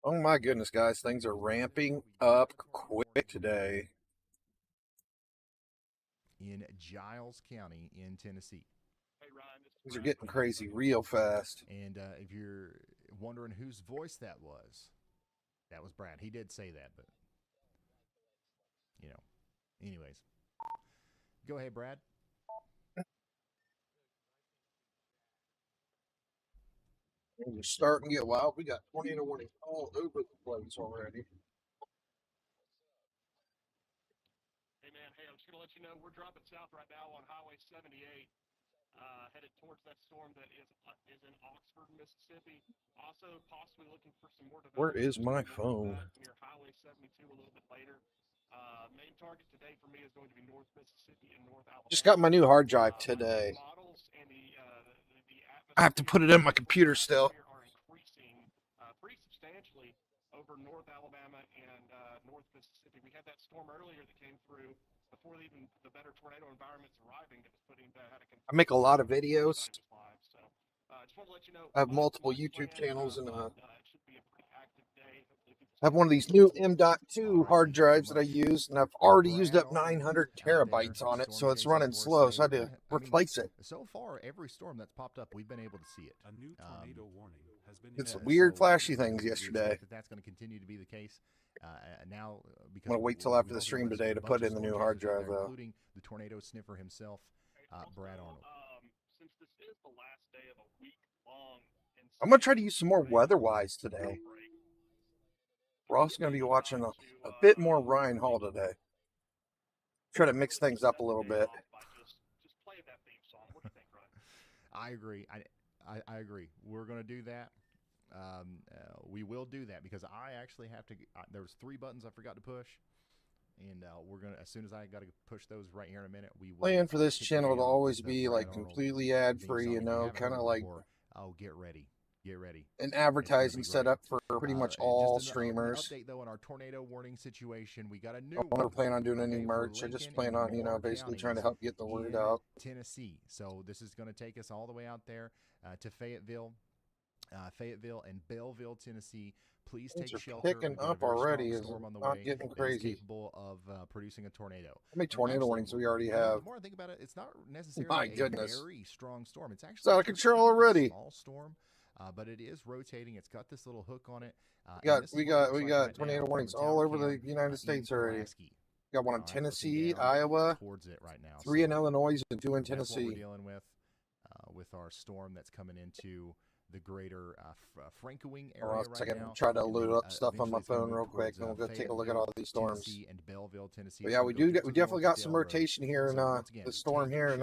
Oh my goodness, guys, things are ramping up quick today. In Giles County in Tennessee. Things are getting crazy real fast. And if you're wondering whose voice that was Brad. He did say that, but anyways. Go ahead, Brad. We're starting to get wild. We got tornado warnings all over the place already. Hey, man. Hey, I'm just going to let you know we're dropping south right now on Highway 78, headed towards that storm that is in Oxford, Mississippi. Also, possibly looking for some more Where development. is my phone? Near Highway 72 a little bit later. Main target today for me is going to be North Mississippi and North Alabama. Just got my new hard drive today. I have to put it in my computer still. Are increasing pretty substantially over North Alabama and North Mississippi. We had that storm earlier that came through before even the better tornado environments arriving. That was putting I make a lot of videos. So just want to let you know. I have multiple YouTube channels and it should be a pretty active day. I have one of these new M.2 hard drives that I use, and I've already used up 900 terabytes on it, so it's running slow, so I had to replace it. So far, every storm that's popped up, we've been able to see it. A new tornado warning has been It's weird, flashy things we yesterday. expect that's going to continue to be the case. Now, because I'm going to wait till after the stream today to put in the new hard drive, though. Including the tornado sniffer himself, Brad Arnold. Since this is the last day of a week-long, I'm going to try to use some more weather-wise today. We're also going to be watching a bit more Ryan Hall today. Try to mix things up a little bit. Just play that theme song. What do you think, Ryan? I agree. I agree. We're going to do that. We will do that because I actually have to. There's 3 buttons I forgot to push, and we're gonna. As soon as I got to push those right here in a minute, we will. Plan for this channel to always be like completely ad-free, you know, kind of like. Oh, get ready. Get ready. An advertising setup for pretty much all streamers. Update though on our tornado warning situation. We got a new. I don't plan on doing any merch. I just plan on, basically trying to help get the word out. Tennessee. So this is going to take us all the way out there to Fayetteville and Belleville, Tennessee. Please take shelter. Picking up already. Is not getting crazy. Capable of producing a tornado. How many tornado warnings do we already have? The more I think about it, it's not necessarily a very strong storm. It's actually out of control already. A small storm. But it is rotating. It's got this little hook on it. We got tornado warnings all over the United States already. We got one in Tennessee, Iowa, towards it right now. 3 in Illinois, and 2 in Tennessee. That's what we're dealing with our storm that's coming into the greater Francoing area right now. Try to load up stuff on my phone real quick, and we'll go take a look at all these storms. Tennessee and Belleville, Tennessee. But yeah, we definitely got some rotation here in the storm here in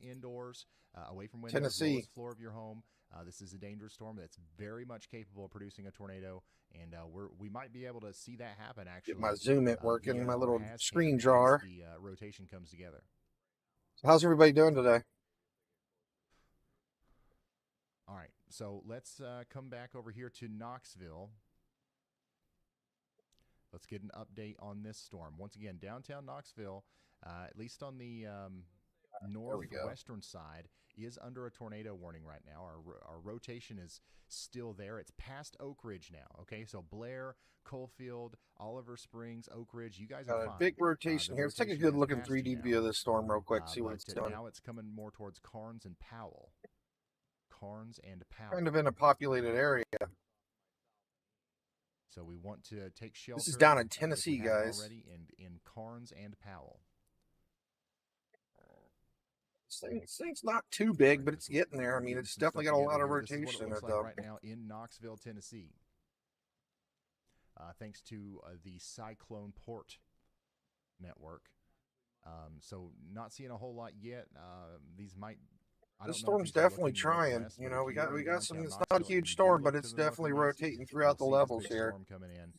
indoors, away from windows, Tennessee. lowest floor of your home. This is a dangerous storm that's very much capable of producing a tornado, and we might be able to see that happen. Actually, get my zoom it working, my little screen drawer. The rotation comes together. So how's everybody doing today? All right, so let's come back over here to Knoxville. Let's get an update on this storm. Once again, downtown Knoxville, at least on the northwestern side, is under a tornado warning right now. Our rotation is still there. It's past Oak Ridge now. Okay, so Blair, Coalfield, Oliver Springs, Oak Ridge, you guys are fine. Big rotation here. Let's take a good look at 3D view of this storm real quick, see what it's doing. Now it's coming more towards Karnes and Powell. Karnes and Powell. Kind of in a populated area. So we want to take shelter. This is down in Tennessee, guys. Already in Karnes and Powell. This thing's not too big, but it's getting there. I mean, it's definitely got a lot of rotation in it, though. Right now in Knoxville, Tennessee, thanks to the Cyclone Port network. So not seeing a whole lot yet. These might. This storm's definitely trying. You know, we got some. It's not a huge storm, but it's definitely rotating throughout the levels here. Coming in,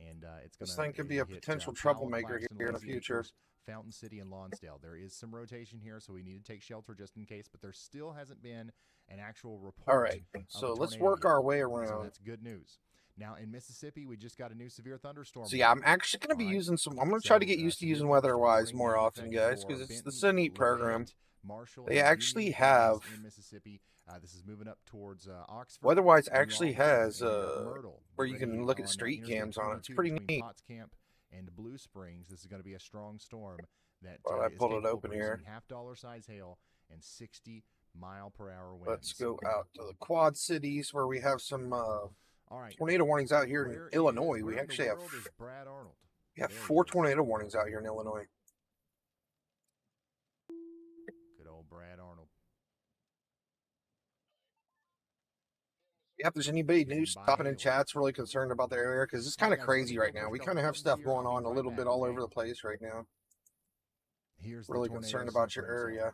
and this thing could be a potential troublemaker here in the future. Fountain City and Lonsdale. There is some rotation here, so we need to take shelter just in case, but there still hasn't been an actual report. All right, so let's work our way around. So that's good news. Now in Mississippi, we just got a new severe thunderstorm. So yeah, I'm actually going to be using some. I'm going to try to get used to using WeatherWise more often, guys, because it's the Sunny program. Marshall. They and actually Union counties have- in Mississippi. This is moving up towards Oxford. Weatherwise New actually Albany, has and Myrtle, where you can ready look at on, street Interstate cams on it. It's 22 pretty between neat. Potts Camp and Blue Springs. This is going to be a strong storm that Well, I is pulled it capable of open here. producing half-dollar size hail and 60-mile-per-hour winds. Let's go out to the Quad Cities where we have some All right. tornado warnings out here Where in Illinois. where We in the actually have world is Brad Arnold? we have There he 4 is. tornado warnings out here in Illinois. Good old Brad Arnold. Yeah, if there's anybody Getting new by stopping in hail. chat's really concerned about the area, because it's kind of All right, guys, let me crazy go right push now. We a kind of couple have stuff buttons here. going I'll on be a right little back, bit all okay? over the place right now. Here's the Really tornado concerned about your sniffer himself. area.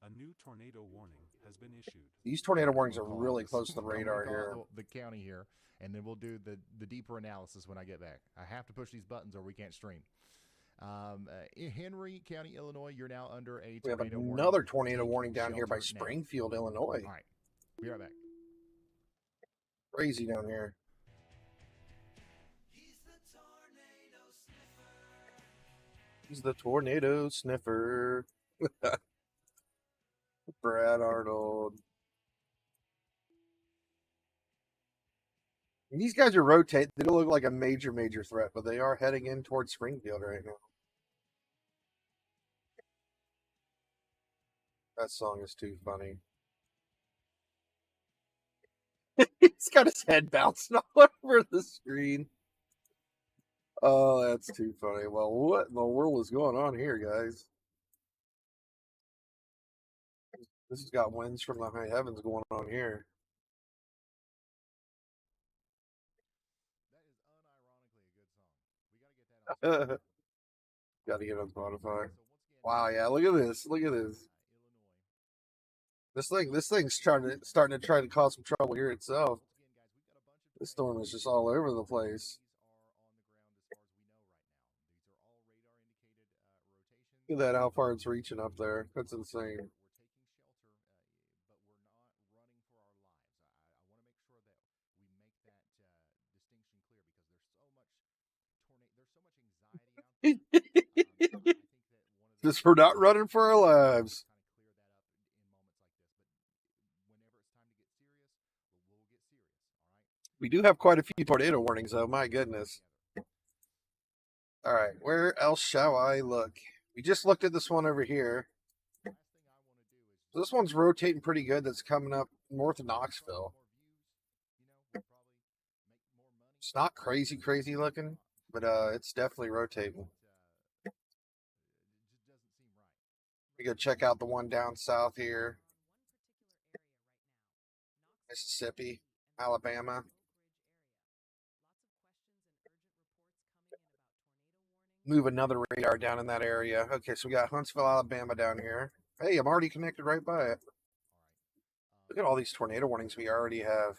A new tornado warning has been issued. These tornado warnings are I'm gonna really call close this. to the I'm gonna radar call here. the county here, and then we'll do the deeper analysis when I get back. I have to push these buttons or we can't stream. In Henry County, Illinois, you're now under a We have tornado warning. another tornado Take warning down here by shelter now. Springfield, Illinois. All right, be right back. Crazy down here. He's the tornado sniffer. Brad Arnold. And these guys are rotating. They don't look like a major threat, but they are heading in towards Springfield right now. That song is too funny. He's got his head bouncing all over the screen. Oh, that's too funny. Well, what in the world is going on here, guys? This has got winds from the high heavens going on here. That is unironically a good song. We got to get that on Spotify. Got to get on Spotify. So once again, Wow, yeah, look at this. Look at this. This thing's starting to try to cause some trouble here itself. This storm is just all over the place. Look at that, how far it's reaching up there. That's insane. Just for not running for our lives. We do have quite a few tornado warnings, though. My goodness. All right, where else shall I look? We just looked at this one over here. So this one's rotating pretty good. That's coming up north of Knoxville. It's not crazy looking, but it's definitely rotating. We go check out the one down south here. Mississippi, Alabama. Move another radar down in that area. Okay, so we got Huntsville, Alabama down here. Hey, I'm already connected right by it. Look at all these tornado warnings we already have.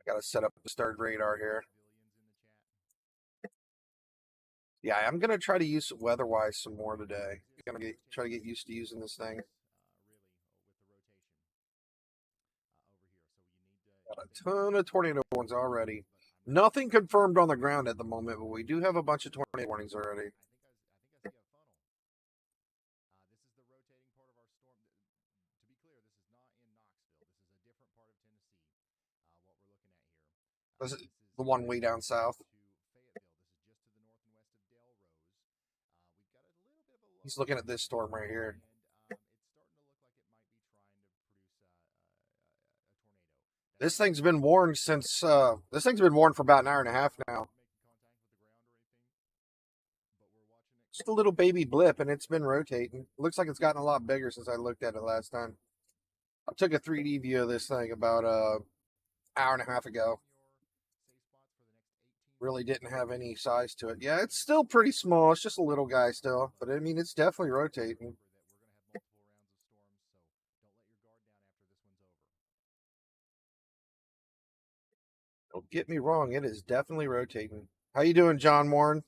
Got to set up the third radar here. Yeah, I'm going to try to use WeatherWise some more today. I'm going to try to get used to using this thing. Got a ton of tornado warnings already. Nothing confirmed on the ground at the moment, but we do have a bunch of tornado warnings already. This is the one way down south. He's looking at this storm right here. This thing's been warned since, this thing's been warned for about an hour and a half now. Just a little baby blip, and it's been rotating. It looks like it's gotten a lot bigger since I looked at it last time. I took a 3D view of this thing about an hour and a half ago. Really didn't have any size to it. Yeah, it's still pretty small. It's just a little guy still. But, I mean, it's definitely rotating. Don't get me wrong. It is definitely rotating. How you doing, John Warren?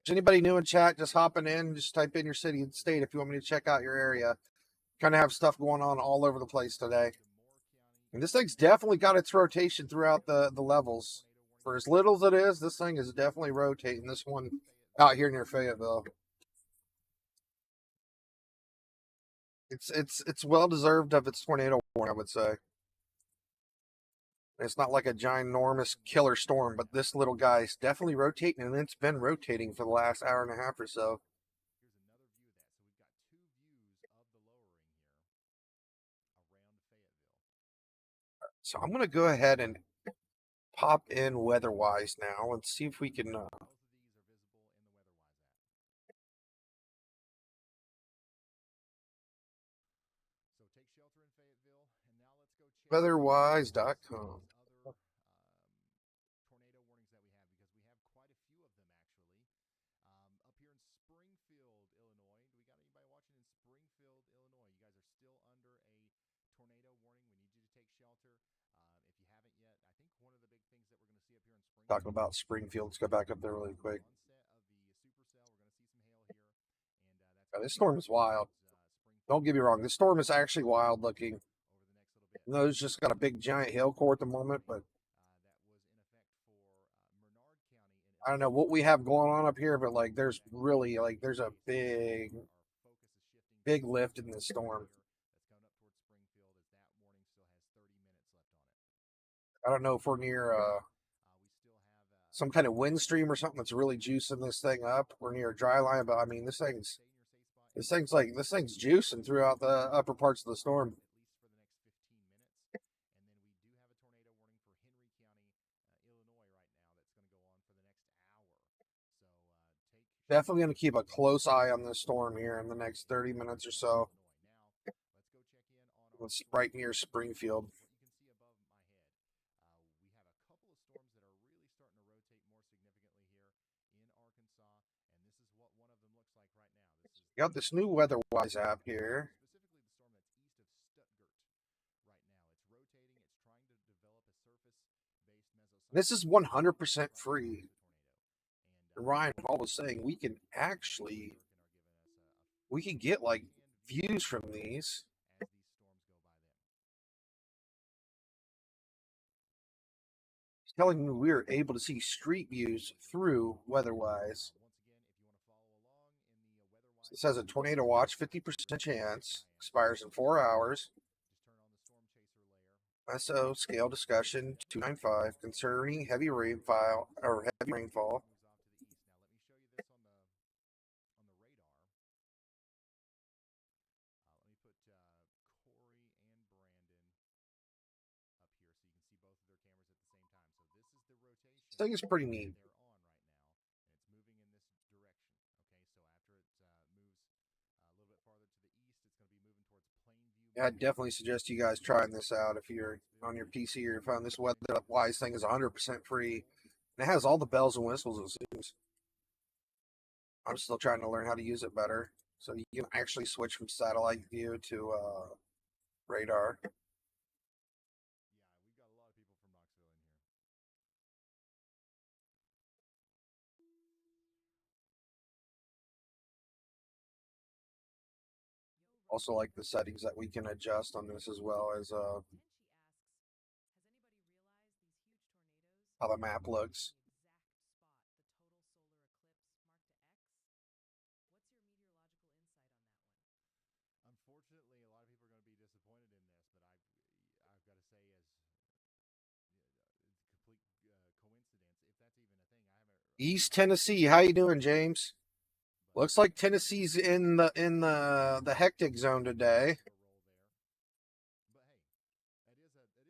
Is anybody new in chat? Just hopping in. Just type in your city and state if you want me to check out your area. Kind of have stuff going on all over the place today. And this thing's definitely got its rotation throughout the levels. For as little as it is, this thing is definitely rotating. This one out here near Fayetteville. It's well deserved of its tornado warning, I would say. It's not like a ginormous killer storm, but this little guy's definitely rotating, and it's been rotating for the last hour and a half or so. So I'm going to go ahead and pop in weather-wise now and see if we can weatherwise.com. Tornado warnings that we have, because we have quite a few of them actually. Up here in Springfield, Illinois. Do we got anybody watching in Springfield, Illinois? You guys are still under a tornado warning. We need you to take shelter. If you haven't yet, I think one of the big things that we're going to see up here in Springfield. Talking about Springfield, let's go back up there really quick. This storm is wild. Don't get me wrong, this storm is actually wild looking. No, it's just got a big giant hail core at the moment, but I don't know what we have going on up here, but like there's really there's a big lift in this storm. I don't know if we're near some kind of wind stream or something that's really juicing this thing up. We're near a dry line, but I mean this thing's juicing throughout the upper parts of the storm. Definitely going to keep a close eye on this storm here in the next 30 minutes or so. It's right near Springfield. Got this new WeatherWise app here. This is 100% free. Ryan Hall was saying we can get like views from these. He's telling me we are able to see street views through WeatherWise. So it says a tornado watch, 50% chance, expires in 4 hours. SO scale discussion 295 concerning heavy rainfall. This thing is pretty neat. Yeah, I'd definitely suggest you guys trying this out if you're on your PC or your phone. This WeatherWise thing is 100% free. And it has all the bells and whistles, it seems. I'm still trying to learn how to use it better. So you can actually switch from satellite view to radar. Also like the settings that we can adjust on this, as well as how the map looks. Unfortunately, a lot of people are going to be disappointed in this, but I've got to say, as complete coincidence, if that's even a thing. East Tennessee, how you doing, James? Looks like Tennessee's in the hectic zone today.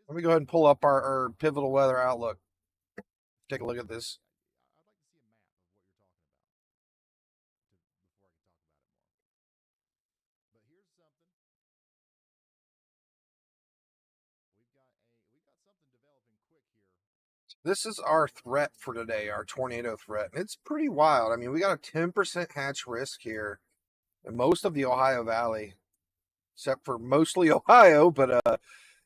Let me go ahead and pull up our pivotal weather outlook. Take a look at this. This is our threat for today, our tornado threat. And it's pretty wild. I mean, we got a 10% hatch risk here in most of the Ohio Valley, except for mostly Ohio. But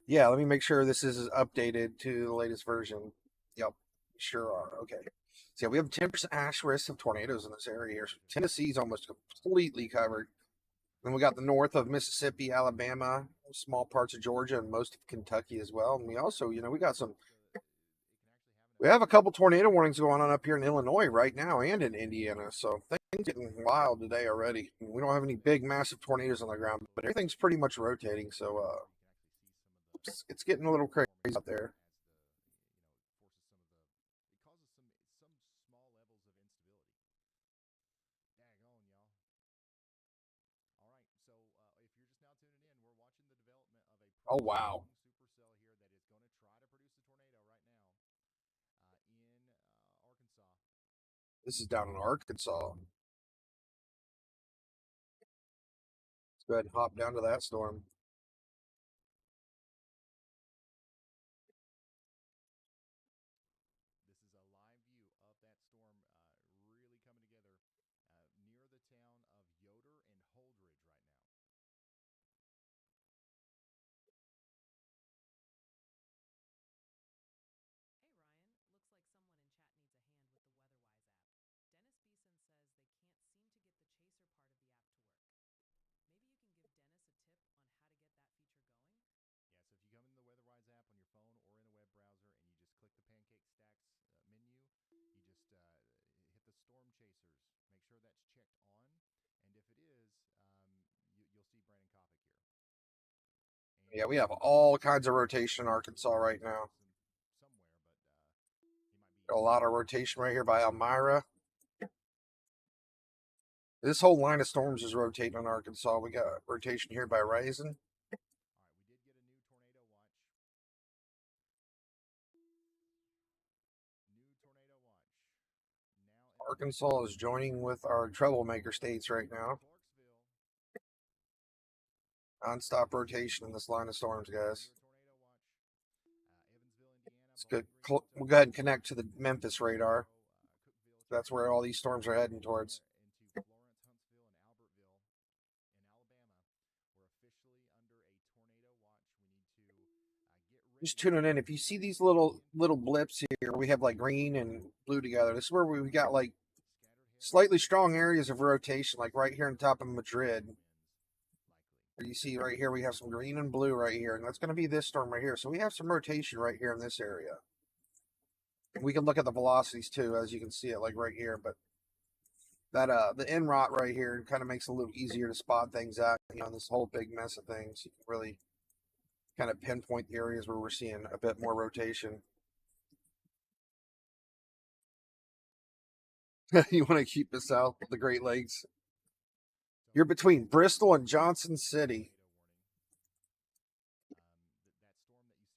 yeah, let me make sure this is updated to the latest version. Yep, sure are. Okay. So yeah, we have 10% hatch risk of tornadoes in this area here. So Tennessee's almost completely covered. Then we got the north of Mississippi, Alabama, small parts of Georgia, and most of Kentucky as well. And we also, we got some We have a couple tornado warnings going on up here in Illinois right now and in Indiana. So things getting wild today already. We don't have any big, massive tornadoes on the ground, but everything's pretty much rotating. So it's getting a little crazy out there. Oh, wow. Supercell here that is going to try to produce a tornado right now in Arkansas. This is down in Arkansas. Let's go ahead and hop down to that storm. This is a live view of that storm really coming together near the town of Yoder and Holdridge right now. Yeah, so if you come in the WeatherWise app on your phone or in a web browser and you just click the Pancake Stacks menu, you just hit the Storm Chasers. Make sure that's checked on, and if it is, you'll see Brandon Kopic here. And Yeah, we have all kinds of rotation in Arkansas right now. A lot of rotation right here by Elmira. This whole line of storms is rotating on Arkansas. We got rotation here by Raisin. Arkansas is joining with our troublemaker states right now. Non-stop rotation in this line of storms, guys. It's good. We'll go ahead and connect to the Memphis radar. That's where all these storms are heading towards. Just tuning in. If you see these little blips here, we have like green and blue together. This is where we got like slightly strong areas of rotation, like right here on top of Madrid. You see right here, we have some green and blue right here, and that's going to be this storm right here. So we have some rotation right here in this area. We can look at the velocities too, as you can see it like right here. But that the NROT right here kind of makes it a little easier to spot things out. You know, this whole big mess of things. You can really kind of pinpoint the areas where we're seeing a bit more rotation. You want to keep this south of the Great Lakes. You're between Bristol and Johnson City.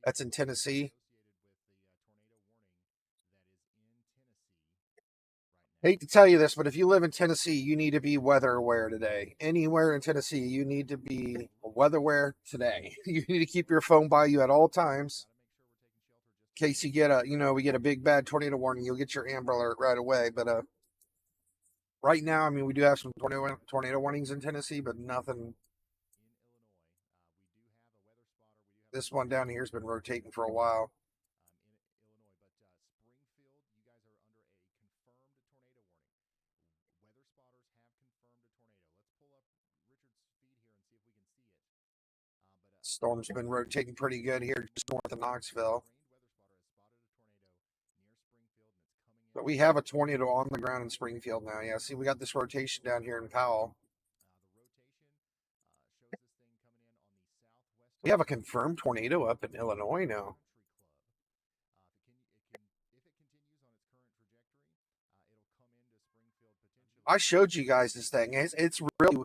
That's in Tennessee. Hate to tell you this, but if you live in Tennessee, you need to be weather aware today. Anywhere in Tennessee, you need to be weather aware today. You need to keep your phone by you at all times. In case you get we get a big bad tornado warning, you'll get your Amber Alert right away. But right now, I mean, we do have some tornado warnings in Tennessee, but nothing. This one down here has been rotating for a while. Storm's been rotating pretty good here just north of Knoxville. But we have a tornado on the ground in Springfield now. Yeah, see, we got this rotation down here in Powell. We have a confirmed tornado up in Illinois now. I showed you guys this thing. It's really,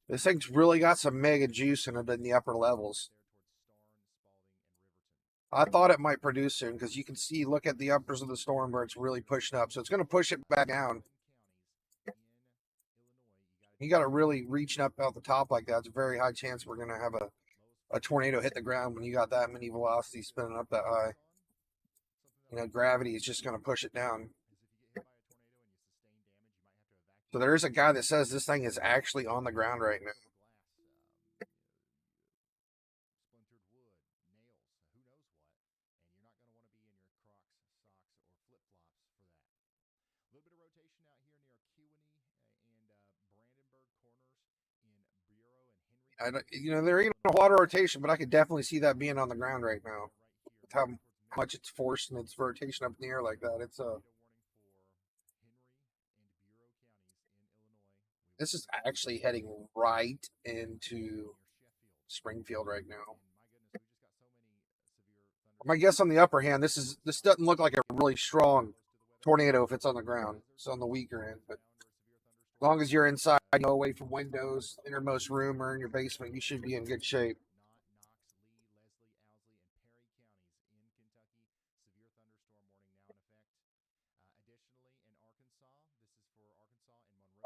this thing's really got some mega juice in it in the upper levels. I thought it might produce soon because you can see, look at the uppers of the storm where it's really pushing up. So it's going to push it back down. You got to really reaching up out the top like that. It's a very high chance we're going to have a tornado hit the ground when you got that many velocities spinning up that high. You know, gravity is just going to push it down. So there is a guy that says this thing is actually on the ground right now. There ain't a lot of rotation, but I could definitely see that being on the ground right now. With how how much it's forcing its rotation up in the air like that. It's this is actually heading right into Springfield right now. My guess on the upper hand, this doesn't look like a really strong tornado if it's on the ground. It's on the weaker end, but as long as you're inside, away from windows, innermost room, or in your basement, you should be in good shape.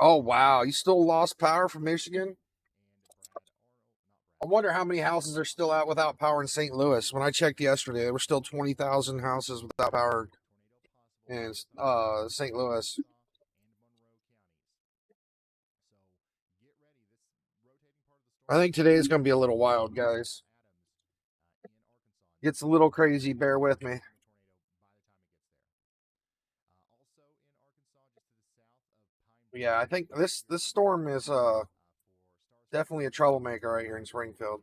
Oh, wow. You still lost power from Michigan? I wonder how many houses are still out without power in St. Louis. When I checked yesterday, there were still 20,000 houses without power in St. Louis. I think today is going to be a little wild, guys. Gets a little crazy. Bear with me. Yeah, I think this storm is definitely a troublemaker right here in Springfield.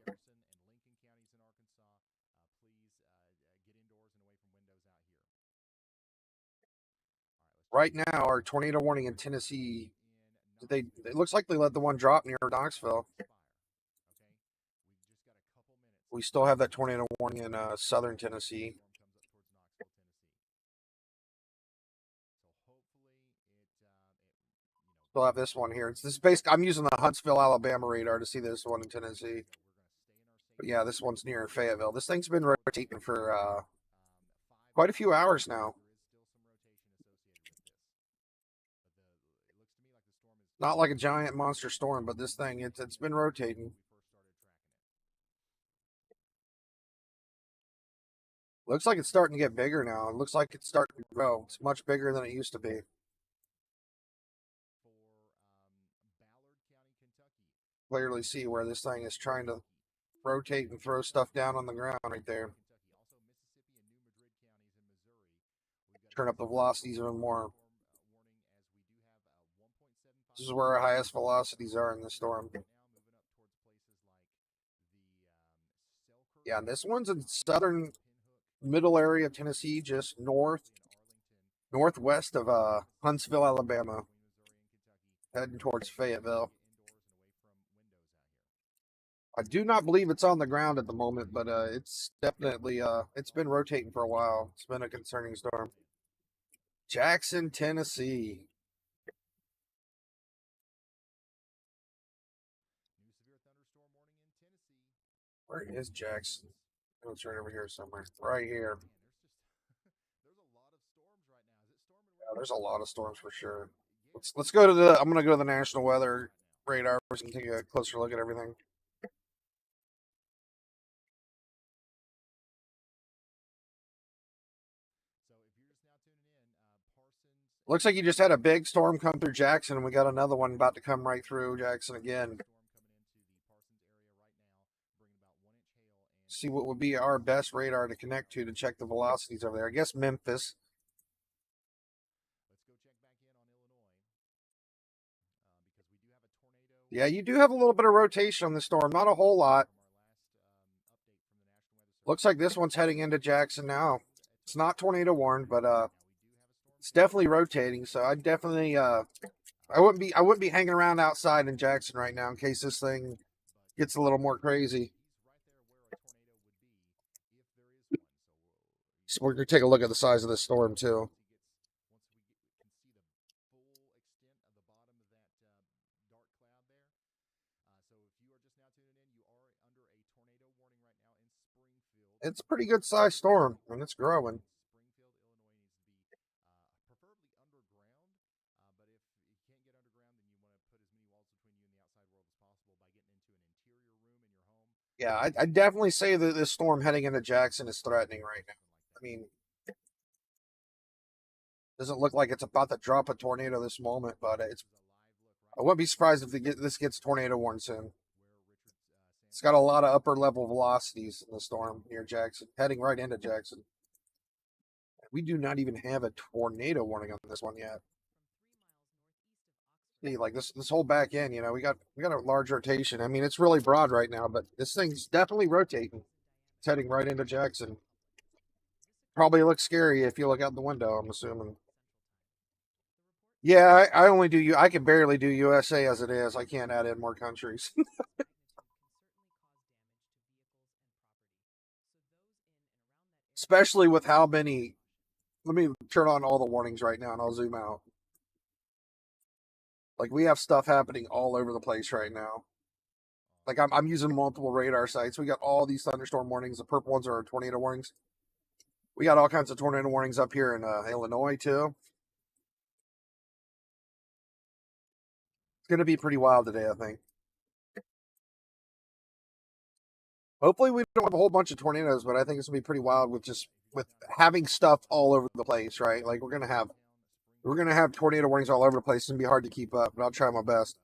Right now, our tornado warning in Tennessee, it looks like they let the one drop near Knoxville. We still have that tornado warning in southern Tennessee. Still have this one here. It's this basically, I'm using the Huntsville, Alabama radar to see this one in Tennessee. But yeah, this one's near Fayetteville. This thing's been rotating for quite a few hours now. Not like a giant monster storm, but this thing, it's been rotating. Looks like it's starting to get bigger now. It looks like it's starting to grow. It's much bigger than it used to be. Clearly see where this thing is trying to rotate and throw stuff down on the ground right there. Turn up the velocities even more. This is where our highest velocities are in the storm. Yeah, and this one's in southern middle area of Tennessee, just northwest of Huntsville, Alabama, heading towards Fayetteville. I do not believe it's on the ground at the moment, but it's definitely it's been rotating for a while. It's been a concerning storm. Jackson, Tennessee. Where is Jackson? Oh, it's right over here somewhere. Right here. Yeah, there's a lot of storms for sure. Let's go to the. I'm gonna go to the National Weather Radar and take a closer look at everything. Looks like you just had a big storm come through Jackson, and we got another one about to come right through Jackson again. See what would be our best radar to connect to check the velocities over there. I guess Memphis. Yeah, you do have a little bit of rotation on the storm, not a whole lot. Looks like this one's heading into Jackson now. It's not tornado warned, but it's definitely rotating. So I definitely I wouldn't be hanging around outside in Jackson right now in case this thing gets a little more crazy. So we're gonna take a look at the size of this storm too. It's a pretty good sized storm, and it's growing. Yeah, I definitely say that this storm heading into Jackson is threatening right now. I mean, doesn't look like it's about to drop a tornado this moment, but it's. I wouldn't be surprised if this gets tornado warned soon. It's got a lot of upper level velocities in the storm near Jackson, heading right into Jackson. We do not even have a tornado warning on this one yet. See, like this whole back end, you know, we got a large rotation. I mean, it's really broad right now, but this thing's definitely rotating. It's heading right into Jackson. Probably looks scary if you look out the window, I'm assuming. Yeah, I only do I can barely do USA as it is. I can't add in more countries. Especially with how many. Let me turn on all the warnings right now and I'll zoom out. Like we have stuff happening all over the place right now. Like I'm using multiple radar sites. We got all these thunderstorm warnings. The purple ones are tornado warnings. We got all kinds of tornado warnings up here in Illinois too. It's going to be pretty wild today, I think. Hopefully we don't have a whole bunch of tornadoes, but I think it's going to be pretty wild with having stuff all over the place, right? Like we're going to have tornado warnings all over the place. It's going to be hard to keep up, but I'll try my best.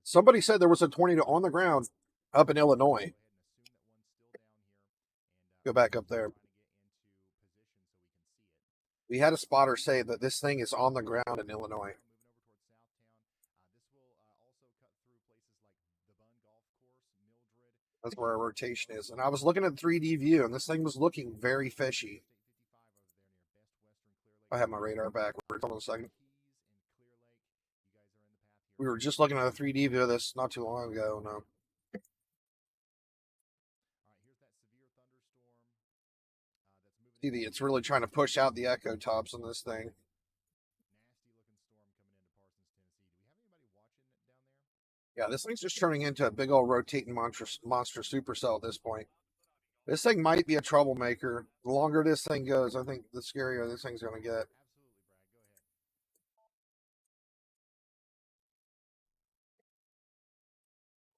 Somebody said there was a tornado on the ground up in Illinois. Go back up there. We had a spotter say that this thing is on the ground in Illinois. That's where our rotation is. And I was looking at the 3D view, and this thing was looking very fishy. I have my radar backwards. Hold on a second. We were just looking at a 3D view of this not too long ago. No. See, it's really trying to push out the echo tops on this thing. Yeah, this thing's just turning into a big old rotating monster supercell at this point. This thing might be a troublemaker. The longer this thing goes, I think the scarier this thing's going to get.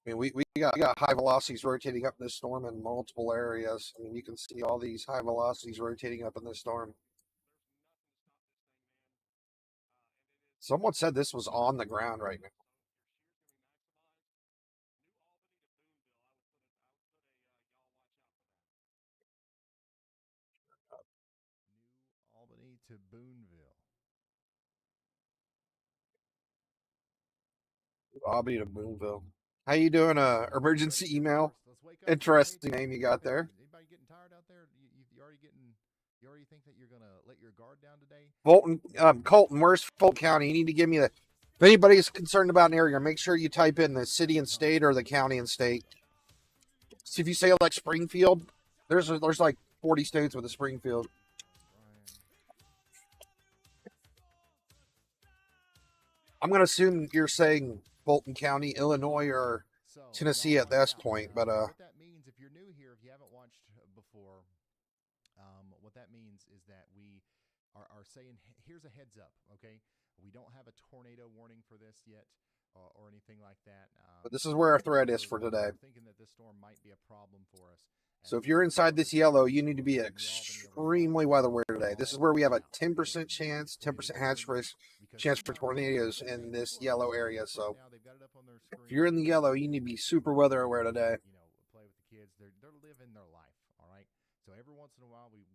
I mean, we got high velocities rotating up in this storm in multiple areas. I mean, you can see all these high velocities rotating up in this storm. Someone said this was on the ground right now. New Albany to Boonville. Albany to Boonville. How you doing? Emergency email. Interesting name you got there. Anybody getting tired out there? You already think that you're gonna let your guard down today? Fulton, Colton, where's Fulton County? You need to give me the. If anybody's concerned about an area, make sure you type in the city and state or the county and state. See if you say like Springfield, there's like 40 states with a Springfield. I'm gonna assume you're saying Fulton County, Illinois, or Tennessee at this point, but what that means, if you're new here, if you haven't watched before, what that means is that we are saying, here's a heads up, okay? We don't have a tornado warning for this yet, or anything like that. But this is where our threat is for today. We're thinking that this storm might be a problem for us. So if you're inside this yellow, you need to be extremely weather aware today. This is where we have a 10% chance, 10% hatch risk chance for tornadoes in this yellow area. So if you're in the yellow, you need to be super weather aware today. Play with the kids. They're living their life, all right? So every once in a while, we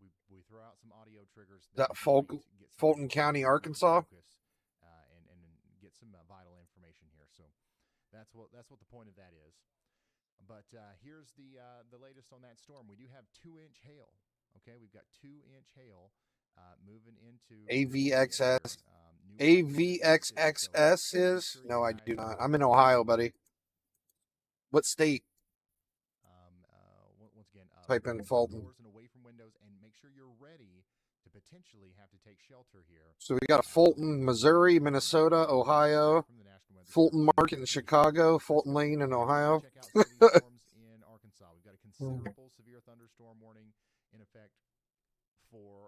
throw out some audio triggers. That Fulton County, Arkansas? And get some vital information here. So that's what the point of that is. But here's the latest on that storm. We do have 2-inch hail. Okay, we've got 2-inch hail moving into AVXS. AVXXS is? No, I do not. I'm in Ohio, buddy. What state? Once again, type in Fulton. And away from windows, and make sure you're ready to potentially have to take shelter here. So we got a Fulton, Missouri, Minnesota, Ohio. Fulton Market in Chicago, Fulton Lane in Ohio. Check out storms in Arkansas. We've got a considerable severe thunderstorm warning in effect for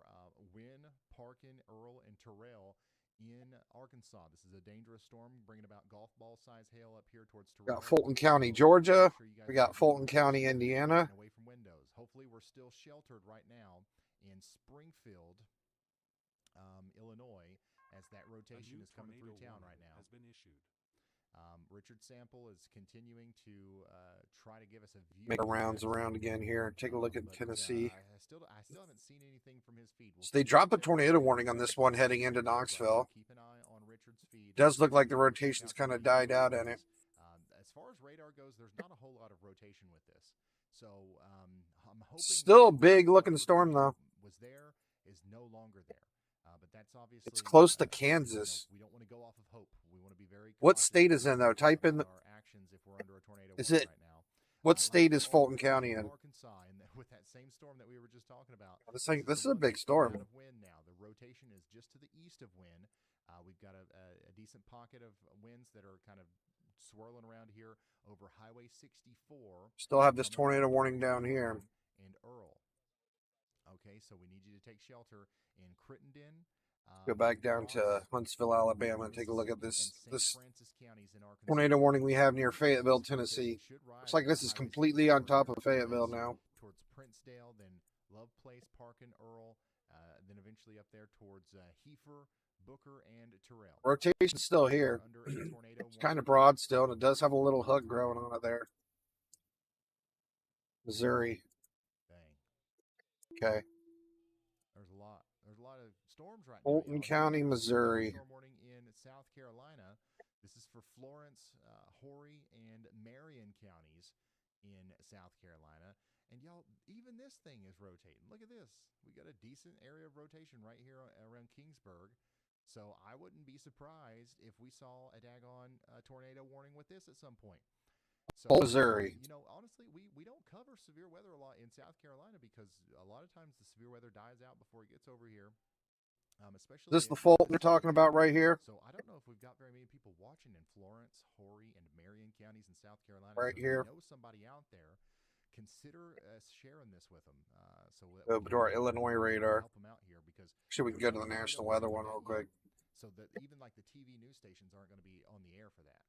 Wynn, Parkin, Earl, and Terrell in Arkansas. This is a dangerous storm bringing about golf ball size hail up here towards Terrell. We got Fulton County, Georgia. We got Fulton County, Indiana. Away from windows. Hopefully we're still sheltered right now in Springfield, Illinois, as that rotation is coming through town right now. Has been issued. Richard Sample is continuing to try to give us a view. Make rounds around again here. Take a look at Tennessee. I still haven't seen anything from his feed. So they dropped a tornado warning on this one heading into Knoxville. Keep an eye on Richard's feed. Does look like the rotation's kind of died out in it. As far as radar goes, there's not a whole lot of rotation with this. So I'm hoping still a big looking storm though. Was there is no longer there. But that's obviously it's close to Kansas. We don't want to go off of hope. We want to be very what state is in though? Type in our actions if we're under a tornado is it right now. what state is Fulton County in? Arkansas, and with that same storm that we were just talking about. This is a big storm. Wind now. The rotation is just to the east of wind. We've got a decent pocket of winds that are kind of swirling around here over Highway 64. Still have this tornado warning down here. And Earl. Okay, so we need you to take shelter in Crittenden. Go back down to Huntsville, Alabama, and take a look at this tornado warning we have near Fayetteville, Tennessee. Looks like this is completely on top of Fayetteville now. Towards Princedale, then Love Place, Park and Earl, then eventually up there towards Heifer, Booker, and Terrell. Rotation's still here. It's kind of broad still, and it does have a little hook growing on it there. Missouri. Dang. Okay. There's a lot of storms right Fulton now. County, Missouri. Storm warning in South Carolina. This is for Florence, Horry, and Marion counties in South Carolina. And y'all, even this thing is rotating. Look at this. We got a decent area of rotation right here around Kingsburg. So I wouldn't be surprised if we saw a daggone tornado warning with this at some point. So, Missouri. You know, honestly, we don't cover severe weather a lot in South Carolina because a lot of times the severe weather dies out before it gets over here. Especially this is the Fulton they're talking about right here. So I don't know if we've got very many people watching in Florence, Horry, and Marion counties in South Carolina. Right so here. If you know somebody out there, consider sharing this with them. Go to our Illinois radar. Help them out here because Actually, we can go to the National Weather one real quick. So that even like the TV news stations aren't going to be on the air for that.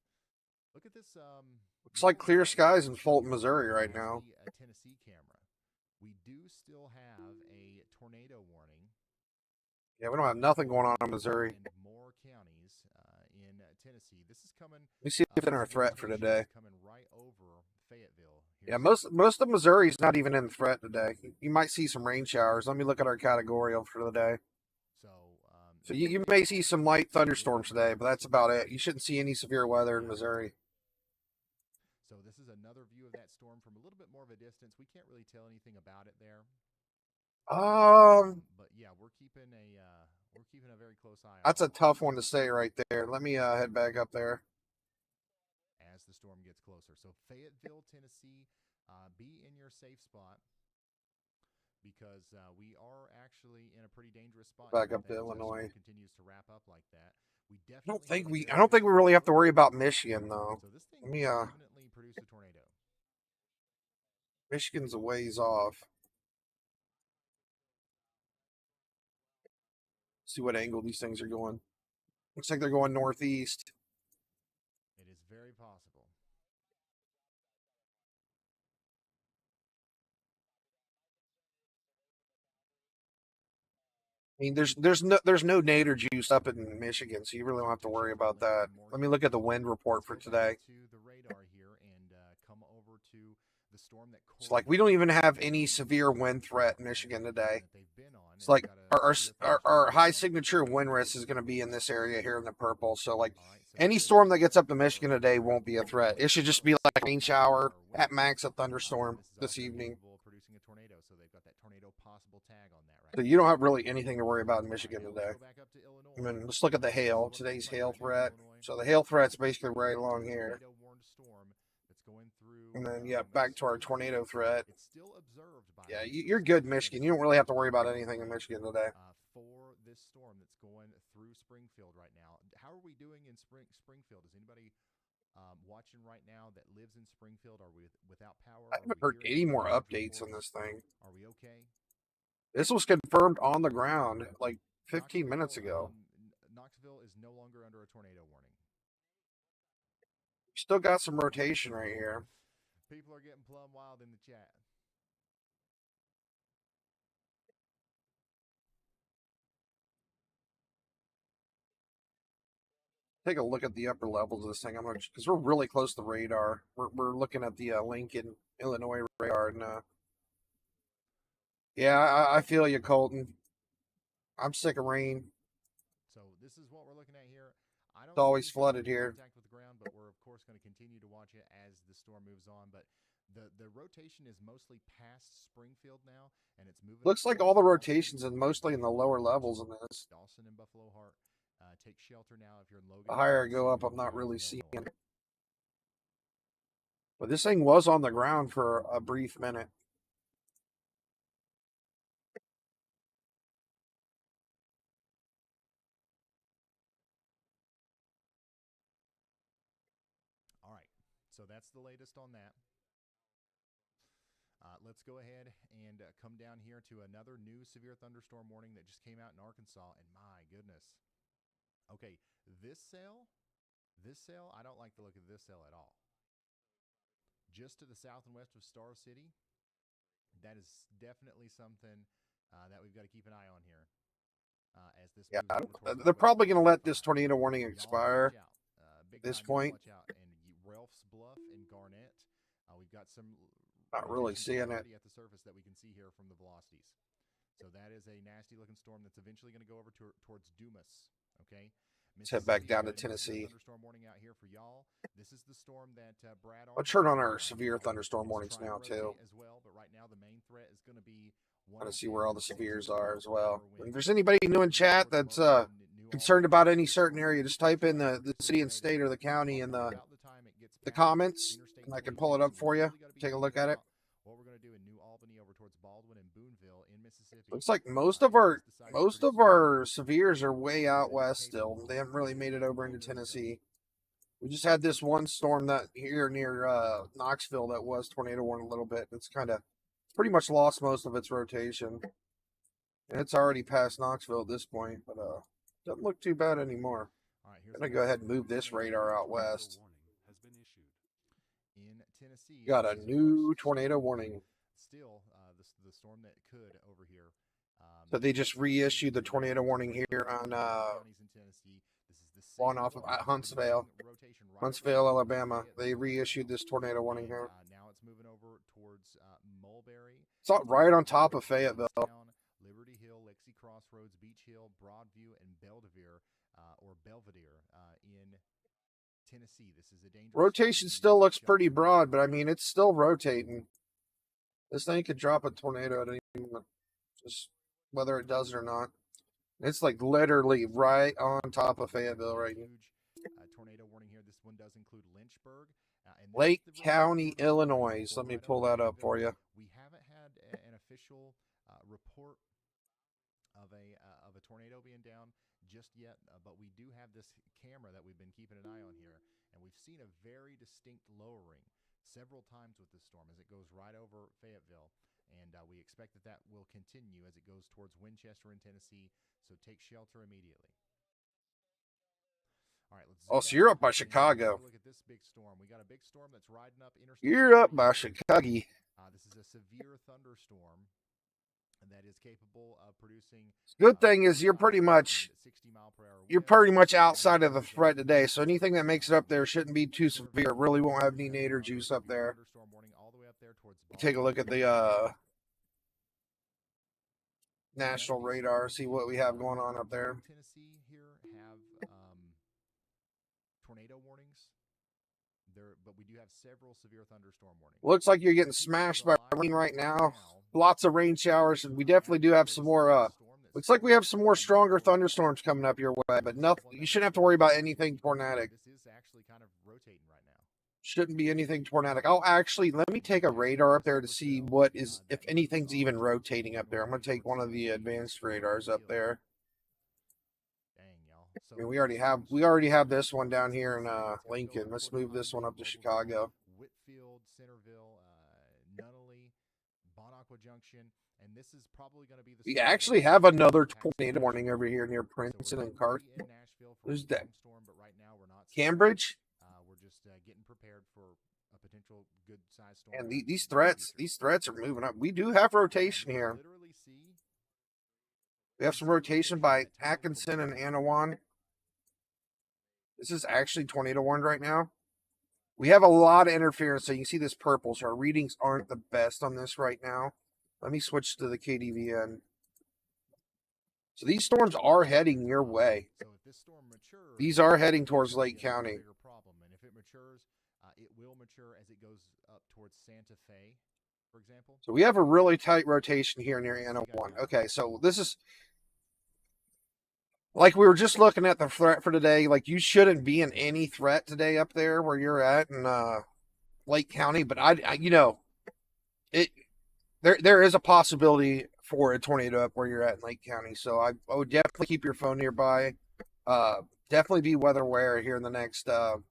Look at this. Looks like clear skies in Fulton, Missouri right now. A Tennessee camera. We do still have a tornado warning. Yeah, we don't have nothing going on in Missouri. And more counties in Tennessee. This is coming. Let me see if it's in our threat for today. Coming right over Fayetteville. Yeah, most of Missouri's not even in threat today. You might see some rain showers. Let me look at our categorical for the day. So you may see some light thunderstorms today, but that's about it. You shouldn't see any severe weather in Missouri. So this is another view of that storm from a little bit more of a distance. We can't really tell anything about it there. But yeah, we're keeping a very close eye on it. That's a tough one to say right there. Let me head back up there. As the storm gets closer. So Fayetteville, Tennessee, be in your safe spot because we are actually in a pretty dangerous spot. Back up to Illinois. Continues to wrap up like that. We I don't think we really have to worry about Michigan though. So this thing Let me definitely produce a tornado. Michigan's a ways off. See what angle these things are going. Looks like they're going northeast. It is very possible. I mean, there's no nadir juice up in Michigan, so you really don't have to worry about that. Let me look at the wind report for today. To the radar here and come over to the storm that It's like we don't even have any severe wind threat in Michigan today. It's like our high signature wind risk is going to be in this area here in the purple. So like any storm that gets up to Michigan today won't be a threat. It should just be like a rain shower at max a thunderstorm this evening. Producing a tornado, so they've got that tornado possible tag on that right. So you don't have really anything to worry about in Michigan today. I mean, let's look at the hail. Today's hail threat. So the hail threat's basically right along here. And then, yeah, back to our tornado threat. Yeah, you're good, Michigan. You don't really have to worry about anything in Michigan today. For this storm that's going through Springfield right now, how are we doing in Springfield? Is anybody watching right now that lives in Springfield? Are we without power? I haven't heard any more updates on this thing. Are we okay? This was confirmed on the ground like 15 minutes ago. Knoxville is no longer under a tornado warning. Still got some rotation right here. People are getting plumb wild in the chat. take a look at the upper levels of this thing. I'm gonna, because we're really close to radar. We're looking at the Lincoln, Illinois radar, and yeah, I feel you, Colton. I'm sick of rain. So this is what we're looking at here. I don't It's always see any flooded here. contact with the ground, but we're of course going to continue to watch it as the storm moves on. But the rotation is mostly past Springfield now, and it's moving. Looks like all the rotations and mostly in the lower levels in this. Dawson and Buffalo Heart take shelter now. If you're in Logan, The higher I go up, I'm not really seeing it. But this thing was on the ground for a brief minute. All right, so that's the latest on that. Let's go ahead and come down here to another new severe thunderstorm warning that just came out in Arkansas, and my goodness. Okay, this cell, I don't like the look of this cell at all. Just to the south and west of Star City, that is definitely something that we've got to keep an eye on here. As this they're probably going to let this tornado warning expire at this point. And Ralph's Bluff and Garnett, we've got some. Not really seeing it at the surface that we can see here from the velocities. So that is a nasty looking storm that's eventually going to go over towards Dumas. Okay. Let's head back down to Tennessee. Thunderstorm warning out here for y'all. This is the storm that Brad. Let's turn on our severe thunderstorm warnings now too. As well, but right now the main threat is going to be. Want to see where all the severes are as well. If there's anybody new in chat that's concerned about any certain area, just type in the city and state or the county in the comments, and I can pull it up for you. Take a look at it. What we're going to do in New Albany over towards Baldwin and Boonville in Mississippi. Looks like most of our severes are way out west still. They haven't really made it over into Tennessee. We just had this one storm that here near Knoxville that was tornado warning a little bit. It's pretty much lost most of its rotation. And it's already past Knoxville at this point, but doesn't look too bad anymore. All right, I'm gonna go ahead and move this radar out west. In Tennessee, got a new tornado warning. Still, the storm that could over here. So they just reissued the tornado warning here on one off of Huntsville, Alabama. They reissued this tornado warning here. Now it's moving over towards Mulberry. It's right on top of Fayetteville. Liberty Hill, Lexi Crossroads, Beach Hill, Broadview, and Belvedere in Tennessee. This is a dangerous rotation. Still looks pretty broad, but I mean it's still rotating. This thing could drop a tornado at any moment, just whether it does or not. It's like literally right on top of Fayetteville right now. Tornado warning here. This one does include Lynchburg. Lake County, Illinois. Let me pull that up for you. We haven't had an official report of a tornado being down just yet, but we do have this camera that we've been keeping an eye on here, and we've seen a very distinct lowering several times with this storm as it goes right over Fayetteville, and we expect that will continue as it goes towards Winchester in Tennessee, so take shelter immediately. All right, let's so you're up by Chicago. Look at this big storm. We got a big storm that's riding up interstate. You're up by Chicago. This is a severe thunderstorm that is capable of producing. Good thing is you're pretty much outside of the threat today. So anything that makes it up there shouldn't be too severe. It really won't have any nadir juice up there. Take a look at the national radar, see what we have going on up there. Tennessee here have tornado warnings. But we do have several severe thunderstorm warnings. Looks like you're getting smashed by rain right now. Lots of rain showers, and we definitely do have some more. Looks like we have some more stronger thunderstorms coming up your way, but nothing. You shouldn't have to worry about anything tornadic. This is actually kind of rotating right now. Shouldn't be anything tornadic. Let me take a radar up there to see if anything's even rotating up there. I'm gonna take one of the advanced radars up there. I mean, we already have this one down here in Lincoln. Let's move this one up to Chicago. Whitfield, Centerville, Nunnally, Bonacqua Junction, and this is probably going to be the. We actually have another tornado warning over here near Princeton and Carson. Who's that? But right now we're not. Cambridge. We're just getting prepared for a potential good-sized storm. And these threats are moving up. We do have rotation here. We have some rotation by Atkinson and Anawan. This is actually tornado warned right now. We have a lot of interference, so you can see this purple. So our readings aren't the best on this right now. Let me switch to the KDVN. So these storms are heading your way. So if this storm matures, These are heading towards it's gonna Lake be a much County. bigger problem. And if it matures, it will mature as it goes up towards Santa Fe, for example. So we have a really tight rotation here near Anna 1. Okay, so this is like we were just looking at the threat for today. Like you shouldn't be in any threat today up there where you're at in Lake County, but I you know, there is a possibility for a tornado up where you're at in Lake County. So I would definitely keep your phone nearby. Definitely be weather aware here in the next hour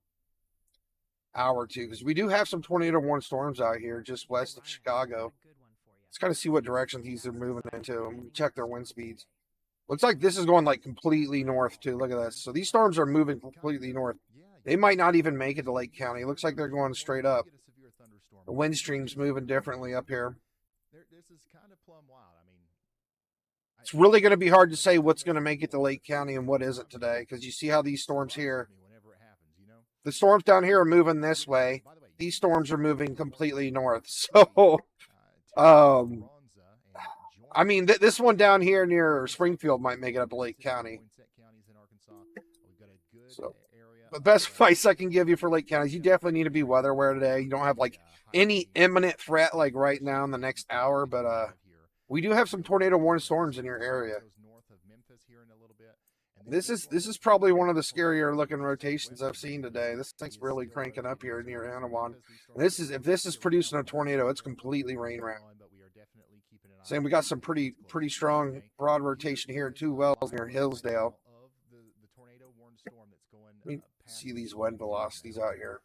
or two, because we do have some tornado warning storms out here just west of Chicago. Let's kind of see what direction these are moving into and check their wind speeds. Looks like this is going like completely north too. Look at this. So these storms are moving completely north. They might not even make it to Lake County. It looks like they're going straight up. The wind stream's moving differently up here. This is kind of plumb wild. I mean, it's really going to be hard to say what's going to make it to Lake County and what isn't today, because you see how these storms here, the storms down here are moving this way. These storms are moving completely north. So, I mean, this one down here near Springfield might make it up to Lake County. So, the best advice I can give you for Lake County is you definitely need to be weather aware today. You don't have like any imminent threat like right now in the next hour, but we do have some tornado warning storms in your area. This is probably one of the scarier looking rotations I've seen today. This thing's really cranking up here near Anawan. If this is producing a tornado, it's completely rain wrapped. Same, we got some pretty strong broad rotation here at 2 wells near Hillsdale. Let me see these wind velocities out here.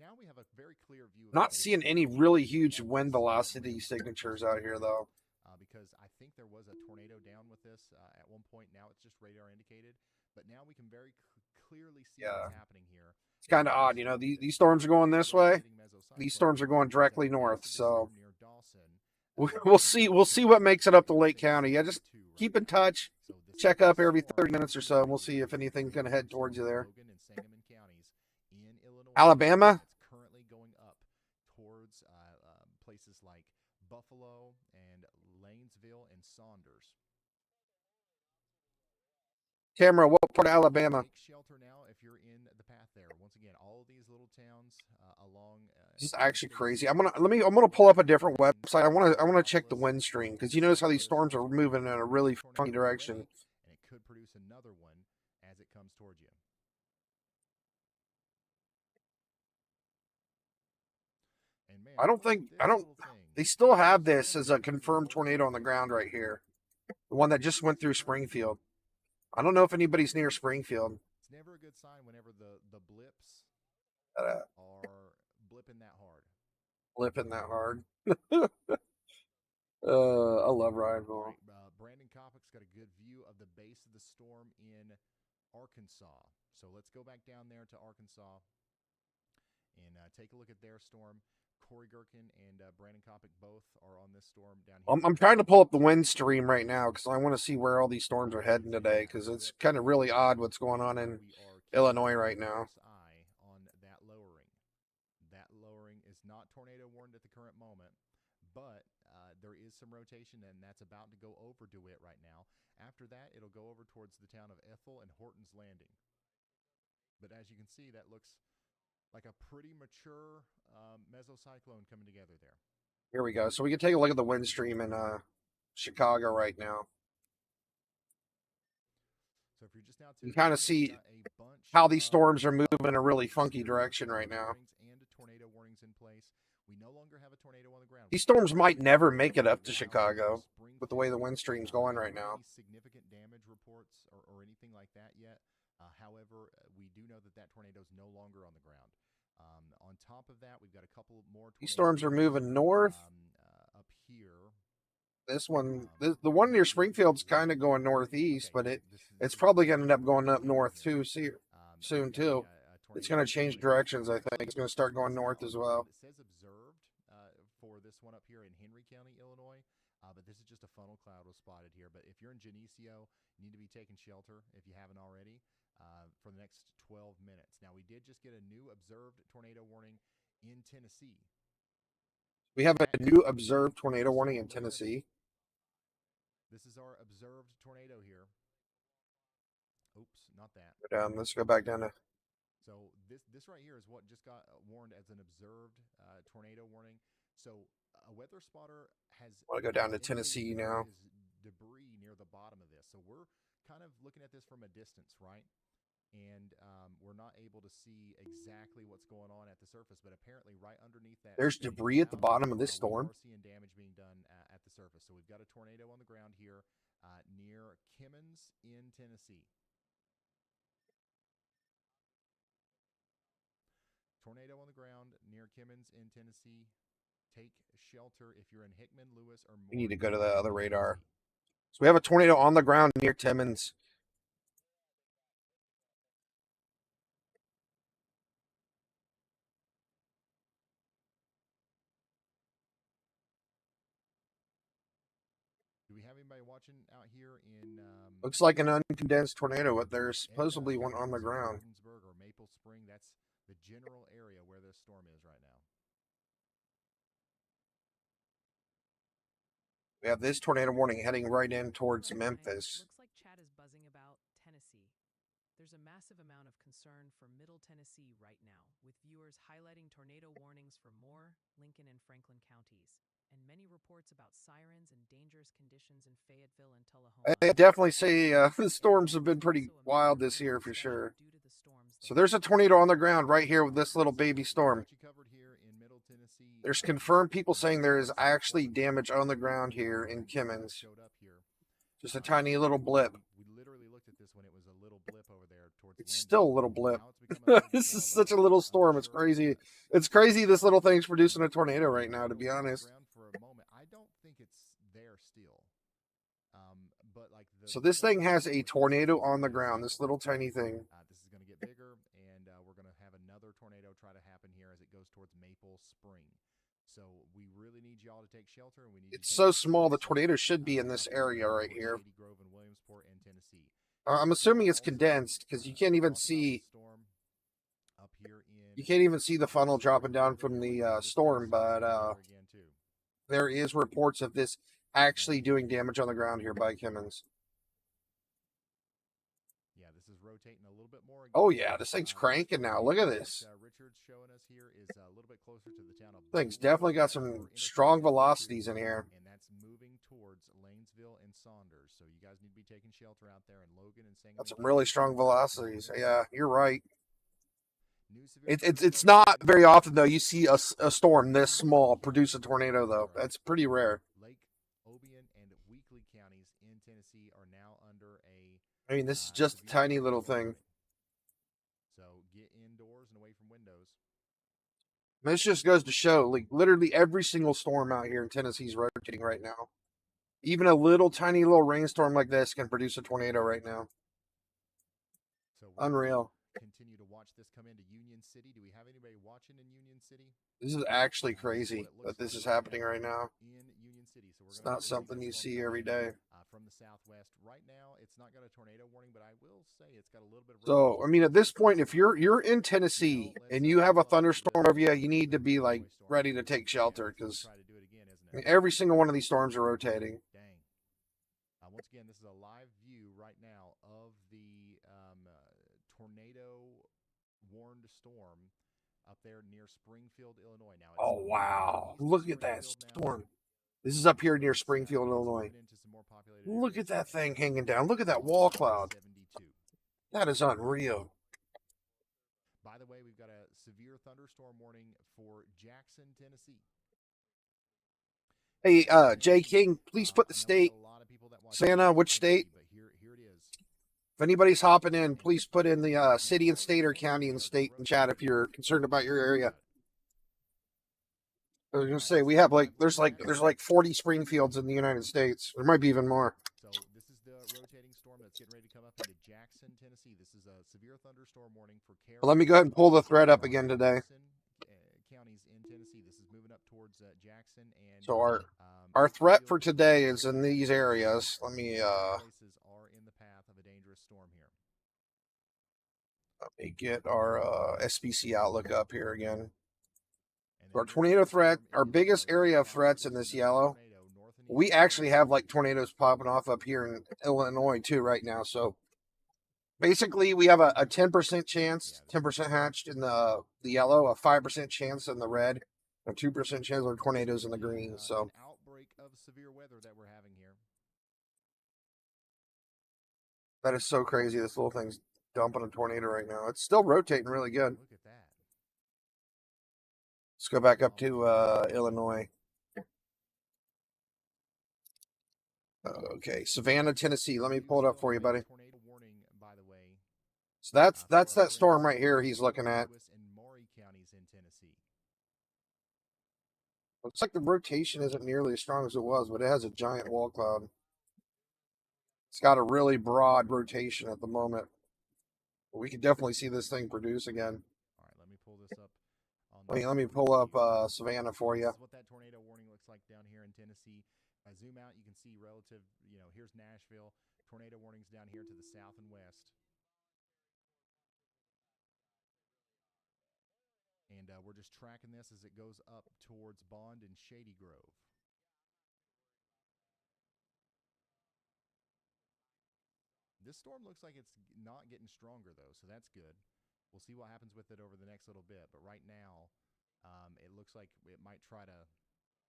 Now we have a very clear view. Not seeing any really huge wind velocity signatures out here though. Because I think there was a tornado down with this at one point. Now it's just radar indicated, but now we can very clearly see what's happening here. It's kind of odd, you know. These storms are going this way. These storms are going directly north. So we'll see what makes it up to Lake County. Yeah, just keep in touch. Check up every 30 minutes or so, and we'll see if anything's going to head towards you there. Alabama. It's currently going up towards places like Buffalo and Lanesville and Saunders. Tamara, what part of Alabama? Take shelter now if you're in the path there. Once again, all of these little towns along. This is actually crazy. I'm gonna pull up a different website. I wanna check the wind stream, because you notice how these storms are moving in a really funny direction. And it could produce another one as it comes towards you. And man, they still have this as a confirmed tornado on the ground right here. The one that just went through Springfield. I don't know if anybody's near Springfield. It's never a good sign whenever the blips are blipping that hard. Blipping that hard. I love Ryan Hall. Brandon Kopic's got a good view of the base of the storm in Arkansas. So let's go back down there to Arkansas and take a look at their storm. Corey Gherkin and Brandon Kopic both are on this storm down here. I'm trying to pull up the wind stream right now because I want to see where all these storms are heading today, because it's kind of really odd what's going on in Illinois right now. On that lowering is not tornado warned at the current moment, but there is some rotation, and that's about to go over DeWitt right now. After that, it'll go over towards the town of Ethel and Horton's Landing. But as you can see, that looks like a pretty mature mesocyclone coming together there. Here we go. So we can take a look at the wind stream in Chicago right now. So if you're just now you kind of see how these storms are moving in a really funky direction right now. And tornado warnings in place. We no longer have a tornado on the ground. These storms might never make it up to Chicago with the way the wind stream's going right now. Significant damage reports or anything like that yet. However, we do know that tornado is no longer on the ground. On top of that, we've got a couple more. These storms are moving north. Up here. This one, the one near Springfield's kind of going northeast, but it's probably going to end up going up north too soon too. It's going to change directions. I think it's going to start going north as well. It says observed for this one up here in Henry County, Illinois. But this is just a funnel cloud was spotted here. But if you're in Geneseo, you need to be taking shelter if you haven't already. for the next 12 minutes. Now, we did just get a new observed tornado warning in Tennessee. We have a new observed tornado warning in Tennessee. This is our observed tornado here. Oops, not that. Go down. Let's go back down to. So this right here is what just got warned as an observed tornado warning. So a weather spotter has. I want to go down to Tennessee now. Debris near the bottom of this, so we're kind of looking at this from a distance, right? And we're not able to see exactly what's going on at the surface, but apparently right underneath that, There's debris at the bottom of this storm. We're seeing damage being done at the surface. So we've got a tornado on the ground here near Kimmins in Tennessee. Tornado on the ground near Kimmins in Tennessee. Take shelter if you're in Hickman, Lewis, or more. We need to go to the other radar. So we have a tornado on the ground near Timmins. Do we have anybody watching out here in? Looks like an uncondensed tornado, but there's supposedly one on the ground. Or Maple Spring. That's the general area where this storm is right now. We have this tornado warning heading right in towards Memphis. Looks like chat is buzzing about Tennessee. There's a massive amount of concern for Middle Tennessee right now, with viewers highlighting tornado warnings for Moore, Lincoln, and Franklin counties, and many reports about sirens and dangerous conditions in Fayetteville and Tullahoma. I definitely say the storms have been pretty wild this year for sure. So there's a tornado on the ground right here with this little baby storm. There's confirmed people saying there is actually damage on the ground here in Kimmins. Just a tiny little blip. We literally looked at this when it was a little blip over there towards It's still a little blip. Now it's This is such a little storm. It's crazy. It's crazy this little thing's producing a tornado right now, to be honest. For a moment. I don't think it's there still. But like So this thing has a tornado on the ground, this little tiny thing. This is going to get bigger, and we're going to have another tornado try to happen here as it goes towards Maple Spring. So we really need y'all to take shelter. And we need. It's so small, the tornado should be in this area right here. Grove and Williamsport in Tennessee. I'm assuming it's condensed because you can't even see. You can't even see the funnel dropping down from the storm, but there is reports of this actually doing damage on the ground here by Kimmins. Yeah, this is rotating a little bit more. Oh yeah, this thing's cranking now. Look at this. Richard's showing us here is a little bit closer to the town of. Thing's definitely got some strong velocities in here. And that's moving towards Lanesville and Saunders. So you guys need to be taking shelter out there in Logan and Sangamon. Got some really strong velocities. Yeah, you're right. It's not very often though you see a storm this small produce a tornado though. That's pretty rare. Lake Obion and Weakley counties in Tennessee are now under a. I mean, this is just a tiny little thing. So get indoors and away from windows. This just goes to show, like, literally every single storm out here in Tennessee is rotating right now. Even a little tiny little rainstorm like this can produce a tornado right now. So unreal. Continue to watch this come into Union City. Do we have anybody watching in Union City? This is actually crazy that this is happening right now. In Union City. So it's not something you see every day. From the southwest. Right now, it's not got a tornado warning, but I will say it's got a little bit of. So, I mean, at this point, if you're in Tennessee and you have a thunderstorm over you need to be like ready to take shelter because every single one of these storms are rotating. Dang. Once again, this is a live view right now of the tornado warned storm up there near Springfield, Illinois. Now, oh wow! Look at that storm. This is up here near Springfield, Illinois. Look at that thing hanging down. Look at that wall cloud. That is unreal. By the way, we've got a severe thunderstorm warning for Jackson, Tennessee. Hey, Jay King, please put the state. Santa, which state? Here it is. If anybody's hopping in, please put in the city and state or county and state in chat if you're concerned about your area. I was gonna say we have there's like 40 Springfields in the United States. There might be even more. So this is the rotating storm that's getting ready to come up into Jackson, Tennessee. This is a severe thunderstorm warning for Carroll. Let me go ahead and pull the thread up again today. Counties in Tennessee. This is moving up towards Jackson and. So our threat for today is in these areas. Let me places are in the path of a dangerous storm here. Let me get our SPC outlook up here again. And Our then tornado this threat, storm our is biggest under area of attack threats with in this a yellow. tornado north and We east actually have like corner. tornadoes popping off up here in Illinois too right now. So basically, we have a 10% chance, 10% hatched in the yellow, a 5% chance in the red, a 2% chance of tornadoes in the green. So An outbreak of severe weather that we're having here. that is so crazy. This little thing's dumping a tornado right now. It's still rotating really good. Look at that. Let's go back up to Illinois. Okay, Savannah, Tennessee. Let me We pull it still up for you, have a buddy. tornado warning, by the way. So that's for that our storm friends right here in he's looking at. Lewis and Maury counties in Tennessee. Looks like the rotation isn't nearly as strong as it was, but it has a giant wall cloud. It's got a really broad rotation at the moment. We could definitely see this thing produce again. All right, let me pull this up. On Let me pull up Savannah for you. This is what that tornado warning looks like down here in Tennessee. If I zoom out, you can see relative, here's Nashville. Tornado warnings down here to the south and west. And we're just tracking this as it goes up towards Bond and Shady Grove. This storm looks like it's not getting stronger, though, so that's good. We'll see what happens with it over the next little bit. But right now, it looks like it might try to.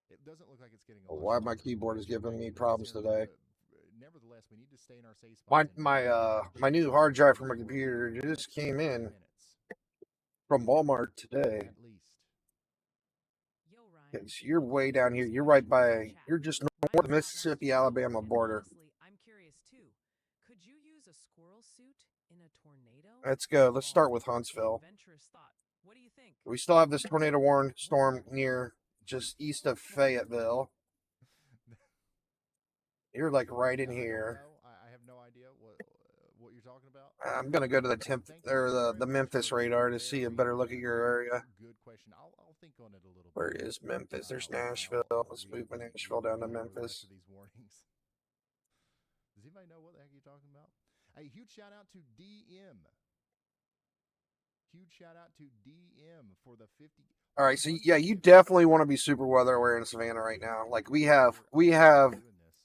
It doesn't look like it's getting a lot Why my stronger. keyboard is giving me It is problems gonna- today. Nevertheless, we need to stay in our safe My spots. and my my new hard drive for my computer just came in from Walmart today. At least. Yo, Ryan. Because you're way down here. You're right by. You're just north of the Mississippi Alabama border. Honestly, I'm curious too. Could you use a squirrel suit in a tornado? Let's go. Let's start with Huntsville. Adventurous thought. What do you think? We still have this tornado warning storm near just east of Fayetteville. You're like right in here. I have no idea what you're talking about. I'm gonna go to the the Memphis radar to see a better look at your area. Good question. I'll think on it a little bit. Where is Memphis? There's Nashville. Let's move from Nashville down to Memphis. These warnings. Does anybody know what the heck you're talking about? A huge shout out to DM. Huge shout out to DM for the 50. All right, so yeah, you definitely want to be super weather aware in Savannah right now. Like we have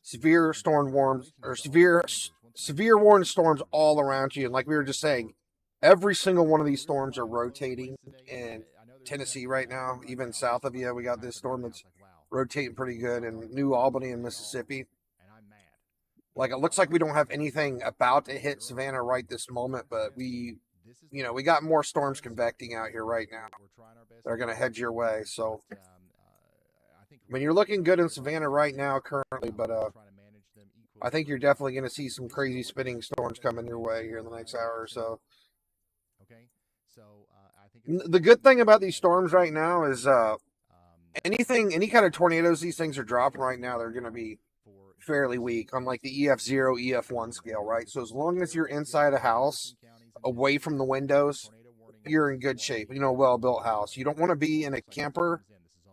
severe storm warns or severe warning storms all around you, and like we were just saying, every single one of these storms are rotating in Tennessee right now. Even south of you, we got this storm that's rotating pretty good in New Albany and Mississippi. Like it looks like we don't have anything about to hit Savannah right this moment, but we got more storms convecting out here right now. They're going to head your way. So, I mean, you're looking good in Savannah right now currently, but I think you're definitely going to see some crazy spinning storms coming your way here in the next hour or so. Okay, so I think The good thing about these storms right now is any kind of tornadoes these things are dropping right now, they're going to be fairly weak on like the EF0, EF1 scale, right? So as long as you're inside a house, away from the windows, you're in good shape. Well-built house. You don't want to be in a camper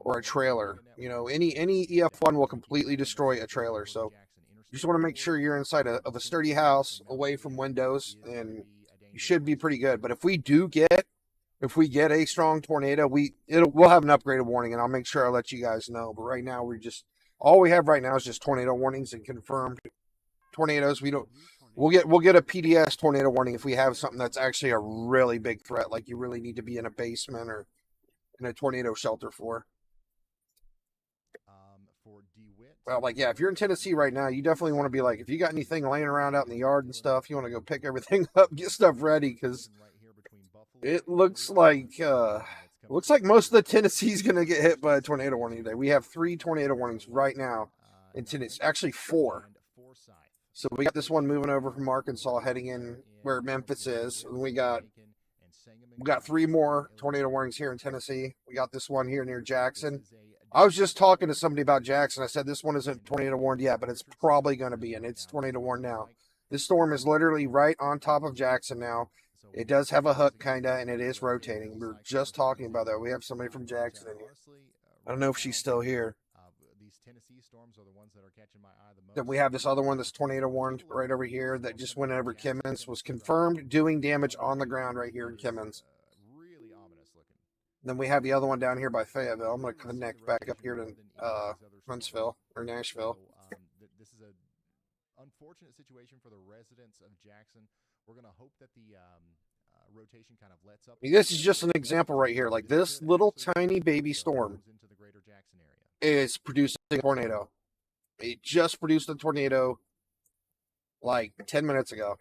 or a trailer. Any EF1 will completely destroy a trailer. So you just want to make sure you're inside of a sturdy house, away from windows, and you should be pretty good. But if we get a strong tornado, we'll have an upgraded warning, and I'll make sure I let you guys know. But right now, all we have right now is just tornado warnings and confirmed tornadoes. We'll get a PDS tornado warning if we have something that's actually a really big threat, like you really need to be in a basement or in a tornado shelter for. Well, like, yeah, if you're in Tennessee right now, you definitely want to be like, if you got anything laying around out in the yard and stuff, you want to go pick everything up, get stuff ready, because it looks like most of the Tennessee's going to get hit by a tornado warning today. We have 3 tornado warnings right now in Tennessee, actually 4. So we got this one moving over from Arkansas, heading in where Memphis is, and we got 3 more tornado warnings here in Tennessee. We got this one here near Jackson. I was just talking to somebody about Jackson. I said this one isn't tornado warned yet, but it's probably going to be, and it's tornado warned now. This storm is literally right on top of Jackson now. It does have a hook, kind of, and it is rotating. We were just talking about that. We have somebody from Jackson in here. I don't know if she's still here. Tennessee storms are the ones that are catching my eye the most. Then we have this other one that's tornado warned right over here that just went over Kimmins, was confirmed doing damage on the ground right here in Kimmins. Really ominous looking. Then we have the other one down here by Fayetteville. I'm going to connect back up here to Huntsville or Nashville. So, this is a unfortunate situation for the residents of Jackson. We're going to hope that the rotation kind of lets up. This is just an example right here. Like this little tiny baby storm into the greater Jackson area. is producing a tornado. It just produced a tornado like 10 minutes ago.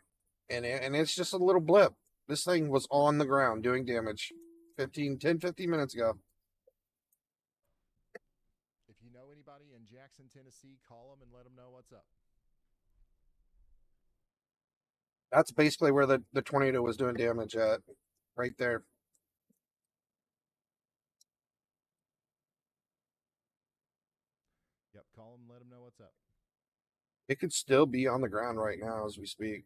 And it's just a little blip. This thing was on the ground doing damage 15 minutes ago. If you know anybody in Jackson, Tennessee, call them and let them know what's up. That's basically where the tornado was doing damage at. Right there. Yep, call them, let them know what's up. It could still be on the ground right now as we speak.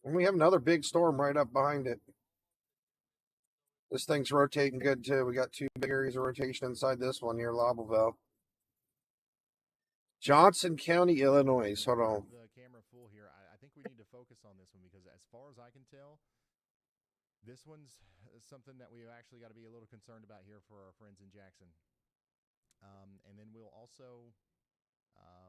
And we have another big storm right up behind it. This thing's rotating good too. We got two big areas of rotation inside this one near Lobelville. Johnson County, Illinois. Hold on. The camera full here. I think we need to focus on this one because as far as I can tell, this one's something that we've actually got to be a little concerned about here for our friends in Jackson. And then we'll also...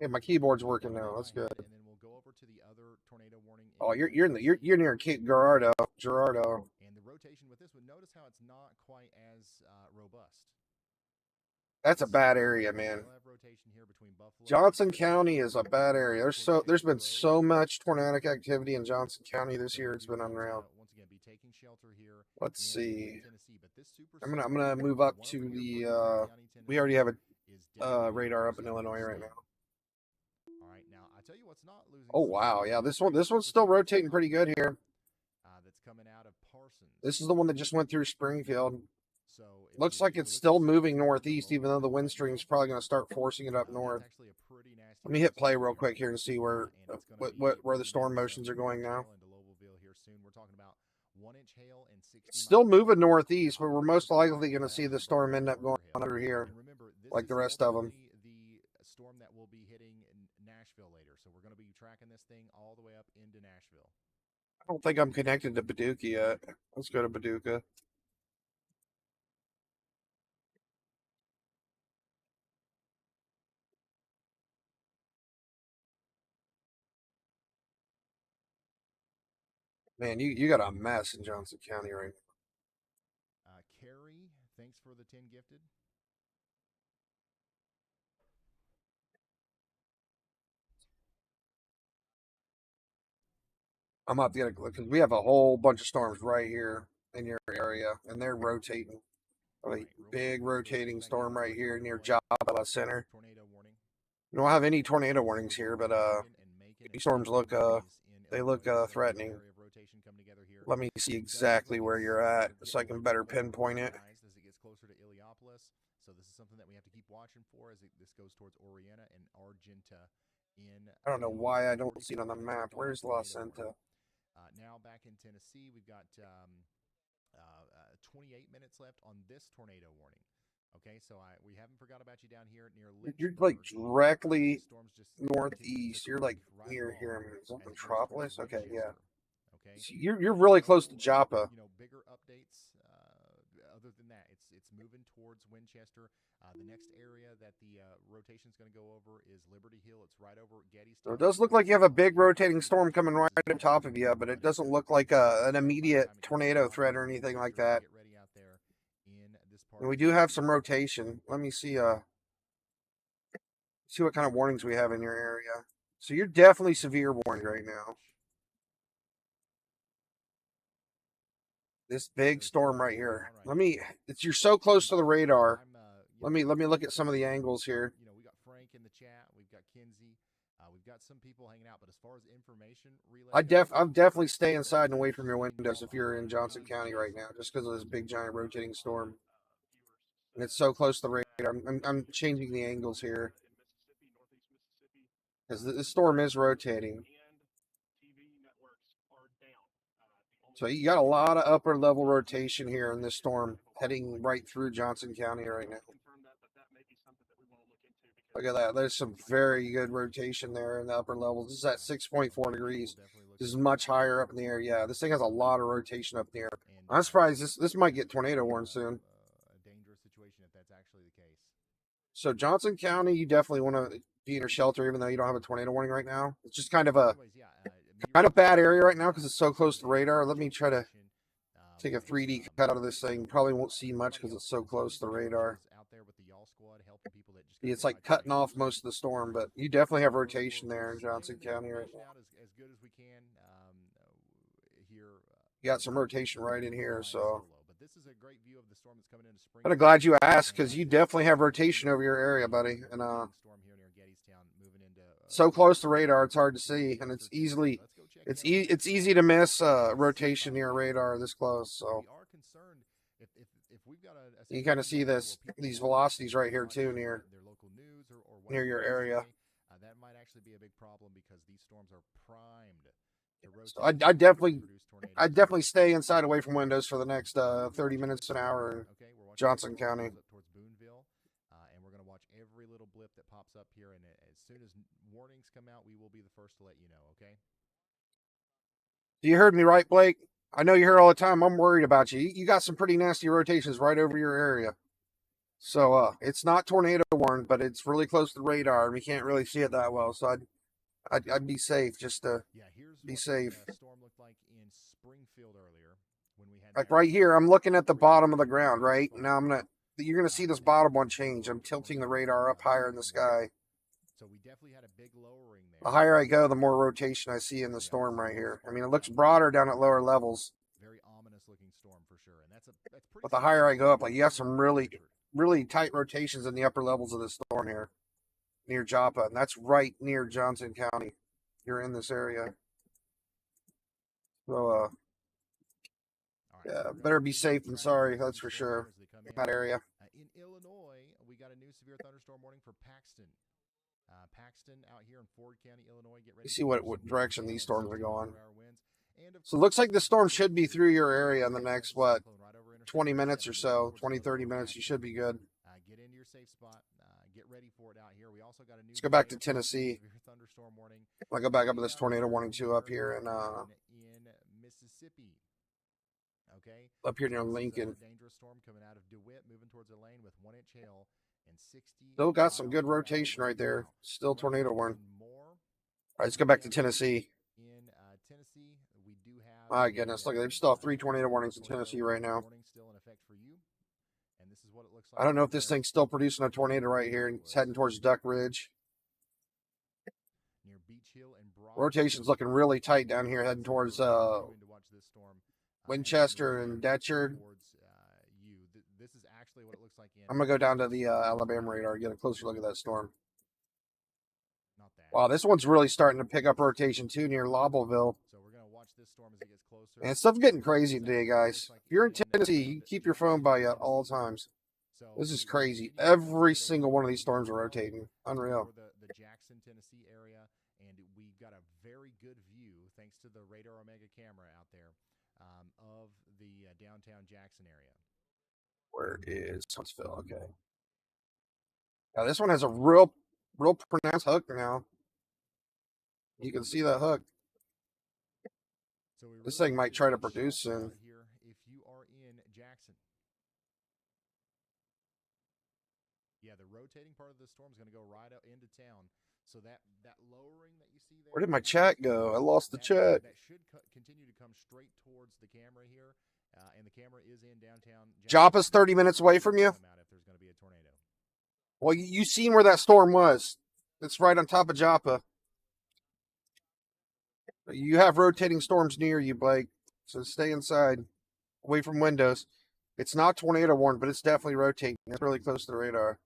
Yeah, my keyboard's working now. That's good. And then we'll go over to the other tornado warning. Oh, you're near Cape Girardeau. And the rotation with this one, notice how it's not quite as robust. That's a bad area, man. Johnson County is a bad area. There's been so much tornadic activity in Johnson County this year. It's been unreal. Once again, be taking shelter here. Let's see. I'm gonna move up to the. We already have a radar up in Illinois right now. All right, now I tell you what's not losing. Oh wow, yeah, this one's still rotating pretty good here. That's coming out of Parsons. This is the one that just went through Springfield. So looks like it's still moving northeast, even though the wind stream's probably going to start forcing it up north. Let me hit play real quick here and see where the storm motions are going now. It's still moving northeast, but we're most likely going to see the storm end up going under here, like the rest of them. The storm that will be hitting Nashville later, so we're going to be tracking this thing all the way up into Nashville. I don't think I'm connected to Paducah yet. Let's go to Paducah. Man, you got a mess in Johnson County right now. Carrie, thanks for the 10 gifted. I'm about to get a look because we have a whole bunch of storms right here in your area, and they're rotating. A big rotating storm right here near Java Center. We don't have any tornado warnings here, but these storms look threatening. Let me see exactly where you're at so I can better pinpoint it. As it gets closer to Illiopolis, so this is something that we have to keep watching for as this goes towards Orienta and Argenta. I don't know why I don't see it on the map. Where's La Centa? Now back in Tennessee, we've got 28 minutes left on this tornado warning. Okay, so we haven't forgot about you down here near Lynchburg. You're like directly northeast. You're like near here. Is that Metropolis? Okay, yeah. Okay. So you're really close to Joppa. You know, bigger updates. Other than that, it's moving towards Winchester. The next area that the rotation is going to go over is Liberty Hill. It's right over Gettysburg. So it does look like you have a big rotating storm coming right on top of you, but it doesn't look like an immediate tornado threat or anything like that. Get ready out there in this part. And we do have some rotation. Let me see what kind of warnings we have in your area. So you're definitely severe warning right now. This big storm right here. You're so close to the radar. Let me look at some of the angles here. You know, we got Frank in the chat. We've got Kinsey. We've got some people hanging out. But as far as information relay, I'm definitely stay inside and away from your windows if you're in Johnson County right now, just because of this big giant rotating storm. And it's so close to the radar. I'm changing the angles here because this storm is rotating. So you got a lot of upper level rotation here in this storm heading right through Johnson County right now. Look at that. There's some very good rotation there in the upper levels. This is at 6.4 degrees. This is much higher up in the air. Yeah, this thing has a lot of rotation up there. I'm surprised this might get tornado warned soon. A dangerous situation if that's actually the case. So Johnson County, you definitely want to be in your shelter, even though you don't have a tornado warning right now. It's just kind of a bad area right now because it's so close to radar. Let me try to take a 3D cut out of this thing. Probably won't see much because it's so close to the radar. It's like cutting off most of the storm, but you definitely have rotation there in Johnson County right now. As good as we can here. You got some rotation right in here, so. But this is a great view of the storm that's coming into spring. I'm glad you asked because you definitely have rotation over your area, buddy. And so close to radar, it's hard to see, and it's easily it's easy to miss rotation near radar this close. So you kind of see these velocities right here too near your area. That might actually be a big problem because these storms are primed. So I'd definitely stay inside away from windows for the next 30 minutes to an hour in Johnson County. Towards Boonville, and we're going to watch every little blip that pops up here. And as soon as warnings come out, we will be the first to let you know. Okay. You heard me right, Blake? I know you're here all the time. I'm worried about you. You got some pretty nasty rotations right over your area. So it's not tornado warned, but it's really close to the radar, and we can't really see it that well. So I'd be safe just to be safe. Storm looked like in Springfield earlier when we had like right here, I'm looking at the bottom of the ground, right? Now you're gonna see this bottom one change. I'm tilting the radar up higher in the sky. So we definitely had a big lowering there. The higher I go, the more rotation I see in the storm right here. I mean, it looks broader down at lower levels. Very ominous looking storm for sure. And that's pretty. But the higher I go up, like you have some really tight rotations in the upper levels of the storm here near Joppa, and that's right near Johnson County. You're in this area. So yeah, better be safe than sorry, that's for sure. In that area. In Illinois, we got a new severe thunderstorm warning for Paxton. Paxton out here in Ford County, Illinois. Get ready. You see what direction these storms are going. So it looks like the storm should be through your area in the next, 20 minutes or so, 20, 30 minutes. You should be good. Get into your safe spot. Get ready for it out here. We also got a new. Let's go back to Tennessee. Thunderstorm warning. I'll go back up to this tornado warning too up here in Mississippi. Okay. Up here near Lincoln. Dangerous storm coming out of DeWitt, moving towards Elaine with 1-inch hail and 60. Still got some good rotation right there. Still tornado warning. All right, let's go back to Tennessee. In Tennessee, we do have. My goodness, look, they've still have 3 tornado warnings in Tennessee right now. Still in effect for you. And this is what it looks like. I don't know if this thing's still producing a tornado right here. It's heading towards Duck Ridge. Near Beach Hill and Rotation's looking really tight down here, heading towards Winchester and Detchard. This is actually what it looks like. I'm gonna go down to the Alabama radar, get a closer look at that storm. Not that. Wow, this one's really starting to pick up rotation too near Lobbleville. So we're gonna watch this storm as it gets closer. And stuff's getting crazy today, guys. If you're in Tennessee, you keep your phone by you at all times. This is crazy. Every single one of these storms are rotating. Unreal. The Jackson, Tennessee area, and we got a very good view thanks to the Radar Omega camera out there of the downtown Jackson area. Where is Huntsville? Okay. Now this one has a real pronounced hook now. You can see that hook. So this thing might try to produce soon. Here, if you are in Jackson. Yeah, the rotating part of the storm is going to go right up into town. So that lowering that you see there. Where did my chat go? I lost the chat. That should continue to come straight towards the camera here, and the camera is in downtown. Joppa's 30 minutes away from you. If there's going to be a tornado. Well, you seen where that storm was. It's right on top of Joppa. You have rotating storms near you, Blake. So stay inside, away from windows. It's not tornado warned, but it's definitely rotating. It's really close to the radar.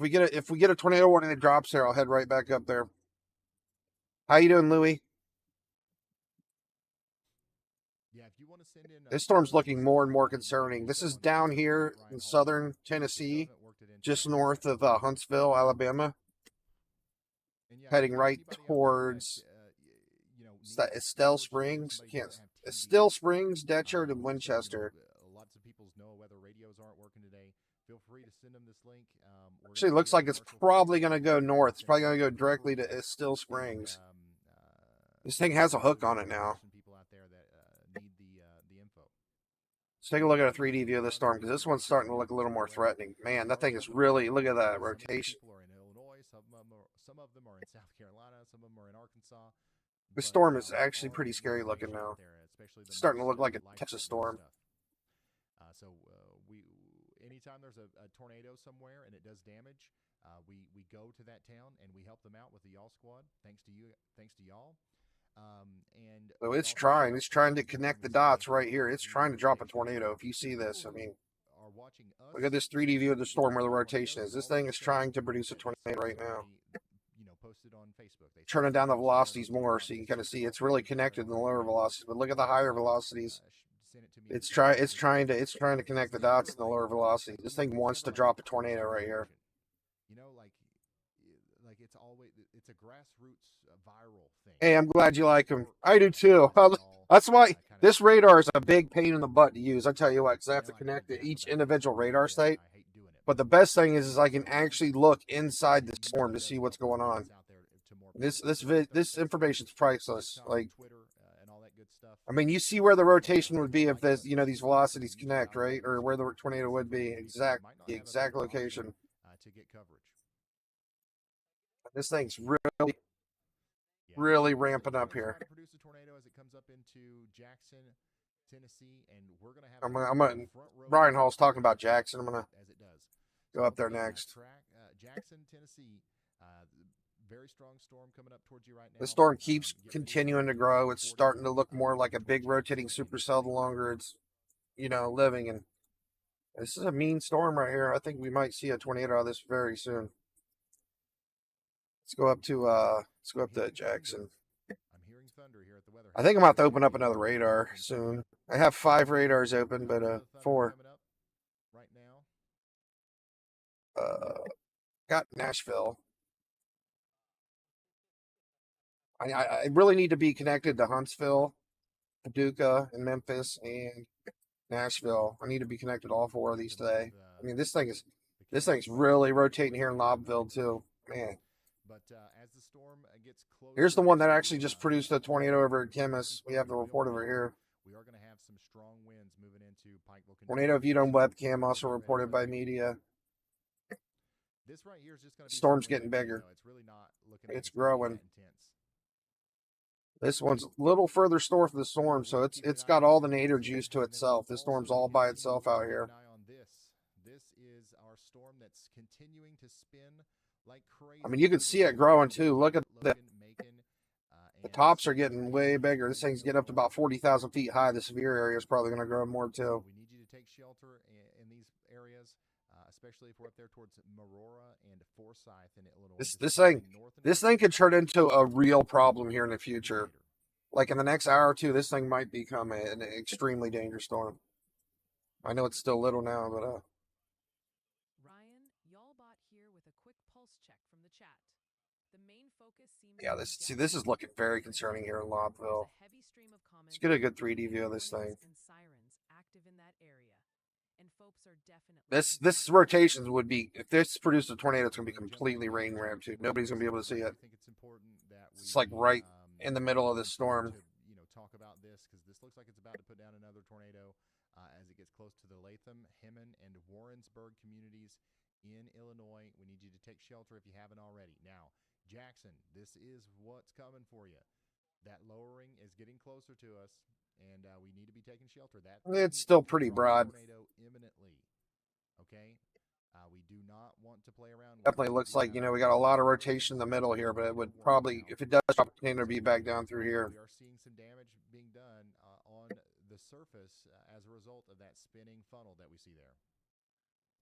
If we get a tornado warning that drops there, I'll head right back up there. How you doing, Louie? Yeah, if you want to send in, this storm's looking more and more concerning. This is down here in southern Tennessee, just north of Huntsville, Alabama. Heading right towards Estelle Springs. Estelle Springs, Detchard, and Winchester. Lots of people's NOAA weather radios aren't working today. feel free to send them this link. We're Actually, it gonna looks do like it's commercial probably free going to go north. It's probably going to go and directly to Still and, Springs. This thing has a hook on it now. People out there that need the info. Let's take a look at a 3D view of the storm, because this one's starting to look a little more threatening. Man, that thing is really, look at that rotation. Some people are in Illinois, some of them are in South Carolina, some of them are in Arkansas. The storm is actually pretty scary looking now. It's starting to look like a Texas storm. Anytime there's a tornado somewhere and it does damage, we go to that town and we help them out with the Y'all Squad. Thanks to y'all. So it's trying to connect the dots right here. It's trying to drop a tornado. If you see this, I mean, look at this 3D view of the storm where the rotation is. This thing is trying to produce a tornado right now. Posted on Facebook. Turning down the velocities more so you can kind of see it's really connected in the lower velocities. But look at the higher velocities. It's trying to connect the dots in the lower velocity. This thing wants to drop a tornado right here. Like it's a grassroots viral thing. Hey, I'm glad you like them. I do too. That's why this radar is a big pain in the butt to use. I tell you what, because I have to connect to each individual radar site. But the best thing is I can actually look inside the storm to see what's going on. This information is priceless. Like, I mean, you see where the rotation would be if this, these velocities connect, right? Or where the tornado would be, the exact location. To get coverage. This thing's really ramping up here. Produce a tornado as it comes up into Jackson, Tennessee, and we're gonna have. Ryan Hall's talking about Jackson. I'm gonna go up there next. Jackson, Tennessee. Very strong storm coming up towards you right now. The storm keeps continuing to grow. It's starting to look more like a big rotating supercell the longer it's, living. And this is a mean storm right here. I think we might see a tornado out of this very soon. Let's go up to Jackson. I'm hearing thunder here at the weather. I think I'm about to open up another radar soon. I have 5 radars open, but 4. Right now. Got Nashville. I really need to be connected to Huntsville, Paducah, and Memphis, and Nashville. I need to be connected to all 4 of these today. I mean, this thing's really rotating here in Lobbville too, man. But as the storm gets closer, here's the one that actually just produced a tornado over at Chemis. We have the report over here. We are going to have some strong winds moving into Pikeville. Tornado viewed on webcam, also reported by media. This right here is just going to be storm's getting bigger. It's really not looking. It's growing. This one's a little further north of the storm, so it's got all the nadir juice to itself. This storm's all by itself out here. This is our storm that's continuing to spin like crazy. I mean, you can see it growing too. Look at the tops are getting way bigger. This thing's getting up to about 40,000 feet high. The severe area is probably going to grow more too. We need you to take shelter in these areas, especially if we're up there towards Marora and Forsyth in Illinois. This thing could turn into a real problem here in the future. Like in the next hour or two, this thing might become an extremely dangerous storm. I know it's still little now, but Ryan, y'all bot here with a quick pulse check from the chat. The main focus seems this is looking very concerning here in Lobbville. Let's get a good 3D view of this thing. This rotation would be, if this produced a tornado, it's going to be completely rain rammed too. Nobody's going to be able to see it. It's like right in the middle of the storm. Talk about this because this looks like it's about to put down another tornado as it gets close to the Latham, Hemmon, and Warrensburg communities in Illinois. We need you to take shelter if you haven't already. Now, Jackson, this is what's coming for you. That lowering is getting closer to us, and we need to be taking shelter. It's still pretty broad. Tornado imminently. Okay. We do not want to play around. Definitely looks like, we got a lot of rotation in the middle here, but it would probably, if it does drop, it'll be back down through here. We are seeing some damage being done on the surface as a result of that spinning funnel that we see there.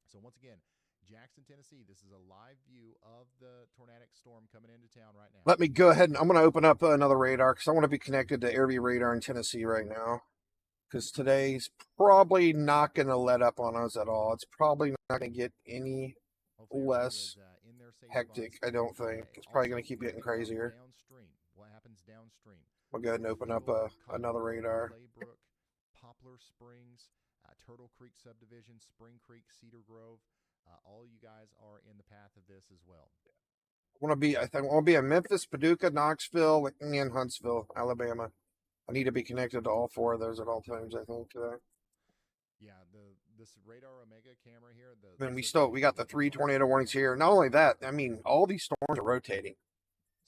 So once again, Jackson, Tennessee, this is a live view of the tornadic storm coming into town right now. Let me go ahead and I'm going to open up another radar because I want to be connected to Airview radar in Tennessee right now. Because today's probably not going to let up on us at all. It's probably not going to get any less hectic, I don't think. It's probably going to keep getting crazier. Downstream. What happens downstream? We'll go ahead and open up another radar. Poplar Springs, Turtle Creek subdivision, Spring Creek, Cedar Grove, all you guys are in the path of this as well. I think I want to be in Memphis, Paducah, Knoxville, and Huntsville, Alabama. I need to be connected to all 4 of those at all times, I think, today. Yeah, this radar Omega camera here. Then we got the 3 tornado warnings here. Not only that, I mean, all these storms are rotating.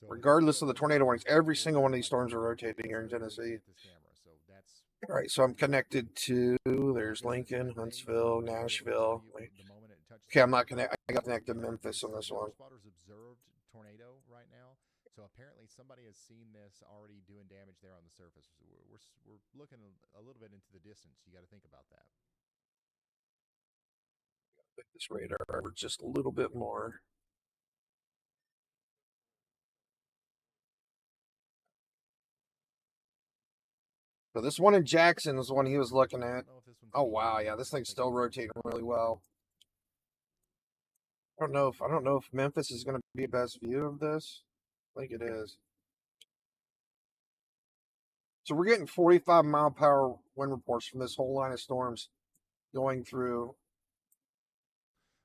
Regardless of the tornado warnings, every single one of these storms are rotating here in Tennessee. All right, so I'm connected to, there's Lincoln, Huntsville, Nashville. Okay, I'm not connected. I got connected to Memphis on this one. Spotters observed tornado right now, so apparently somebody has seen this already doing damage there on the surface. We're looking a little bit into the distance. You got to think about that. This radar over just a little bit more. So this one in Jackson is the one he was looking at. Oh wow, yeah, this thing's still rotating really well. I don't know if Memphis is going to be a best view of this. I think it is. So we're getting 45-mile-per-hour wind reports from this whole line of storms going through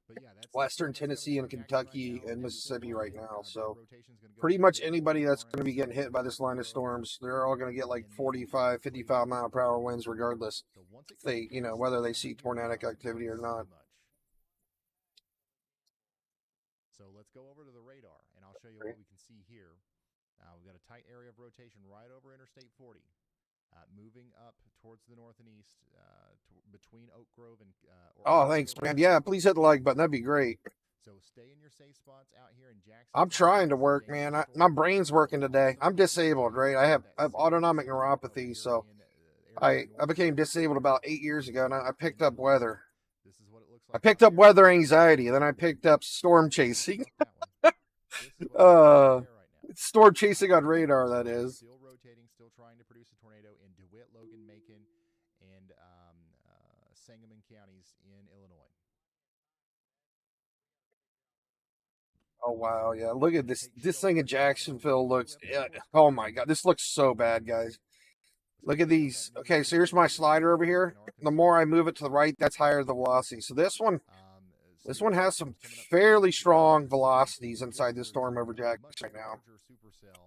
But yeah, that's Western Tennessee and Kentucky and Mississippi right now. So pretty much anybody that's going to be getting hit by this line of storms, they're all going to get like 45, 55-mile-per-hour winds regardless. If they, whether they see tornadic activity or not. So let's go over to the radar, and I'll show you what we can see here. We've got a tight area of rotation right over Interstate 40, moving up towards the north and east, between Oak Grove and. Oh, thanks, man. Yeah, please hit the like button. That'd be great. So stay in your safe spots out here in Jackson. I'm trying to work, man. My brain's working today. I'm disabled, right? I have autonomic neuropathy, so I became disabled about 8 years ago, and I picked up weather. This is what it looks I like. picked up weather anxiety, then I picked up storm chasing. Storm chasing on radar, that is. Still rotating, still trying to produce a tornado in DeWitt, Logan, Macon, and Sangamon counties in Illinois. Oh wow, yeah. Look at this. This thing in Jacksonville looks. Oh my god, this looks so bad, guys. Look at these. Okay, so here's my slider over here. The more I move it to the right, that's higher the velocity. So this one has some fairly strong velocities inside this storm over Jackson right now.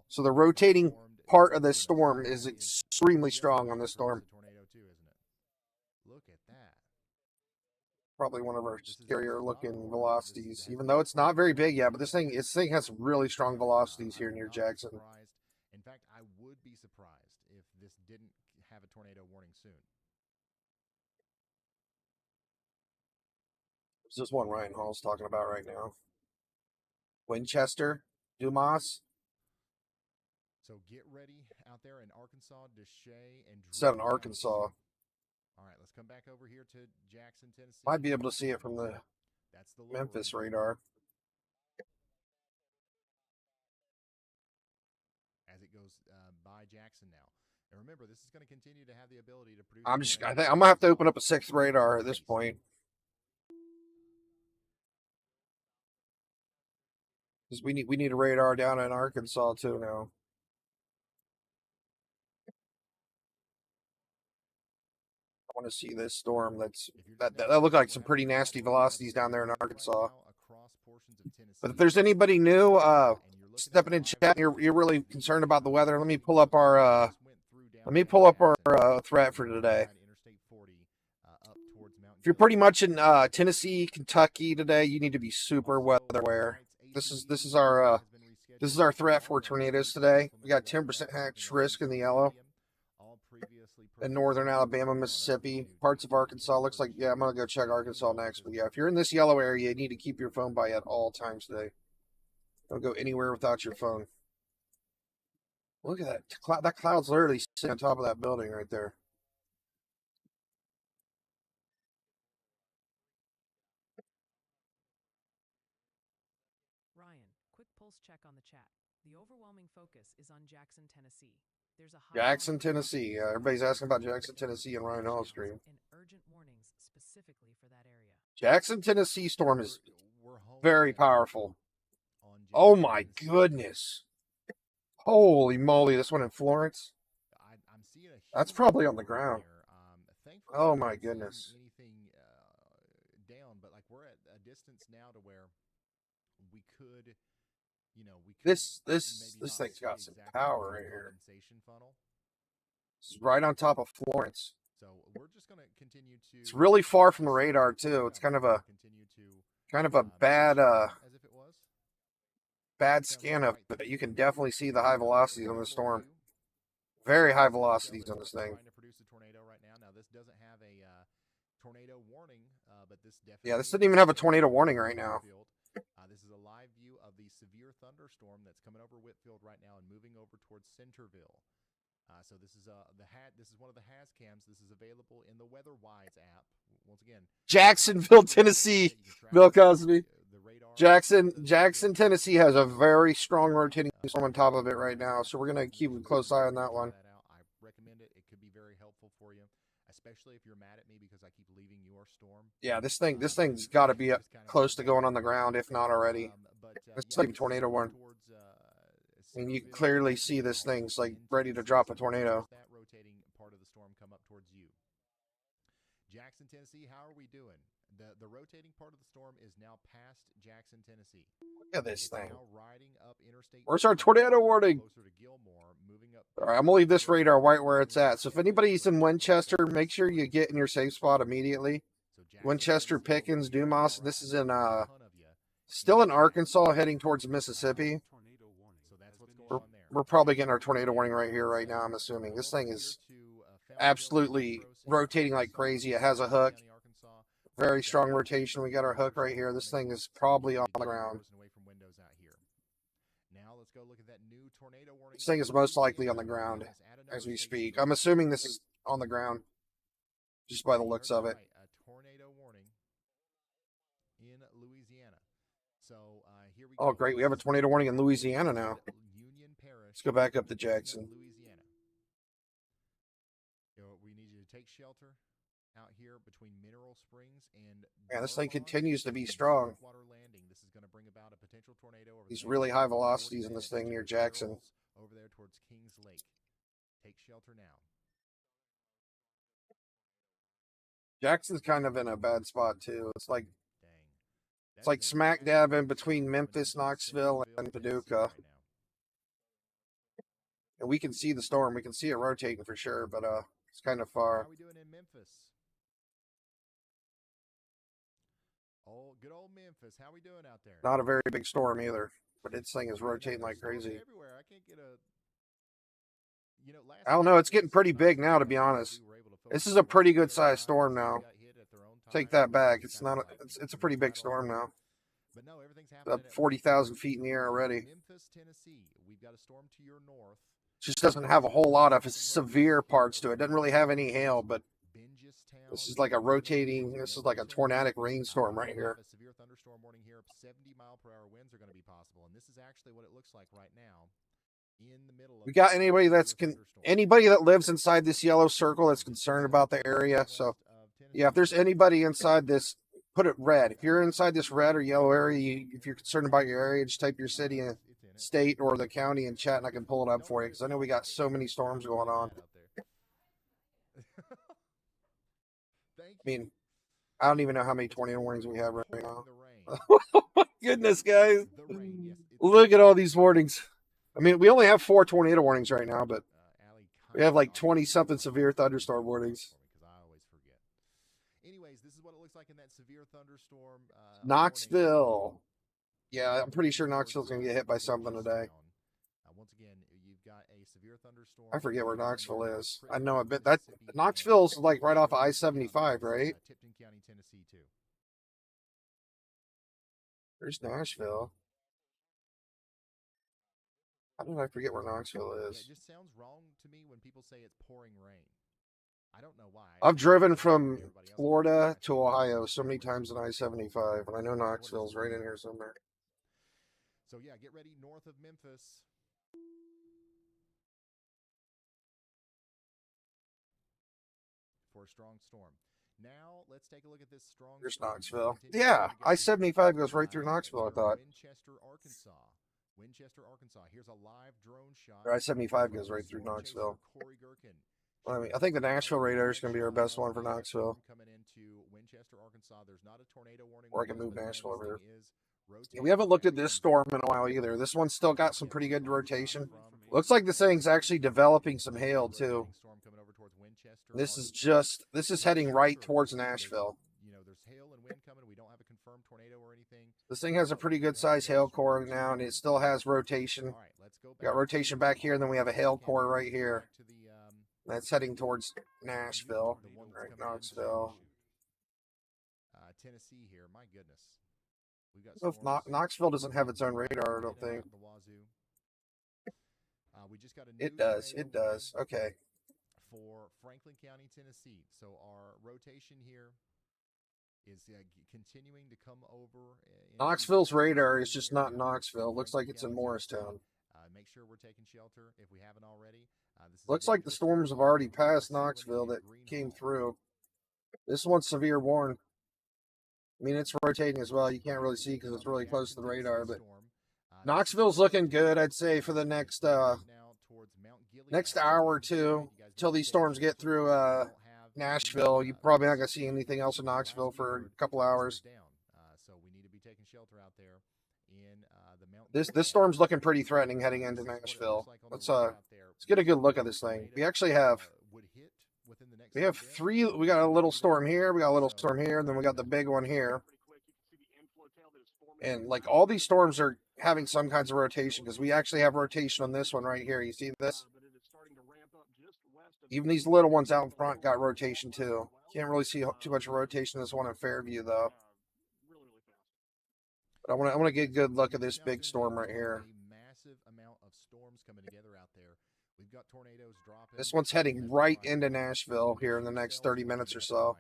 So the rotating part of this storm is extremely strong on this storm. Look at that. Probably one of our scarier looking velocities, even though it's not very big yet. But this thing has some really strong velocities here near Jackson. In fact, I would be surprised if this didn't have a tornado warning soon. Is this one Ryan Hall's talking about right now? Winchester, Dumas. So get ready out there in Arkansas, Deshay, and Set in Arkansas. All right, let's come back over here to Jackson, Tennessee. Might be able to see it from the Memphis radar. As it goes by Jackson now. And remember, this is going to continue to have the ability to produce. I think I'm gonna have to open up a 6th radar at this point. Because we need a radar down in Arkansas too now. I want to see this storm. That look like some pretty nasty velocities down there in Arkansas. But if there's anybody new stepping in chat, you're really concerned about the weather, let me pull up our threat for today. If you're pretty much in Tennessee, Kentucky today, you need to be super weather aware. This is our threat for tornadoes today. We got 10% hatch risk in the yellow. In northern Alabama, Mississippi, parts of Arkansas. Looks like, yeah, I'm going to go check Arkansas next. But yeah, if you're in this yellow area, you need to keep your phone by at all times today. Don't go anywhere without your phone. Look at that. That cloud's literally sitting on top of that building right there. Ryan, quick pulse check on the chat. The overwhelming focus is on Jackson, Tennessee. There's a Jackson, Tennessee. Everybody's asking about Jackson, Tennessee and Ryan Hall stream. And urgent warnings specifically for that area. Jackson, Tennessee storm is very powerful. Oh my goodness. Holy moly, this one in Florence? That's probably on the ground. Oh my goodness. Down, but like we're at a distance now to where we could, This maybe thing's not got see some exactly power the right here. condensation funnel. It's right on top of Florence. So we're just going to continue to. It's really far from the radar too. It's kind of a bad as if it was. bad scan of it, but you can definitely see the high velocities on the storm. Very high velocities on this thing. Trying to produce a tornado right now. Now this doesn't have a tornado warning, but this definitely. Yeah, this doesn't even have a tornado warning right now. This is a live view of the severe thunderstorm that's coming over Whitfield right now and moving over towards Centerville. So this is This is one of the HAZ cams. This is available in the WeatherWise app. Once again, Jacksonville, Tennessee. Bill Cosby. Jackson, Tennessee has a very strong rotating storm on top of it right now, so we're gonna keep a close eye on that one. I recommend it. It could be very helpful for you, especially if you're mad at me because I keep leaving your storm. Yeah, this thing's got to be up close to going on the ground, if not already. It's like a tornado warning. I mean, you can clearly see this thing's like ready to drop a tornado. That rotating part of the storm come up towards you. Jackson, Tennessee, how are we doing? The rotating part of the storm is now past Jackson, Tennessee. Look at this thing. Now riding up Interstate. Where's our tornado warning? Closer to Gilmore, moving up. All right, I'm gonna leave this radar right where it's at. So if anybody's in Winchester, make sure you get in your safe spot immediately. Winchester, Pickens, Dumas. This is in still in Arkansas, heading towards Mississippi. So that's what's going on there. We're probably getting our tornado warning right here, right now. I'm assuming this thing is absolutely rotating like crazy. It has a hook, very strong rotation. We got our hook right here. This thing is probably on the ground. Now let's go look at that new tornado warning. This thing is most likely on the ground as we speak. I'm assuming this is on the ground, just by the looks of it. A tornado warning in Louisiana. So here we Oh, go. great. We have a tornado warning in Louisiana now. Union Parish. Let's go back up to Jackson. Louisiana. We need you to take shelter out here between Mineral Springs and. Yeah, this thing Belmont continues to be and strong. Water Landing. This is going to bring about a potential tornado over These the really next high 40 velocities in this minutes. thing near Girls Jackson. over there towards Kings Lake. Take shelter now. Jackson's kind of in a bad spot too. It's like Dang. It's like smack dab in between Memphis, Knoxville, and Paducah. And we can see the storm. We can see it rotating for sure, but it's kind of How far. are we doing in Memphis? Oh, good old Memphis. How we doing out there? Not a very big storm either, but this thing is rotating like Storms crazy. everywhere. I can't get a. I don't know. It's getting pretty big now, to be honest. This is a pretty good sized storm now. Take that back. It's not. It's a pretty big storm now. But no, everything's happening Up at 40,000 feet in the air already. Memphis, Tennessee. We've got a storm to your north. Just doesn't have a whole lot of severe parts to it. Doesn't really have any hail, but Bingestown. this is like a rotating. This is like a tornadic rainstorm right here. A severe thunderstorm warning here. 70-mile-per-hour winds are going to be possible, and this is actually what it looks like right now. In the middle of We got anybody anybody that lives inside this yellow circle that's concerned about the area. So yeah, if there's anybody inside this, put it red. If you're inside this red or yellow area, if you're concerned about your area, just type your city and state or the county in chat, and I can pull it up for you because I know we got so many storms going on. I mean, I don't even know how many tornado warnings we have right now. Oh my goodness, guys! Look at all these warnings. I mean, we only have 4 tornado warnings right now, but we have like 20-something severe thunderstorm warnings. Anyways, this is what it looks like in that severe thunderstorm. Knoxville. Yeah, I'm pretty sure Knoxville's going to get hit by something today. Once again, you've got a severe thunderstorm. I forget where Knoxville is. I know a bit. That Knoxville's like right off of I-75, right? Tipton County, Tennessee, too. There's Nashville. How did I forget where Knoxville Yeah, is? it just sounds wrong to me when people say it's pouring rain. I don't know why. I've driven from Florida to Ohio so many times on I-75, and I know Knoxville's right in here somewhere. So yeah, get ready north of Memphis. For a strong storm. Now let's take a look at this strong. There's storm. Knoxville. Continue Yeah, to go I-75 goes right through Knoxville, I thought. Winchester, Arkansas. Winchester, Arkansas. Here's a live drone shot. Or I-75 goes right through Knoxville. Corey Gherkin. I mean, I think the Nashville radar is going to be our best one for Knoxville. Coming into Winchester, Arkansas. There's not a tornado warning. Or I can right now, move but again, Nashville this over here. thing is Yeah, rotating we haven't looked at back this and storm forth. in a while either. This one's still got some pretty good rotation. From Looks like this thing's actually developing some hail too. storm coming over towards Winchester, This is Arkansas. this is heading right towards Nashville. You know, there's hail and wind coming. We don't have a confirmed tornado or anything. This thing has a pretty good size hail core now, and it still has rotation. All right, let's go We got rotation back here, and then we have a hail core right here. to the That's heading towards Nashville, the one that's right, coming in Knoxville. Tennessee here. My goodness. We've got Well, if storms Knoxville doesn't have its own radar, I don't coming in think. out the wazoo. We just got a It new does. tornado It does. warning Okay. for Franklin County, Tennessee. So our rotation here is continuing to come over. Knoxville's radar is just not in Knoxville. Looks like it's in Morristown. Make sure we're taking shelter if we haven't already. This is Looks again like the just storms have already passed eliminating Knoxville that green came hole. through. This one's severe warn. I mean, it's rotating as well. You can't really see because it's really close to the radar, but Knoxville's looking good, I'd say, for the next hour or two till these storms get through Nashville. You're probably not going to see anything else in Knoxville for a couple hours. So we need to be taking shelter out there in the mountains. This storm's looking pretty threatening heading into Nashville. Let's get a good look at this thing. We actually have three. We got a little storm here, we got a little storm here, and then we got the big one here. And like all these storms are having some kinds of rotation because we actually have rotation on this one right here. You see this? Even these little ones out in front got rotation too. Can't really see too much rotation in this one in Fairview though. But I want to get a good look at this big storm right here. A massive amount of storms coming together out there. We've got tornadoes dropping. This one's heading right into Nashville here in the next 30 minutes or so.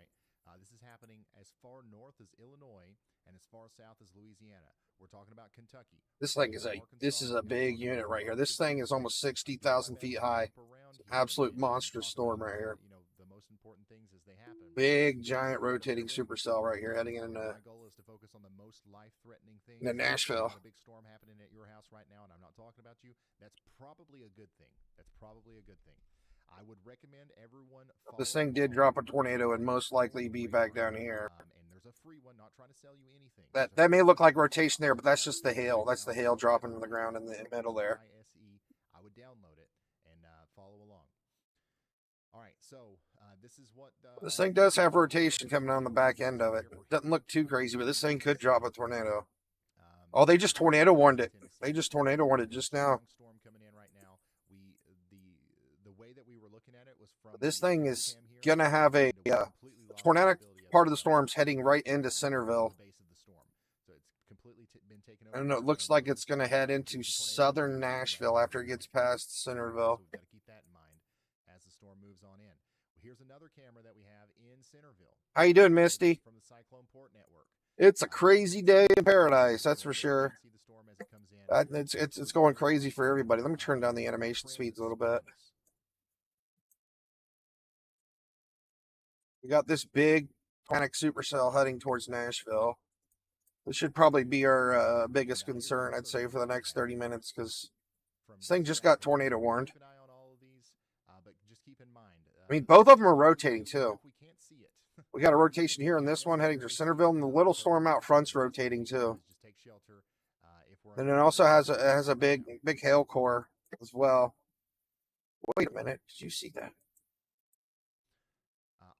This is happening as far north as Illinois and as far south as Louisiana. We're talking about Kentucky. This thing is a big unit right here. This thing is almost 60,000 feet high. It's an absolute monstrous storm right here. You know, the most important things as they happen. Big giant rotating supercell right here heading into My goal is to focus on the most life-threatening things. Nashville. A big storm happening at your house right now, and I'm not talking about you. That's probably a good thing. I would recommend everyone. This thing did drop a tornado and most likely be back down here. And there's a free one. Not trying to sell you anything. That may look like rotation there, but that's just the hail. That's the hail dropping to the ground in the middle there. I would download it and follow along. All right, so this is what This thing does have rotation coming on the back end of it. Doesn't look too crazy, but this thing could drop a tornado. Oh, they just tornado warned it. They just tornado warned it just now. Storm coming in right now. The way that we were looking at it was from This thing is gonna have a tornadic part of the storm's heading right into Centerville. I don't know. It looks like it's gonna head into southern Nashville after it gets past Centerville. So we've got to keep that in mind as the storm moves on in. Well, here's another camera that we have in Centerville. How you doing, Misty? From the Cyclone Port Network. It's a crazy day in paradise, that's for sure. See the storm as it comes in. It's going crazy for everybody. Let me turn down the animation speeds a little bit. We got this big panic supercell heading towards Nashville. This should probably be our biggest concern, I'd say, for the next 30 minutes, because this thing just got tornado warned. Keep an eye on all of these, but just keep in mind. I mean, both of them are rotating, too. We can't see it. We got a rotation here in this one heading to Centerville, and the little storm out front's rotating, too. Just take shelter. If we're And it also has a big hail core as well. Wait a minute. Did you see that?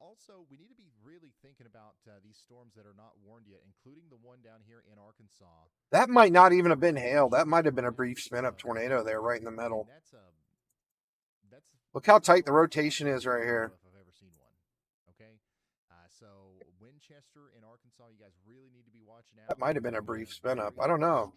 Also, we need to be really thinking about these storms that are not warned yet, including the one down here in Arkansas. That might not even have been hail. That might have been a brief spin-up tornado there right in the middle. That's Look how tight the rotation is right here. If I've ever seen one. Okay, so Winchester in Arkansas, you guys really need to be watching out. That might have been a brief spin-up. I don't know.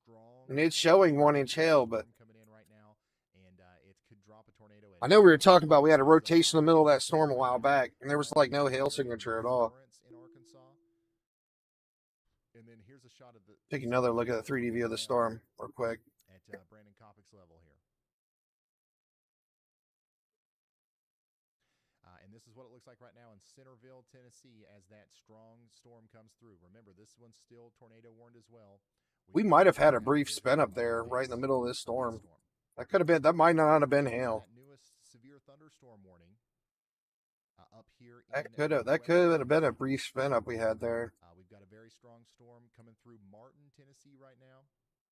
Strong. And it's showing 1-inch hail, but coming in right now, and it could drop a tornado. I know we were talking about we had a rotation in the middle of that storm a while back, and there was like no hail signature at all. In Arkansas. And then here's a shot of the Take another look at the 3D view of the storm real quick. at Brandon Kopic's level here. And this is what it looks like right now in Centerville, Tennessee, as that strong storm comes through. Remember, this one's still tornado warned as well. We might have had a brief spin up there right in the middle of this storm. That could have been, that might not have been hail. That newest severe thunderstorm warning Up here, That could have been a brief spin up we had there. We've got a very strong storm coming through Martin, Tennessee right now.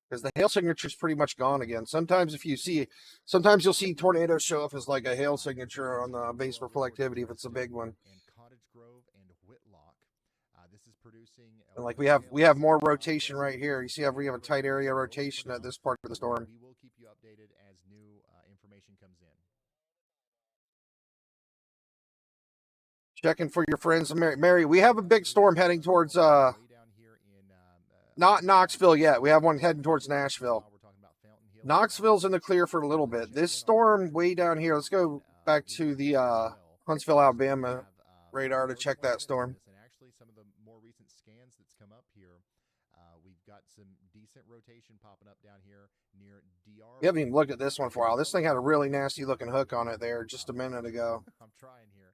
Because the hail signature is pretty much gone again. Sometimes you'll see tornadoes show up as like a hail signature on the base reflectivity if it's a big one. And Cottage Grove and Whitlock. This is producing. And like we have more rotation right here. You see how we have a tight area rotation at this part of the storm. We will keep you updated as new information comes in. Checking for your friends, Mary. We have a big storm heading towards not Knoxville yet. We have one heading towards Nashville. Knoxville's in the clear for a little bit. This storm way down here. Let's go back to the Huntsville, Alabama radar to check that storm. And actually, some of the more recent scans that's come up here, we've got some decent rotation popping up down here near DR. We haven't even looked at this one for a while. This thing had a really nasty looking hook on it there just a minute ago. I'm trying here.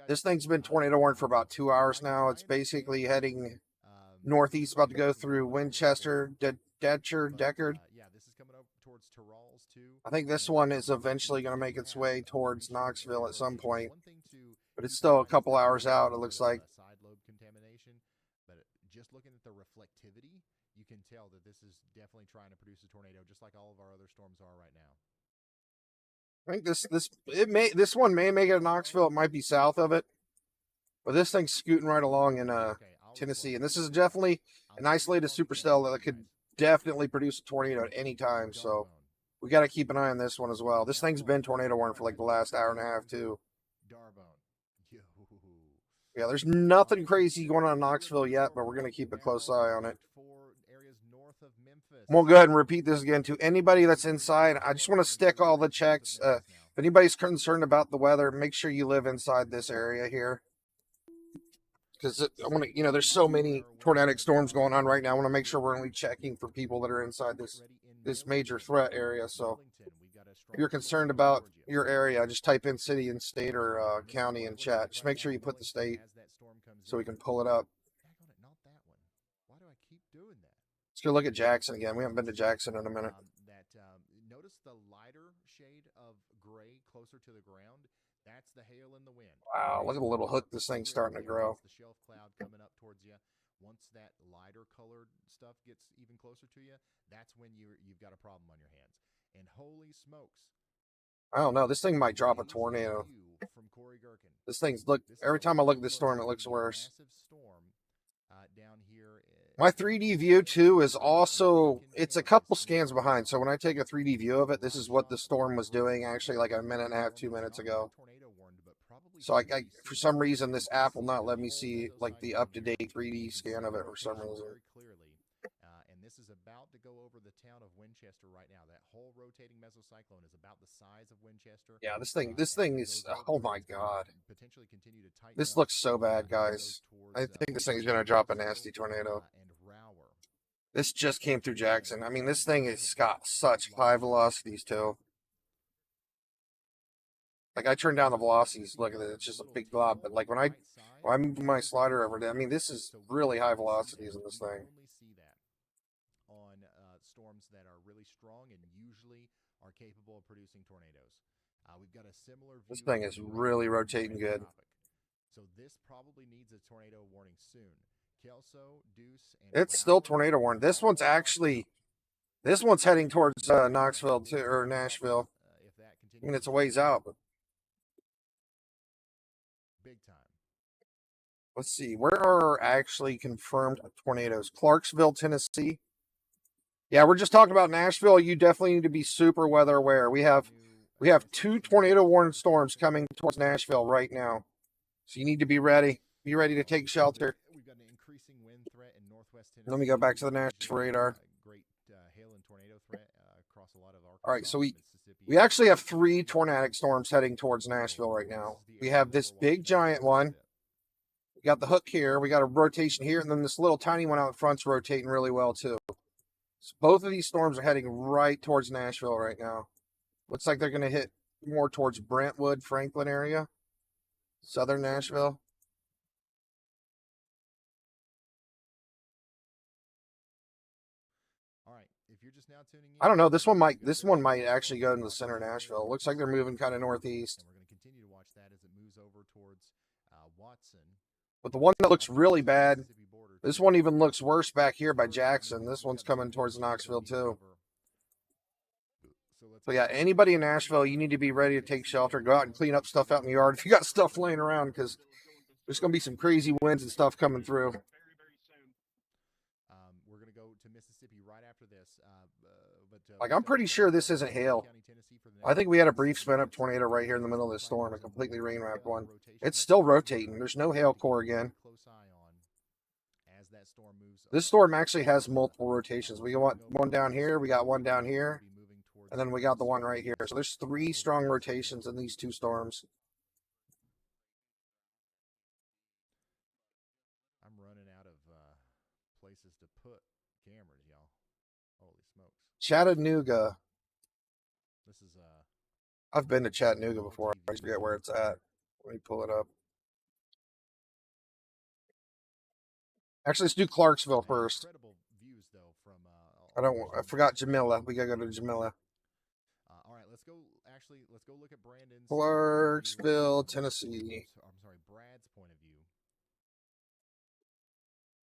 This thing's been tornado warned for about 2 hours now. It's basically heading northeast, about to go through Winchester, Deckard. Yeah, this is coming up towards Terralls too. I think this one is eventually going to make its way towards Knoxville at some point, but it's still a couple hours out. It looks like. Side lobe contamination, but just looking at the reflectivity, you can tell that this is definitely trying to produce a tornado, just like all of our other storms are right now. I think this one may make it to Knoxville. It might be south of it, but this thing's scooting right along in Tennessee, and this is definitely an isolated supercell that could definitely produce a tornado at any time. So we got to keep an eye on this one as well. This thing's been tornado warned for like the last hour and a half too. Yeah, there's nothing crazy going on in Knoxville yet, but we're going to keep a close eye on it. We'll go ahead and repeat this again to anybody that's inside. I just want to stick all the checks. If anybody's concerned about the weather, make sure you live inside this area here. Because I want to, there's so many tornadic storms going on right now. I want to make sure we're only checking for people that are inside this major threat area. So if you're concerned about your area, just type in city and state or county in chat. Just make sure you put the state so we can pull it up. Why do I keep doing that? Let's go look at Jackson again. We haven't been to Jackson in a minute. Notice the lighter shade of gray closer to the ground. That's the hail and the wind. Wow, look at the little hook this thing's starting to grow. The shelf cloud coming up towards you. Once that lighter colored stuff gets even closer to you, that's when you've got a problem on your hands. And holy smokes. I don't know. This thing might drop a tornado. From Corey Gherkin. This thing's every time I look at this storm, it looks worse. Massive storm down here. My 3D view too is also, it's a couple scans behind. So when I take a 3D view of it, this is what the storm was doing actually like a minute and a half, 2 minutes ago. So I for some reason, this app will not let me see like the up-to-date 3D scan of it for some reason. Very clearly. And this is about to go over the town of Winchester right now. That whole rotating mesocyclone is about the size of Winchester. Yeah, this thing is, oh my God. Potentially continue to tighten This up, looks so bad, guys. I think this thing's going to drop a nasty tornado. and Rower. This just came through Jackson. I mean, this thing has got such high velocities too. Like I turn down the velocities, look at it, it's just a big glob. But like when I move my slider over there, I mean, this is really high velocities in this thing. Only see that on storms that are really strong and usually are capable of producing tornadoes. We've got a similar view. This thing is really rotating good. So this probably needs a tornado warning soon. Kelso, Deuce, and It's still tornado warned. This one's heading towards Knoxville too, or Nashville. If that continues, I mean, it's a ways out, but big time. let's see. Where are actually confirmed tornadoes? Clarksville, Tennessee. Yeah, we're just talking about Nashville. You definitely need to be super weather aware. We have 2 tornado warning storms coming towards Nashville right now. So you need to be ready. Be ready to take shelter. We've got an increasing wind threat in northwest Tennessee. Let me go back to the Nashville radar. Great hail and tornado threat across a lot of Arkansas. All right, so we Mississippi. actually have 3 tornadic storms heading towards Nashville right now. We have this big giant one. We got the hook here. We got a rotation here, and then this little tiny one out front's rotating really well too. So both of these storms are heading right towards Nashville right now. Looks like they're going to hit more towards Brentwood, Franklin area, southern Nashville. All right, if you're just now tuning in, I don't know. This one might actually go into the center of Nashville. It looks like they're moving kind of northeast. and we're going to continue to watch that moves over towards Watson. But the one that looks really bad, this one even looks worse back here by Jackson. This one's coming towards Knoxville too. So yeah, anybody in Nashville, you need to be ready to take shelter. Go out and clean up stuff out in the yard if you got stuff laying around, because there's going to be some crazy winds and stuff coming through. We're going to go to Mississippi right after this. Like, I'm pretty sure this isn't hail. I think we had a brief spin-up tornado right here in the middle of the storm, a completely rain-wrapped one. It's still rotating. There's no hail core again. This storm actually has multiple rotations. We got one down here, we got one down here, and then we got the one right here. So there's 3 strong rotations in these 2 storms. I'm running out of places to put cameras, y'all. Holy smokes. Chattanooga. This is I've been to Chattanooga before. I just forget where it's at. Let me pull it up. Actually, let's do Clarksville first. Incredible views though from I forgot Jamila. We gotta go to Jamila. all right, let's go look at Brandon's Clarksville, Tennessee. I'm sorry, Brad's point of view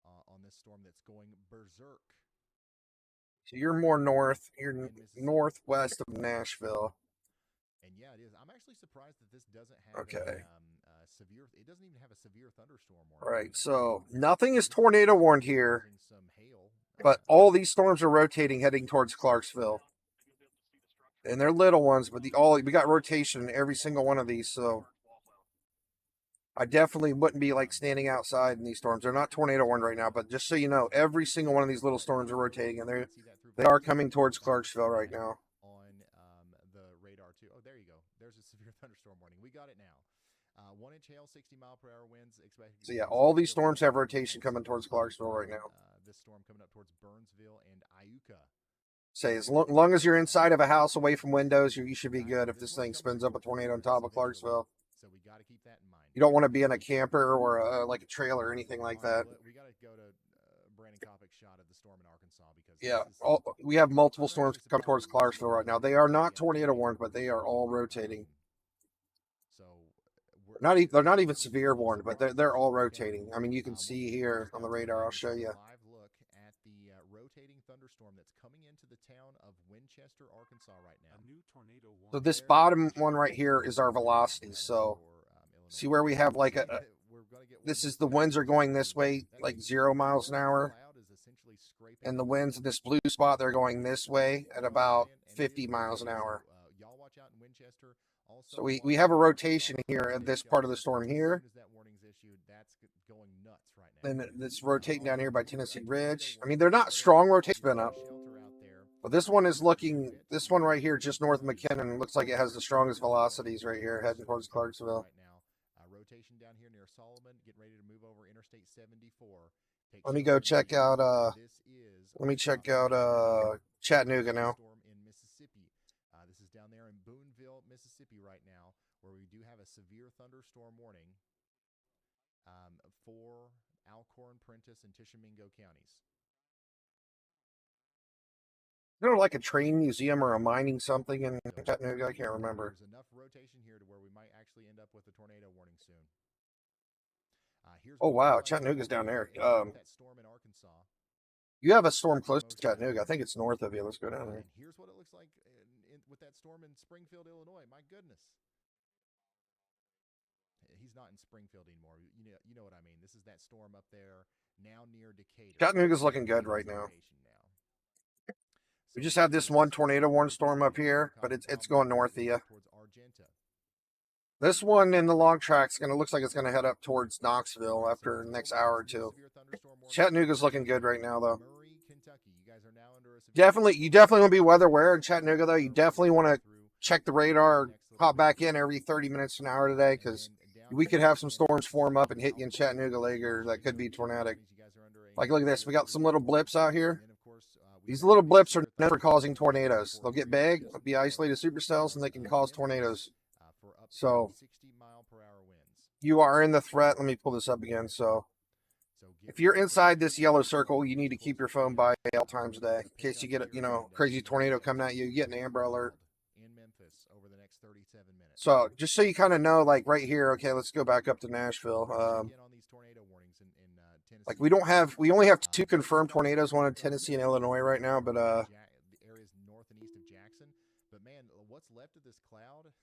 on this storm that's going berserk. So you're more north. You're northwest of Nashville. And yeah, it is. I'm actually surprised that this doesn't have a severe. It doesn't even have a severe thunderstorm warning. Right. So nothing is tornado warned here, Some hail, but all these storms are rotating, heading towards Clarksville. And they're little ones, but we got rotation in every single one of these. So I definitely wouldn't be like standing outside in these storms. They're not tornado warned right now, but just so you know, every single one of these little storms are rotating, and they are coming towards Clarksville right now. On the radar too. Oh, there you go. There's a severe thunderstorm warning. We got it now. 1-inch hail, 60-mile-per-hour winds expected. So yeah, all these storms have rotation coming towards Clarksville right now. This storm coming up towards Burnsville and Iuka. Say as long as you're inside of a house away from windows, you should be good if this thing spins up a tornado on top of Clarksville. So we got to keep that in mind. You don't want to be in a camper or like a trailer or anything like that. We got to go to Brandon Kopick's shot of the storm in Arkansas because we have multiple storms coming towards Clarksville right now. They are not tornado warned, but they are all rotating. So they're not even severe warned, but they're all rotating. I mean, you can see here on the radar. I'll show you. Live look at the rotating thunderstorm that's coming into the town of Winchester, Arkansas right now. A new tornado warning. So this bottom one right here is our velocity. So see where we have like this is the winds are going this way, like 0 miles an hour. And the winds in this blue spot, they're going this way at about 50 miles an hour. So we have a rotation here at this part of the storm here. Then it's rotating down here by Tennessee Ridge. I mean, they're not strong rotation spin up. But this one right here, just north of McKinnon, looks like it has the strongest velocities right here, heading towards Clarksville. Rotation down here near Solomon, getting ready to move over Interstate 74. Let me go check out Chattanooga now. In Mississippi. This is down there in Boonville, Mississippi right now, where we do have a severe thunderstorm warning for Alcorn, Prentiss, and Tishomingo counties. Like a train museum or a mining something in Chattanooga. I can't remember. There's enough rotation here to where we might actually end up with a tornado warning soon. Oh wow, Chattanooga's down there. That storm in Arkansas. You have a storm close to Chattanooga. I think it's north of you. Let's go down there. And here's what it looks like with that storm in Springfield, Illinois. My goodness. He's not in Springfield anymore. You know what I mean. This is that storm up there now near Decatur. Chattanooga's looking good right now. We just had this one tornado warning storm up here, but it's going north of you. This one in the long track's looks like it's gonna head up towards Knoxville after the next hour or two. Chattanooga's looking good right now, though. You definitely want to be weather aware in Chattanooga, though. You definitely want to check the radar, pop back in every 30 minutes to an hour today, because we could have some storms form up and hit you in Chattanooga later that could be tornadic. Like, look at this. We got some little blips out here. These little blips are never causing tornadoes. They'll get big, they'll be isolated supercells, and they can cause tornadoes. So you are in the threat. Let me pull this up again. So if you're inside this yellow circle, you need to keep your phone by all times a day in case you get a crazy tornado coming at you. You get an Amber Alert. In Memphis over the next 37 minutes. So just so you kind of know, like right here, okay, let's go back up to Nashville. Again, on these tornado warnings in Tennessee. Like we only have 2 confirmed tornadoes, one in Tennessee and Illinois right now, but the areas north and east of Jackson. But man, what's left of this cloud is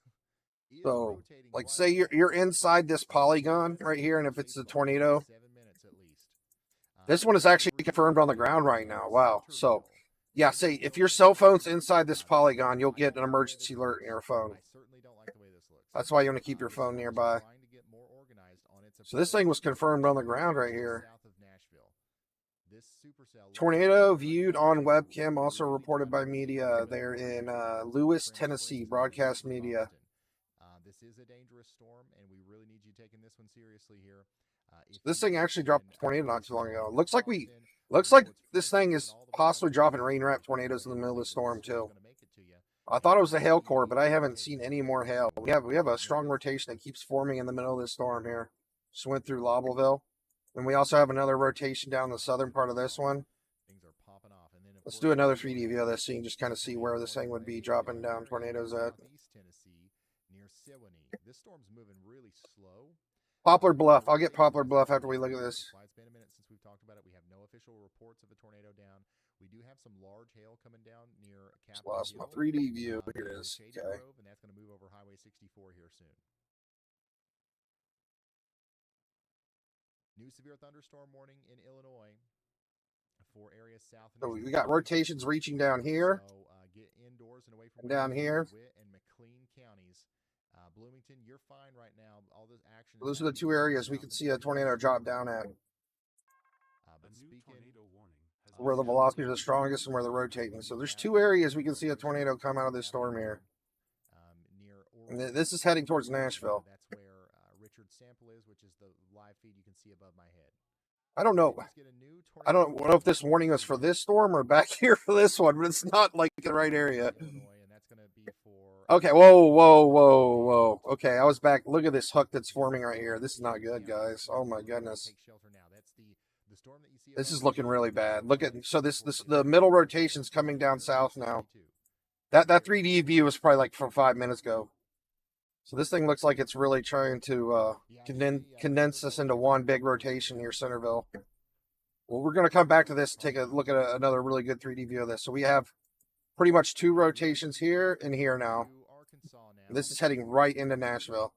so rotating like quite say a bit. you're inside this polygon right here, and if it's a tornado, 7 minutes at least. this one is actually confirmed on the ground right now. Wow. So yeah, say if your cell phone's inside this polygon, you'll get an emergency alert in your phone. I certainly don't like the way this looks. That's why you want to keep your phone nearby. Trying to get more organized on its So this approach thing was confirmed on the ground right here. south of Nashville. This supercell Tornado viewed on webcam, also reported by media there in Lewis, Tennessee, broadcast media. This is a dangerous storm, and we really need you taking this one seriously here. This thing actually dropped a tornado not too long ago. Looks like this thing is possibly dropping rain wrap tornadoes in the middle of the storm too. I thought it was a hail core, but I haven't seen any more hail. We have a strong rotation that keeps forming in the middle of this storm here. Just went through Lobbleville. And we also have another rotation down the southern part of this one. Things are popping off. And then Let's do another 3D view of this so you can just kind of see where this thing would be dropping down tornadoes at. East Tennessee near Sewanee. This storm's moving really slow. Poplar Bluff. I'll get Poplar Bluff after we look at this. It's been a minute since we've talked about it. We have no official reports of a tornado down. We do have some large hail coming down near Just Capitol lost my Hill, 3D view. Here it near is. Shady Okay. Grove, and that's going to move over Highway 64 here soon. New severe thunderstorm warning in Illinois for areas south. So we got rotations reaching down here. So, get indoors and away from And down windows in here. DeWitt and McLean counties. Bloomington, you're fine right now. All this action. Those are the 2 areas we could see a tornado drop down at, But A new speaking, tornado warning has where the been velocities are the strongest and where they're rotating. So there's 2 areas we can see a tornado come out of this storm here. Near And this is heading towards Nashville. That's where Richard Sample is, which is the live feed you can see above my head. I don't know. Let's get a new I don't know if this warning was for this storm or back here for this one, but it's not like the right area. Illinois, and that's going to be for Okay, whoa. Okay, I was back. Look at this hook that's forming right here. This is not good, guys. Oh my goodness. Take shelter now. That's the storm that you see This above is me looking here. really bad. Look at so this the middle rotation's coming down south now. That 3D view was probably like from 5 minutes ago. So this thing looks like it's really trying to condense this into one big rotation near Centerville. Well, we're going to come back to this and take a look at another really good 3D view of this. So we have pretty much 2 rotations here and here now. This is heading right into Nashville.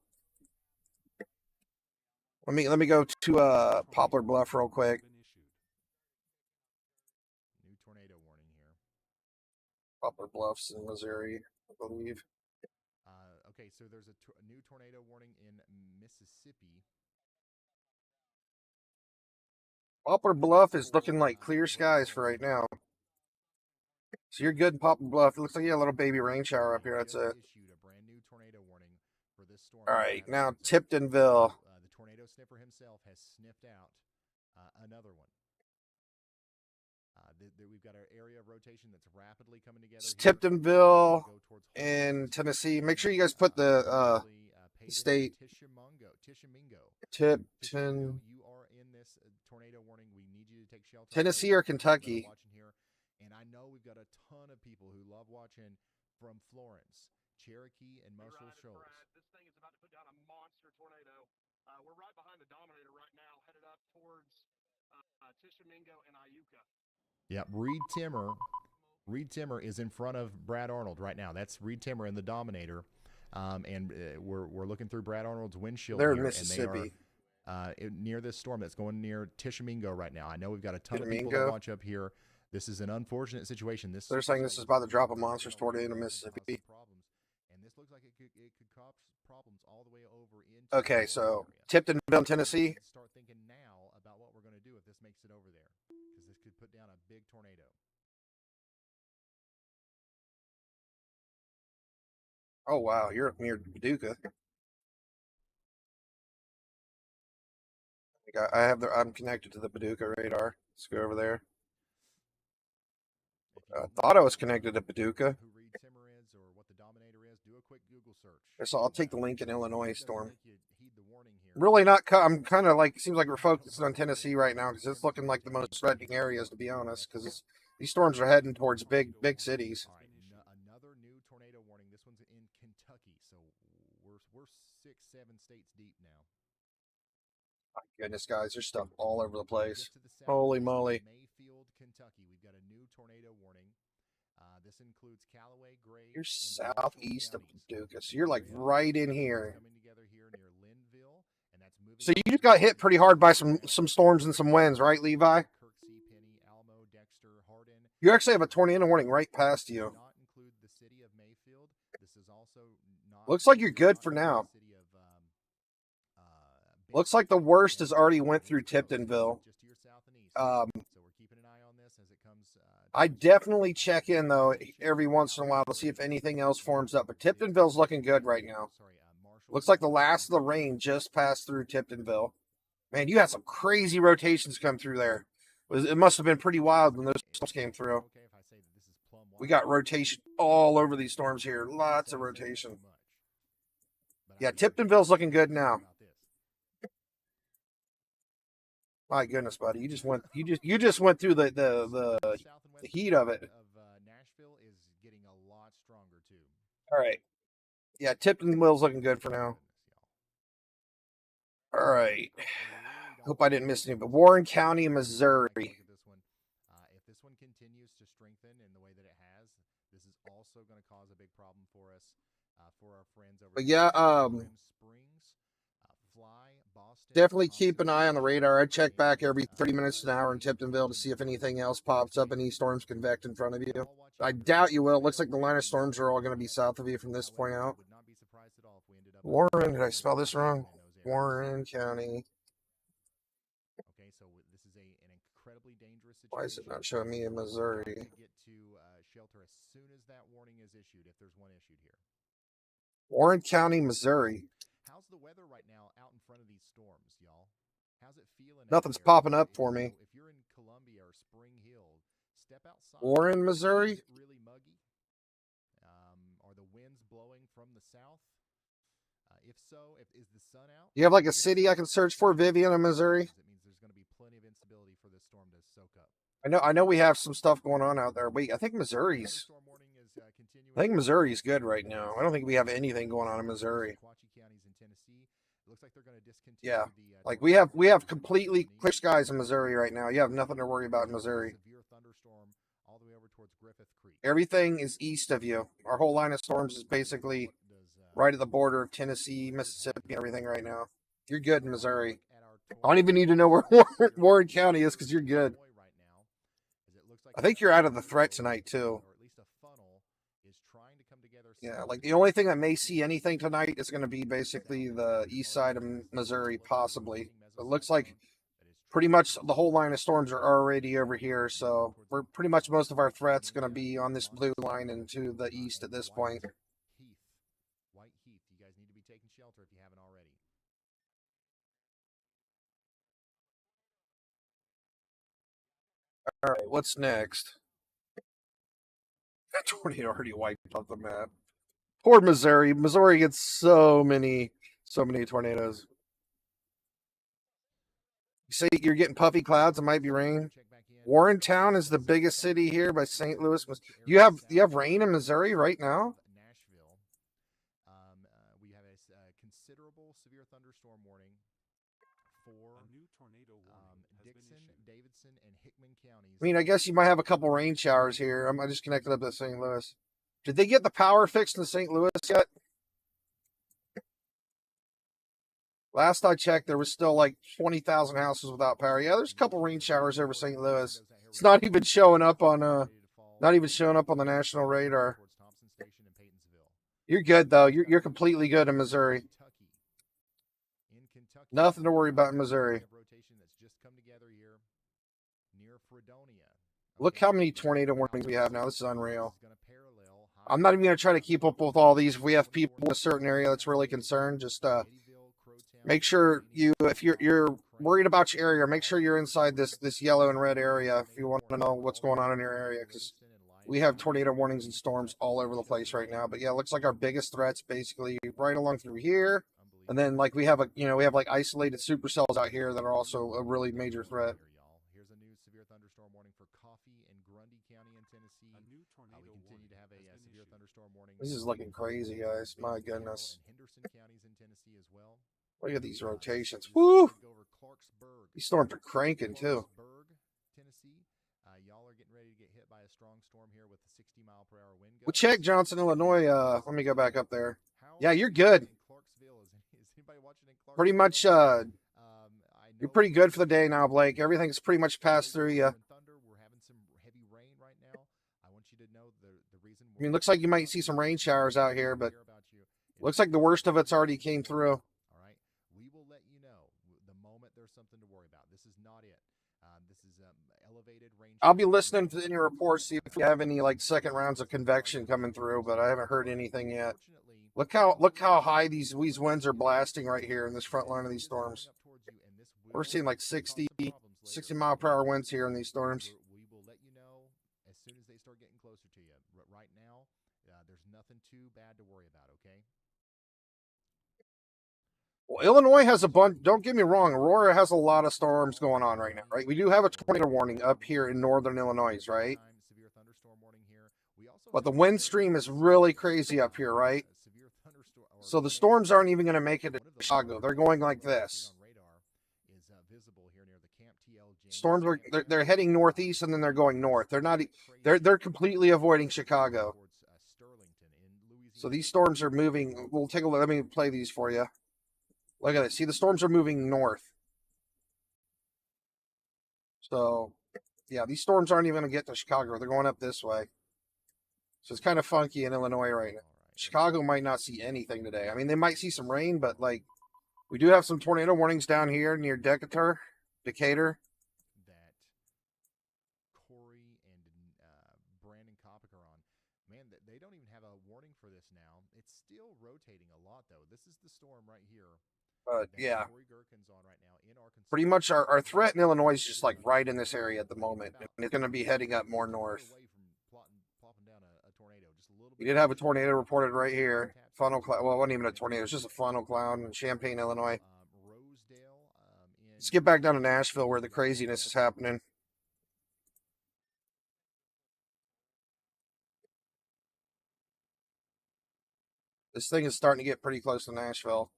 Let me go to Poplar Bluff real quick. New tornado warning here. Poplar Bluffs in Missouri, I believe. Okay, so there's a new tornado warning in Mississippi. Poplar Bluff is looking like clear skies for right now. So you're good in Poplar Bluff. It looks like you got a little baby rain shower up here. That's it. Issued a brand new tornado warning for this storm. All right, now The Tiptonville. tornado sniffer himself has sniffed out another one. We've got an area of rotation that's rapidly coming together. It's here. Tiptonville Go towards in Holyoke. Tennessee. Make sure you guys put the Payton, state. Tishomingo. Tipton, You are in this tornado warning. We need you to take shelter. Tennessee or Kentucky. Watching here, and I know we've got a ton of people who love watching from Florence, Cherokee, and Muscle Shoals. This thing is about to put down a monster tornado. We're right behind the Dominator right now, headed up towards Tishomingo and Iuka. Yeah, Reed Timmer is in front of Brad Arnold right now. That's Reed Timmer in the Dominator, and we're looking through Brad Arnold's windshield. They're in here, Mississippi. And they are near this storm that's going near Tishomingo right now. I know we've got a ton of people Tishomingo? to watch up here. This is an unfortunate situation. They're saying this is about to drop a monstrous tornado in Mississippi. Problems, and this looks like it could cause problems all the way over into. Okay, the so area. Tiptonville, Tennessee. Let's start thinking now about what we're going to do if this makes it over there, because this could put down a big tornado. Oh wow, you're up near Paducah. I'm connected to the Paducah radar. Let's go over there. If you I don't thought I was know connected to Paducah. who Reed Timmer is or what the Dominator is, do a quick Google search. So I'll take the Lincoln, Illinois It doesn't storm. make you heed the warning here. Really not. I'm kind of like seems like we're focusing on Tennessee right now because it's looking like the most threatening areas, to be honest. Because these storms are heading towards big cities. All right, another new tornado warning. This one's in Kentucky. So we're 6, 7 states deep now. My goodness, guys, there's stuff all over the place. Just to the Holy southeast of moly. Mayfield, Kentucky, we've got a new tornado warning. This includes Callaway, Graves, You're and southeast of Marshall counties. Paducah, so you're like right in here. Coming together here near Linville, and that's moving So out you to got hit the pretty hard by some storms and some winds, right, Levi? Kirksey, Penny, Alamo, Dexter, Hardin. You actually have a tornado warning right past Does you. not include the city of Mayfield. This is also not. Looks like you're does good not for include now. the city of, Looks like the worst has already went through Tiptonville. Just to your south and east. So we're keeping an eye on this as it comes. I definitely check in though every once in a while to see if anything else forms up. But Tiptonville's looking good right now. Looks like the last of the rain just passed through Tiptonville. Man, you had some crazy rotations come through there. It must have been pretty wild when those storms came through. We got rotation all over these storms here. Lots of rotation. Yeah, Tiptonville's looking good now. My goodness, buddy, you just went through the heat of it. Nashville is getting a lot stronger too. All right. Yeah, Tiptonville's looking good for now. All right. Hope I didn't miss any. But Warren County, Missouri. If this one continues to strengthen in the way that it has, this is also going to cause a big problem for us, for our friends over. But yeah, Springs, Fly, Boston. definitely keep an eye on the radar. I check back every 30 minutes to an hour in Tiptonville to see if anything else pops up, any storms convect in front of you. I doubt you will. It looks like the line of storms are all going to be south of you from this point out. Warren, did I spell this wrong? Warren County. Okay, so this is an incredibly dangerous situation. Why is it not showing me in Missouri? Get to shelter as soon as that warning is issued, if there's one issued here. Warren County, Missouri. How's the weather right now out in front of these storms, y'all? How's it feeling? Nothing's popping up for me. If you're in Columbia or Spring Hill, step outside. Warren, Missouri. Is it really muggy? Are the winds blowing from the south? If so, is the sun out? You have like a city I can search for, Vivian in Missouri. It means there's going to be plenty of instability for this storm to soak up. I know we have some stuff going on out there. Wait, I think Missouri's. I think Missouri's good right now. I don't think we have anything going on in Missouri. Yeah, like we have completely clear skies in Missouri right now. You have nothing to worry about in Missouri. Everything is east of you. Our whole line of storms is basically right at the border of Tennessee, Mississippi, and everything right now. You're good in Missouri. I don't even need to know where Warren County is because you're good. I think you're out of the threat tonight too. Yeah, like the only thing that may see anything tonight is going to be basically the east side of Missouri, possibly. It looks like pretty much the whole line of storms are already over here, so we're pretty much most of our threats going to be on this blue line and to the east at this point. White Heath, you guys need to be taking shelter if you haven't already. All right, what's next? That tornado already wiped off the map. Poor Missouri. Missouri gets so many tornadoes. You say you're getting puffy clouds. It might be rain. Warrentown is the biggest city here by St. Louis. You have rain in Missouri right now? Nashville. We have a considerable severe thunderstorm warning for A new tornado warning has been Dixon, issued. Davidson, and Hickman counties. I mean, I guess you might have a couple rain showers here. I just connected up to St. Louis. Did they get the power fixed in St. Louis yet? Last I checked, there was still like 20,000 houses without power. Yeah, there's a couple rain showers over St. Louis. It's not even showing up on the national radar. You're good though. You're completely good in Missouri. Nothing to worry about in Missouri. Look how many tornado warnings we have now. This is unreal. I'm not even going to try to keep up with all these. If we have people in a certain area that's really concerned, just make sure if you're worried about your area, make sure you're inside this yellow and red area if you want to know what's going on in your area, because we have tornado warnings and storms all over the place right now. But yeah, it looks like our biggest threats basically right along through here, and then like we have like isolated supercells out here that are also a really major threat. Here's a new severe thunderstorm warning for Coffee and Grundy County in Tennessee. A new tornado We continue to have a warning has been severe issued. thunderstorm warning. This is looking crazy, guys. My Bentonville goodness. and Henderson counties in Tennessee as well. Look at these rotations. This Woo! is gonna go over Clarksburg. These storms are cranking too. Clarksburg, Tennessee. Y'all are getting ready to get hit by a strong storm here with a 60-mile-per-hour wind gust. We'll check Johnson, Illinois. Let me go back up there. How Yeah, are you're you good. in Clarksville? Is anybody watching in Clarksville? Pretty much, I you're know pretty that good for the day now, Blake. Everything's pretty much passed through you. Thunder, we're having some heavy rain right now. I want you to know the reason. I mean, looks like you might see some rain showers out here, but looks like the worst of it's already came through. All right, we will let you know the moment there's something to worry about. This is not it. This is elevated rain. I'll be listening to any reports, see if we have any like second rounds of convection coming through, but I haven't heard anything yet. Look how high these winds are blasting right here in this front line of these storms. We're seeing like 60 mile per hour winds here in these storms. We will let you know as soon as they start getting closer to you. Right now, there's nothing too bad to worry about, okay? Well, Illinois has a bunch. Don't get me wrong, Aurora has a lot of storms going on right now, right? We do have a tornado warning up here in northern Illinois, right? Severe thunderstorm warning here. We also But the have wind stream is really crazy up here, right? severe thunderstorm. So the storms aren't even going to make it to Chicago. They're going like this. Is visible here near the Camp TL James. Storms are they're heading northeast and then they're going north. They're completely avoiding Chicago. Towards, Sterlington in Louisiana. So these storms are moving. We'll take a look. Let me play these for you. Look at it. See, the storms are moving north. So, yeah, these storms aren't even going to get to Chicago. They're going up this way. So it's kind of funky in Illinois right now. Chicago might not see anything today. I mean, they might see some rain, but like we do have some tornado warnings down here near Decatur. That Corey and Brandon Kopic are on. Man, they don't even have a warning for this now. It's still rotating a lot, though. This is the storm right here. Yeah, Corey Gherkin's on right now in Arkansas. pretty much our threat in Illinois is just like right in this area at the moment. And it's going to be heading up more north. We did have a tornado reported right here. Funnel cloud. Well, it wasn't even a tornado. It was just a funnel cloud in Champaign, Illinois. Let's get back down to Nashville where the craziness is happening. This thing is starting to get pretty close to Nashville.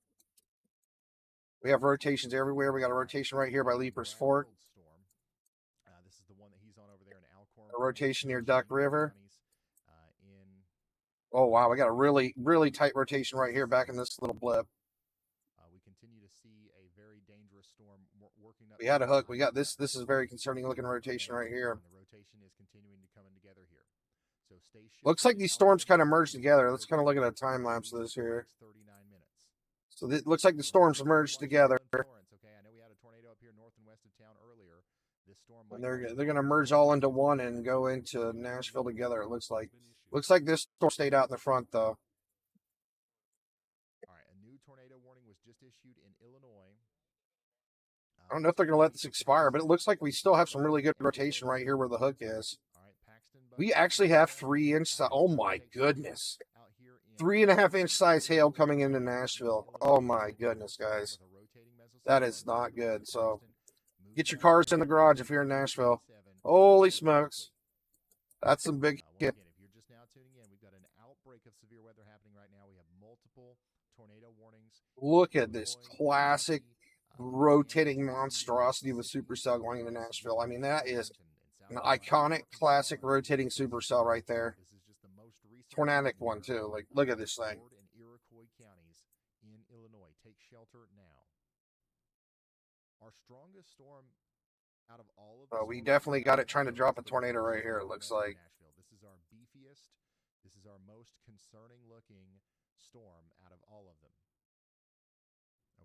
We have rotations everywhere. We got a rotation right here by Leapers Fort. This is the one that he's on over there in Alcorn. A rotation near Duck River. Oh, wow. We got a really, really tight rotation right here back in this little blip. We continue to see a very dangerous storm working up. We had a hook. We got this. This is a very concerning looking rotation right here. The rotation is continuing to come in together here. So stay. Looks like these storms kind of merged together. Let's kind of look at a time lapse of this here. 39 minutes. So it looks like the storms merged together. Okay, I know we had a tornado up here north and west of town earlier. This storm. And they're going to merge all into one and go into Nashville together. It looks like. Looks like this storm stayed out in the front though. All right, a new tornado warning was just issued in Illinois. I don't know if they're going to let this expire, but it looks like we still have some really good rotation right here where the hook is. All right, Paxton. We actually have 3-inch. Oh my goodness. 3.5-inch size hail coming into Nashville. Oh my goodness, guys. That is not good. So get your cars in the garage if you're in Nashville. Holy smokes. That's some big hit. If you're just now tuning in, we've got an outbreak of severe weather happening right now. We have multiple tornado warnings. Look at this classic rotating monstrosity of a supercell going into Nashville. I mean, that is an iconic classic rotating supercell right there. This is just the most recent Tornadic one too. Like, look at this thing. Ward and Iroquois counties in Illinois. Take shelter now. Our strongest storm out of all of the We storms definitely got it we've trying to had drop a is the tornado one right here, it looks in like. Nashville. This is our beefiest. This is our most concerning looking storm out of all of them.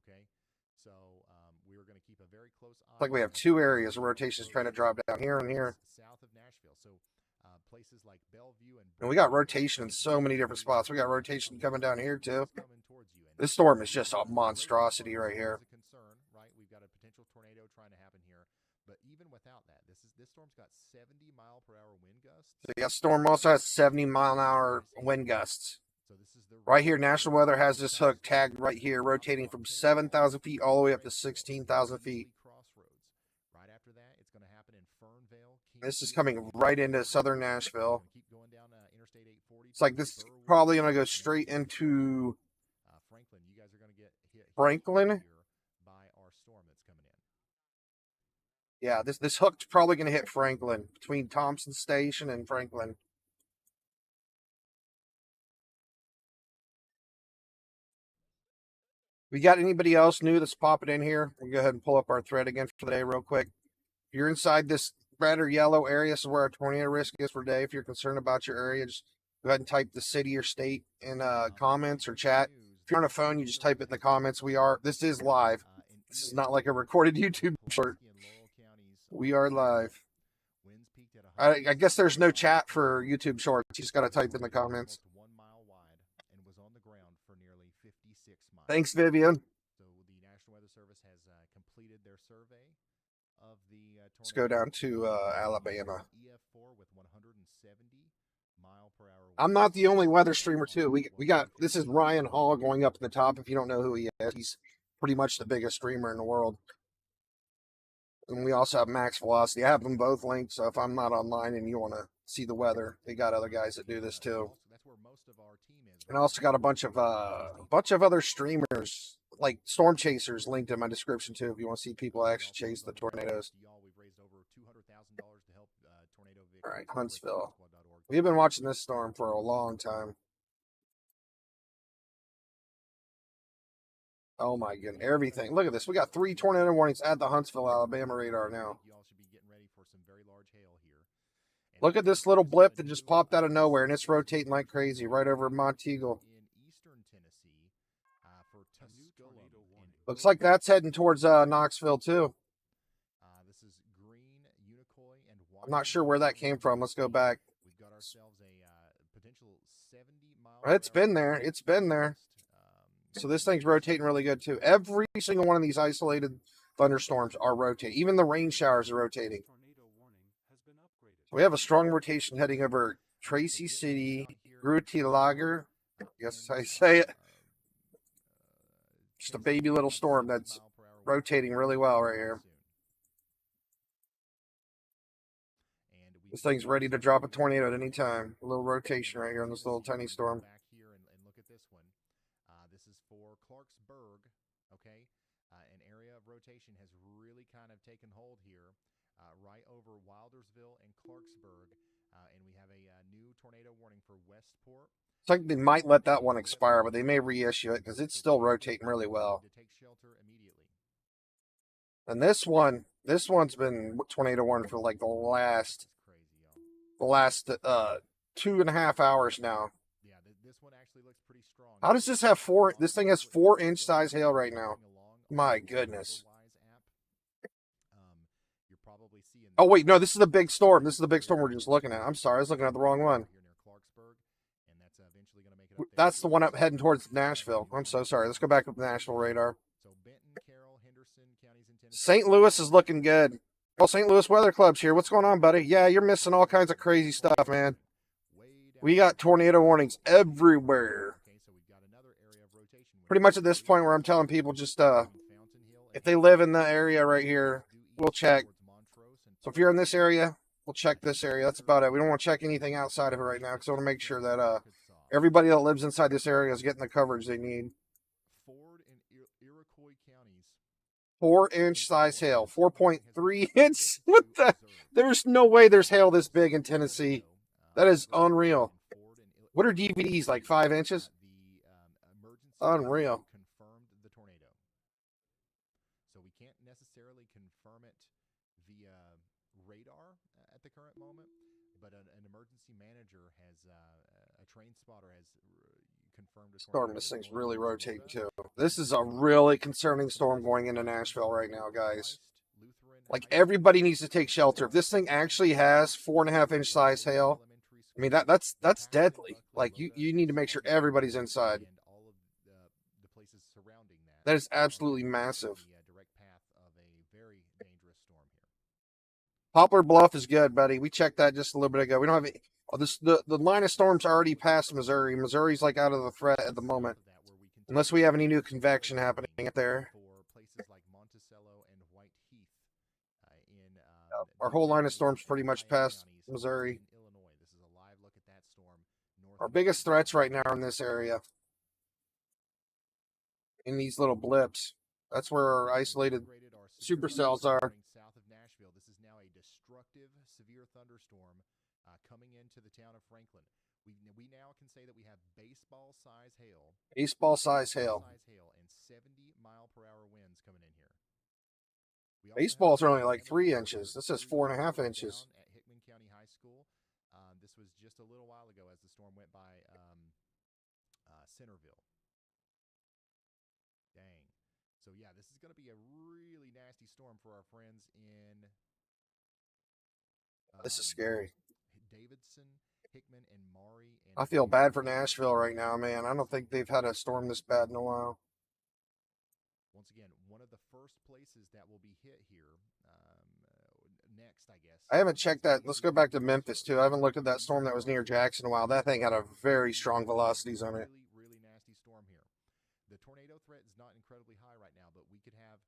Okay, so we are going to keep a very close eye. It's like we have two areas of rotations trying to drop down here and here. South of Nashville. So places like Bellevue And we got rotation in so many different spots. We got rotation coming down here too. This storm is just a monstrosity right here. A concern, right? We've got a potential tornado trying to happen here, but even without that, this storm's got 70-mile-per-hour wind gusts. So yeah, storm also has 70-mile-an-hour wind gusts. So this is the Right here, National Weather has this hook tagged right here, rotating from 7,000 feet all the way up to 16,000 feet. Crossroads. Right after that, it's going to happen in Fernvale, This is coming right into southern Nashville. Keep going down Interstate 840. It's like this is probably going to go straight into Franklin. You guys are going to get hit Franklin. here by our storm that's coming in. Yeah, this hook's probably going to hit Franklin, between Thompson Station and Franklin. We got anybody else new that's popping in here? We'll go ahead and pull up our thread again for the day real quick. If you're inside this red or yellow area, this is where our tornado risk is for today. If you're concerned about your area, just go ahead and type the city or state in comments or chat. If you're on a phone, you just type it in the comments. This is live. This is not like a recorded YouTube short. We are live. I guess there's no chat for YouTube shorts. You just got to type in the comments. Thanks, Vivian. So the National Weather Service has completed their survey of the Let's go down to Alabama. EF4 with 170 mile per hour. I'm not the only weather streamer too. We got this is Ryan Hall going up in the top. If you don't know who he is, he's pretty much the biggest streamer in the world. And we also have Max Velocity. I have them both linked, so if I'm not online and you want to see the weather, they got other guys that do this too. That's where most of our team is. And I also got a bunch of other streamers like Storm Chasers linked in my description too. If you want to see people actually chase the tornadoes. We've raised over $200,000 to help tornado victims. All right, Huntsville. We've been watching this storm for a long time. Oh my goodness, everything. Look at this. We got 3 tornado warnings at the Huntsville, Alabama radar now. Y'all should be getting ready for some very large hail here. Look at this little blip that just popped out of nowhere, and it's rotating like crazy right over Monteagle. In eastern Tennessee, for Tusculum. Looks like that's heading towards Knoxville too. This is Green, Unicoi, and I'm not sure where that came from. Let's go back. We've got ourselves a potential 70 mile. It's been there. It's been there. So this thing's rotating really good too. Every single one of these isolated thunderstorms are rotating. Even the rain showers are rotating. We have a strong rotation heading over Tracy City, Lager. Yes, I say it. Just a baby little storm that's rotating really well right here. This thing's ready to drop a tornado at any time. A little rotation right here on this little tiny storm. Back here and look at this one. This is for Clarksburg. Okay, an area of rotation has really kind of taken hold here, right over Wildersville and Clarksburg, and we have a new tornado warning for Westport. It's like they might let that one expire, but they may reissue it because it's still rotating really well. To take shelter immediately. And this one's been tornado warning for like the last 2.5 hours now. Yeah, this one actually looks pretty strong. How does this have 4? This thing has 4-inch size hail right now. My goodness. You're probably seeing. Oh wait, no, this is the big storm. This is the big storm we're just looking at. I'm sorry, I was looking at the wrong one. That's the one up heading towards Nashville. I'm so sorry. Let's go back up the national radar. So Benton, Carroll, Henderson counties in Tennessee. St. Louis is looking good. Well, St. Louis Weather Club's here. What's going on, buddy? Yeah, you're missing all kinds of crazy stuff, man. We got tornado warnings everywhere. Pretty much at this point where I'm telling people just if they live in the area right here, we'll check. So if you're in this area, we'll check this area. That's about it. We don't want to check anything outside of it right now because I want to make sure that everybody that lives inside this area is getting the coverage they need. Ford and Iroquois counties. 4-inch size hail. 4.3 inch. What the? There's no way there's hail this big in Tennessee. That is unreal. What are DVDs, like 5 inches? Unreal. Confirmed the tornado. So we can't necessarily confirm it via radar at the current moment, but an emergency manager has, a train spotter has confirmed a Storm, this thing's really rotating too. This is a really concerning storm going into Nashville right now, guys. Like, everybody needs to take shelter. If this thing actually has 4.5-inch size hail, I mean, that's deadly. Like, you need to make sure everybody's inside. That is absolutely massive. Poplar Bluff is good, buddy. We checked that just a little bit ago. We don't have any, the line of storms already past Missouri. Missouri's like out of the threat at the moment, unless we have any new convection happening up there. Our whole line of storms pretty much Divided past counties Missouri. in Illinois. This is a live look at that storm. North Our of biggest Nashville. threats right now are in this area, in these little blips. That's where our isolated Upgraded our severe supercells thunderstorm are. warning south of Nashville. This is now a destructive severe thunderstorm coming into the town of Franklin. We now can say that we have baseball size hail. Baseball size hail. And 70-mile-per-hour winds coming in here. We also Baseballs have are only like Alabama 3 inches. This is 4.5 inches. down at Hickman County High School. This was just a little while ago as the storm went by Centerville. Dang. So yeah, this is going to be a really nasty storm for our friends in. This is scary. Davidson, Hickman, and Maury. And I feel bad for Nashville right now, man. I don't think they've had a storm this bad in a while. Once again, one of the first places that will be hit here next, I guess. I haven't checked that. Let's go back to Memphis, too. I haven't looked at that storm that was near Jackson in a while. That thing had a very strong velocities on it. Really nasty storm here. The tornado threat is not incredibly high right now, but we could have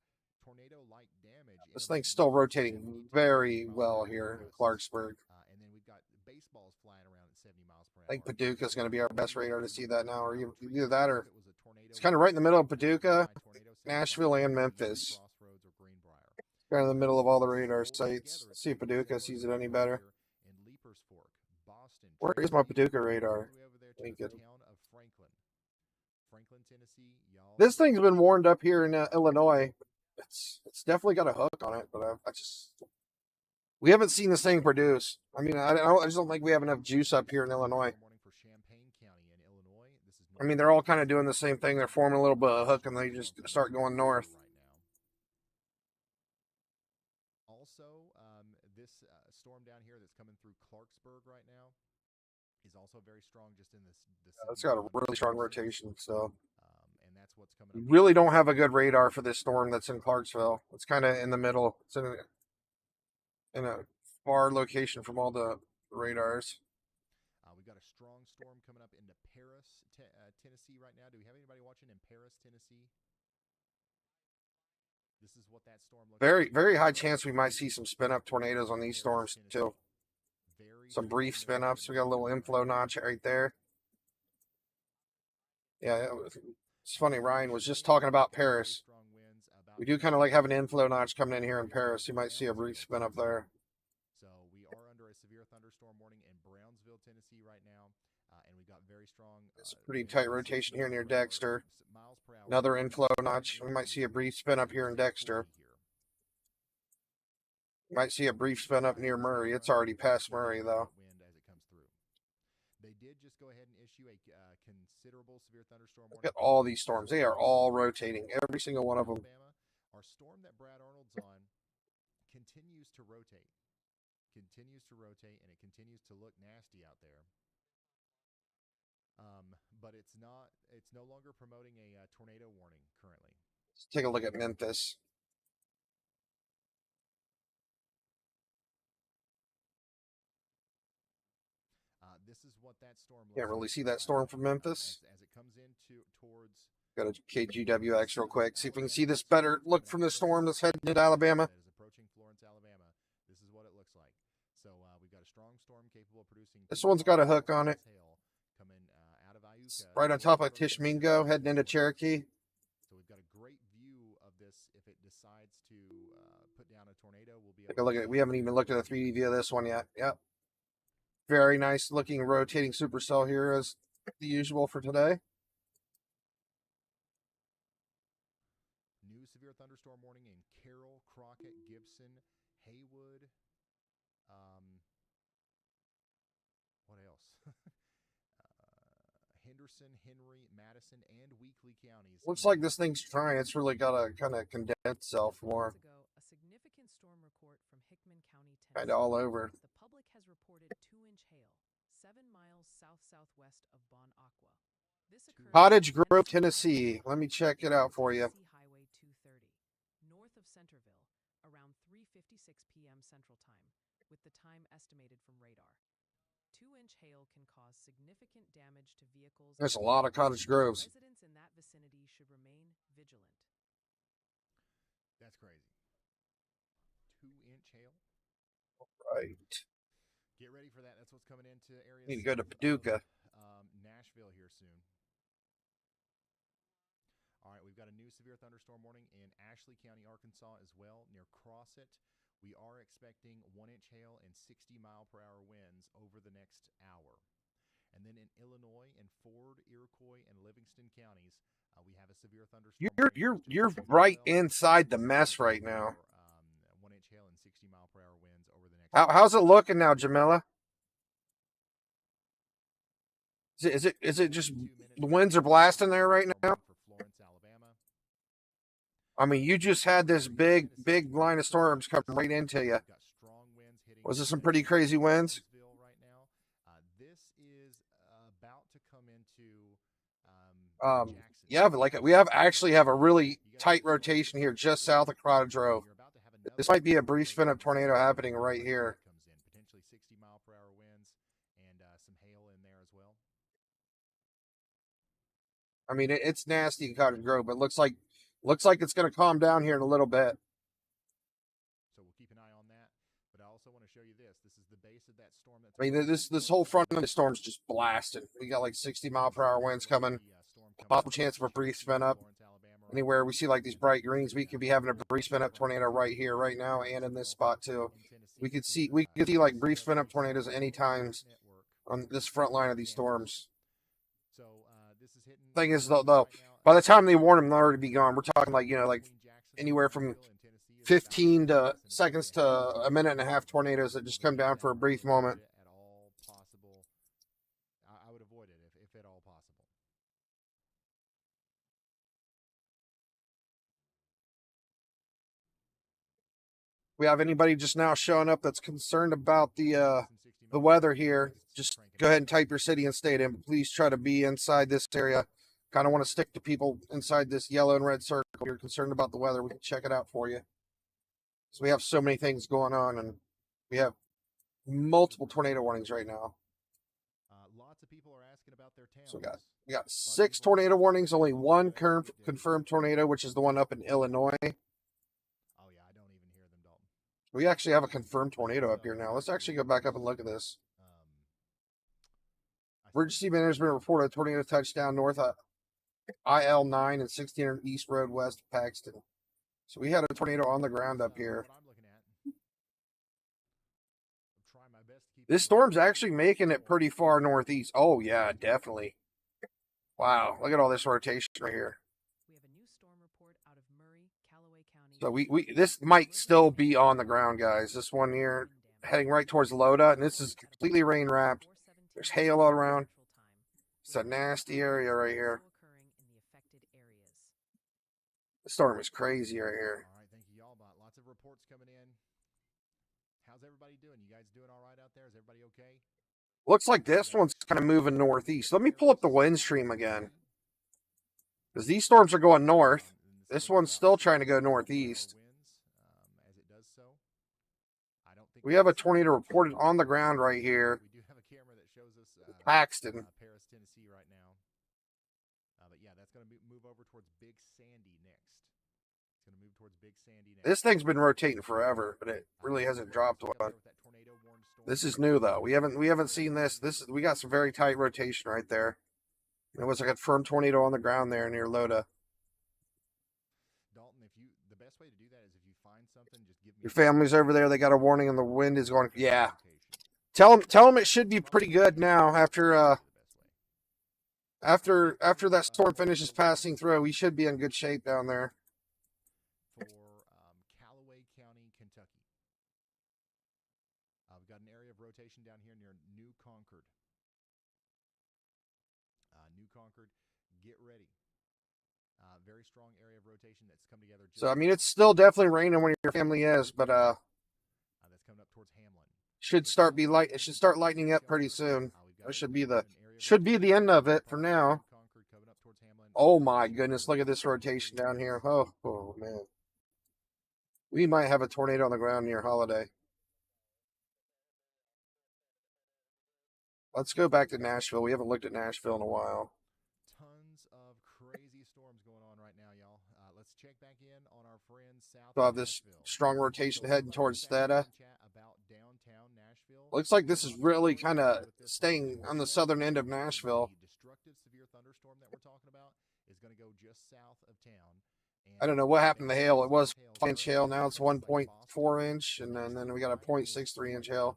tornado-like damage. This thing's still rotating very well here in Clarksburg. And then we've got baseballs flying around at 70 miles per hour. I think Paducah's going to be our best radar to see that now, or either that or If it was a tornado, it's kind of right in the middle of Paducah, tornado center, Nashville, and Memphis. Crossroads or Greenbrier. Kind of in the middle of all the radar sites. Let's see if Paducah sees it any better. In Leapers Fork, Boston. Where is my Paducah radar? All the way over there to Ain't the good. town of Franklin. Franklin, Tennessee, y'all. This thing's been warned up here in Illinois. It's definitely got a hook on it, but we haven't seen this thing produce. I mean, I just don't think we have enough juice up here in Illinois. Warning for Champaign County in Illinois. This is I mean, they're all kind of doing the same thing. They're forming a little bit of a hook, and they just start going north. Right now. Also, this storm down here that's coming through Clarksburg right now is also very strong. Just in this, It's got a really strong rotation, so and that's what's coming. we really don't have a good radar for this storm that's in Clarksville. It's kind of in the middle. It's in a far location from all the radars. We've got a strong storm coming up into Paris, Tennessee right now. Do we have anybody watching in Paris, Tennessee? This is what that storm looks Very, like. very high chance we might see some spin up tornadoes on these storms too. Some brief spin ups. We got a little inflow notch right there. Yeah, it's funny. Ryan was just talking about Paris. We do kind of like have an inflow notch coming in here in Paris. You might see a brief spin up there. So we are under a severe thunderstorm warning in Brownsville, Tennessee right now. And we've got very strong. It's a pretty tight rotation here near Dexter. Miles per hour. Another inflow notch. We might see a brief spin up here in Dexter. You might see a brief spin up near Murray. It's already past Murray, though. Wind as it comes through. They did just go ahead and issue a considerable severe thunderstorm warning. Look at all these storms. They are all rotating. Every single one of them. Alabama. Our storm that Brad Arnold's on continues to rotate. And it continues to look nasty out there. But it's no longer promoting a tornado warning currently. Let's take a look at Memphis. This is what that storm looks Can't really like, see that storm from Memphis. as it comes into towards. Go to KGWX real quick. See if we can see this better look from the storm that's heading into Alabama. That is approaching Florence, Alabama. This is what it looks like. So we've got a strong storm capable of producing. This one's got a hook on it. Hail coming out of It's Iuka. right on top of Tishmingo, heading into Cherokee. So we've got a great view of this. If it decides to put down a tornado, we'll be Take a look at it. We haven't even looked at a 3D view of this one yet. Yep. Very nice looking rotating supercell here as the usual for today. New severe thunderstorm warning in Carroll, Crockett, Gibson, Haywood. What else? Henderson, Henry, Madison, and Weakley counties. Looks like this thing's trying. It's really got to kind of condense itself more. Ago, a significant storm report from Hickman County, Kind Tennessee. of all over. The public has reported 2-inch hail, 7 miles south-southwest of Bon Aqua. This occurred Cottage on Grove, Tennessee Tennessee. Let me check it out for you. Tennessee Highway 230, north of Centerville, around 3:56 p.m. Central Time, with the time estimated from radar. 2-inch hail can cause significant damage to vehicles. There's a and lot of property. Cottage Groves. Residents in that vicinity should remain vigilant. That's crazy. 2-inch hail. Right. Get ready for that. That's what's coming into areas. Need to go to south of, Paducah. Nashville here soon. All right, we've got a new severe thunderstorm warning in Ashley County, Arkansas as well, near Crosset. We are expecting 1-inch hail and 60-mile-per-hour winds over the next hour. And then in Illinois, in Ford, Iroquois, and Livingston counties, we have a severe thunderstorm. You're right inside the mess right now. 1-inch hail and 60-mile-per-hour winds over the next. How's it looking now, Jamila? Is it just the winds are blasting there right now? For Florence, Alabama. I mean, you just had this big line of storms come right into you. Got strong winds hitting. Was it some pretty crazy winds? Right now, this is about to come into. Jackson. Yeah, but like we actually have a really tight rotation here just south of Cottage Grove. This might be a brief spin up tornado happening right here. Comes in potentially 60-mile-per-hour winds and some hail in there as well. I mean, it's nasty in Cottage Grove, but looks like it's going to calm down here in a little bit. So we'll keep an eye on that. But I also want to show you this. This is the base of that storm. That's I mean, this whole front of the storm's just blasting. We got like 60-mile-per-hour winds coming. Possible chance of a brief spin up. Anywhere we see like these bright greens, we could be having a brief spin up tornado right here, right now, and in this spot too. We could see like brief spin up tornadoes any times on this front line of these storms. Thing is though, by the time they warn them, they'll already be gone. We're talking like like anywhere from 15 seconds to a minute and a half tornadoes that just come down for a brief moment. I would avoid it if at all possible. We have anybody just now showing up that's concerned about the weather here, just go ahead and type your city and state in. Please try to be inside this area. Kind of want to stick to people inside this yellow and red circle. If you're concerned about the weather, we can check it out for you. So we have so many things going on, and we have multiple tornado warnings right now. Lots of people are asking about their towns. So we got 6 tornado warnings, only 1 confirmed tornado, which is the one up in Illinois. Oh yeah, I don't even hear them, Dalton. We actually have a confirmed tornado up here now. Let's actually go back up and look at this. Emergency management reported a tornado touchdown north of IL-9 and 1600 East Road west of Paxton. So we had a tornado on the ground up here. This storm's actually making it pretty far northeast. Oh yeah, definitely. Wow, look at all this rotation right here. We have a new storm report out of Murray, Callaway County. So this might still be on the ground, guys. This one here heading right towards Loda, and this is completely rain wrapped. There's hail all around. It's a nasty area right here. The storm is crazy right here. All right, thank you, y'all. Lots of reports coming in. How's everybody doing? You guys doing all right out there? Is everybody okay? Looks like this one's kind of moving northeast. Let me pull up the wind stream again. Because these storms are going north. This one's still trying to go northeast. We have a tornado reported on the ground right here. We do have a camera that shows us Paxton. Paris, Tennessee right now. But yeah, that's going to move over towards Big Sandy next. It's going to move towards Big Sandy next. This thing's been rotating forever, but it really hasn't dropped one. This is new though. We haven't seen this. We got some very tight rotation right there. It was like a confirmed tornado on the ground there near Loda. Dalton, the best way to do that is if you find something, just give me. Your family's over there. They got a warning, and the wind is going. Yeah, tell them it should be pretty good now after that storm finishes passing through. We should be in good shape down there. For Callaway County, Kentucky. We've got an area of rotation down here near New Concord. New Concord, get ready. Very strong area of rotation that's come together. So I mean, it's still definitely raining where your family is, but that's coming up towards Hamlin. It should start lightening up pretty soon. That should be the end of it for now. Oh my goodness, look at this rotation down here. Oh man. We might have a tornado on the ground near Holiday. Let's go back to Nashville. We haven't looked at Nashville in a while. Tons of crazy storms going on right now, y'all. Let's check back in on our friends south We'll of have this Nashville. strong rotation heading towards Theta. Chat about downtown Nashville. Looks like this is really Columbia kind of with this staying one. on the southern end of Nashville. The destructive severe thunderstorm that we're talking about is going to go just south of town. I don't know what happened to hail. It was 5-inch hail. Now it's 1.4 inch, and then we got a 0.63 inch hail.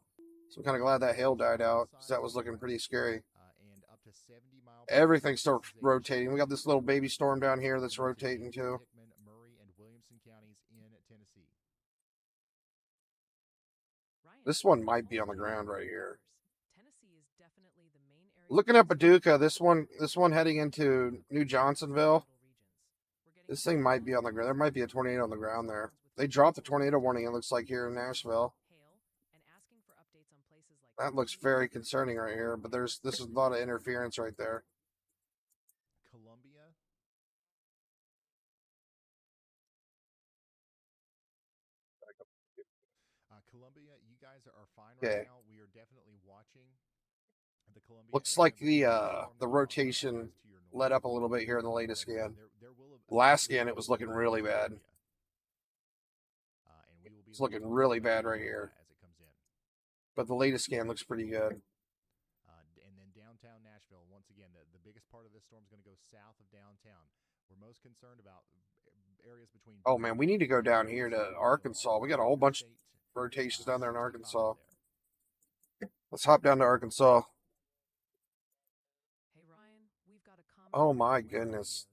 So I'm kind of glad that hail died out because that was looking pretty scary. And up to 70 miles. Everything starts rotating. We got this little baby storm down here that's rotating too. Hickman, Murray, and Williamson counties in Tennessee. This one might be on the ground right here. Tennessee is definitely the main area. Looking at Paducah, this one heading into New Johnsonville. This thing might be on the ground. There might be a tornado on the ground there. They dropped the tornado warning, it looks like, here in Nashville. That looks very concerning right here, but this is a lot of interference right there. Columbia. Columbia, you guys are fine right Okay. now. We are definitely watching the Columbia. Looks area. like We have a the storm that rotation lies to your north. let up a little bit here in the latest scan. There will Last scan, it was looking really bad. And we will be It's looking really bad right here. as it comes in. But the latest scan looks pretty good. And then downtown Nashville, once again, the biggest part of this storm is going to go south of downtown. We're most concerned about areas between. Oh man, we need to go down here to Arkansas. We got a whole bunch of rotations down there in Arkansas. Let's hop down to Arkansas. Hey Ryan, we've got a Oh my goodness.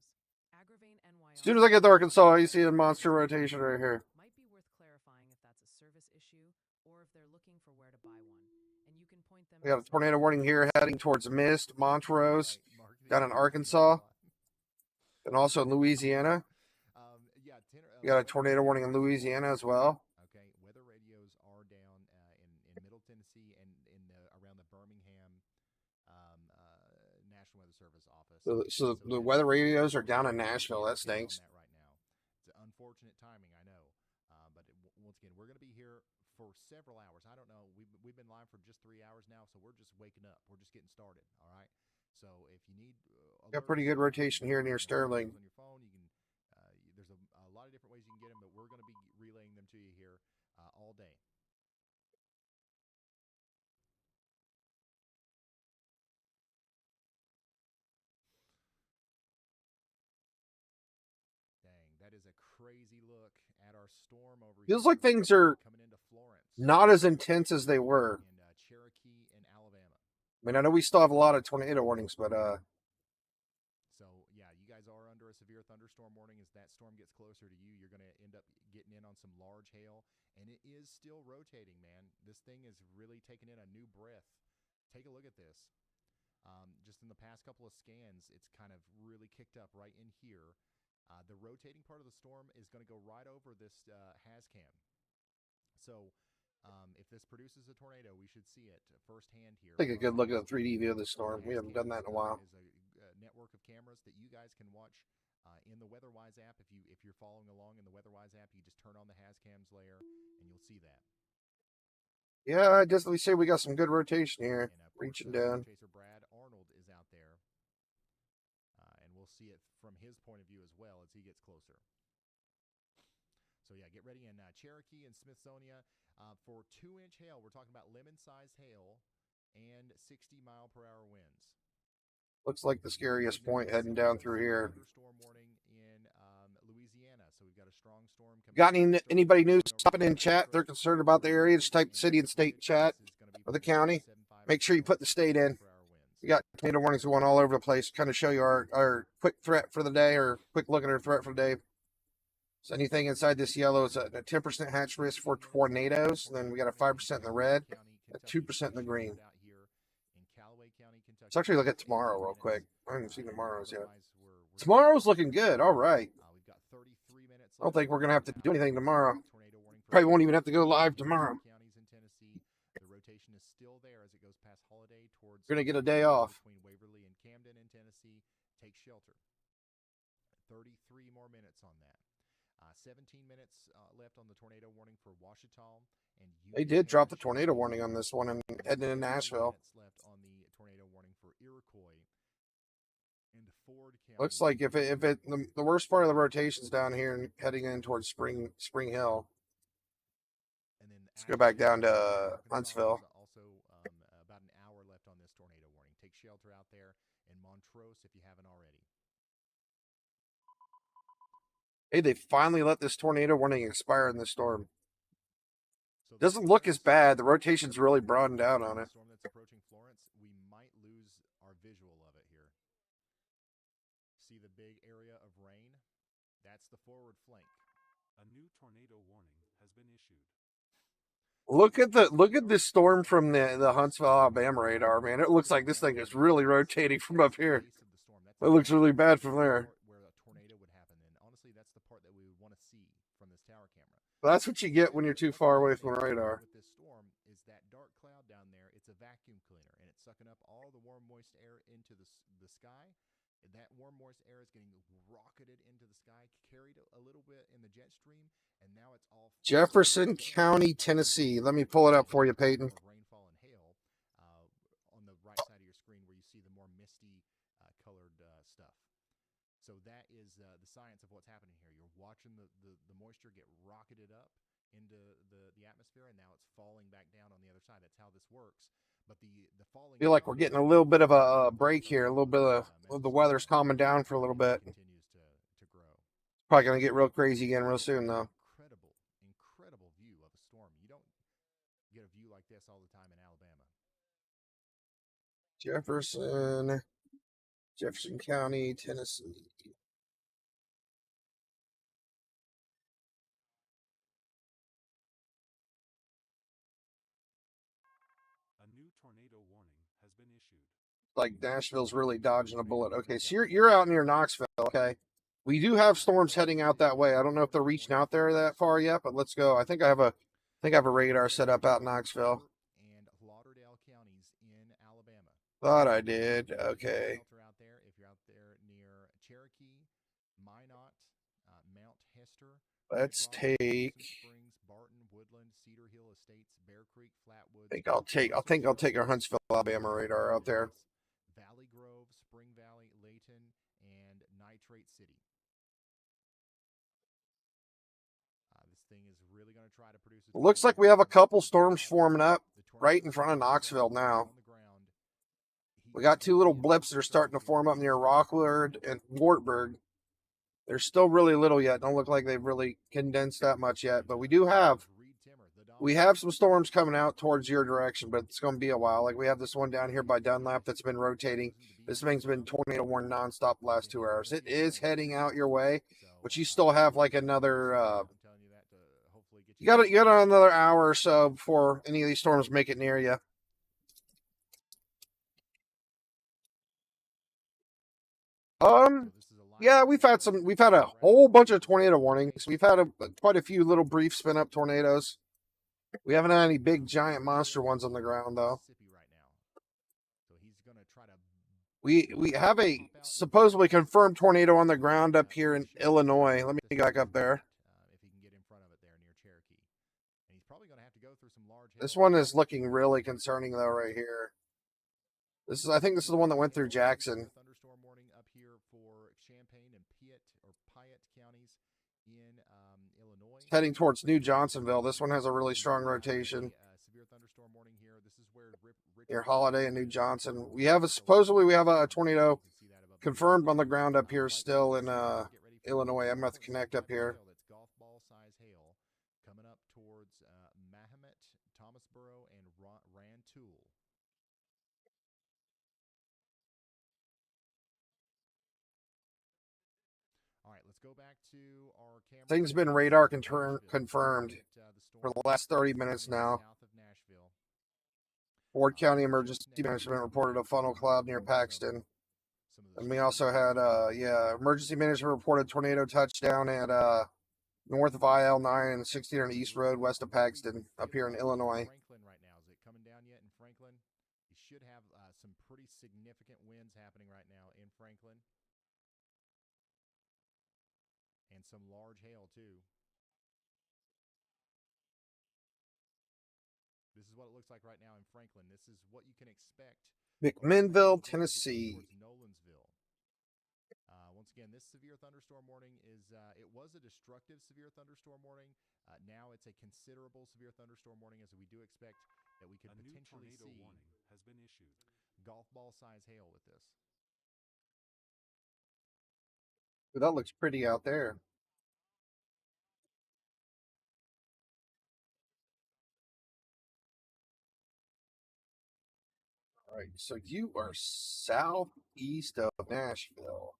Agravain NYR. As soon as I get to Arkansas, you see the monster rotation right here. Might be worth clarifying if that's a service issue or if they're looking for where to buy one. And you can point them. We got a tornado warning here heading towards Mist, Montrose, down in Arkansas, and also in Louisiana. We got a tornado warning in Louisiana as well. Okay, weather radios are down in Middle Tennessee and around the Birmingham National Weather Service office. So the weather radios are down in Nashville. That stinks. Right now, it's unfortunate timing, I know. But once again, we're going to be here for several hours. I don't know. We've been live for just 3 hours now, so we're just waking up. We're just getting started. All right. So if you need, Got pretty good rotation here near Sterling. On your phone, you can. There's a lot of different ways you can get them, but we're going to be relaying them to you here all day. Dang, that is a crazy look at our storm over Feels here. like things are coming into Florence. not as intense as they were. And Cherokee and Alabama. I mean, I know we still have a lot of tornado warnings, but So yeah, you guys are under a severe thunderstorm warning. As that storm gets closer to you, you're going to end up getting in on some large hail, and it is still rotating, man. This thing is really taking in a new breath. Take a look at this. Just in the past couple of scans, it's kind of really kicked up right in here. The rotating part of the storm is going to go right over this HAZCAM. So if this produces a tornado, we should see it firsthand here. take a good look at the 3D view of the storm. We haven't done that in a while. Is a network of cameras that you guys can watch in the WeatherWise app. If you're following along in the WeatherWise app, you just turn on the HAZCAMs layer and you'll see that. Yeah, I definitely say we got some good rotation here. And Reaching down. Chaser Brad Arnold is out there, and we'll see it from his point of view as well as he gets closer. So yeah, get ready in Cherokee and Smithsonia for 2-inch hail. We're talking about lemon-sized hail and 60-mile-per-hour winds. Looks like the scariest point heading down through here. Thunderstorm warning in Louisiana. So we've got a strong storm coming. Got anybody new stopping in chat? They're concerned about the area. Just type city and state chat or the county. Make sure you put the state in. We got tornado warnings going all over the place. Kind of show you our quick threat for the day, or quick look at our threat for the day. So anything inside this yellow is a 10% hatch risk for tornadoes. And then we got a 5% in the red, a 2% in the green. Let's actually look at tomorrow real quick. I haven't seen tomorrow's yet. Tomorrow's looking good. All right. I don't think we're going to have to do anything tomorrow. Probably won't even have to go live tomorrow. The rotation is still there as it goes past Holiday towards. We're going to get a day off. Between Waverly and Camden in Tennessee. Take shelter. 33 more minutes on that. 17 minutes left on the tornado warning for Ouachita. And They did drop the tornado warning on this one and heading into Nashville. Left on the tornado warning for Iroquois. And Ford County. Looks like the worst part of the rotation's down here and heading in towards Spring Hill. And then Let's go back down to Arkansas Huntsville. is also about an hour left on this tornado warning. Take shelter out there in Montrose if you haven't already. Hey, they finally let this tornado warning expire in the storm. So Doesn't look as bad. The rotation's really broadened out on it. Storm that's approaching Florence, we might lose our visual of it here. See the big area of rain? That's the forward flank. A new tornado warning has been issued. Look at this storm from the Huntsville, Alabama radar, man. It looks like this thing is really rotating from up here. It looks really bad from there. Where a tornado would happen, and honestly, that's the part that we would want to see from this tower camera. That's what you get when you're too far away from the radar. With this storm is that dark cloud down there. It's a vacuum cleaner, and it's sucking up all the warm, moist air into the sky. And that warm, moist air is getting rocketed into the sky, carried a little bit in the jet stream, and now it's all Jefferson County, Tennessee. Let me pull it up for you, Peyton. Rainfall and hail on the right side of your screen, where you see the more misty colored stuff. So that is the science of what's happening here. You're watching the moisture get rocketed up into the atmosphere, and now it's falling back down on the other side. That's how this works. But the falling. I feel like we're getting a little bit of a break here. A little bit of the weather's calming down for a little bit. Continues to grow. Probably gonna get real crazy again real soon, though. Incredible view of a storm. You don't get a view like this all the time in Alabama. Jefferson County, Tennessee. A new tornado warning has been issued. Like Nashville's really dodging a bullet. Okay, so you're out near Knoxville. Okay, we do have storms heading out that way. I don't know if they're reaching out there that far yet, but let's go. I think I have a radar set up out in Knoxville. And Lauderdale counties in Alabama. Thought I did. Okay. Out there, if you're out there near Cherokee, Minot, Mount Hester. Let's take. Springs, Barton, Woodland, Cedar Hill Estates, Bear Creek, Flatwood. I think I'll take our Huntsville, Alabama radar out there. Valley Grove, Spring Valley, Layton, and Nitrate City. This thing is really going to try to produce. It looks like we have a couple storms forming up right in front of Knoxville now. We got two little blips that are starting to form up near Rockwood and Wartburg. They're still really little yet. Don't look like they've really condensed that much yet, but we have some storms coming out towards your direction, but it's going to be a while. Like we have this one down here by Dunlap that's been rotating. This thing's been tornado warned nonstop the last 2 hours. It is heading out your way, but you still have like another. You got another hour or so before any of these storms make it near you. Yeah, we've had a whole bunch of tornado warnings. We've had quite a few little brief spin up tornadoes. We haven't had any big giant monster ones on the ground though. We have a supposedly confirmed tornado on the ground up here in Illinois. Let me go back up there. If he can get in front of it there near Cherokee. And he's probably going to have to go through some large. This one is looking really concerning though right here. I think this is the one that went through Jackson. Thunderstorm warning up here for Champaign and Piatt counties in Illinois. Heading towards New Johnsonville. This one has a really strong rotation. Severe thunderstorm warning here. This is where near Holiday and New Johnson. Supposedly we have a tornado confirmed on the ground up here still in Illinois. I'm about to connect up here. That's golf ball size hail coming up towards Mahomet, Thomasboro, and Rantoul. All right, let's go back to our camera. Things been radar confirmed for the last 30 minutes now. Ward County Emergency Management reported a funnel cloud near Paxton. And we also had, Emergency Management reported tornado touchdown at north of IL-9 and 1600 East Road, west of Paxton, up here in Illinois. Franklin right now. Is it coming down yet in Franklin? You should have some pretty significant winds happening right now in Franklin. And some large hail, too. This is what it looks like right now in Franklin. This is what you can expect. McMinnville, Tennessee. Nolensville. once again, this severe thunderstorm warning is, it was a destructive severe thunderstorm warning. Now it's a considerable severe thunderstorm warning, as we do expect that we could A new potentially tornado see warning has been issued. golf ball size hail with this. Ooh, that looks pretty out there. All right, so you are southeast of Nashville.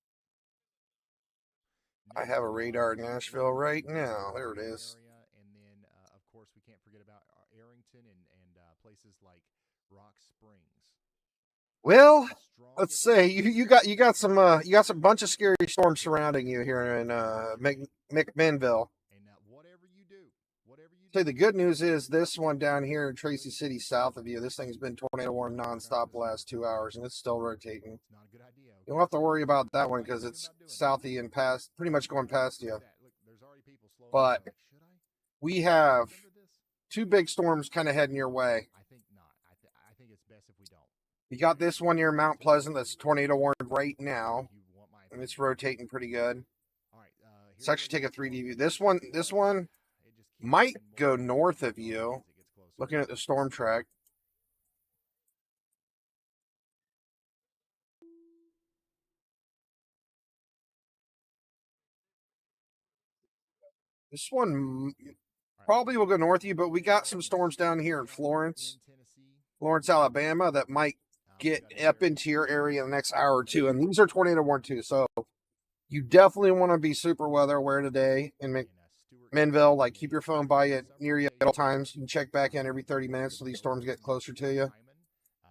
I have a radar in Nashville right now. There it is. Area, and then, of course, we can't forget about Arrington and places like Rock Springs. Well, Strong let's say you got some bunch of scary storms surrounding you here in McMinnville. And whatever you do, Say the good news is this one down here in Tracy City, south of you, this thing's been tornado warned nonstop the last 2 hours, and it's still rotating. it's not a good idea. You don't have to worry about that one because it's southy and past, pretty much going past you. Look, there's already people slowing But down, like, should I we have contend with this? 2 big storms kind of heading your way. I think not. I think it's best if we don't. You got this one near Mount Pleasant that's tornado warned right now, If you want my and it's opinion. rotating pretty good. All right, Let's actually take a 3D view. This one might go north of you. Looking at the storm track. This one probably will go north of you, but we got some storms down here in Florence, Alabama, that might get up into your area in the next hour or two. And these are tornado warned too. So you definitely want to be super weather aware today in McMinnville. Like, keep your phone by you near you at all times. You can check back in every 30 minutes so these storms get closer to you.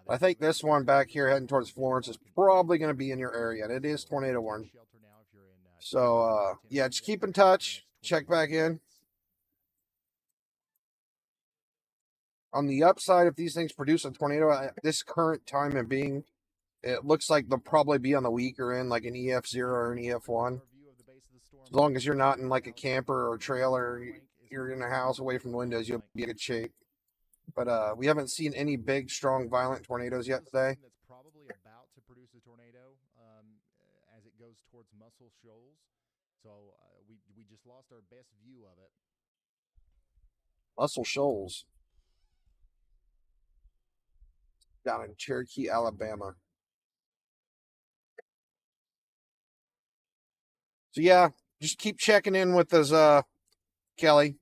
I think this one back here heading towards Florence is probably going to be in your area. And it is tornado warned. So, yeah, just keep in touch. Check back in. On the upside, if these things produce a tornado at this current time and being, it looks like they'll probably be on the weaker end, like an EF0 or an EF1. As long as you're not in like a camper or a trailer, you're in a house away from windows, you'll be in good shape. But we haven't seen any big, strong, violent tornadoes yet today. That's probably about to produce a tornado as it goes towards Muscle Shoals. So we just lost our best view of it. Muscle Shoals. Down in Cherokee, Alabama. So yeah, just keep checking in with us, Kelly.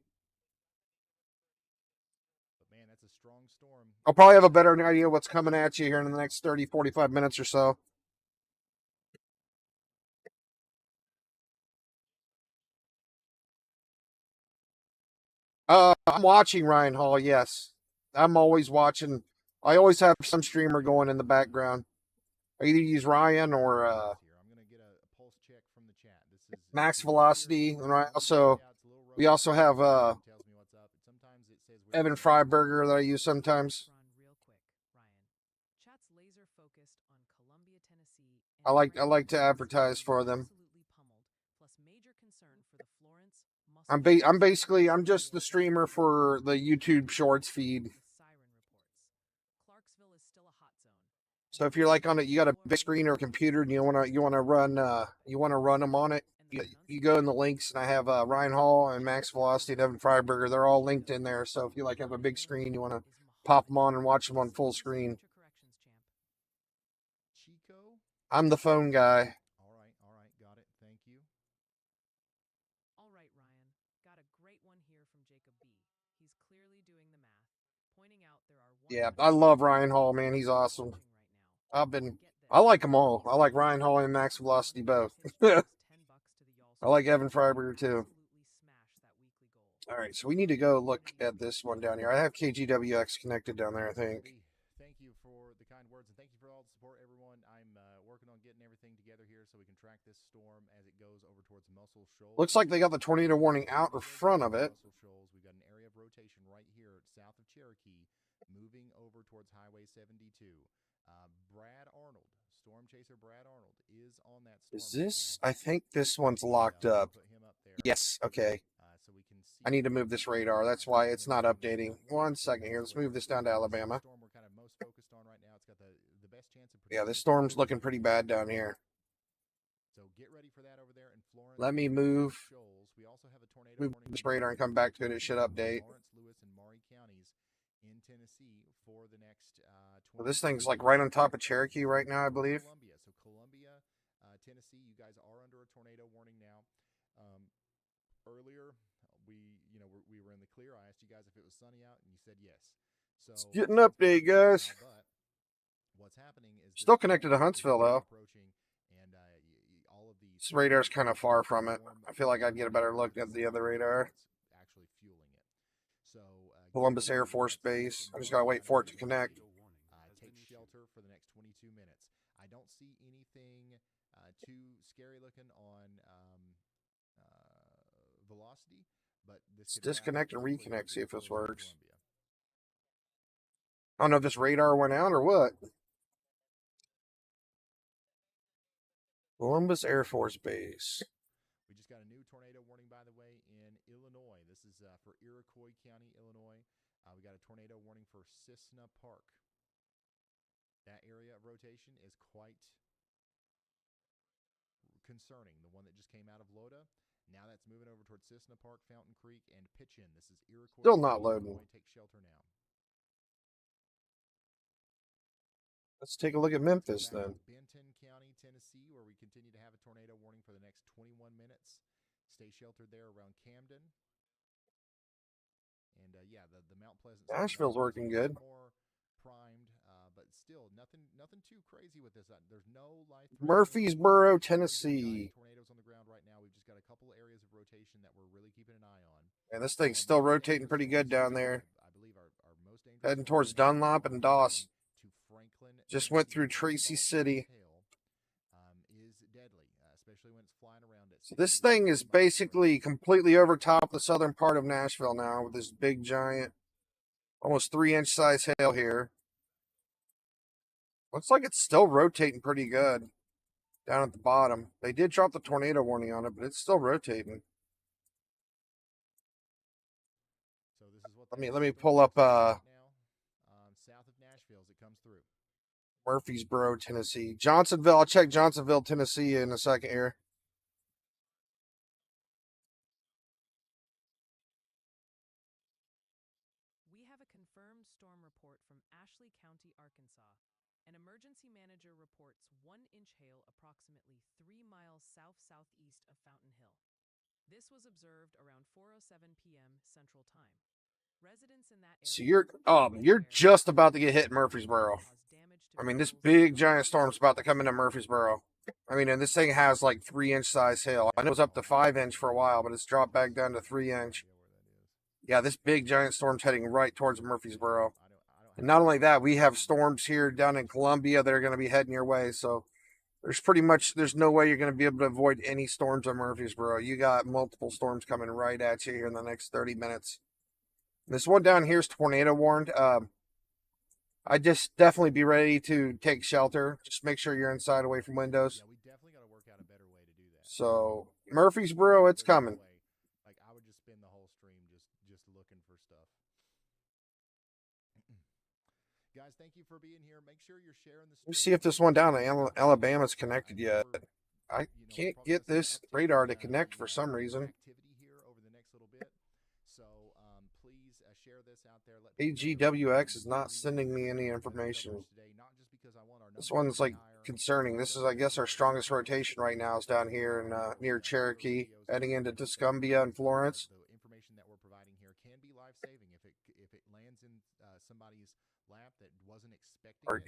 But man, that's a strong storm. I'll probably have a better idea what's coming at you here in the next 30, 45 minutes or so. I'm watching Ryan Hall, yes. I'm always watching. I always have some streamer going in the background. I either use Ryan or I'm gonna get a pulse check from the chat. This is Max Velocity, and we also have tells me what's up. Sometimes it says Evan Freiberger that I use sometimes. Real quick, Ryan. Chat's laser focused on Columbia, Tennessee. I like to advertise for them. Absolutely pummeled, plus major concern for the Florence. I'm just the streamer for the YouTube Shorts feed. Siren reports. Clarksville is still a hot zone. So if you're like on it, you got a big screen or a computer, and you wanna run them on it. You go in the links, and I have Ryan Hall and Max Velocity and Evan Freiberger. They're all linked in there. So if you like have a big screen, you want to pop them on and watch them on full screen. Chico. I'm the phone guy. All right, got it. Thank you. All right, Ryan. Got a great one here from Jacob B. He's clearly doing the math, pointing out there are. Yeah, I love Ryan Hall, man. He's awesome. I like them all. I like Ryan Hall and Max Velocity both. I like Evan Freiberger too. All right, so we need to go look at this one down here. I have KGWX connected down there, I think. Thank you for the kind words, and thank you for all the support, everyone. I'm working on getting everything together here so we can track this storm as it goes over towards Muscle Shoals. Looks like they got the tornado warning out in front of it. Muscle Shoals. We've got an area of rotation right here south of Cherokee, moving over towards Highway 72. Brad Arnold, Storm Chaser Brad Arnold, is on that storm. Is this? I think this one's locked up. Put him up there. Yes, okay. So we can see. I need to move this radar. That's why it's not updating. 1 second here. Let's move this down to Alabama. Storm we're kind of most focused on right now. It's got the best chance of. Yeah, this storm's looking pretty bad down here. So get ready for that. Let me move Shoals. We also have a tornado move warning this radar and come back to it. It should update. Lawrence, Lewis, and Maury counties in Tennessee for the next So this thing's like right on top of Cherokee right now, I believe. Columbia. So Columbia, Tennessee, you guys are under a tornado warning now. Earlier, we were in the clear. I asked you guys if it was sunny out, and you said yes. So Let's get an update, guys. But what's happening is Still connected to Huntsville, though. Approaching, and all of these This radar's kind of far from it. I feel like I'd get a better look at the other radar. Actually fueling it. So Columbus Air Force Base. I just gotta wait for it to connect. Take shelter for the next 22 minutes. I don't see anything too scary looking on velocity, but this Let's disconnect and reconnect, see if this works. Columbia. I don't know if this radar went out or what. Columbus Air Force Base. We just got a new tornado warning, by the way, in Illinois. This is for Iroquois County, Illinois. We got a tornado warning for Cissna Park. That area of rotation is quite concerning. The one that just came out of Loda. Now that's moving over towards Cissna Park, Fountain Creek, and Pitchin. This is Iroquois. Still not loading. Illinois. Take shelter now. Let's take a look at Memphis Back then. to Benton County, Tennessee, where we continue to have a tornado warning for the next 21 minutes. Stay sheltered there around Camden. And yeah, the Mount Pleasant. Nashville's working good. More primed, but still nothing too crazy with this. There's no life. Murfreesboro, Tennessee. Tornadoes on the ground right now. We've just got a couple of areas of rotation that we're really keeping an eye on. And this thing's still rotating pretty good down there. I believe our most dangerous Heading towards Dunlop and Doss. to Franklin. Just went through Tracy City. Is deadly, especially when it's flying around it. So this thing is basically completely over top the southern part of Nashville now with this big giant, almost 3-inch size hail here. Looks like it's still rotating pretty good down at the bottom. They did drop the tornado warning on it, but it's still rotating. So this is what Let me pull up now, south of Nashville as it comes through. Murfreesboro, Tennessee. Johnsonville. I'll check Johnsonville, Tennessee in a second here. We have a confirmed storm report from Ashley County, Arkansas. An emergency manager reports 1-inch hail approximately 3 miles south-southeast of Fountain Hill. This was observed around 4:07 p.m. Central Time. Residents in that area. So you're just about to get hit in Murfreesboro. I mean, this big giant storm's about to come into Murfreesboro. I mean, and this thing has like 3-inch size hail. I know it was up to 5-inch for a while, but it's dropped back down to 3-inch. Yeah, this big giant storm's heading right towards Murfreesboro. And not only that, we have storms here down in Columbia that are going to be heading your way. So there's no way you're going to be able to avoid any storms in Murfreesboro. You got multiple storms coming right at you here in the next 30 minutes. This one down here is tornado warned. I'd just definitely be ready to take shelter. Just make sure you're inside away from windows. Yeah, we definitely got to work out a better way to do that. So Murfreesboro, it's coming. Like I would just spend the whole stream just looking for stuff. Guys, thank you for being here. Make sure you're sharing the stream. Let me see if this one down in Alabama's connected yet. I can't get this radar to connect for some reason. Activity here over the next little bit. So please share this out there. Let people know AGWX is not sending me any information. today, not just because I want our This numbers one's to be like higher, concerning. This is, I guess, our strongest rotation right now is down here in near Cherokee, heading into Tuscumbia and Florence. The information that we're providing here can be life-saving if it lands in somebody's lap that wasn't expecting. Our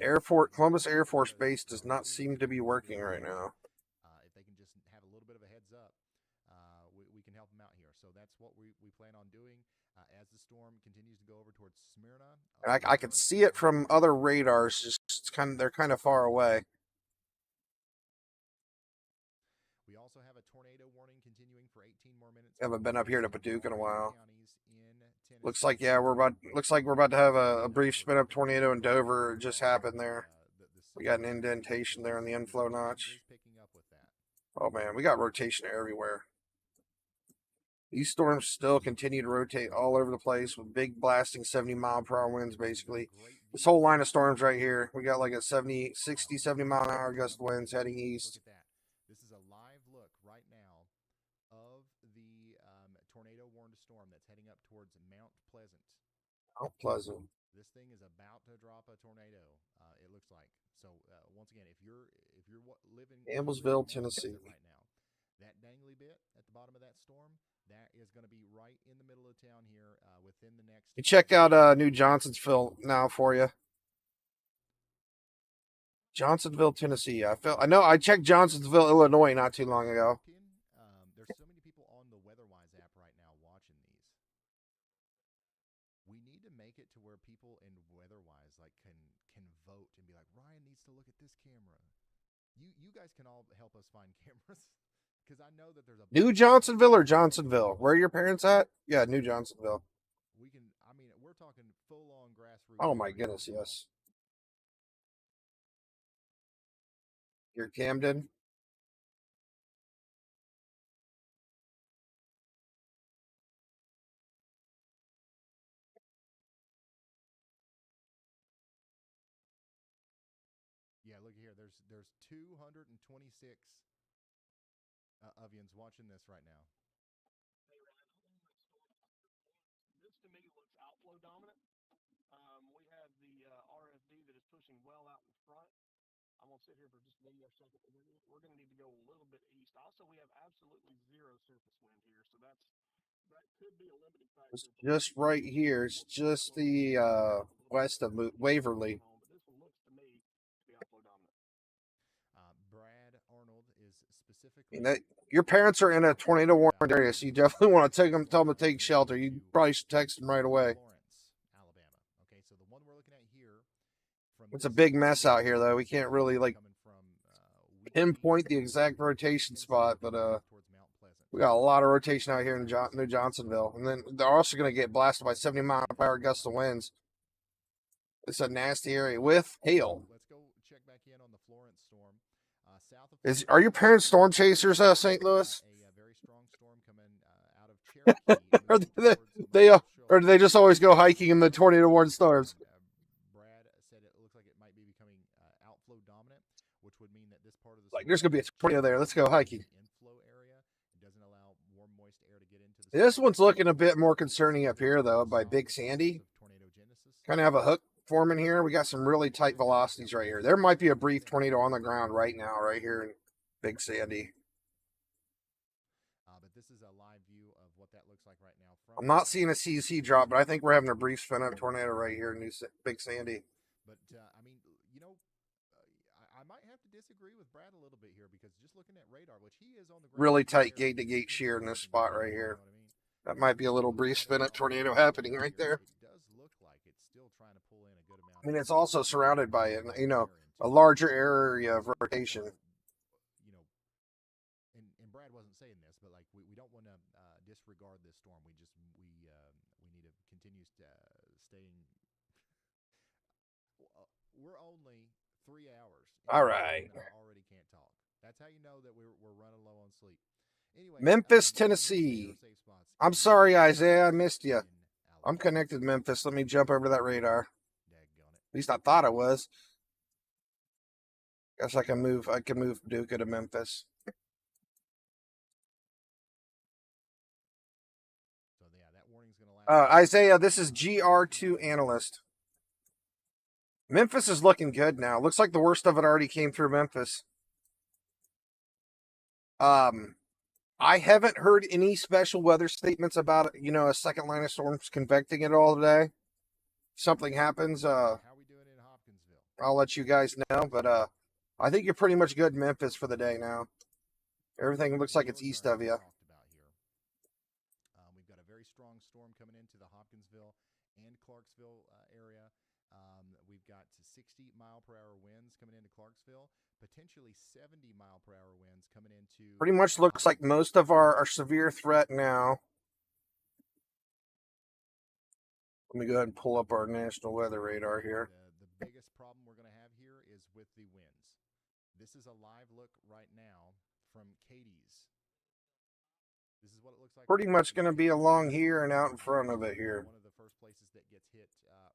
Columbus Air Force Base does not seem to be working right now. If they can just have a little bit of a heads up, we can help them out here. So that's what we plan on doing as the storm continues to go over towards Smyrna. And I can see it from other radars. Just they're kind of far away. We also have a tornado warning continuing for 18 more minutes. Haven't been up here to Paducah in a while. Counties in Tennessee. Looks like we're about to have a brief spin up tornado in Dover. It just happened there. We got an indentation there in the inflow notch. Is picking up with that. Oh man, we got rotation everywhere. These storms still continue to rotate all over the place with big blasting 70-mile-per-hour winds, basically. This whole line of storms right here, we got like a 60, 70-mile-an-hour gust winds heading east. Look at that. This is a live look right now that's heading up towards Mount Pleasant. Mount Pleasant. This thing is about to drop a tornado. It looks like. So once again, if you're living Gamblesville, in Mount Tennessee. Pleasant right now, that dangly bit at the bottom of that storm, that is going to be right in the middle of town here within the next. You check out New Johnsonsville now for you. Johnsonville, Tennessee. I know I checked Johnsonsville, Illinois not too long ago. There's so many people on the WeatherWise app right now watching these. We need to make it to where people in WeatherWise like can vote and be like, Ryan needs to look at this camera. You guys can all help us find cameras because I know that there's a New Johnsonville or Johnsonville? Where are your parents at? Yeah, New Johnsonville. We can. I mean, we're talking full on grassroots. Oh my goodness, yes. You're Camden. Yeah, look here. There's 226 Uvians watching this right now. This to me looks outflow dominant. We have the RFD that is pushing well out in front. I'm going to sit here for just one more second. We're going to need to go a little bit east. Also, we have absolutely zero surface wind here, so that could be a limiting factor. It's just right here. It's just the west of Waverly. But this one looks to me to be outflow dominant. Brad Arnold is specifically. Your parents are in a tornado warned area, so you definitely want to tell them to take shelter. You probably should text them right away. Florence, Alabama. Okay, so the one we're looking at here. It's a big mess out here, though. We can't really pinpoint the exact rotation spot, but we got a lot of rotation out here in New Johnsonville, and then they're also going to get blasted by 70-mile-per-hour gusts of winds. It's a nasty area with hail. Let's go check back in on the Florence storm. South of Are your parents storm chasers, St. Louis? A very strong storm coming out of Cherokee. Or do they just always go hiking in the tornado warned storms? Brad said it looks like it might be becoming outflow dominant, which would mean that this part of the like there's gonna be a tornado there. Let's go hiking. Inflow area. It doesn't allow warm, moist air to get into the. This one's looking a bit more concerning up here, though, by Big Sandy. Kind of have a hook forming here. We got some really tight velocities right here. There might be a brief tornado on the ground right now, right here in Big Sandy. But this is a live view of what that looks like right now. I'm not seeing a CZ drop, but I think we're having a brief spin up tornado right here in Big Sandy. But I mean, I might have to disagree with Brad a little bit here because just looking at radar, which he is on the ground, really tight gate to gate shear in this spot right here. That might be a little brief spin up tornado happening right there. It does look like it's still trying to pull in a good amount. I mean, it's also surrounded by a larger area of rotation. And Brad wasn't saying this, but like we don't want to disregard this storm. We need to continue staying. We're only 3 hours. All right. I already can't talk. That's how you know that we're running low on sleep. Anyway, Memphis, Tennessee. I'm sorry, Isaiah, I missed you. I'm connected to Memphis. Let me jump over that radar. At least I thought I was. Guess I can move Duca to Memphis. So yeah, that warning's gonna last. Isaiah, this is GR2 analyst. Memphis is looking good now. Looks like the worst of it already came through Memphis. I haven't heard any special weather statements about a second line of storms convecting it all today. If something happens, How are we doing in Hopkinsville? I'll let you guys know. But I think you're pretty much good in Memphis for the day now. Everything looks like it's east of you. We've got a very strong storm coming into the Hopkinsville and Clarksville area. We've got 60-mile-per-hour winds coming into Clarksville, potentially 70-mile-per-hour winds coming into. Pretty much looks like most of our severe threat now. Let me go ahead and pull up our national weather radar here. The biggest problem we're going to have here is with the winds. This is a live look right now from Katie's. This is what it looks like. Pretty much going to be along here and out in front of it here. One of the first places that gets hit.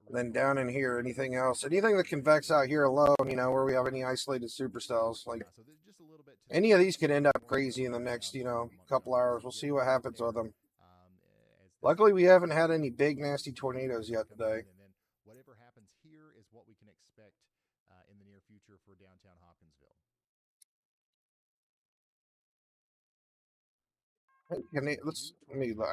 Then down in here, anything else? Anything that convects out here alone, where we have any isolated supercells. Like, so just a little bit any of these could end up crazy in the next, couple hours. We'll see what happens with them. As Luckily, we haven't had any big, nasty tornadoes yet today. And then whatever happens here is what we can expect in the near future for downtown Hopkinsville.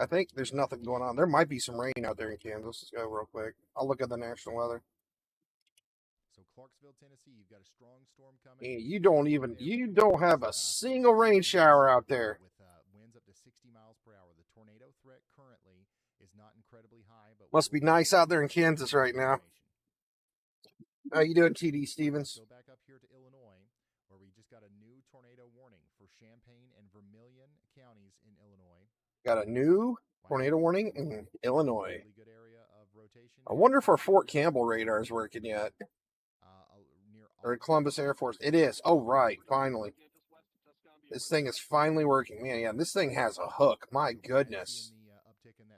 I think there's nothing going on. There might be some rain out there in Kansas. Let's go real quick. I'll look at the national weather. So Clarksville, Tennessee, you've got a strong storm coming. And you don't have a single rain shower out there. With winds up to 60 miles per hour. The tornado threat currently is not incredibly high, but Must be nice out there in Kansas right now. How you doing, TD Stevens? Go back up here to Illinois, where we just got a new tornado warning for Champaign and Vermilion counties in Illinois. Got a new tornado warning in Illinois. Really good area of rotation. I wonder if our Fort Campbell radar is working yet. Or Columbus Air Force. It is. Oh, right. Finally. This thing is finally working. Man, yeah, this thing has a hook. My goodness.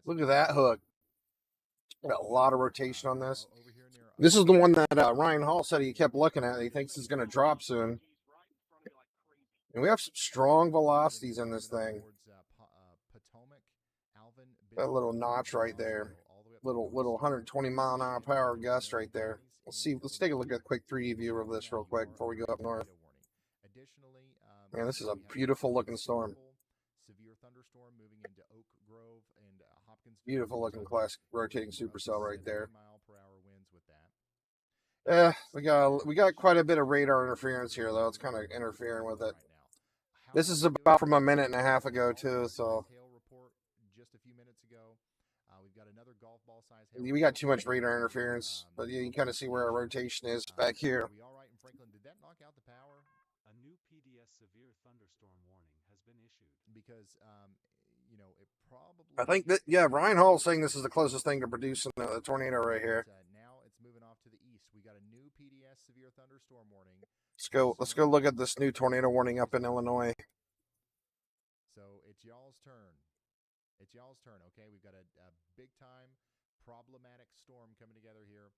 Look at that hook. Got a lot of rotation on this. This is the one that Ryan Hall said he kept looking at. He thinks it's going to drop soon. And we have some strong velocities in this thing. That little notch right there. Little 120 mile an hour power gust right there. Let's take a look at a quick 3D view of this real quick before we go up north. Man, this is a beautiful looking storm. Severe thunderstorm moving into Oak Grove and Hopkinsville. Beautiful looking classic rotating supercell right there. Mile-per-hour winds with that. We got quite a bit of radar interference here though. It's kind of interfering with it. This is about from a minute and a half ago too, so just a few minutes ago. We've got another golf ball size. We got too much radar interference, but yeah, you kind of see where our rotation is back here. Are we all right in Franklin? Did that knock out the power? A new PDS severe thunderstorm warning has been issued. Because, it probably... I think that, yeah, Ryan Hall is saying this is the closest thing to producing a tornado right here. Now it's moving off to the east. We got a new PDS severe thunderstorm warning. Let's go look at this new tornado warning up in Illinois. So it's y'all's turn. Okay? We've got a big-time problematic storm coming together here.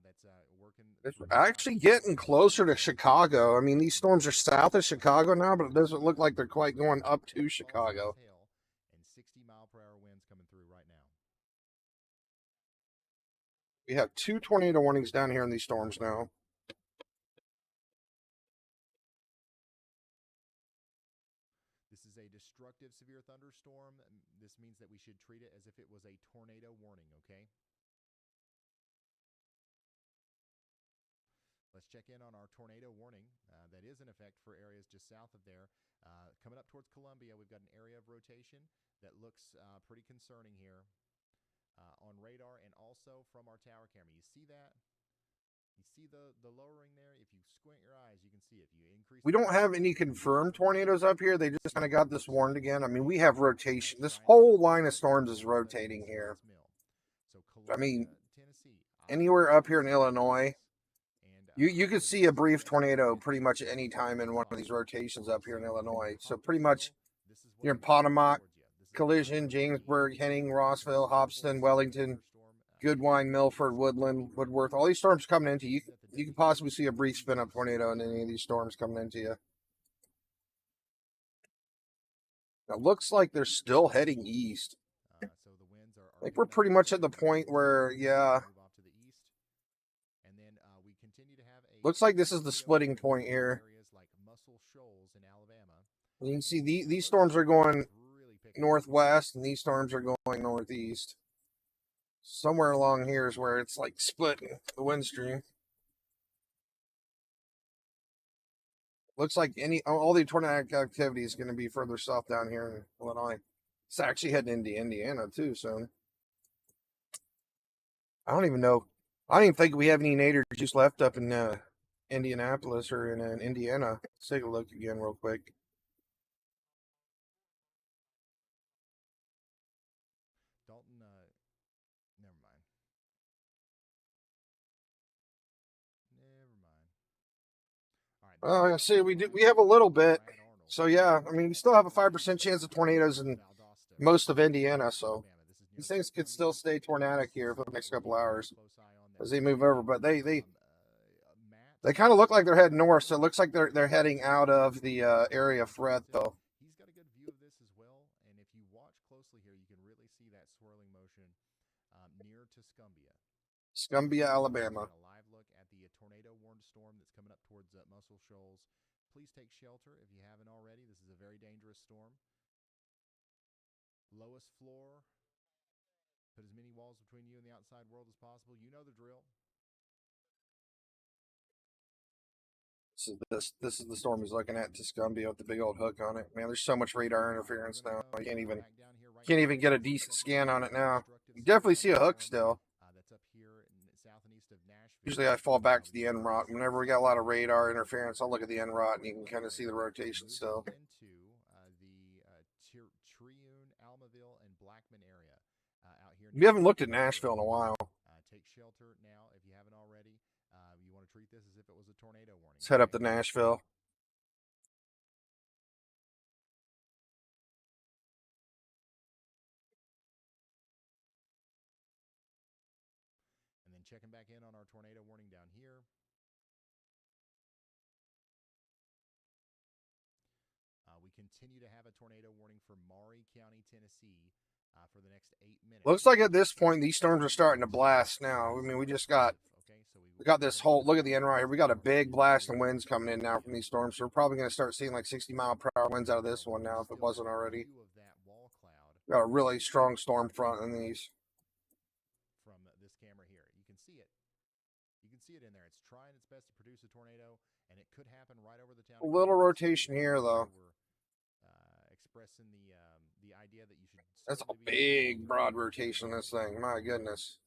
That's working. It's actually getting closer to Chicago. I mean, these storms are south of Chicago now, but it doesn't look like they're quite going up to Chicago. And 60-mile-per-hour winds coming through right now. We have 2 tornado warnings down here in these storms now. This is a destructive severe thunderstorm. This means that we should treat it as if it was a tornado warning, okay? Let's check in on our tornado warning that is in effect for areas just south of there. Coming up towards Columbia, we've got an area of rotation that looks pretty concerning here on radar and also from our tower camera. You see that? You see the lowering there? If you squint your eyes, you can see it. If you increase, we don't have any confirmed tornadoes up here. They just kind of got this warned again. I mean, we have rotation. This whole line of storms is rotating here. I mean, anywhere up here in Illinois, you could see a brief tornado pretty much at any time in one of these rotations up here in Illinois. So pretty much you're in Potomac, Collision, Jamesburg, Henning, Rossville, Hopston, Wellington, Goodwine, Milford, Woodland, Woodworth. All these storms coming into you. You could possibly see a brief spin-up tornado in any of these storms coming into you. It looks like they're still heading east. So the winds are I think we're pretty much at the point where, yeah. Looks like this is the splitting point here. You can see these storms are going northwest and these storms are going northeast. Somewhere along here is where it's like splitting the wind stream. Looks like all the tornadic activity is going to be further south down here in Illinois. It's actually heading into Indiana too soon. I don't even know. I don't even think we have any nadir juice left up in Indianapolis or in Indiana. Let's take a look again real quick. Dalton, never mind. All right. I see. We have a little bit. So yeah, I mean, we still have a 5% chance of tornadoes in most of Indiana. So these things could still stay tornadic here for the next couple hours as they move over. But they kind of look like they're heading north. So it looks like they're heading out of the area of threat, though. He's got a good view of this as well. And if you watch closely here, you can really see that swirling near Tuscumbia. Scumbia, Alabama. A live look at the tornado warned storm that's coming up towards Muscle Shoals. Please take shelter if you haven't already. This is a very dangerous storm. Lowest floor. Put as many walls between you and the outside world as possible. You know the drill. This is the storm he's looking at, Tuscumbia with the big old hook on it. Man, there's so much radar interference now. You can't even get a decent scan on it now. You definitely see a hook still. That's up here in south and east of Nashville. Usually I fall back to the NROT. Whenever we got a lot of radar interference, I'll look at the NROT and you can kind of see the rotation still. Into the Triune, Almaville, and Blackman area out here. We haven't looked at Nashville in a while. Take shelter now if you haven't already. You want to treat this as if it was a tornado warning. Let's head up to Nashville. And then checking back in on our tornado warning down here. We continue to have a tornado warning for Maury County, Tennessee for the next 8 minutes. Looks like at this point, these storms are starting to blast now. I mean, we got this whole, look at the end right here. We got a big blast and winds coming in now from these storms. So we're probably going to start seeing like 60-mile-per-hour winds out of this one now if it wasn't already. We got a really strong storm front in these. From this camera here, you can see it. You can see it in there. It's trying its best to produce a tornado, and it could happen right over the town. A little rotation here, though. Expressing the idea that you should. That's a big, broad rotation, this thing. My goodness.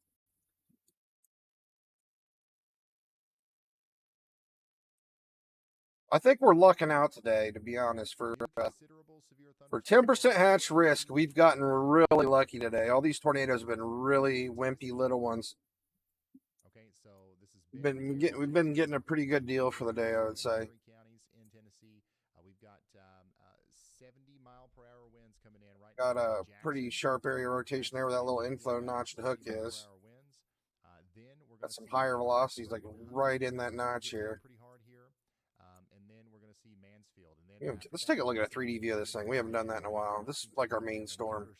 I think we're lucking out today, to be honest. For 10% hatch risk, we've gotten really lucky today. All these tornadoes have been really wimpy little ones. Okay, so this is we've been getting a pretty good deal for the day, I would say. Counties in Tennessee, we've got 70-mile-per-hour winds coming in right Got now. a pretty sharp area rotation there where that little inflow notched hook is. Got some higher velocities, like right in that notch here. Pretty hard here. And then we're going to see Mansfield. And then let's take a look at a 3D view of this thing. We haven't done that in a while. This is like our main storm.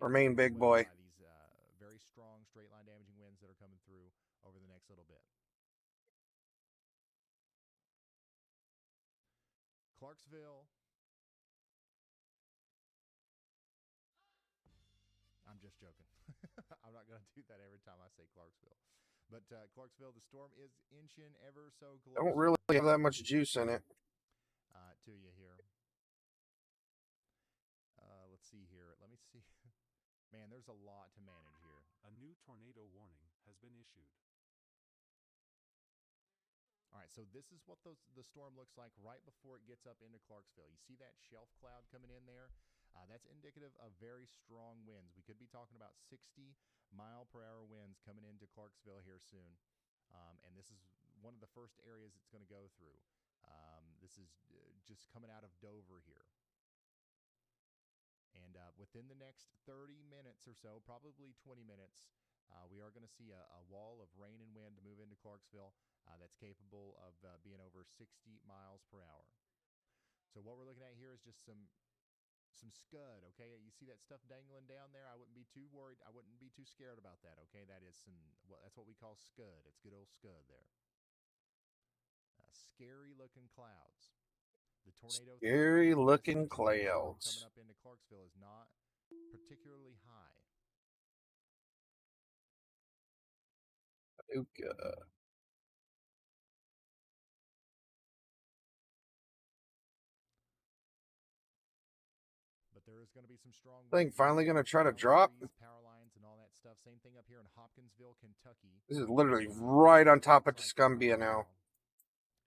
Our main big boy. These very strong straight line damaging winds that are coming through over the next little bit. Clarksville. I'm just joking. I'm not going to do that every time I say Clarksville. But Clarksville, the storm is inching ever so close. Don't really have that much juice in it. To you here. Let's see here. Let me see. Man, there's a lot to manage here. A new tornado warning has been issued. All right, so this is what the storm looks like right before it gets up into Clarksville. You see that shelf cloud coming in there? That's indicative of very strong winds. We could be talking about 60-mile-per-hour winds coming into Clarksville here soon. And this is one of the first areas it's going to go through. This is just coming out of Dover here. And within the next 30 minutes or so, probably 20 minutes, we are going to see a wall of rain and wind move into Clarksville that's capable of being over 60 miles per hour. So what we're looking at here is just some scud, okay? You see that stuff dangling down there? I wouldn't be too worried. I wouldn't be too scared about that, okay? That is that's what we call scud. It's good old scud there. Scary-looking clouds. The tornado. Scary-looking clouds. Coming up into Clarksville is not particularly high. Okay. But there is going to be some strong. Thing finally going to try to drop. Power lines and all that stuff. Same thing up here in Hopkinsville, Kentucky. This is literally right on top of Tuscumbia now.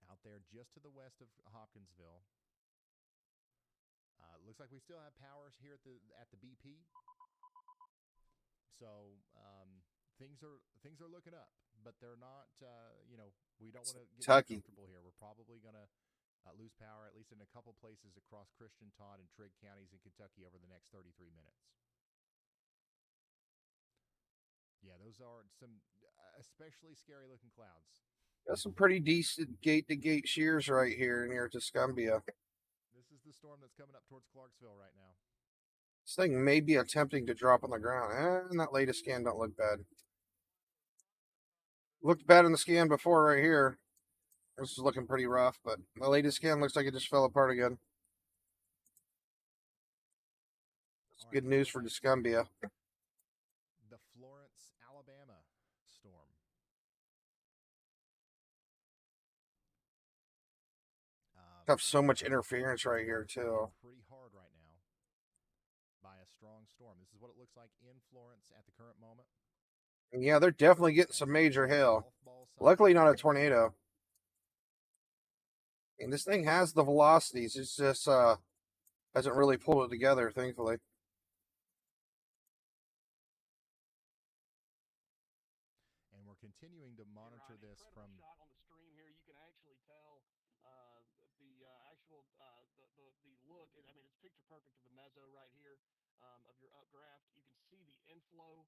Out there, just to the west of Hopkinsville. Looks like we still have powers here at the BP. So things are looking up, but they're not. We don't want to get comfortable here. We're probably going to lose power at least in a couple places across Christian, Todd, and Trigg counties in Kentucky over the next 33 minutes. Yeah, those are some especially scary-looking clouds. Got some pretty decent gate-to-gate shears right here near Tuscumbia. This is the storm that's coming up towards Clarksville right now. This thing may be attempting to drop on the ground. And that latest scan don't look bad. Looked bad in the scan before right here. This is looking pretty rough, but the latest scan looks like it just fell apart again. It's good news for Discumbia. The Florence, Alabama storm. Have so much interference right here too. Pretty hard right now by a strong storm. This is what it looks like in Florence at the current moment. Yeah, they're definitely getting some major hail. Luckily not a tornado. And this thing has the velocities. It's just hasn't really pulled it together, thankfully. And we're continuing to monitor this from shot on the stream here. You can actually tell the actual the look. I mean, it's picture perfect of the mezzo right here of your updraft. You can see the inflow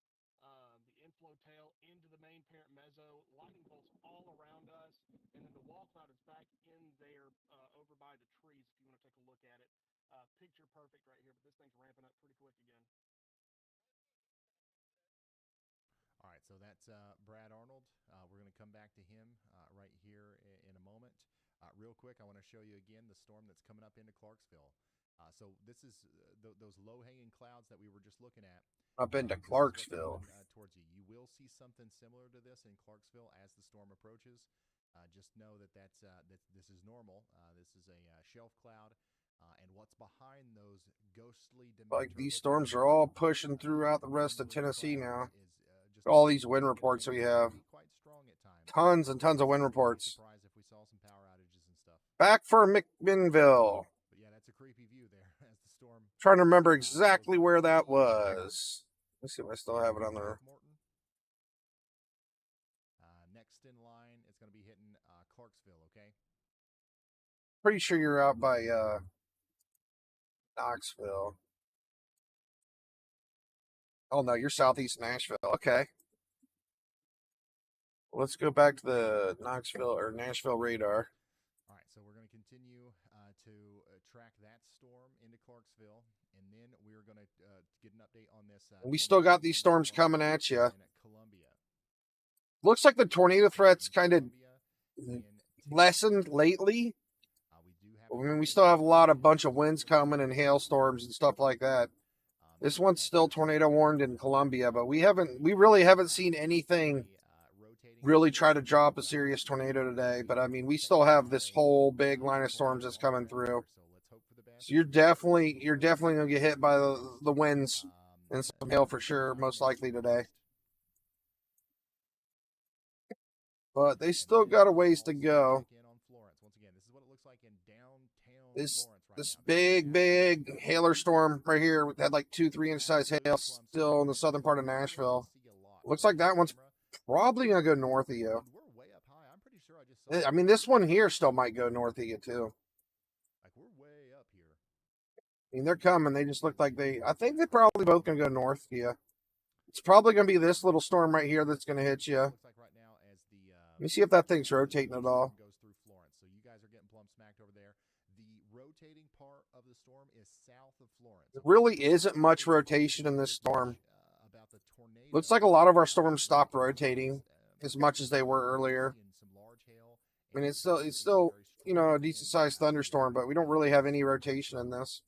tail into the main parent mezzo. Lightning bolts all around us, and then the wall cloud is back in there over by the trees. If you want to take a look at it, picture perfect right here. But this thing's ramping up pretty quick again. All right, so that's Brad Arnold. We're going to come back to him right here in a moment. Real quick, I want to show you again the storm that's coming up into Clarksville. So this is those low-hanging clouds that we were just looking at. Up into Clarksville. Towards you. You will see something similar to this in Clarksville as the storm approaches. Just know that that this is normal. This is a shelf cloud. And what's behind those ghostly dimensions. Like these storms are all pushing throughout the rest of Tennessee now. All these wind reports we have. Tons and tons of wind reports. Back for McMinnville. But yeah, that's a creepy view there as the storm. Trying to remember exactly where that was. Let's see if I still have it on there. Next in line, it's going to be hitting Clarksville, okay? Pretty sure you're out by Knoxville. Oh no, you're southeast Nashville. Okay. Let's go back to the Knoxville or Nashville radar. All right, so we're going to continue to track that storm into Clarksville, and then we're going to get an update on this. We still got these storms coming at you. Looks like the tornado threat's kind of lessened lately. I mean, we still have a bunch of winds coming and hailstorms and stuff like that. This one's still tornado warned in Columbia, but we really haven't seen anything really try to drop a serious tornado today. But I mean, we still have this whole big line of storms that's coming through. So you're definitely gonna get hit by the winds and some hail for sure, most likely today. But they still got a ways to go. This big hailer storm right here had like 2-3 inch size hail still in the southern part of Nashville. Looks like that one's probably gonna go north of you. I mean, this one here still might go north of you too. I mean, they're coming. They just look like I think they're probably both gonna go north of you. It's probably gonna be this little storm right here that's gonna hit you. Let me see if that thing's rotating at all. Goes through Florence, so you guys are getting plumb smacked over there. The rotating part of the storm is south of Florence. There really isn't much rotation in this storm. Looks like a lot of our storms stopped rotating as much as they were earlier. I mean, it's still you know, a decent sized thunderstorm, but we don't really have any rotation in this.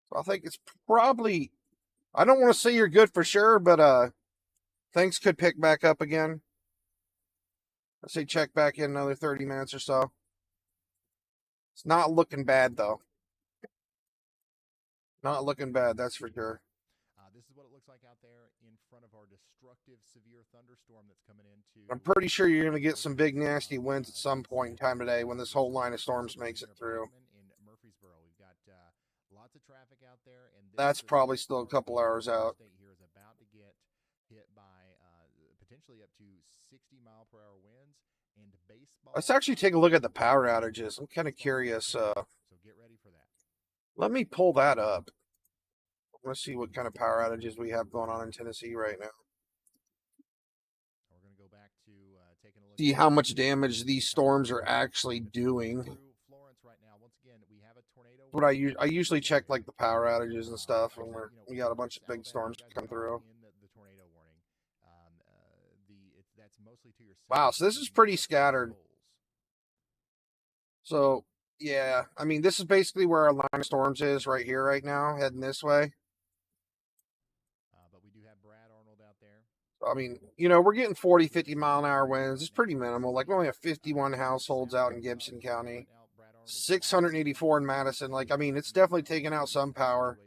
So I think it's probably, I don't want to say you're good for sure, but things could pick back up again. I say check back in another 30 minutes or so. It's not looking bad though. Not looking bad, that's for sure. This is what it looks like out there in front of our destructive severe thunderstorm that's coming into. I'm pretty sure you're going to get some big nasty winds at some point in time today when this whole line of storms makes it through. In Murfreesboro, we've got lots of traffic out there, and that's probably still a couple hours out. State here is about to get hit by potentially up to 60-mile-per-hour winds and baseball. Let's actually take a look at the power outages. I'm kind of curious. So get ready for that. Let me pull that up. Let's see what kind of power outages we have going on in Tennessee right now. We're going to go back to taking a look. See how much damage these storms are actually doing. what I usually check like the power outages and stuff when we got a bunch of big storms come through. In the tornado warning, that's mostly to your Wow, south, so this is including pretty the scattered. Shoals. So yeah, I mean this is basically where our line of storms is right here, right now, heading this way. But we do have Brad Arnold out there. I mean, you know, we're getting 40, 50 mile an hour winds. It's pretty minimal. Like we only have 51 households out in Gibson County, 684 in Madison. Like, I mean, it's definitely taking out some power.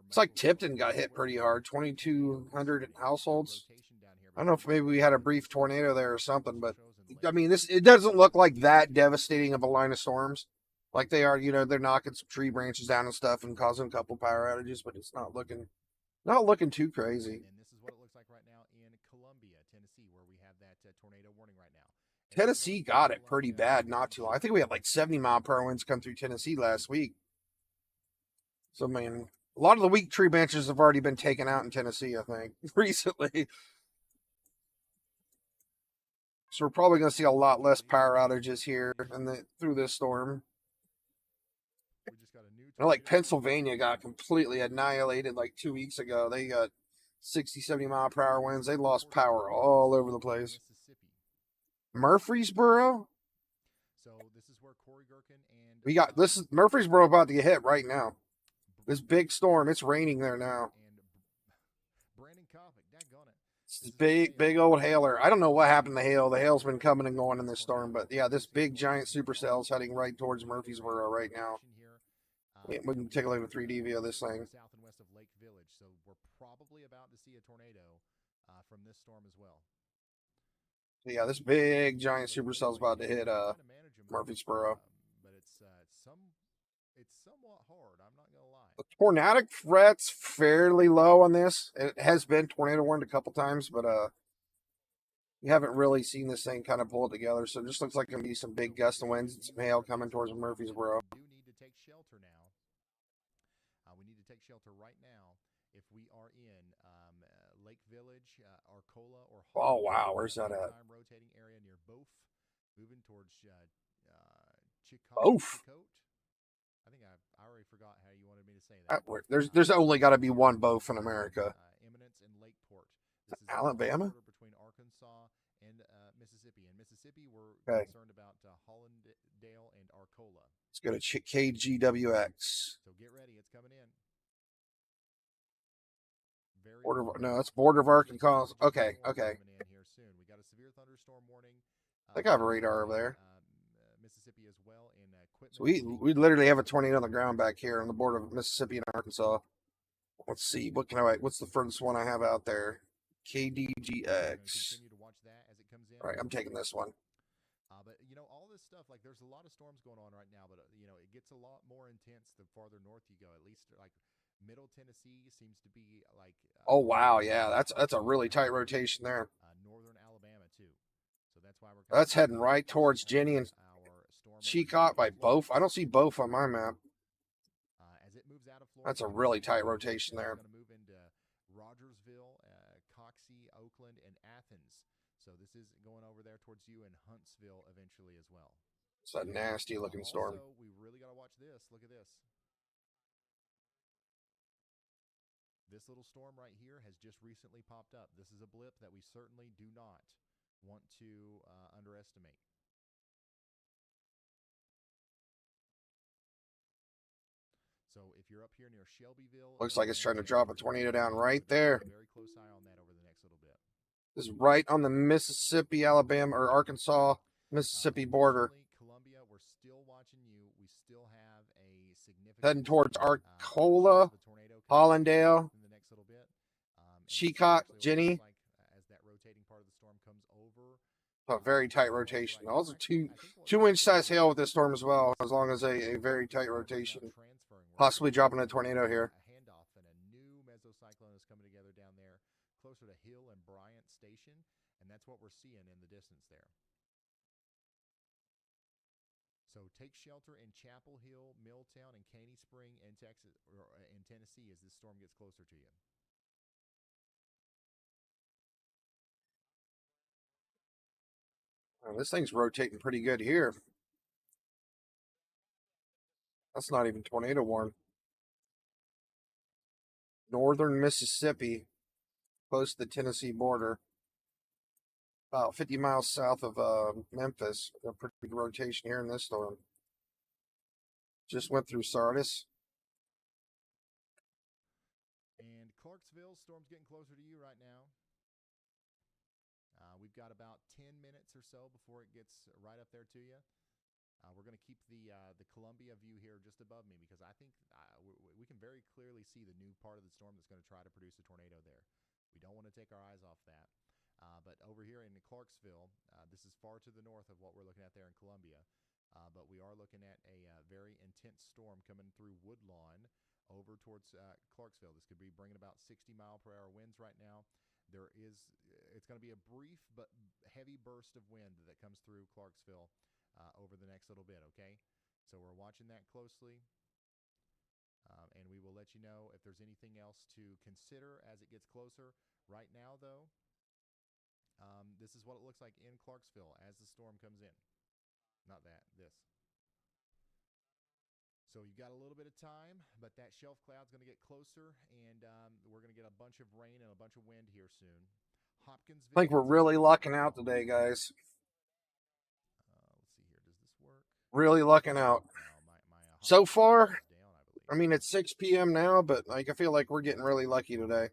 It's like Tipton got hit pretty hard, 2,200 households. I don't know if maybe we had a brief tornado there or something, but I mean, it doesn't look like that devastating of a line of storms. Like they are, you know, they're knocking some tree branches down and stuff and causing a couple power outages, but it's not looking too crazy. And this is what it looks like right now in Columbia, Tennessee, where we have that tornado warning right now. Tennessee got it pretty bad not too long. I think we had like 70-mile-per-hour winds come through Tennessee last week. So, man, a lot of the weak tree branches have already been taken out in Tennessee, I think, recently. So we're probably going to see a lot less power outages here through this storm. We just got a new You know, like Pennsylvania got completely annihilated like 2 weeks ago. They got 60, 70-mile-per-hour winds. They lost power all over the place. Murfreesboro? So this is where Corey Gherkin and We got this is Murfreesboro about to get hit right now. This big storm, it's raining there now. And Brandon Kovic, daggone it. It's this big old hailer. I don't know what happened to hail. The hail's been coming and going in this storm, but yeah, this big giant supercell's heading right towards Murfreesboro right now. We can take a look at the 3D view of this thing. South and west of Lake Village, so we're probably about to see a tornado from this storm as well. Yeah, this big giant supercell's about to hit Murfreesboro. But it's somewhat hard. I'm not gonna lie. The tornadic threat's fairly low on this. It has been tornado warned a couple times, but you haven't really seen this thing kind of pull it together. So it just looks like gonna be some big gust of winds and some hail coming towards Murfreesboro. We do need to take shelter now. We need to take shelter right now if we are in Lake Village, Arcola, or Oh wow, where's that at? time rotating area near Bof, moving towards Chicote. Bof? I think I already forgot how you wanted me to say that. There's only got to be one Bof in America. Eminence and Lakeport. This is Alabama? the border between Arkansas and Mississippi. In Mississippi, we're Okay. concerned about Hollandale and Arcola. Let's go to KGWX. So get ready, it's coming in. It's border of Arkansas. Okay. Coming in here soon. We got a severe thunderstorm warning. I think I have a radar over there. Mississippi as well in So we literally have a tornado on the ground back here on the border of Mississippi and Arkansas. Let's see. What's the furthest one I have out there? KDGX. Continue to watch that as it comes in. All right, I'm taking this one. But you know, all this stuff, like there's a lot of storms going on right now, but you know, it gets a lot more intense the farther north you go. At least like Middle Tennessee seems to be like. Oh wow, yeah, that's a really tight rotation there. Northern Alabama too. So that's why we're. That's heading right towards Jenny and Chicote by Bof. I don't see Bof on my map. As it moves out of Florida, That's a really tight rotation there. It's going to move into Rogersville, Coxey, Oakland, and Athens. So this is going over there towards you in Huntsville eventually as well. It's a nasty looking storm. Also, we really got to watch this. Look at this. This little storm right here has just recently popped up. This is a blip that we certainly do not want to underestimate. So if you're up here near Shelbyville, Looks like it's trying to drop a tornado down right there. Very close eye on that over the next little bit. This is right on the Mississippi, Alabama, or Arkansas, Mississippi border. Columbia, we're still watching you. We still have a significant Heading towards Arcola, Hollandale, in the next little bit. Chicote, Jenny. As that rotating part of the storm comes over. A very tight rotation. Also, two-inch size hail with this storm as well, as long as a very tight rotation. Possibly dropping a tornado here. A handoff and a new mesocyclone is coming together down there closer to Hill and Bryant Station, and that's what we're seeing in the distance there. So take shelter in Chapel Hill, Milltown, and Caney Spring in Texas or in Tennessee as this storm gets closer to you. Oh, this thing's rotating pretty good here. That's not even tornado warned. Northern Mississippi, close to the Tennessee border. About 50 miles south of Memphis. A pretty big rotation here in this storm. Just went through Sardis. And Clarksville, storm's getting closer to you right now. We've got about 10 minutes or so before it gets right up there to you. We're going to keep the Columbia view here just above me because I think we can very clearly see the new part of the storm that's going to try to produce a tornado there. We don't want to take our eyes off that. But over here in Clarksville, this is far to the north of what we're looking at there in Columbia. But we are looking at a very intense storm coming through Woodlawn over towards Clarksville. This could be bringing about 60-mile-per-hour winds right now. It's going to be a brief but heavy burst of wind that comes through Clarksville over the next little bit, okay? So we're watching that closely, and we will let you know if there's anything else to consider as it gets closer. Right now, though, this is what it looks like in Clarksville as the storm comes in. Not that, this. So you've got a little bit of time, but that shelf cloud's going to get closer, and we're going to get a bunch of rain and a bunch of wind here soon. Hopkinsville. I think we're really lucking out today, guys. Let's see here. Does this work? Really lucking out. So far, I mean, it's 6 p.m. now, but like I feel like we're getting really lucky today.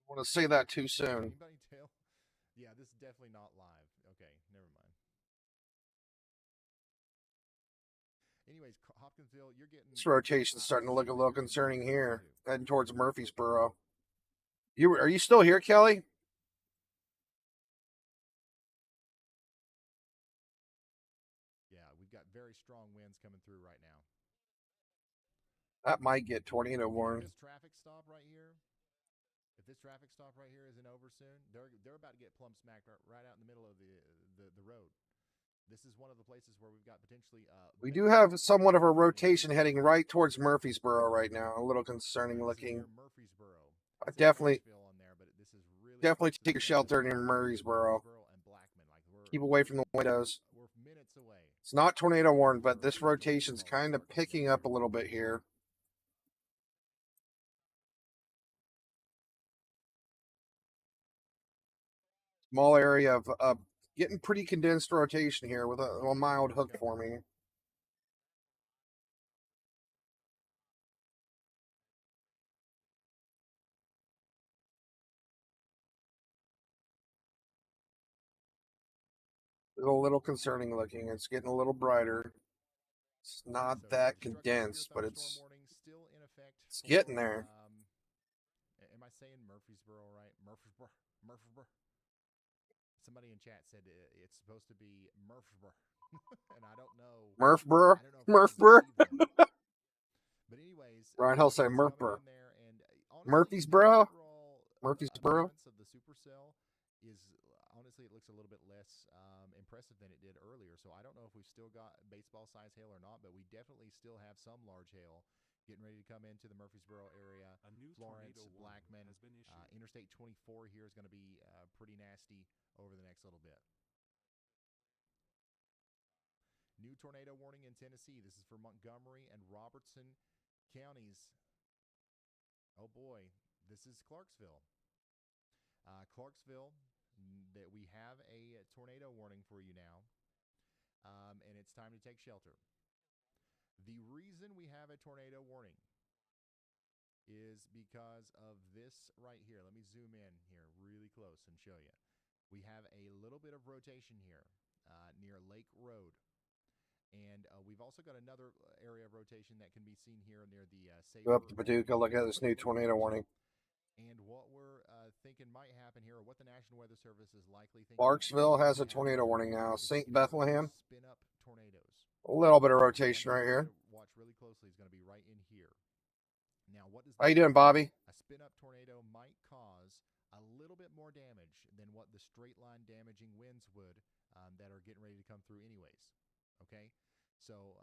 I want to say that too soon. Anybody tell? Yeah, this is definitely not live. Okay, never mind. Anyways, Hopkinsville, you're getting... This rotation's starting to look a little concerning here, heading towards Murfreesboro. Are you still here, Kelly? Yeah, we've got very strong winds coming through right now. That might get tornado warned. This traffic stop right here, if this traffic stop right here isn't over soon, they're about to get plumb smack right out in the middle of the road. This is one of the places where we've got potentially... we do have somewhat of a rotation heading right towards Murfreesboro right now. A little concerning looking. Murfreesboro. Definitely take a This is shelter near Murfreesboro. and Blackman. Keep away from the windows. We're minutes away. It's not tornado warned, but this rotation's kind of picking up a little bit here. Small area of getting pretty condensed rotation here with a mild hook forming. It's a little concerning looking. It's getting a little brighter. It's not that condensed, but it's getting there. Am I saying Murfreesboro right? Murfreesboro. Somebody in chat said it's supposed to be Murfreesboro, and I don't know. Murfreesboro. But anyways, Ryan Hill say Murfreesboro. Murfreesboro. Murfreesboro. Of the supercell is honestly, it looks a little bit less impressive than it did earlier. So I don't know if we've still got baseball size hail or not, but we definitely still have some large hail getting ready to come into the Murfreesboro area. Florence, Blackman, has been issued. Interstate 24 here is going to be pretty nasty over the next little bit. New tornado warning in Tennessee. This is for Montgomery and Robertson counties. Oh boy, this is Clarksville. Clarksville, that we have a tornado warning for you now, and it's time to take shelter. The reason we have a tornado warning is because of this right here. Let me zoom in here really close and show you. We have a little bit of rotation here near Lake Road. And we've also got another area of rotation that can be seen here near the Go up to Paducah, look at this new tornado warning. And what we're thinking might happen here, or what the National Weather Service is likely thinking. Clarksville has a tornado warning now. St. Bethlehem. Spin up tornadoes. A little bit of rotation right here. Watch really closely is going to be right in here. Now, what does How you doing, Bobby? A spin-up tornado might cause a little bit more damage than what the straight-line damaging winds would that are getting ready to come through, anyways. Okay, so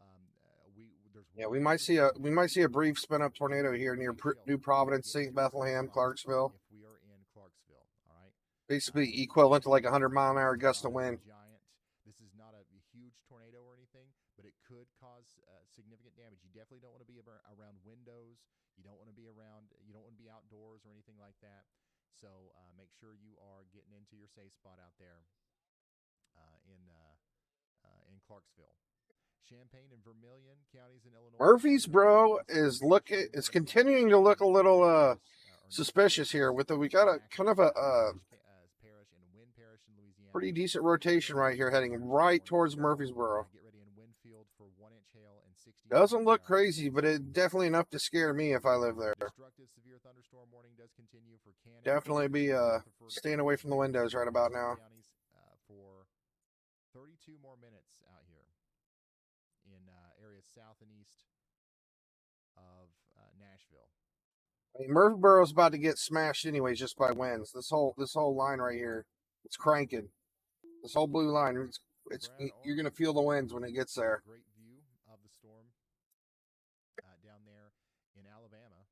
we might see a brief spin-up tornado here near New Providence, St. Bethlehem, Clarksville. If we are in Basically equivalent to like 100-mile-an-hour gust of wind. Giant. This is not a huge tornado or anything, but it could cause significant damage. You definitely don't want to be around windows. You don't want to be around. You don't want to be outdoors or anything like that. So make sure you are getting into your safe spot out there in Clarksville. Champaign and Vermilion counties in Illinois. Murfreesboro is continuing to look a little suspicious here. We got a kind of a pretty decent rotation right here, heading right towards Murfreesboro. Doesn't look crazy, but it's definitely enough to scare me if I live there. Definitely be staying away from the windows right about now. For 32 more minutes out here in areas south and east of Nashville. I mean, Murfreesboro's about to get smashed anyways just by winds. This whole line right here, it's cranking. This whole blue line, you're gonna feel the winds when it gets there. Great view of the storm down there in Alabama.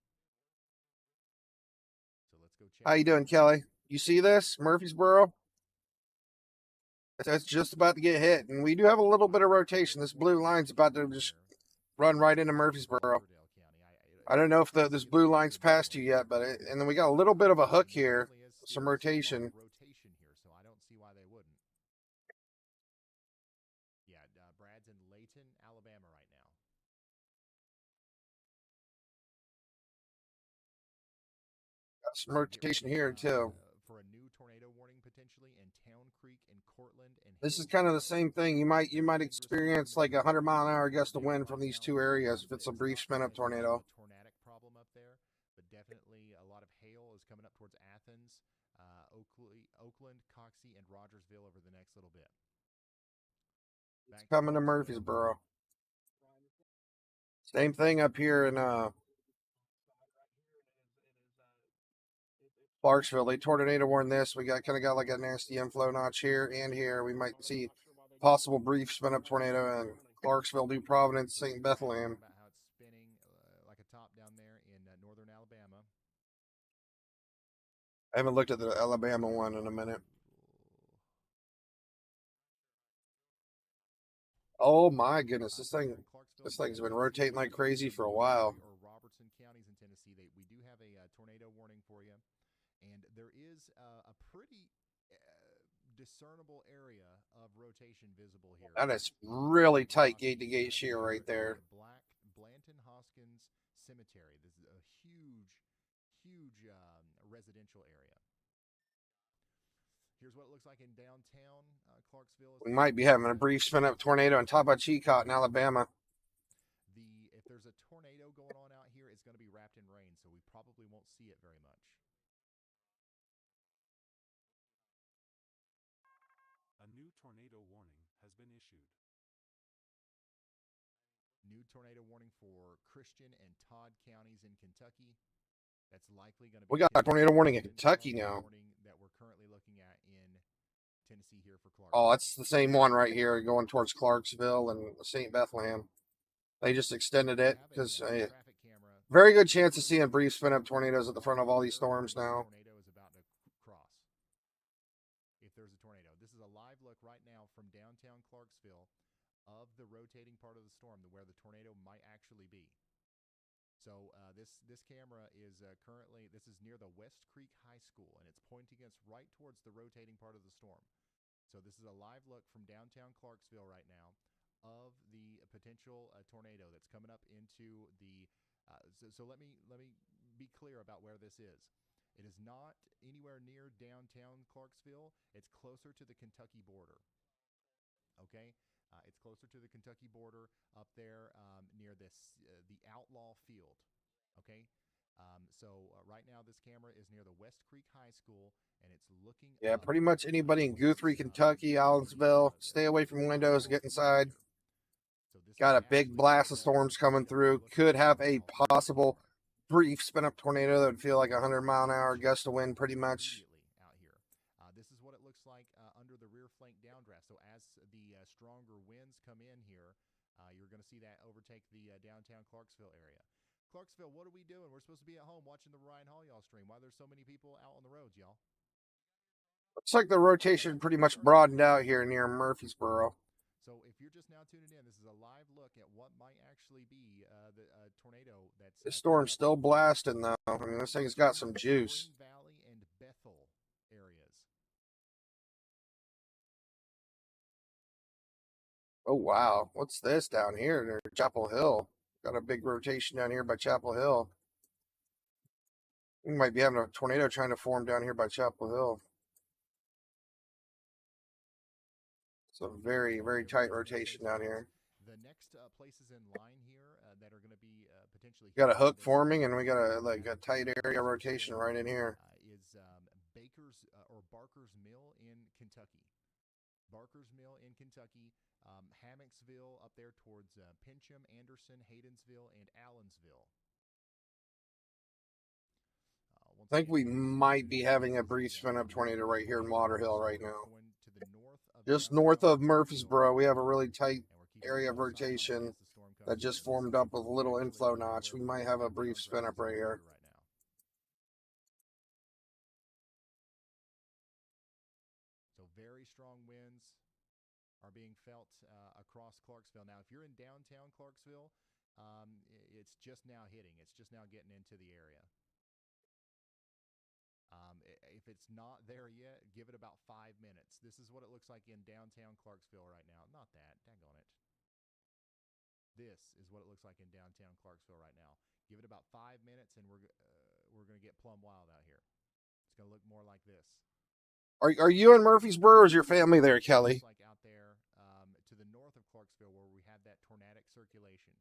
So let's go check. How you doing, Kelly? You see this, Murfreesboro? That's just about to get hit, and we do have a little bit of rotation. This blue line's about to just run right into Murfreesboro. I don't know if this blue line's past you yet, but and then we got a little bit of a hook here, some rotation. So I don't see why they wouldn't. Yeah, Brad's in Layton, Alabama right now. Got some rotation here too. For a new tornado warning potentially in Town Creek and Cortland and this is kind of the same thing. You might experience like 100-mile-an-hour gust of wind from these two areas if it's a brief spin-up tornado. Tornadic problem up there, but definitely a lot of hail is coming up towards Athens, Oakland, Coxie, and Rogersville over the next little bit. It's coming to Murfreesboro. Same thing up here in Clarksville. They tornado warned this. We kind of got like a nasty inflow notch here and here. We might see possible brief spin up tornado in Clarksville, New Providence, St. Bethlehem. About how it's spinning like a top down there in northern Alabama. I haven't looked at the Alabama one in a minute. Oh my goodness, this thing's been rotating like crazy for a while. Or Robertson counties in Tennessee, we do have a tornado warning for you. And there is a pretty discernible area of rotation visible here. That is really tight gate-to-gate shear right there. Blanton Hoskins Cemetery. This is a huge residential area. Here's what it looks like in downtown Clarksville. We might be having a brief spin-up tornado on top of Chicot in Alabama. If there's a tornado going on out here, it's going to be wrapped in rain, so we probably won't see it very much. A new tornado warning has been issued. New tornado warning for Christian and Todd counties in Kentucky. That's likely going to be. We got a tornado warning in Kentucky now. That we're currently looking at in Tennessee here for Clark. Oh, that's the same one right here going towards Clarksville and St. Bethlehem. They just extended it because very good chance of seeing brief spin-up tornadoes at the front of all these storms now. Tornado is about to cross. If there's a tornado, this is a live look right now from downtown Clarksville of the rotating part of the storm, where the tornado might actually be. So this camera is currently, this is near the West Creek High School, and it's pointing us right towards the rotating part of the storm. So this is a live look from downtown Clarksville right now of the potential tornado that's coming up into the. So let me be clear about where this is. It is not anywhere near downtown Clarksville. It's closer to the Kentucky border. Okay. It's closer to the Kentucky border up there near the Outlaw Field. Okay. So right now this camera is near the West Creek High School, and it's looking. Yeah, pretty much anybody in Guthrie, Kentucky, Allensville, stay away from windows, get inside. Got a big blast of storms coming through. Could have a possible brief spin-up tornado that would feel like 100-mile-an-hour gust of wind pretty much. Out here. This is what it looks like under the rear flank downdraft. So as the stronger winds come in here, you're going to see that overtake the downtown Clarksville area. Clarksville, what are we doing? We're supposed to be at home watching the Ryan Hall y'all stream. Why there's so many people out on the roads, y'all? Looks like the rotation pretty much broadened out here near Murfreesboro. So if you're just now tuning in, this is a live look at what might actually be the tornado that's. This storm's still blasting though. I mean, this thing's got some juice. Spring Valley and Bethel areas. Oh wow, what's this down here near Chapel Hill? Got a big rotation down here by Chapel Hill. We might be having a tornado trying to form down here by Chapel Hill. It's a very, very tight rotation down here. The next places in line here that are going to be potentially. We got a hook forming, and we got a tight area rotation right in here. Is Baker's or Barker's Mill in Kentucky. Barker's Mill in Kentucky, Hammocksville up there towards Pincham, Anderson, Haydensville, and Allensville. I think we might be having a brief spin up tornado right here in Lauderhill right now. Just north of Murfreesboro, we have a really tight area of rotation that just formed up with a little inflow notch. We might have a brief spin up right here. So very strong winds are being felt across Clarksville. Now, if you're in downtown Clarksville, it's just now hitting. It's just now getting into the area. If it's not there yet, give it about 5 minutes. This is what it looks like in downtown Clarksville right now. Not that, daggone it. This is what it looks like in downtown Clarksville right now. Give it about 5 minutes, and we're going to get plumb wild out here. It's going to look more like this. Are you in Murfreesboro, or is your family there, Kelly? Like out there to the north of Clarksville, where we have that tornadic circulation.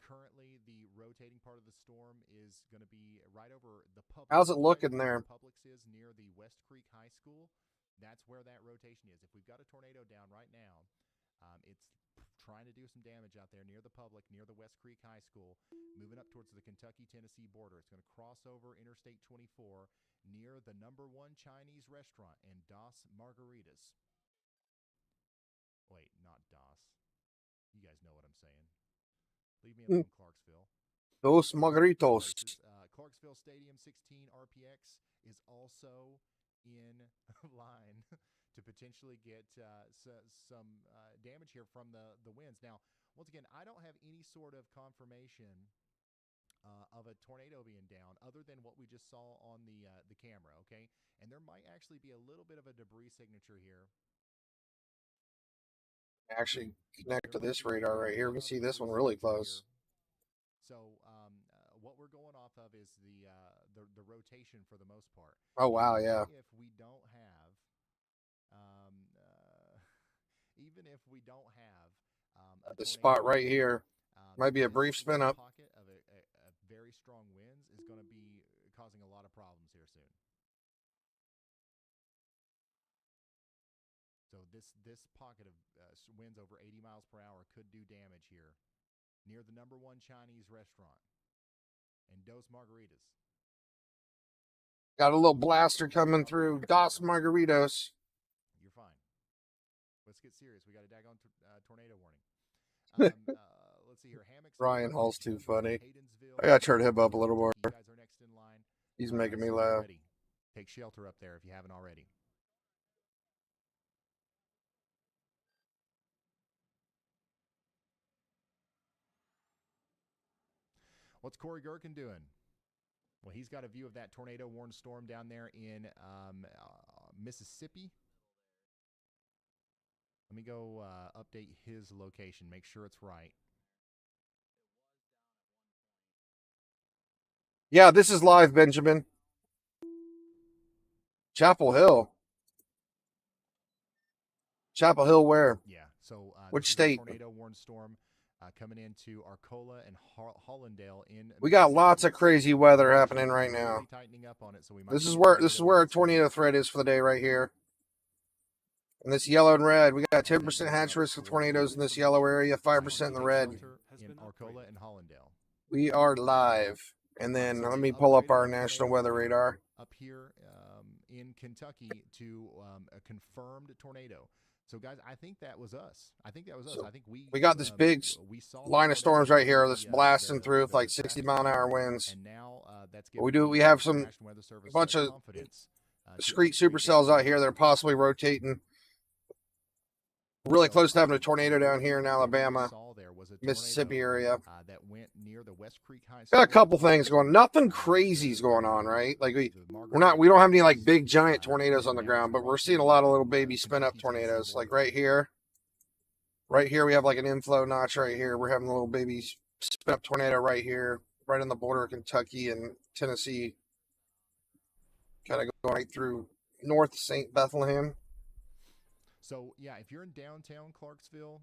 Currently, the rotating part of the storm is going to be right over the Publix. How's it looking there? Publix is near the West Creek High School. That's where that rotation is. If we've got a tornado down right now, it's trying to do some damage out there near the Public, near the West Creek High School, moving up towards the Kentucky-Tennessee border. It's going to cross over Interstate 24 near the #1 Chinese restaurant and Das Margaritas. Wait, not Das. You guys know what I'm saying. Leave me alone, Clarksville. Dos Margaritos. Clarksville Stadium 16 RPX is also in line to potentially get some damage here from the winds. Now, once again, I don't have any sort of confirmation of a tornado being down other than what we just saw on the camera, okay? And there might actually be a little bit of a debris signature here. Actually connect to this radar right here. We can see this one really close. So what we're going off of is the rotation for the most part. Oh wow, yeah. If we don't have, even if we don't have the spot right here might be a brief spin up. Pocket of a very strong winds is going to be causing a lot of problems here soon. So this pocket of winds over 80 miles per hour could do damage here near the #1 Chinese restaurant and Dos Margaritas. Got a little blaster coming through Dos Margaritos. You're fine. Let's get serious. We got a daggone tornado warning. Let's see here. Ryan Hall's too funny. I gotta turn him up a little more. You guys are next in line. He's making me laugh. Ready. Take shelter up there if you haven't already. What's Corey Gherkin doing? Well, he's got a view of that tornado-warned storm down there in Mississippi. Let me go update his location, make sure it's right. Yeah, this is live, Benjamin. Chapel Hill. Chapel Hill where? Yeah, so which state? Tornado-warned storm coming into Arcola and Hollandale in. We got lots of crazy weather happening right now. Tightening up on it, so we might this is where a tornado threat is for the day right here. And this yellow and red, we got 10% hatch risk of tornadoes in this yellow area, 5% in the red. In Arcola and Hollandale. We are live. And then let me pull up our national weather radar. Up here in Kentucky to a confirmed tornado. So, guys, I think that was us. I think that was us. So I think we got this big we saw the line of tornado storms right here over that's the, blasting through with like 60 mile an hour winds. and now that's We giving we the, have some National Weather Service bunch of confidence, to discrete upgrade supercells their out here that are possibly rotating. Really close to having a tornado down here in Alabama, Mississippi area. That went near the West Creek High Got a School. couple things going. Nothing crazy is going on, right? Like we don't have any like big giant tornadoes on the ground, but we're seeing a lot of little baby spin up tornadoes. Like right here we have like an inflow notch right here. We're having a little baby spin up tornado right here, right on the border of Kentucky and Tennessee. Kind of going right through North St. Bethlehem. So yeah, if you're in downtown Clarksville,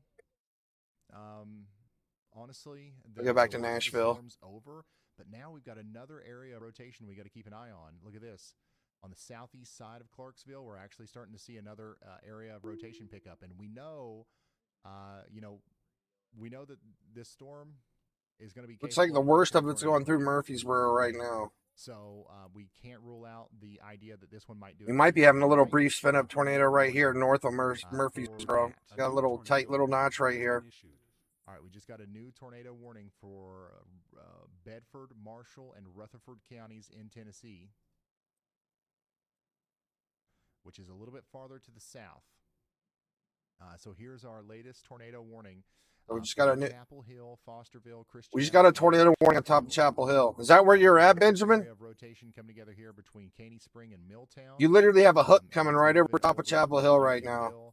honestly, We'll go back to worst of the Nashville. storm's over, but now we've got another area of rotation we got to keep an eye on. Look at this. On the southeast side of Clarksville, we're actually starting to see another area of rotation pick up, and we know that this storm is going to be. Looks like the capable worst of a it's going tornado. through Murfreesboro right now. So we can't rule out the idea that this one might do. We it. might be having a little brief spin up tornado right here north of Murfreesboro. It's got a little tight little notch right here. All right, we just got a new tornado warning for Bedford, Marshall, and Rutherford counties in Tennessee, which is a little bit farther to the south. So here's our latest tornado warning. We just got a new, Chapel Hill, Fosterville, Christian. we just got a tornado warning on top of Chapel Hill. Is that where you're at, Benjamin? Area of rotation coming together here between Caney Spring and Milltown. You literally have a hook coming right over top of Chapel Hill right now.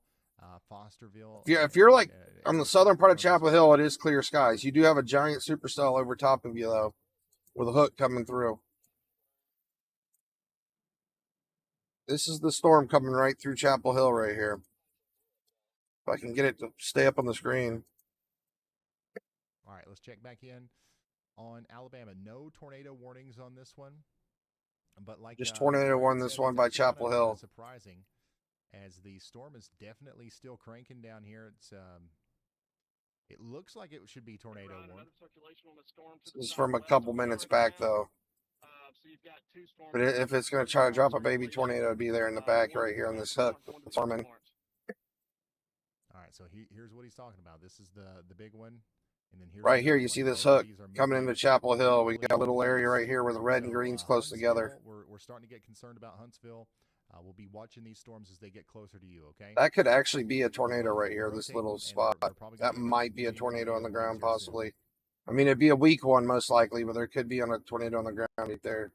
Fosterville. If you're like on the southern part of Chapel Hill, it is clear skies. You do have a giant supercell over top of you though, with a hook coming through. This is the storm coming right through Chapel Hill right here. If I can get it to stay up on the screen. All right, let's check back in on Alabama. No tornado warnings on this one, but like Just tornado warning Brad this said, one by it's kinda, Chapel Hill. Surprising, as the storm is definitely still cranking down here. It looks like it should be tornado warning. This is from a couple minutes back though. But if it's going to try to drop a baby tornado, it'd be there in the back right here on this hook. Forming. All right, so here's what he's talking about. This is the big one. And then here's Right here, the you other see one. this Both of hook these are coming into mid-range. Chapel Hill. We got a little area right here where the red and green's close together. Huntsville, we're starting to get concerned about Huntsville. We'll be watching these storms as they get closer to you, okay? That could actually be a tornado right here, this Rotating, little and spot. they're probably That gonna be might be a moving tornado on the ground, here soon. possibly. I mean, it'd be a weak one most likely, but there could be on a tornado on the ground right there.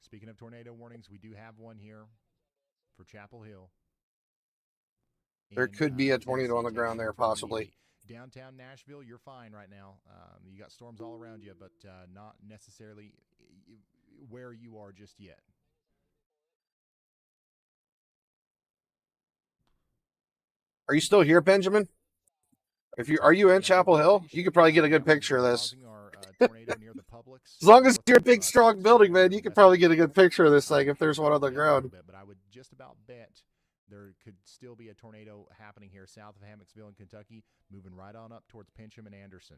Speaking of tornado warnings, we do have one here for Chapel Hill. There could be a tornado on the Tennessee, ground there, taking from possibly. the downtown Nashville, you're fine right now. You got storms all around you, but not necessarily where you are just yet. Are you still here, Benjamin? Are you in Chapel Hill? You could probably get a good picture of this. As long as you're a big, strong building, man, you could probably get a good picture of this thing if there's one on the ground. But I would just about bet there could still be a tornado happening here south of Hammocksville in Kentucky, moving right on up towards Pincham and Anderson.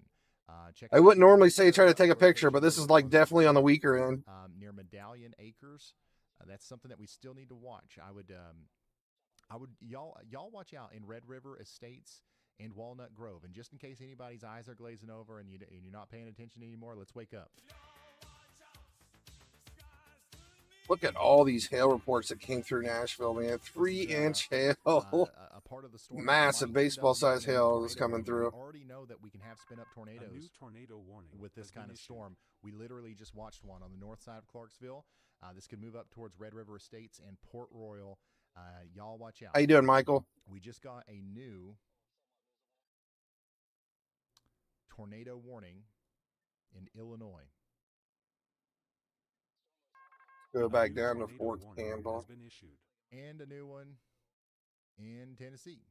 I wouldn't normally say try to take a picture, but this is like definitely on the weaker end. Near Medallion Acres. That's something that we still need to watch. I would y'all watch out in Red River Estates and Walnut Grove. And just in case anybody's eyes are glazing over and you're not paying attention anymore, let's wake up. Look at all these hail reports that came through Nashville, man. 3-inch hail. A part of the storm Massive might end up baseball-sized being a hail is tornado coming warning. through. We already know that we can have spin-up A new tornadoes tornado warning with this has been kind of issued. storm. We literally just watched one on the north side of Clarksville. This could move up towards Red River Estates and Port Royal. Y'all watch out. How you doing, Michael? We just got a new tornado warning in Illinois. Go A back new down to tornado Fort warning Campbell. has been issued. And a new one in Tennessee.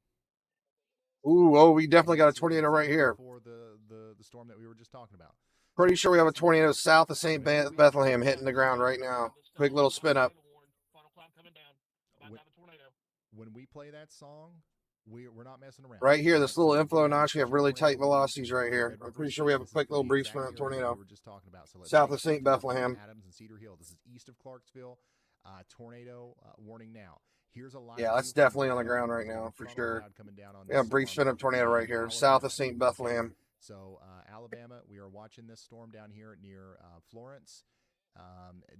Ooh, oh, we definitely got a tornado right here. For the storm that we were just talking about. Pretty sure we have a tornado south of St. Bethlehem hitting the ground right now. Quick little spin up. When we play that song, we're not messing around. Right here, this little inflow notch, we have really tight velocities right here. I'm pretty sure we have a quick little brief spin up tornado. We were just talking about. So let's South take of St. Bethlehem. Adams and Cedar Hill. This is east of Clarksville. Tornado warning now. Here's a live Yeah, that's view from definitely on the ground right now, for frontal sure. cloud coming down on We have this a brief storm spin up tornado right in here, Alabama, south of St. Kentucky. Bethlehem. So Alabama, we are watching this storm down here near Florence.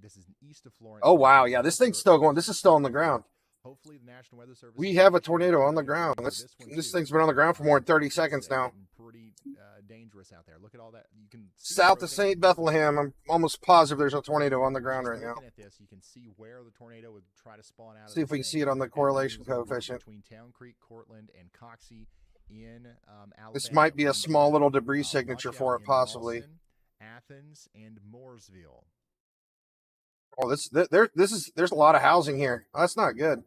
This is east of Florence. Oh, wow. Yeah, this thing's still going. This is still on the ground. Hopefully, the National Weather Service. We have a tornado on the ground. This thing's been on the ground for more than 30 seconds now. Pretty dangerous out there. Look at all that. You can see South of St. Bethlehem. I'm almost positive there's a tornado on the ground right now. Looking at this, you can see where the tornado would try to spawn out. See if we can see it on the correlation coefficient. Between Town Creek, Cortland, and Coxie in Alabama. This might be a small little debris signature for it, possibly. Lawson, Athens, and Mooresville. Oh, there's a lot of housing here. Oh, that's not good.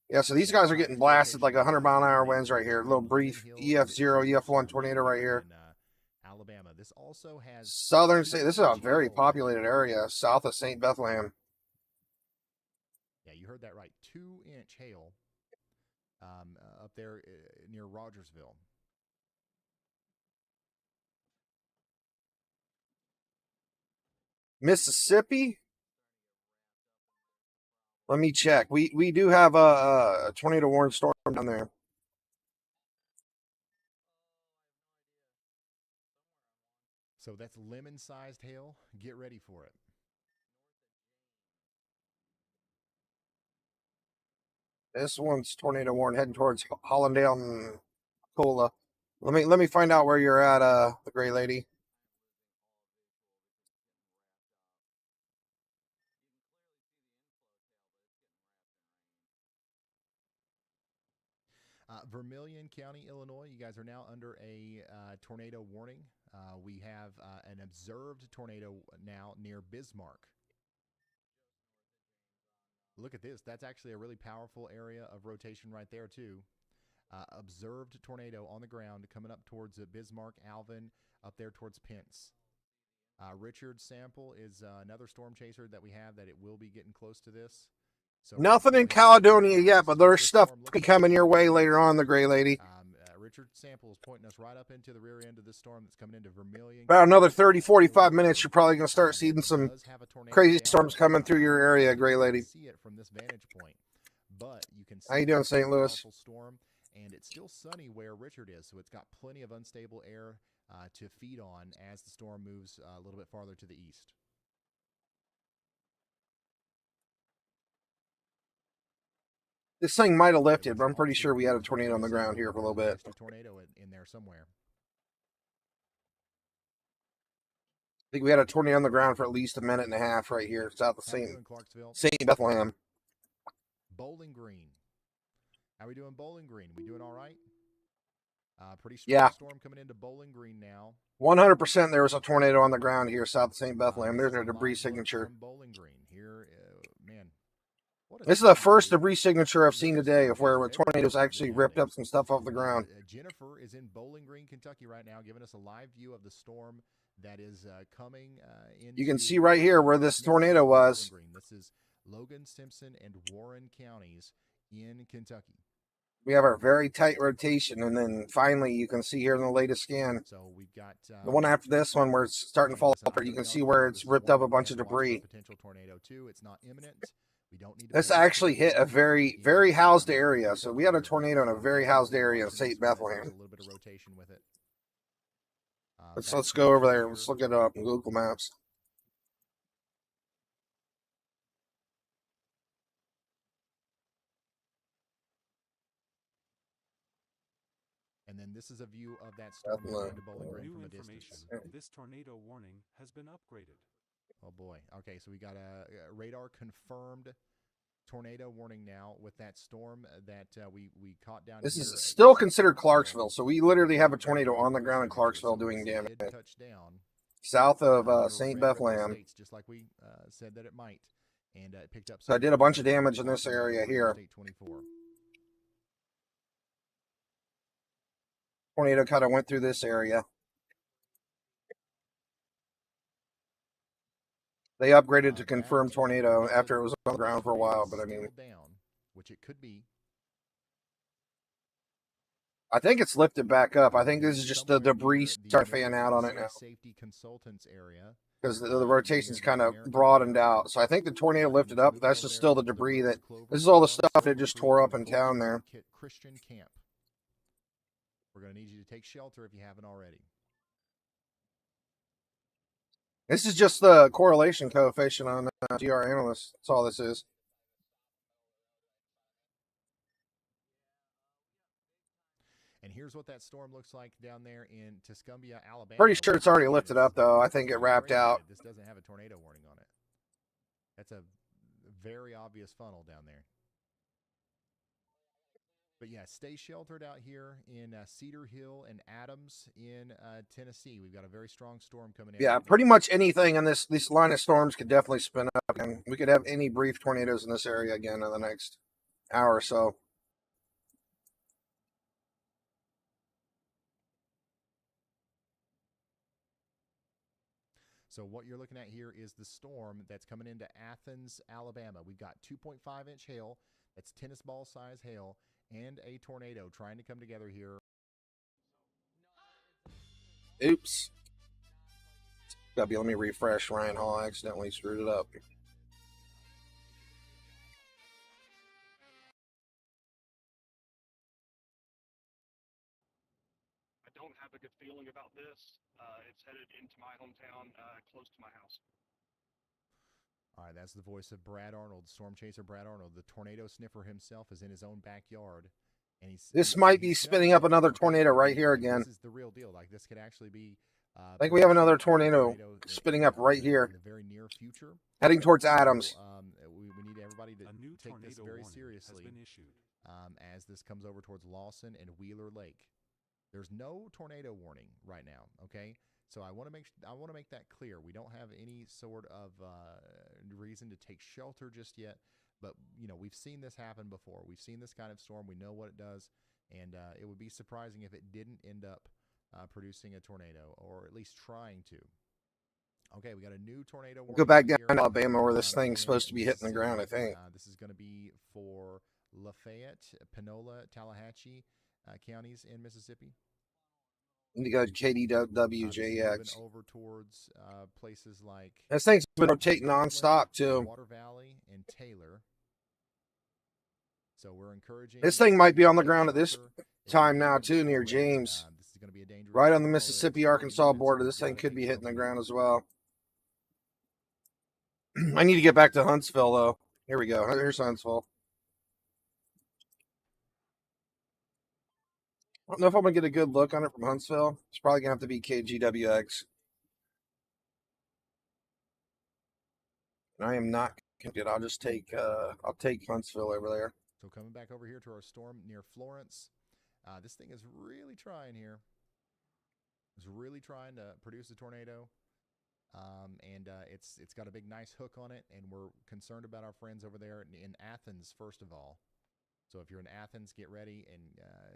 Yeah, so these guys are getting blasted like 100-mile-an-hour winds right here. A little brief EF0, EF1 tornado right here. Alabama. This also has Southern state. This is a very populated area south of St. Bethlehem. Yeah, you heard that right. 2-inch hail up there near Rogersville. Mississippi? Let me check. We do have a tornado warning storm down there. So that's lemon-sized hail. Get ready for it. This one's tornado warning heading towards Hollandale and Cola. Let me find out where you're at, the Gray Lady. Vermilion County, Illinois, you guys are now under a tornado warning. We have an observed tornado now near Bismarck. Look at this. That's actually a really powerful area of rotation right there, too. Observed tornado on the ground coming up towards Bismarck, Alvin, up there towards Pence. Richard Sample is another storm chaser that we have that it will be getting close to this. So nothing in Caledonia yet, but there's stuff coming your way later on, the Gray Lady. Richard Sample is pointing us right up into the rear end of this storm that's coming into Vermilion. About another 30, 45 minutes, you're probably going to start seeing some crazy storms coming through your area, Gray Lady. See it from this vantage point, but you can see how you doing, St. Louis? Storm, and it's still sunny where Richard is, so it's got plenty of unstable air to feed on as the storm moves a little bit farther to the east. This thing might have lifted, but I'm pretty sure we had a tornado on the ground here for a little bit. A tornado in there somewhere. I think we had a tornado on the ground for at least a minute and a half right here south of St. Bethlehem. Bowling Green. How are we doing, Bowling Green? We doing all right? Pretty strong storm coming into Bowling Green now. 100% there was a tornado on the ground here south of St. Bethlehem. There's a debris signature. Bowling Green here, man. This is the first debris signature I've seen today of where tornadoes actually ripped up some stuff off the ground. Jennifer is in Bowling Green, Kentucky right now, giving us a live view of the storm that is coming in. You can see right here where this tornado was. This is Logan, Simpson, and Warren counties in Kentucky. We have our very tight rotation, and then finally you can see here in the latest scan. So we've got the one after this one where it's starting to fall apart. You can see where it's ripped up a bunch of debris. Potential tornado too. It's not imminent. We don't need. This actually hit a very, very housed area. So we had a tornado in a very housed area in St. Bethlehem. A little bit of rotation with it. Let's go over there. Let's look it up in Google Maps. And then this is a view of that storm going into Bowling Green from a distance. This tornado warning has been upgraded. Oh boy. Okay, so we got a radar confirmed tornado warning now with that storm that we caught down. This is still considered Clarksville, so we literally have a tornado on the ground in Clarksville doing damage. Touchdown south of St. Bethlehem, just like we said that it might, and it picked up. So I did a bunch of damage in this area here. Tornado kind of went through this area. They upgraded to confirmed tornado after it was on the ground for a while, but I mean, which it could be. I think it's lifted back up. I think this is just the debris start fanning out on it now. Safety consultants area because the rotation's kind of broadened out. So I think the tornado lifted up. That's just still the debris that. This is all the stuff that just tore up in town there. Christian Camp. We're going to need you to take shelter if you haven't already. This is just the correlation coefficient on GR Analyst. That's all this is. And here's what that storm looks like down there in Tuscumbia, Alabama. Pretty sure it's already lifted up, though. I think it wrapped out. This doesn't have a tornado warning on it. That's a very obvious funnel down there. But yeah, stay sheltered out here in Cedar Hill and Adams in Tennessee. We've got a very strong storm coming in. Yeah, pretty much anything in this line of storms could definitely spin up. And we could have any brief tornadoes in this area again in the next hour or so. So what you're looking at here is the storm that's coming into Athens, Alabama. We've got 2.5-inch hail. That's tennis ball size hail. And a tornado trying to come together here. Oops. Let me refresh. Ryan Hall accidentally screwed it up. I don't have a good feeling about this. It's headed into my hometown, close to my house. All right, that's the voice of Brad Arnold, storm chaser Brad Arnold. The tornado sniffer himself is in his own backyard. And this might be spinning up another tornado right here again. This is the real deal. Like, this could actually be. I think we have another tornado spinning up right here, in the very near future, heading towards Adams. So, we need everybody to take this very seriously as this comes over towards Lawson and Wheeler Lake. There's no tornado warning right now. Okay, so I want to make that clear. We don't have any sort of reason to take shelter just yet. But, you know, we've seen this happen before. We've seen this kind of storm. We know what it does. And it would be surprising if it didn't end up producing a tornado, or at least trying to. Okay, we got a new tornado. We'll go back down to Alabama where this thing's supposed to be hitting the ground, I think. This is going to be for Lafayette, Panola, Tallahatchie counties in Mississippi. You need to go to KDWJX. Over towards places like this thing's been rotating nonstop too. Water Valley and Taylor. So we're encouraging. This thing might be on the ground at this time now too, near James. This is going to be a dangerous right on the Mississippi-Arkansas border. This thing could be hitting the ground as well. I need to get back to Huntsville though. Here we go. Here's Huntsville. I don't know if I'm going to get a good look on it from Huntsville. It's probably going to have to be KGWX. And I am not connected. I'll just take I'll take Huntsville over there. So coming back over here to our storm near Florence. This thing is really trying here. It's really trying to produce a tornado. And it's got a big nice hook on it, and we're concerned about our friends over there in Athens first of all. So if you're in Athens, get ready and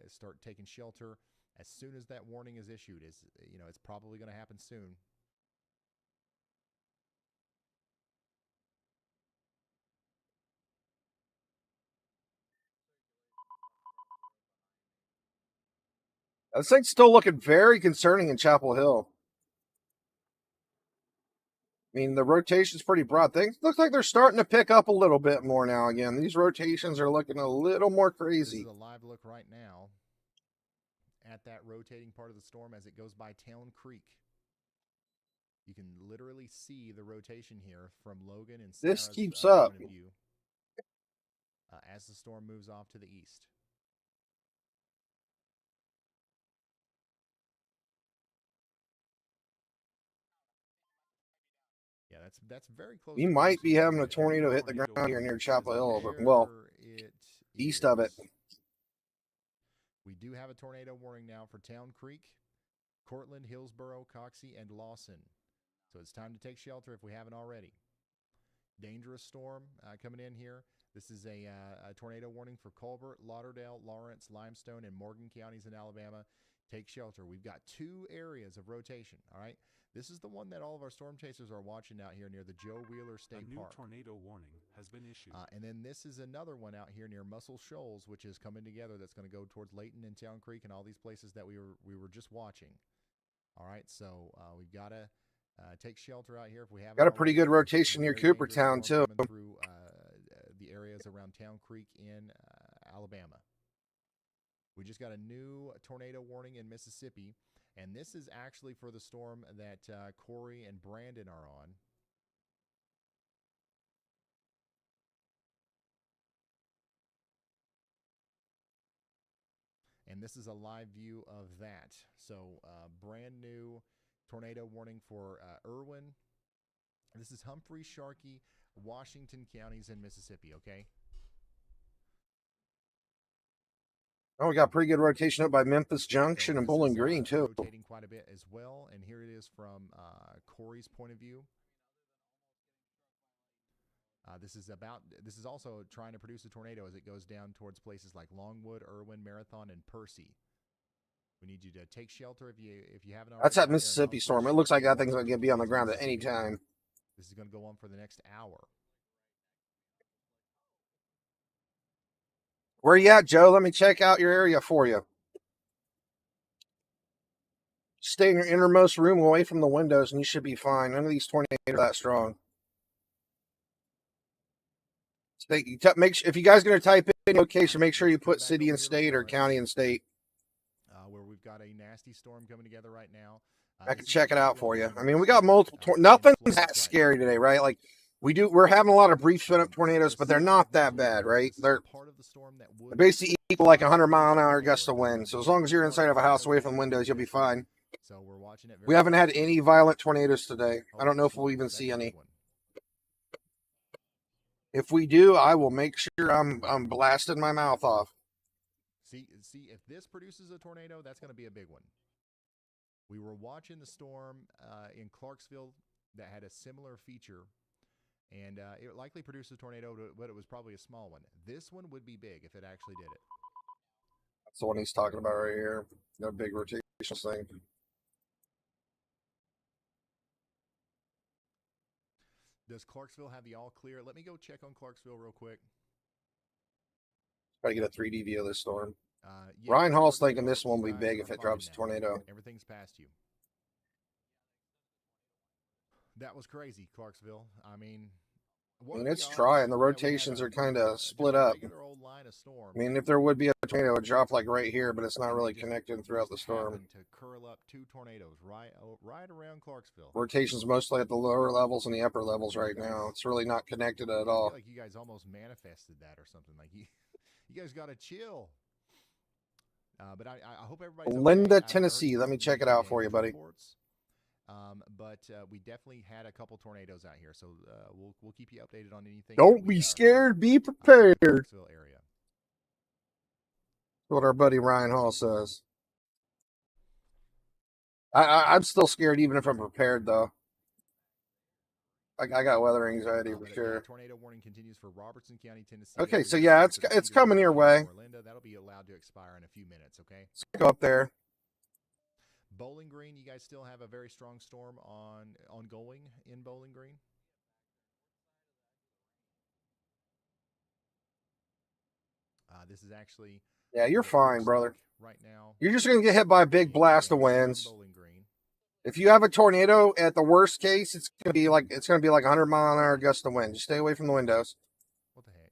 start taking shelter as soon as that warning is issued. It's probably going to happen soon. This thing's still looking very concerning in Chapel Hill. I mean, the rotation's pretty broad. Things look like they're starting to pick up a little bit more now again. These rotations are looking a little more crazy. This is a live look right now at that rotating part of the storm as it goes by Town Creek. You can literally see the rotation here from Logan and Sarah's this keeps up point of view, as the storm moves off to the east. Yeah, that's very close. We might be having a tornado hit the ground here near Chapel Hill, but well, east of it. We do have a tornado warning now for Town Creek, Cortland, Hillsboro, Coxie, and Lawson. So it's time to take shelter if we haven't already. Dangerous storm coming in here. This is a tornado warning for Colbert, Lauderdale, Lawrence, Limestone, and Morgan counties in Alabama. Take shelter. We've got 2 areas of rotation, all right? This is the one that all of our storm chasers are watching out here near the Joe Wheeler State Park. A new tornado warning has been issued. And then this is another one out here near Muscle Shoals, which is coming together. That's going to go towards Layton and Town Creek and all these places that we were just watching. All right, so we've got to take shelter out here if we have. Got a pretty good rotation near Coopertown too. Through the areas around Town Creek in Alabama. We just got a new tornado warning in Mississippi, and this is actually for the storm that Corey and Brandon are on. And this is a live view of that. So brand new tornado warning for Irwin. This is Humphrey, Sharkey, Washington counties in Mississippi, okay? Oh, we got pretty good rotation up by Memphis Junction and Bowling Green too. Rotating quite a bit as well. And here it is from Corey's point of view. This is also trying to produce a tornado as it goes down towards places like Longwood, Irwin, Marathon, and Percy. We need you to take shelter if you haven't already. That's that Mississippi storm. It looks like that thing's going to be on the ground at any time. This is going to go on for the next hour. Where you at, Joe? Let me check out your area for you. Stay in your innermost room away from the windows and you should be fine. None of these tornadoes are that strong. If you guys are going to type in location, make sure you put city and state or county and state. Where we've got a nasty storm coming together right now. I can check it out for you. I mean, we got multiple. Nothing's that scary today, right? Like we're having a lot of brief spin up tornadoes, but they're not that bad, right? They're basically equal like 100-mile-an-hour gust of wind. So as long as you're inside of a house away from windows, you'll be fine. So we're watching it. We haven't had any violent tornadoes today. I don't know if we'll even see any. If we do, I will make sure I'm blasting my mouth off. See, if this produces a tornado, that's going to be a big one. We were watching the storm in Clarksville that had a similar feature, and it likely produced a tornado, but it was probably a small one. This one would be big if it actually did it. That's the one he's talking about right here. That big rotational thing. Does Clarksville have the all clear? Let me go check on Clarksville real quick. Try to get a 3D view of this storm. Yeah, Ryan Hall's thinking this one will be big if it drops a tornado. Everything's past you. That was crazy, Clarksville. I mean, it's trying. The rotations are kind of split up. I mean, if there would be a tornado, it would drop like right here, but it's not really connected throughout the storm. To curl up two tornadoes right around Clarksville. Rotation's mostly at the lower levels and the upper levels right now. It's really not connected at all. I feel like you guys almost manifested that or something. Like you guys got to chill. But I hope everybody's Linda, okay. Tennessee. Let me check it out for you, buddy. But we definitely had a couple tornadoes out here, so we'll keep you updated on anything. Don't be scared. Be prepared. Area. What our buddy Ryan Hall says. I'm still scared, even if I'm prepared, though. I got weather anxiety for sure. Tornado warning continues for Robertson County, Tennessee. Okay, so yeah, it's coming your way. Orlando, that'll be allowed to expire in a few minutes. Okay. Let's go up there. Bowling Green, you guys still have a very strong storm ongoing in Bowling Green. This is actually. Yeah, you're fine, brother. Right now, you're just gonna get hit by a big blast of winds. If you have a tornado, at the worst case, it's gonna be like 100-mile-an-hour gust of wind. Just stay away from the windows. What the heck?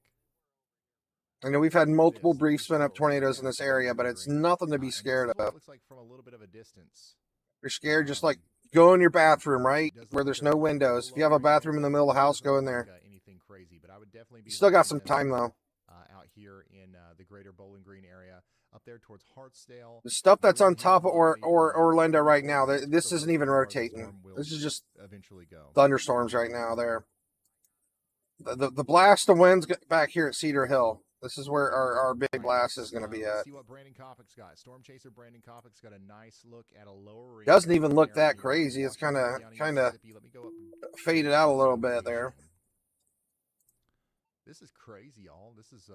I know we've had multiple brief spin-up tornadoes in this area, but it's nothing to be scared of. Looks like from a little bit of a distance. If you're scared, just like go in your bathroom, right where there's no windows. If you have a bathroom in the middle of the house, go in there. Anything crazy, but I would definitely be. You still got some time though. Out here in the greater Bowling Green area, up there towards Hartsdale. The stuff that's on top of Orlando right now, this isn't even rotating. This is just eventually go thunderstorms right now there. The blast of winds back here at Cedar Hill. This is where our big blast is going to be at. See what Brandon Kopic's got. Storm Chaser Brandon Kopic's got a nice look at a lower range. Doesn't even look that crazy. It's kind of faded out a little bit there. This is crazy, y'all. This is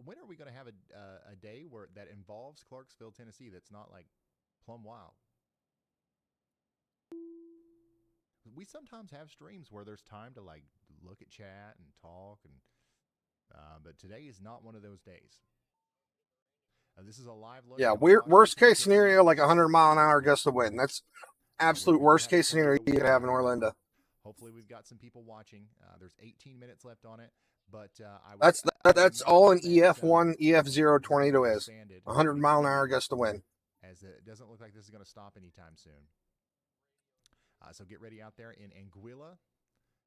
when are we going to have a day where that involves Clarksville, Tennessee? That's not like plumb wild. We sometimes have streams where there's time to like look at chat and talk, and but today is not one of those days. This is a live look. Yeah, at worst Washington case scenario, like a County, 100-mile-an-hour gust of wind. That's we're absolute gonna worst have case a tornado scenario you could have in warning. Orlando. Hopefully, we've got some people watching. There's 18 minutes left on it, but I That's would all an imagine that, EF1, EF0 this is tornado gonna is. expand it 100-mile-an-hour gust of wind. as it doesn't look like this is going to stop anytime soon. So get ready out there in Anguilla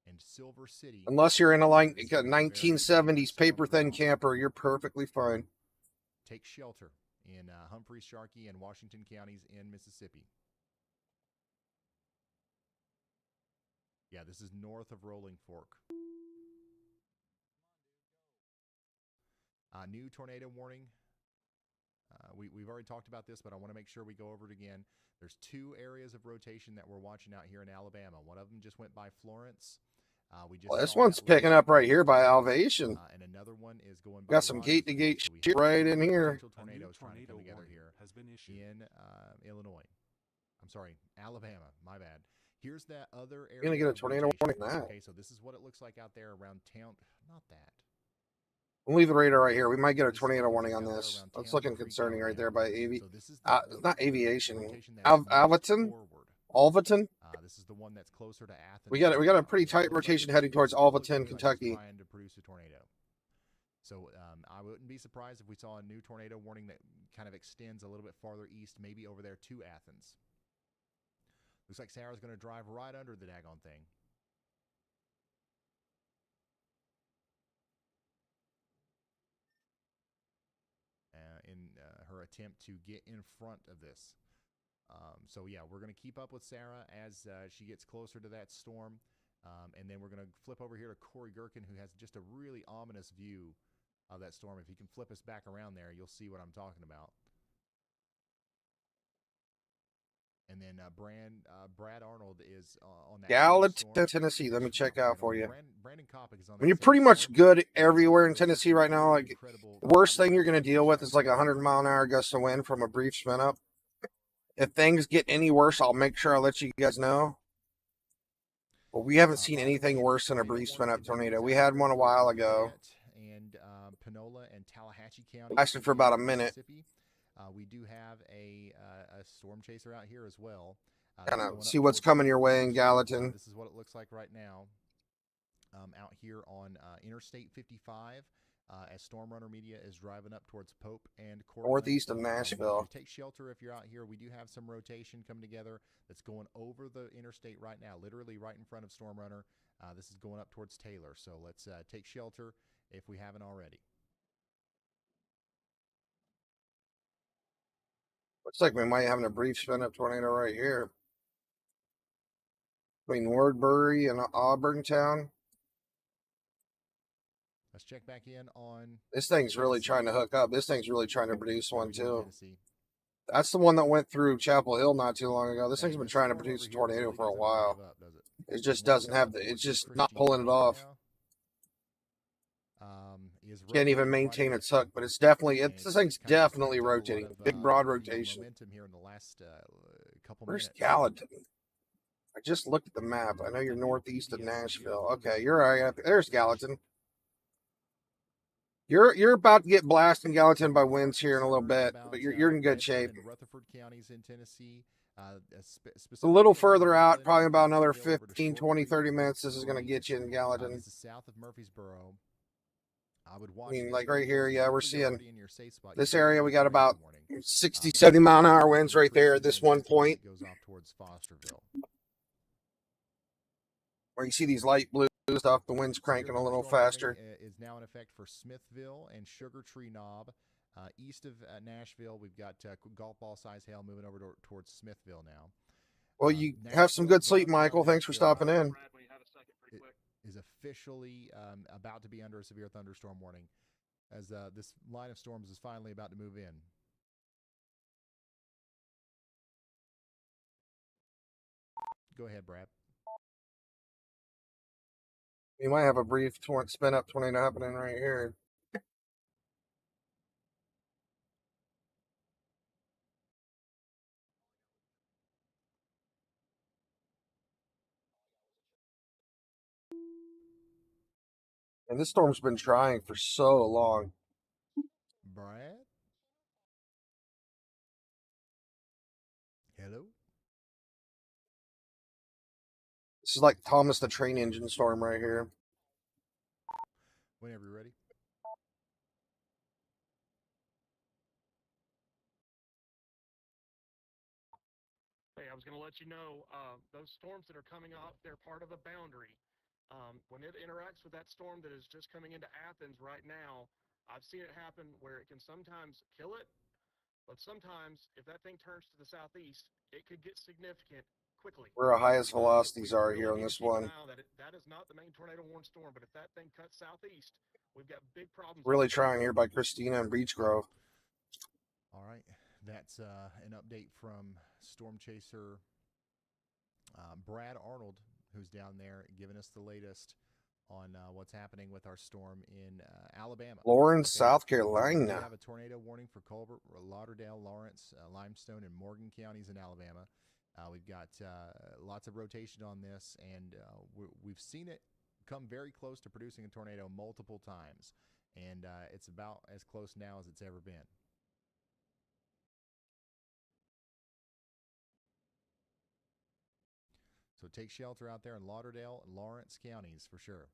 and Silver City. Unless you're in a like This is gonna be a very 1970s storm paper thin throughout. camper, you're perfectly fine. Take shelter in Humphreys, Sharkey, and Washington counties in Mississippi. Yeah, this is north of Rolling Fork. New tornado warning. We've already talked about this, but I want to make sure we go over it again. There's two areas of rotation that we're watching out here in Alabama. One of them just went by Florence. This one's picking up right here by Alvation. And another one is going by Got some gate-to-gate Rogersville. So we shit have right in here. potential tornadoes trying to come together here has been issued. in Illinois. I'm sorry, Alabama. My bad. Here's that other area. You're gonna get a of tornado rotation. warning now. Okay, so this is what it looks like out there around town. Not that. We'll leave the radar right here. We might get a tornado warning on this. That's looking concerning right there by not aviation. Alvaton? Alvaton? This is the one that's closer to Athens. We got a pretty tight rotation heading towards Alvaton, Kentucky. Trying to produce a tornado. So I wouldn't be surprised if we saw a new tornado warning that kind of extends a little bit farther east, maybe over there to Athens. Looks like Sarah's going to drive right under the daggone thing. In her attempt to get in front of this. So yeah, we're going to keep up with Sarah as she gets closer to that storm. And then we're going to flip over here to Corey Gherkin, who has just a really ominous view of that storm. If you can flip us back around there, you'll see what I'm talking about. And then Brad Arnold is on that. Gallatin, Tennessee. Let me check out for you. Brandon Kopic is on. I mean, you're pretty much good everywhere in Tennessee right now. Like, the worst thing you're going to deal with is like a 100-mile-an-hour gust of wind from a brief spin up. If things get any worse, I'll make sure I let you guys know. But we haven't seen anything worse than a brief spin up tornado. We had one a while ago. And Panola and Tallahatchie County. Lasted for about a minute. We do have a storm chaser out here as well. Kind of see what's coming your way in Gallatin. This is what it looks like right now. Out here on Interstate 55, as Storm Runner Media is driving up towards Pope and Cortland. Northeast of Nashville. Take shelter if you're out here. We do have some rotation coming together that's going over the interstate right now, literally right in front of Storm Runner. This is going up towards Taylor. So let's take shelter if we haven't already. Looks like we might have a brief spin up tornado right here. Between Wardbury and Auburntown. Let's check back in on. This thing's really trying to hook up. This thing's really trying to produce one too. That's the one that went through Chapel Hill not too long ago. This thing's been trying to produce a tornado for a while. It just doesn't have it's just not pulling it off. Can't even maintain its hook, but it's definitely this thing's definitely rotating. Big broad rotation. Where's Gallatin? I just looked at the map. I know you're northeast of Nashville. Okay, you're all right. There's Gallatin. You're about to get blasted in Gallatin by winds here in a little bit, but you're in good shape. Rutherford counties in Tennessee. It's a little further out, probably about another 15, 20, 30 minutes. This is going to get you in Gallatin. This is south of Murfreesboro. I mean, like right here, yeah, we're seeing this area. We got about 60, 70 mile an hour winds right there at this one point. Goes off towards Fosterville. Where you see these light blue stuff, the wind's cranking a little faster. Is now in effect for Smithville and Sugar Tree Knob. East of Nashville, we've got golf ball size hail moving over towards Smithville now. Well, you have some good sleep, Michael. Thanks for stopping in. Is officially about to be under a severe thunderstorm warning as this line of storms is finally about to move in. Go ahead, Brad. You might have a brief spin up tornado happening right here. And this storm's been trying for so long. Brad? Hello? This is like Thomas the Train Engine storm right here. Whenever you're ready. Hey, I was going to let you know those storms that are coming off, they're part of a boundary. When it interacts with that storm that is just coming into Athens right now, I've seen it happen where it can sometimes kill it, but sometimes if that thing turns to the southeast, it could get significant quickly. Where our highest We velocities are really here on need to this keep an one. eye on that. That is not the main tornado warning storm, but if that thing cuts southeast, we've got big problems. Really trying here by Christina and Beech Grove. All right. That's an update from Storm Chaser Brad Arnold, who's down there giving us the latest on what's happening with our storm in Alabama. Lawrence, Okay. South We Carolina. have a tornado warning for Culver, Lauderdale, Lawrence, Limestone, and Morgan counties in Alabama. We've got lots of rotation on this, and we've seen it come very close to producing a tornado multiple times, and it's about as close now as it's ever been. So take shelter out there in Lauderdale and Lawrence counties for sure.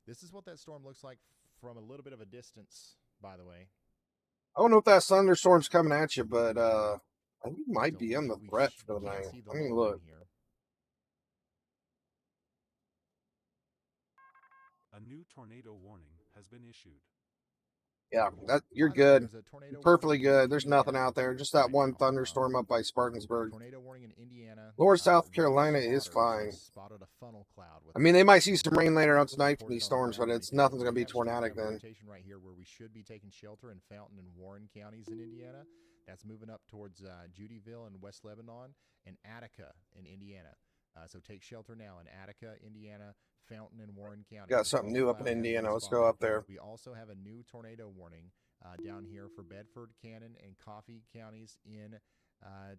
This is what that storm looks like from a little bit of a distance, by the way. I don't know if that thunderstorm's coming at you, but I think it might So be on the we threat can't for the night. see the I mean, low look. one here. A new tornado warning has been issued. Yeah, that you're By the way, good. there's a tornado You're perfectly warning in good. There's nothing Indiana out there. Just that right one now. thunderstorm up by Spartansburg. Tornado warning in Indiana. Lower South North Carolina is spotters fine. Spotted a funnel cloud. With I mean, they might see some rain later on tonight from reported these on the storms, but ground. it's In nothing's fact, going to we be actually tornadic have a then. rotation right here where we should be taking shelter in Fountain and Warren counties in Indiana. That's moving up towards Judyville and West Lebanon and Attica in Indiana. So take shelter now in Attica, Indiana, Fountain, and Warren counties. Got something new up in Indiana. Let's go up there. We also have a new tornado warning down here for Bedford, Cannon, and Coffee counties in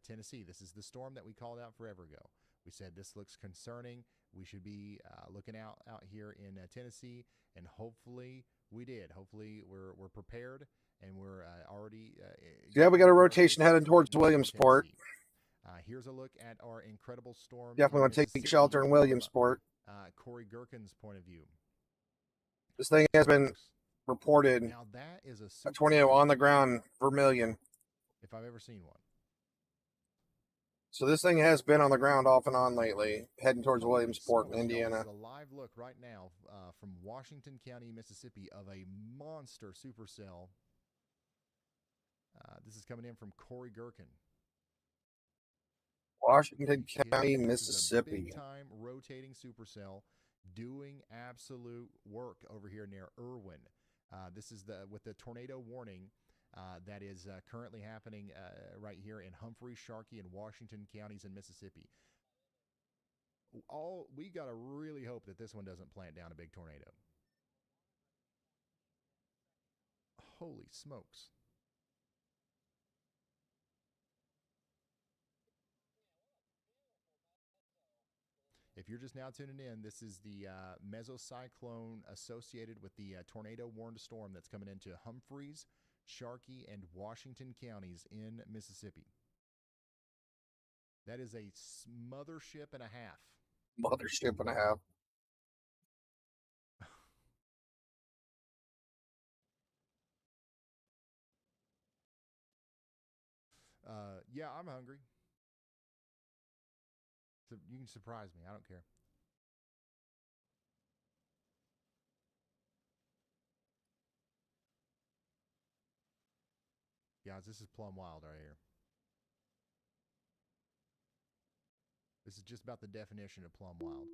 Tennessee. This is the storm that we called out forever ago. We said this looks concerning. We should be looking out here in Tennessee, and hopefully we did. Hopefully we're prepared, and we're already. Yeah, we got a rotation headed towards Williamsport. Here's a look at our incredible storm. Definitely want to take shelter in Williamsport. Corey Gherkin's point of view. This thing has been reported Now that is a tornado on the ground, Vermilion. if I've ever seen one. So this thing has been on the ground off and on lately, heading towards Holy Williamsport, smokes, y'all. Indiana. This is a live look right now from Washington County, Mississippi, of a monster supercell. This is coming in from Corey Gherkin. Washington County, This is a Mississippi. big-time rotating supercell doing absolute work over here near Irwin. This is with the tornado warning that is currently happening right here in Humphrey, Sharkey, and Washington counties in Mississippi. We got to really hope that this one doesn't plant down a big tornado. Holy smokes. If you're just now tuning in, this is the mesocyclone associated with the tornado warned storm that's coming into Humphreys, Sharkey, and Washington counties in Mississippi. That is a mothership and a half. Mothership and a half. Yeah, I'm hungry. So you can surprise me. I don't care. Guys, this is plumb wild right here. This is just about the definition of plumb wild.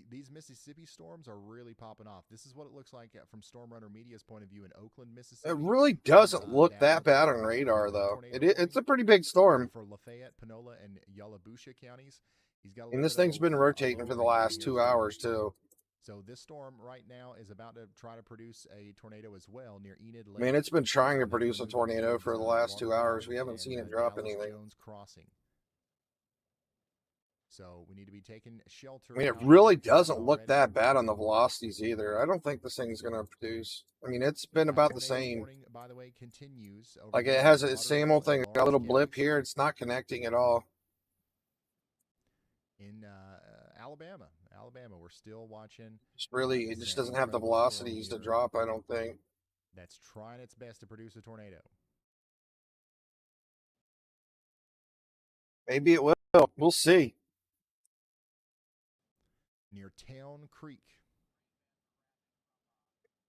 These Mississippi storms are really popping off. This is what it looks like from Storm Runner Media's point of view in Oakland, Mississippi. It really doesn't look that bad on radar, though. It's a pretty big storm. For Lafayette, Panola, and Yalobusha counties. He's got And this thing's been rotating for the last 2 hours, too. So this storm right now is about to try to produce a tornado as well near Enid Lake. I mean, it's been trying to produce a tornado for the last 2 hours. We haven't seen it drop anything. Jones Crossing. So we need to be taking shelter. I mean, it really doesn't look that bad on the velocities either. I don't think this thing's going to produce. I mean, it's been about the same. Warning, by the way, continues. Like, it has the same old thing. Got a little blip here. It's not connecting at all. in Alabama. Alabama, we're still watching. It just doesn't have the velocities to drop, I don't think. That's trying its best to produce a tornado. Maybe it will. We'll see. Near Town Creek.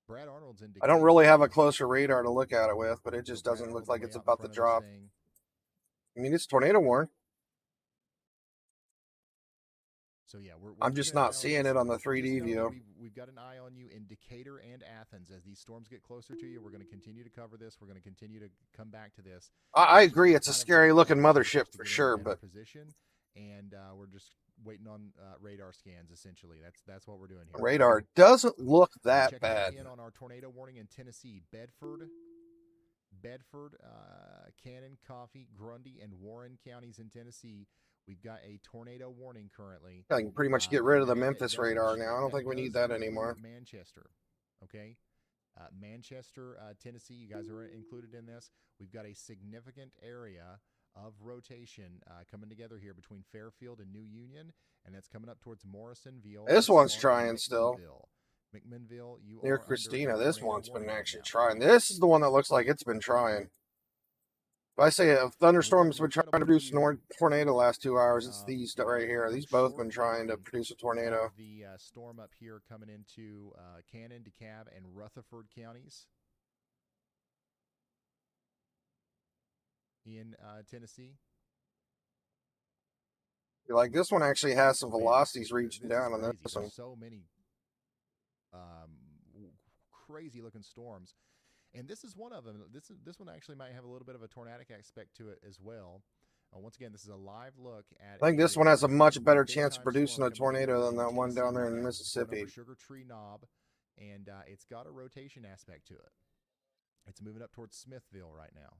Brad Arnold's in I don't Decatur. really have a closer radar to look at it with, but it just doesn't look like it's about to drop. I mean, it's tornado warning. So yeah, I'm just not seeing it on the 3D view. We've got an eye on you in Decatur and Athens. As these storms get closer to you, we're going to continue to cover this. We're going to continue to come back to this. I agree. It's a scary looking mothership for sure, but position, and we're just waiting on radar scans. Essentially, that's what we're doing here. Radar doesn't look that bad. In on our tornado warning in Tennessee, Bedford, Cannon, Coffee, Grundy, and Warren counties in Tennessee. We've got a tornado warning currently. I can pretty much get rid of the Memphis radar now. I don't think we need that anymore. Manchester, okay? Manchester, Tennessee, you guys are included in this. We've got a significant area of rotation coming together here between Fairfield and New Union, and that's coming up towards Morrisonville. This one's trying still. McMinnville, you near are Christina. under This one's been warning actually now. trying. This is the one that looks like it's been trying. If I say a thunderstorm's been trying to produce a tornado the last 2 hours, it's these right here. These both been trying to produce a tornado. The storm up here coming into Cannon, DeKalb, and Rutherford counties in Tennessee. Like this one actually has some velocities reaching down on this one. There's so many crazy looking storms, and this is one of them. This one actually might have a little bit of a tornadic aspect to it as well. Once again, this is a live look at. I think this one has a much better chance of producing a tornado than that one down there in Mississippi. Sugar Tree Knob, and it's got a rotation aspect to it. It's moving up towards Smithville right now.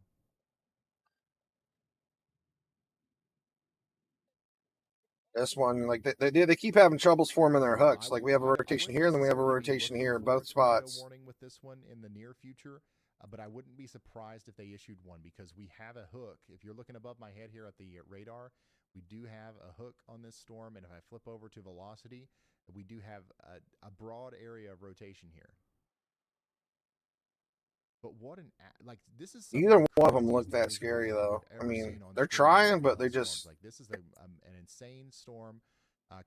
This one, like they keep having troubles forming their hooks. Like we have a rotation here, and then we have a rotation here in both spots. Warning with this one in the near future, but I wouldn't be surprised if they issued one because we have a hook. If you're looking above my head here at the radar, we do have a hook on this storm, and if I flip over to velocity, we do have a broad area of rotation here. But what this is neither one of them look that scary though. I mean, they're trying, but they just like this is an insane storm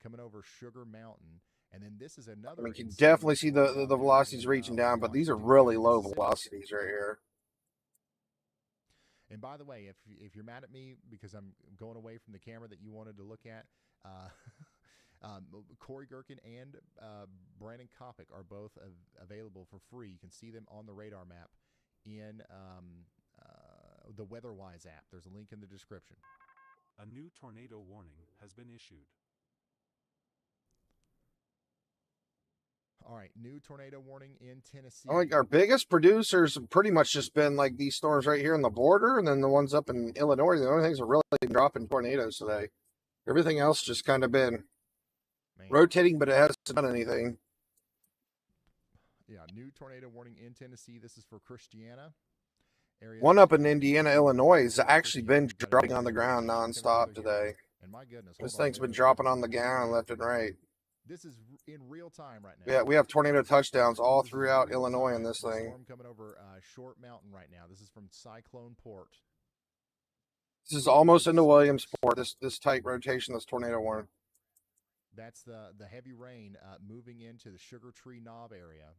coming over Sugar Mountain, and then this is another. I mean, you can definitely see the velocities reaching down, but these are really low velocities right here. And by the way, if you're mad at me because I'm going away from the camera that you wanted to look at, Corey Gherkin and Brandon Kopic are both available for free. You can see them on the radar map in the WeatherWise app. There's a link in the description. A new tornado warning has been issued. All right, new tornado warning in Tennessee. I think our biggest producers have pretty much just been like these storms right here on the border, and then the ones up in Illinois. The only things that really been dropping tornadoes today. Everything else just kind of been rotating, but it hasn't done anything. Yeah, new tornado warning in Tennessee. This is for Christiana. One up in Indiana, Illinois has actually been dropping on the ground nonstop today. And my goodness, this thing's been dropping on the ground left and right. This is in real time right now. Yeah, we have tornado touchdowns all throughout Illinois in this thing. Storm coming over Short Mountain right now. This is from Cyclone Port. This is almost into Williamsport. This tight rotation, this tornado warning. That's the heavy rain moving into the Sugar Tree Knob area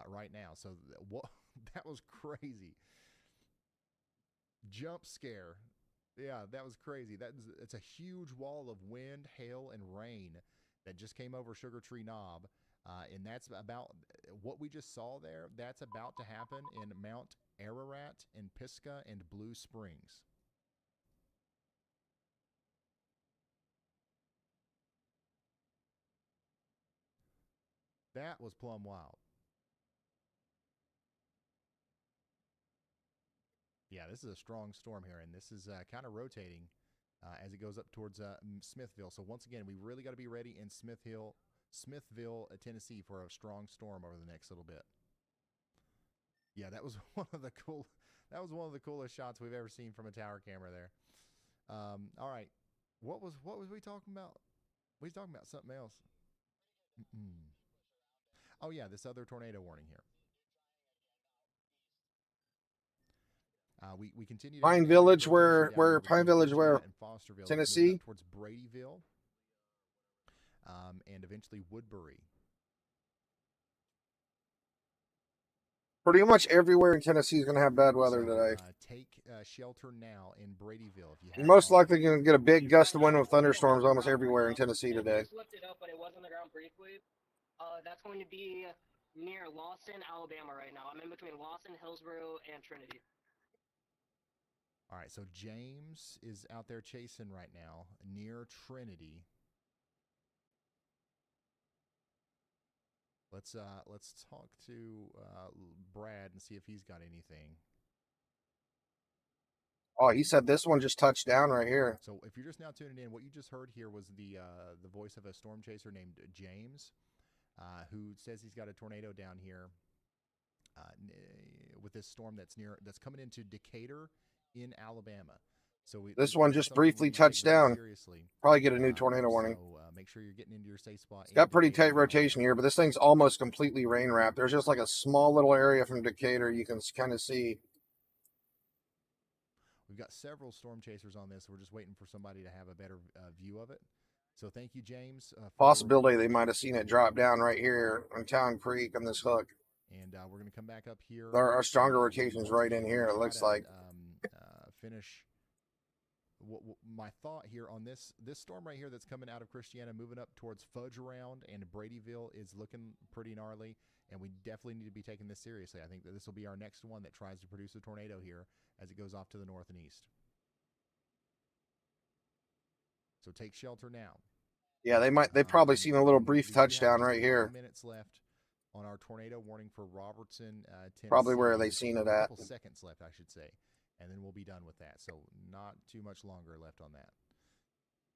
right now. So what? That was crazy. Jump scare. Yeah, that was crazy. It's a huge wall of wind, hail, and rain that just came over Sugar Tree Knob. And that's about what we just saw there. That's about to happen in Mount Ararat and Pisgah and Blue Springs. That was plumb wild. Yeah, this is a strong storm here, and this is kind of rotating as it goes up towards Smithville. So once again, we really got to be ready in Smithville, Tennessee, for a strong storm over the next little bit. Yeah, that was one of the coolest shots we've ever seen from a tower camera there. All right, What was we talking about? We was talking about something else. Mm-mm. Oh yeah, this other tornado warning here. We continue to Pine have Village, rotation down where here Pine between Village, Virginia where and Fosterville, moving Tennessee. up towards Bradyville, and eventually Woodbury. Pretty much everywhere in Tennessee is going to have bad weather So, today. take shelter now in Bradyville if you You're have most likely going to get a big gust of wind with thunderstorms almost everywhere in Tennessee today. Just looked it up, but it was on the ground briefly. That's going to be near Lawson, Alabama right now. I'm in between Lawson, Hillsborough, and Trinity. All right, so James is out there chasing right now near Trinity. Let's talk to Brad and see if he's got anything. Oh, he said this one just touched down right here. So if you're just now tuning in, what you just heard here was the voice of a storm chaser named James, who says he's got a tornado down here with this storm that's coming into Decatur in Alabama. So This one just briefly touched down. Probably get a new tornado warning. So make sure you're getting into your safe spot. It's got pretty tight rotation here, but this thing's almost completely rain wrapped. There's just like a small little area from Decatur you can kind of see. We've got several storm chasers on this. We're just waiting for somebody to have a better view of it. So thank you, James. Possibility they might have seen it drop down right here on Town Creek on this hook. And we're going to come back up here. There are stronger rotations right in here, it looks like. Finish my thought here on this storm right here that's coming out of Christiana, moving up towards Fudge Round and Bradyville is looking pretty gnarly, and we definitely need to be taking this seriously. I think that this will be our next one that tries to produce a tornado here as it goes off to the north and east. So take shelter now. Yeah, they've probably seen a little brief touchdown right here. Minutes left on our tornado warning for Robertson, Tennessee. Probably where they seen it at. A couple seconds left, I should say. And then we'll be done with that. So not too much longer left on that.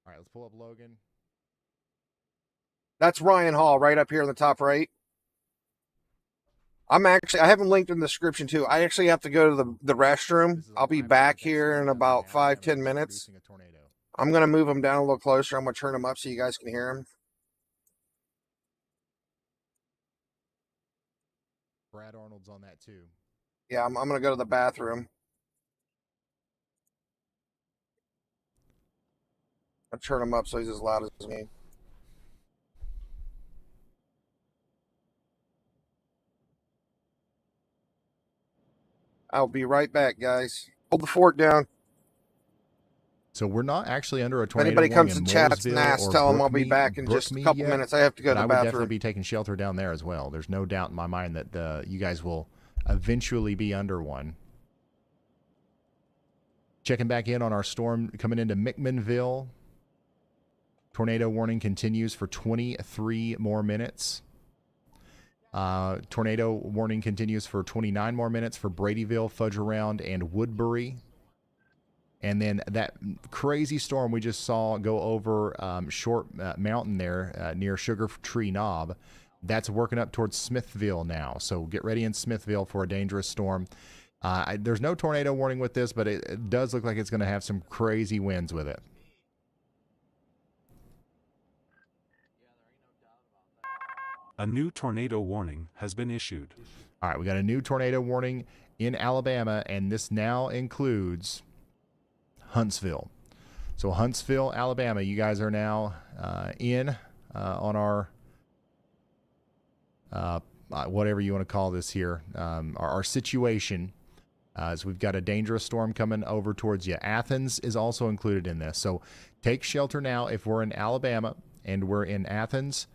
All right, let's pull up Logan. That's Ryan Hall right up here in the top right. I have him linked in the description too. I actually have to go to the restroom. I'll be back here in about 5-10 minutes. I'm going to move him down a little closer. I'm going to turn him up so you guys can hear him. Brad Arnold's on that too. Yeah, I'm going to go to the bathroom. I'll turn him up so he's as loud as me. I'll be right back, guys. Hold the fort down. So we're not actually under a If tornado. anybody comes to chat's NAS, tell them I'll be back in just a couple minutes. I have to go to the I would bathroom. definitely be taking shelter down there as well. There's no doubt in my mind that you guys will eventually be under one. Checking back in on our storm coming into McMinnville. Tornado warning continues for 23 more minutes. Tornado warning continues for 29 more minutes for Bradyville, Fudge Around, and Woodbury. And then that crazy storm we just saw go over Short Mountain there near Sugar Tree Knob, that's working up towards Smithville now. So get ready in Smithville for a dangerous storm. There's no tornado warning with this, but it does look like it's going to have some crazy winds with it. A new tornado warning has been issued. All right, we got a new tornado warning in Alabama, and this now includes Huntsville. So Huntsville, Alabama, you guys are now on our whatever you want to call this here, our situation. So we've got a dangerous storm coming over towards you. Athens is also included in this. So take shelter now if we're in Alabama and we're in Athens,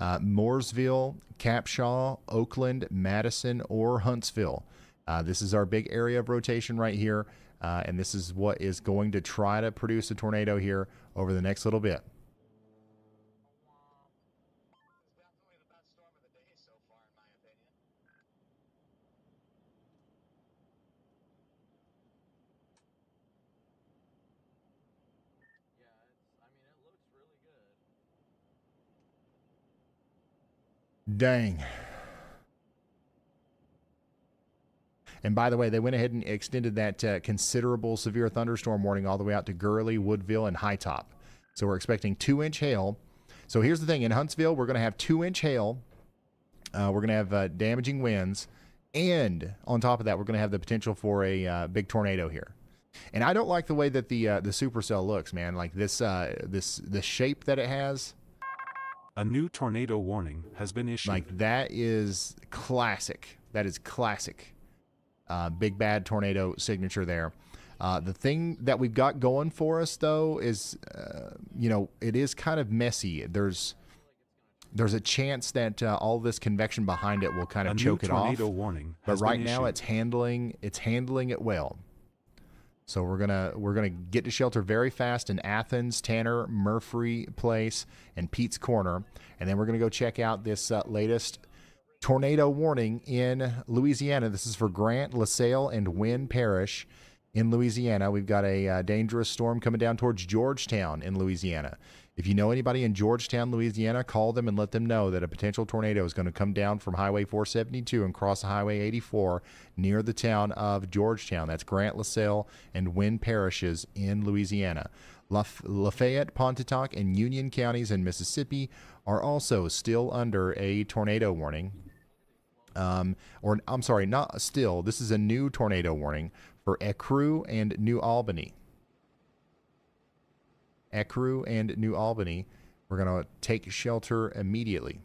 Mooresville, Capshaw, Oakland, Madison, or Huntsville. This is our big area of rotation right here, and this is what is going to try to produce a tornado here over the next little bit. Dang. And by the way, they went ahead and extended that considerable severe thunderstorm warning all the way out to Gurley, Woodville, and High Top. So we're expecting 2-inch hail. So here's the thing. In Huntsville, we're going to have 2-inch hail. We're going to have damaging winds. And on top of that, we're going to have the potential for a big tornado here. And I don't like the way that the supercell looks, man. Like this, the shape that it has. A new tornado warning has been issued. Like that is classic. That is classic. Big bad tornado signature there. The thing that we've got going for us, though, is, it is kind of messy. There's a chance that all this convection behind it will kind of choke it off. A new tornado warning but has right been now, issued. it's handling it well. So we're gonna get to shelter very fast in Athens, Tanner, Murphy Place, and Pete's Corner, and then we're gonna go check out this latest tornado warning in Louisiana. This is for Grant, LaSalle, and Wynn Parish in Louisiana. We've got a dangerous storm coming down towards Georgetown in Louisiana. If you know anybody in Georgetown, Louisiana, call them and let them know that a potential tornado is going to come down from Highway 472 and cross Highway 84 near the town of Georgetown. That's Grant, LaSalle, and Wynn parishes in Louisiana. Lafayette, Pontotoc, and Union counties in Mississippi are also still under a tornado warning. I'm sorry, not still. This is a new tornado warning for Ecru and New Albany. Ecru and New Albany. We're going to take shelter immediately.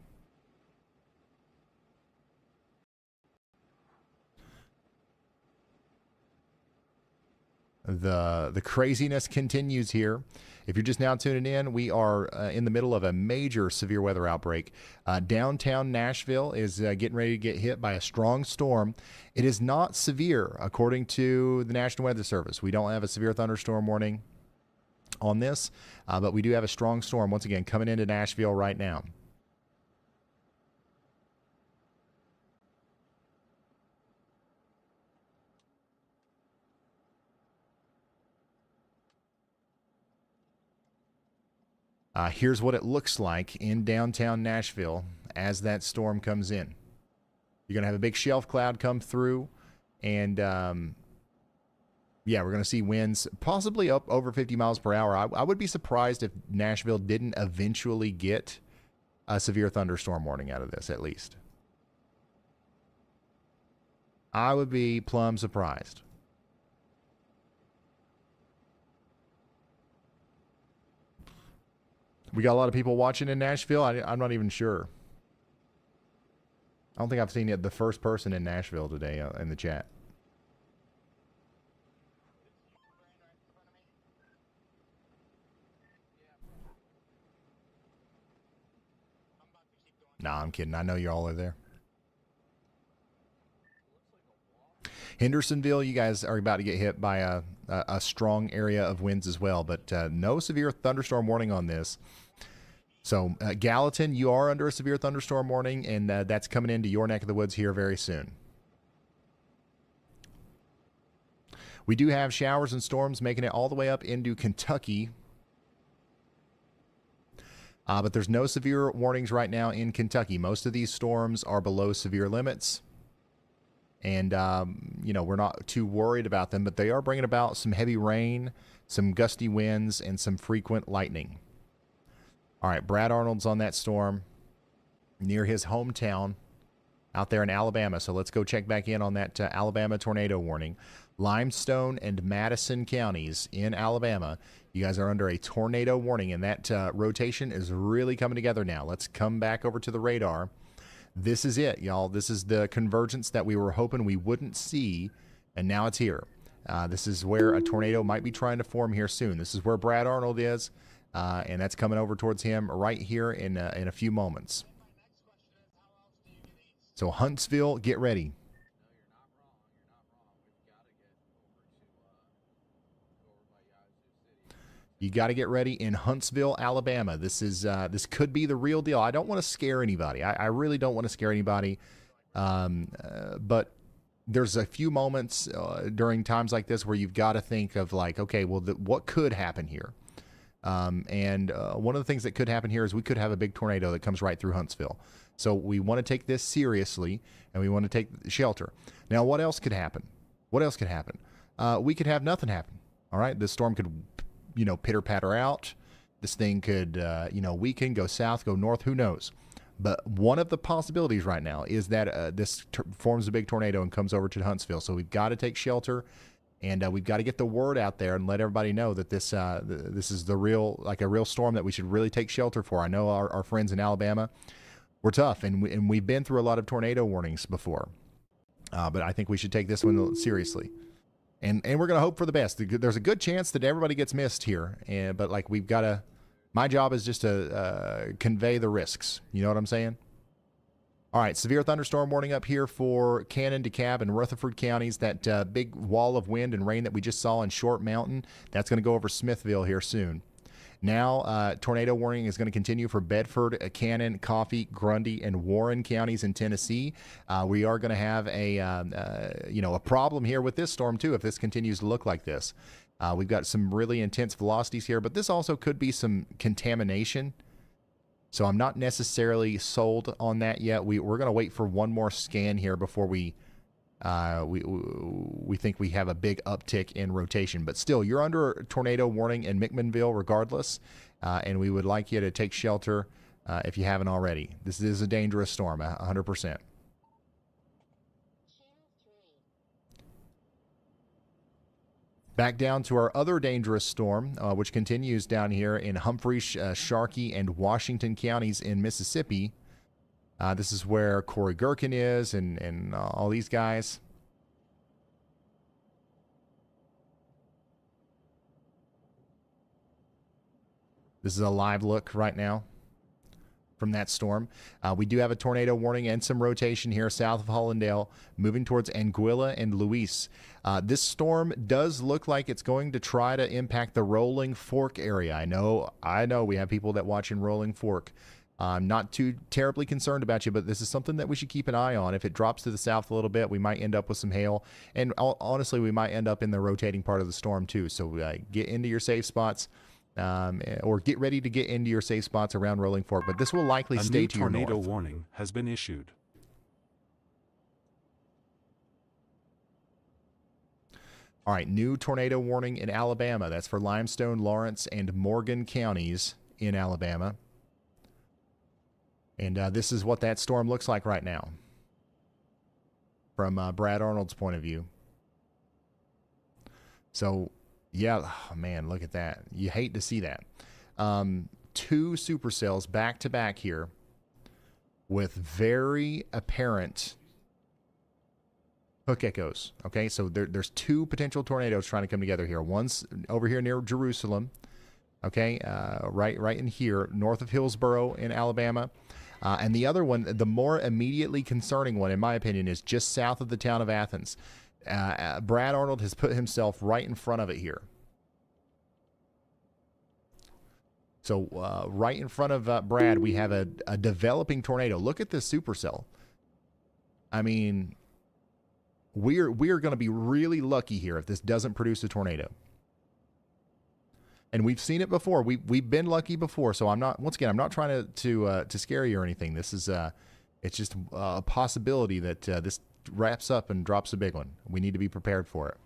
The craziness continues here. If you're just now tuning in, we are in the middle of a major severe weather outbreak. Downtown Nashville is getting ready to get hit by a strong storm. It is not severe, according to the National Weather Service. We don't have a severe thunderstorm warning on this, but we do have a strong storm, once again, coming into Nashville right now. Here's what it looks like in downtown Nashville as that storm comes in. You're going to have a big shelf cloud come through, and we're going to see winds possibly up over 50 miles per hour. I would be surprised if Nashville didn't eventually get a severe thunderstorm warning out of this, at least. I would be plumb surprised. We got a lot of people watching in Nashville. I'm not even sure. I don't think I've seen the first person in Nashville today in the chat. Nah, I'm kidding. I know you all are there. Hendersonville, you guys are about to get hit by a strong area of winds as well, but no severe thunderstorm warning on this. So Gallatin, you are under a severe thunderstorm warning, and that's coming into your neck of the woods here very soon. We do have showers and storms making it all the way up into Kentucky. But there's no severe warnings right now in Kentucky. Most of these storms are below severe limits. And, we're not too worried about them, but they are bringing about some heavy rain, some gusty winds, and some frequent lightning. All right, Brad Arnold's on that storm near his hometown out there in Alabama. So let's go check back in on that Alabama tornado warning. Limestone and Madison counties in Alabama, you guys are under a tornado warning, and that rotation is really coming together now. Let's come back over to the radar. This is it, y'all. This is the convergence that we were hoping we wouldn't see, and now it's here. This is where a tornado might be trying to form here soon. This is where Brad Arnold is, and that's coming over towards him right here in a few moments. So Huntsville, get ready. You got to get ready in Huntsville, Alabama. This could be the real deal. I don't want to scare anybody. I really don't want to scare anybody. But there's a few moments during times like this where you've got to think of like, okay, well, what could happen here? And one of the things that could happen here is we could have a big tornado that comes right through Huntsville. So we want to take this seriously, and we want to take shelter. Now, what else could happen? What else could happen? We could have nothing happen. All right, this storm could, pitter-patter out. This thing could, weaken, go south, go north, who knows? But one of the possibilities right now is that this forms a big tornado and comes over to Huntsville. So we've got to take shelter, and we've got to get the word out there and let everybody know that this is a real storm that we should really take shelter for. I know our friends in Alabama, we're tough, and we've been through a lot of tornado warnings before. But I think we should take this one seriously. And we're going to hope for the best. There's a good chance that everybody gets missed here. But we've got to, my job is just to convey the risks. You know what I'm saying? All right, severe thunderstorm warning up here for Cannon, DeKalb, and Rutherford counties. That big wall of wind and rain that we just saw in Short Mountain, that's going to go over Smithville here soon. Now, tornado warning is going to continue for Bedford, Cannon, Coffee, Grundy, and Warren counties in Tennessee. We are going to have a problem here with this storm too if this continues to look like this. We've got some really intense velocities here, but this also could be some contamination. So I'm not necessarily sold on that yet. We're going to wait for one more scan here before we think we have a big uptick in rotation. But still, you're under a tornado warning in McMinnville regardless, and we would like you to take shelter if you haven't already. This is a dangerous storm, 100%. Back down to our other dangerous storm, which continues down here in Humphreys, Sharkey, and Washington counties in Mississippi. This is where Corey Gherkin is and all these guys. This is a live look right now from that storm. We do have a tornado warning and some rotation here south of Hollandale, moving towards Anguilla and Luis. This storm does look like it's going to try to impact the Rolling Fork area. I know we have people that watch in Rolling Fork. I'm not too terribly concerned about you, but this is something that we should keep an eye on. If it drops to the south a little bit, we might end up with some hail. And honestly, we might end up in the rotating part of the storm too. So get into your safe spots, or get ready to get into your safe spots around Rolling Fork. But this will likely stay to your north. A new tornado warning has been issued. All right, new tornado warning in Alabama. That's for Limestone, Lawrence, and Morgan counties in Alabama. And this is what that storm looks like right now from Brad Arnold's point of view. So, yeah, oh, man, look at that. You hate to see that. 2 supercells back to back here with very apparent hook echoes. Okay, so there's 2 potential tornadoes trying to come together here. One's over here near Jerusalem. Okay, right in here, north of Hillsboro in Alabama. And the other one, the more immediately concerning one, in my opinion, is just south of the town of Athens. Brad Arnold has put himself right in front of it here. So right in front of Brad, we have a developing tornado. Look at this supercell. I mean, we're going to be really lucky here if this doesn't produce a tornado. And we've seen it before. We've been lucky before. So I'm not trying to scare you or anything. This is it's just a possibility that this wraps up and drops a big one. We need to be prepared for it.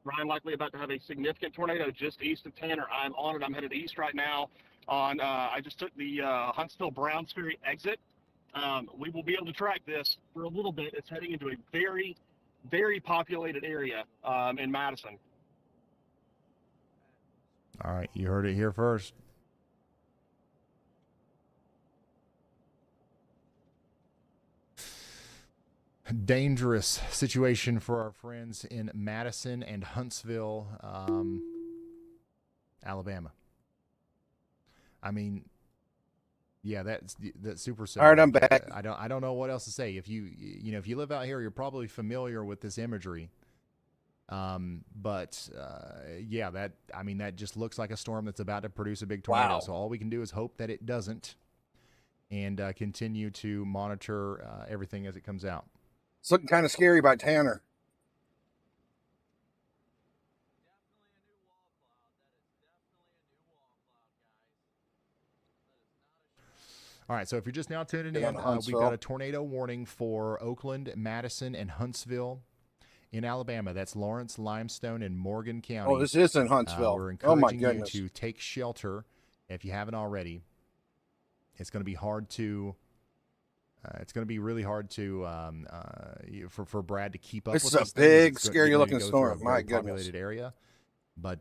Ryan, likely about to have a significant tornado just east of Tanner. I'm on it. I'm headed east right now. I just took the Huntsville Browns Ferry exit. We will be able to track this for a little bit. It's heading into a very, very populated area in Madison. All right, you heard it here first. Dangerous situation for our friends in Madison and Huntsville, Alabama. I mean, yeah, that's supercell. All right, I'm back. I don't know what else to say. If you live out here, you're probably familiar with this imagery. But yeah, that just looks like a storm that's about to produce a big tornado. Wow. So all we can do is hope that it doesn't, and continue to monitor everything as it comes out. It's looking kind of scary by Tanner. All right, so if you're just now tuning Yeah, in, we've Huntsville. got a tornado warning for Oakland, Madison, and Huntsville in Alabama. That's Lawrence, Limestone, and Morgan County. Oh, this is in Huntsville. We're Oh my encouraging you goodness. to take shelter if you haven't already. It's going to be hard to. It's going to be really hard to for Brad to keep up. This with is a these things. big, It's getting scary ready to looking go through storm. a My very goodness. populated area, but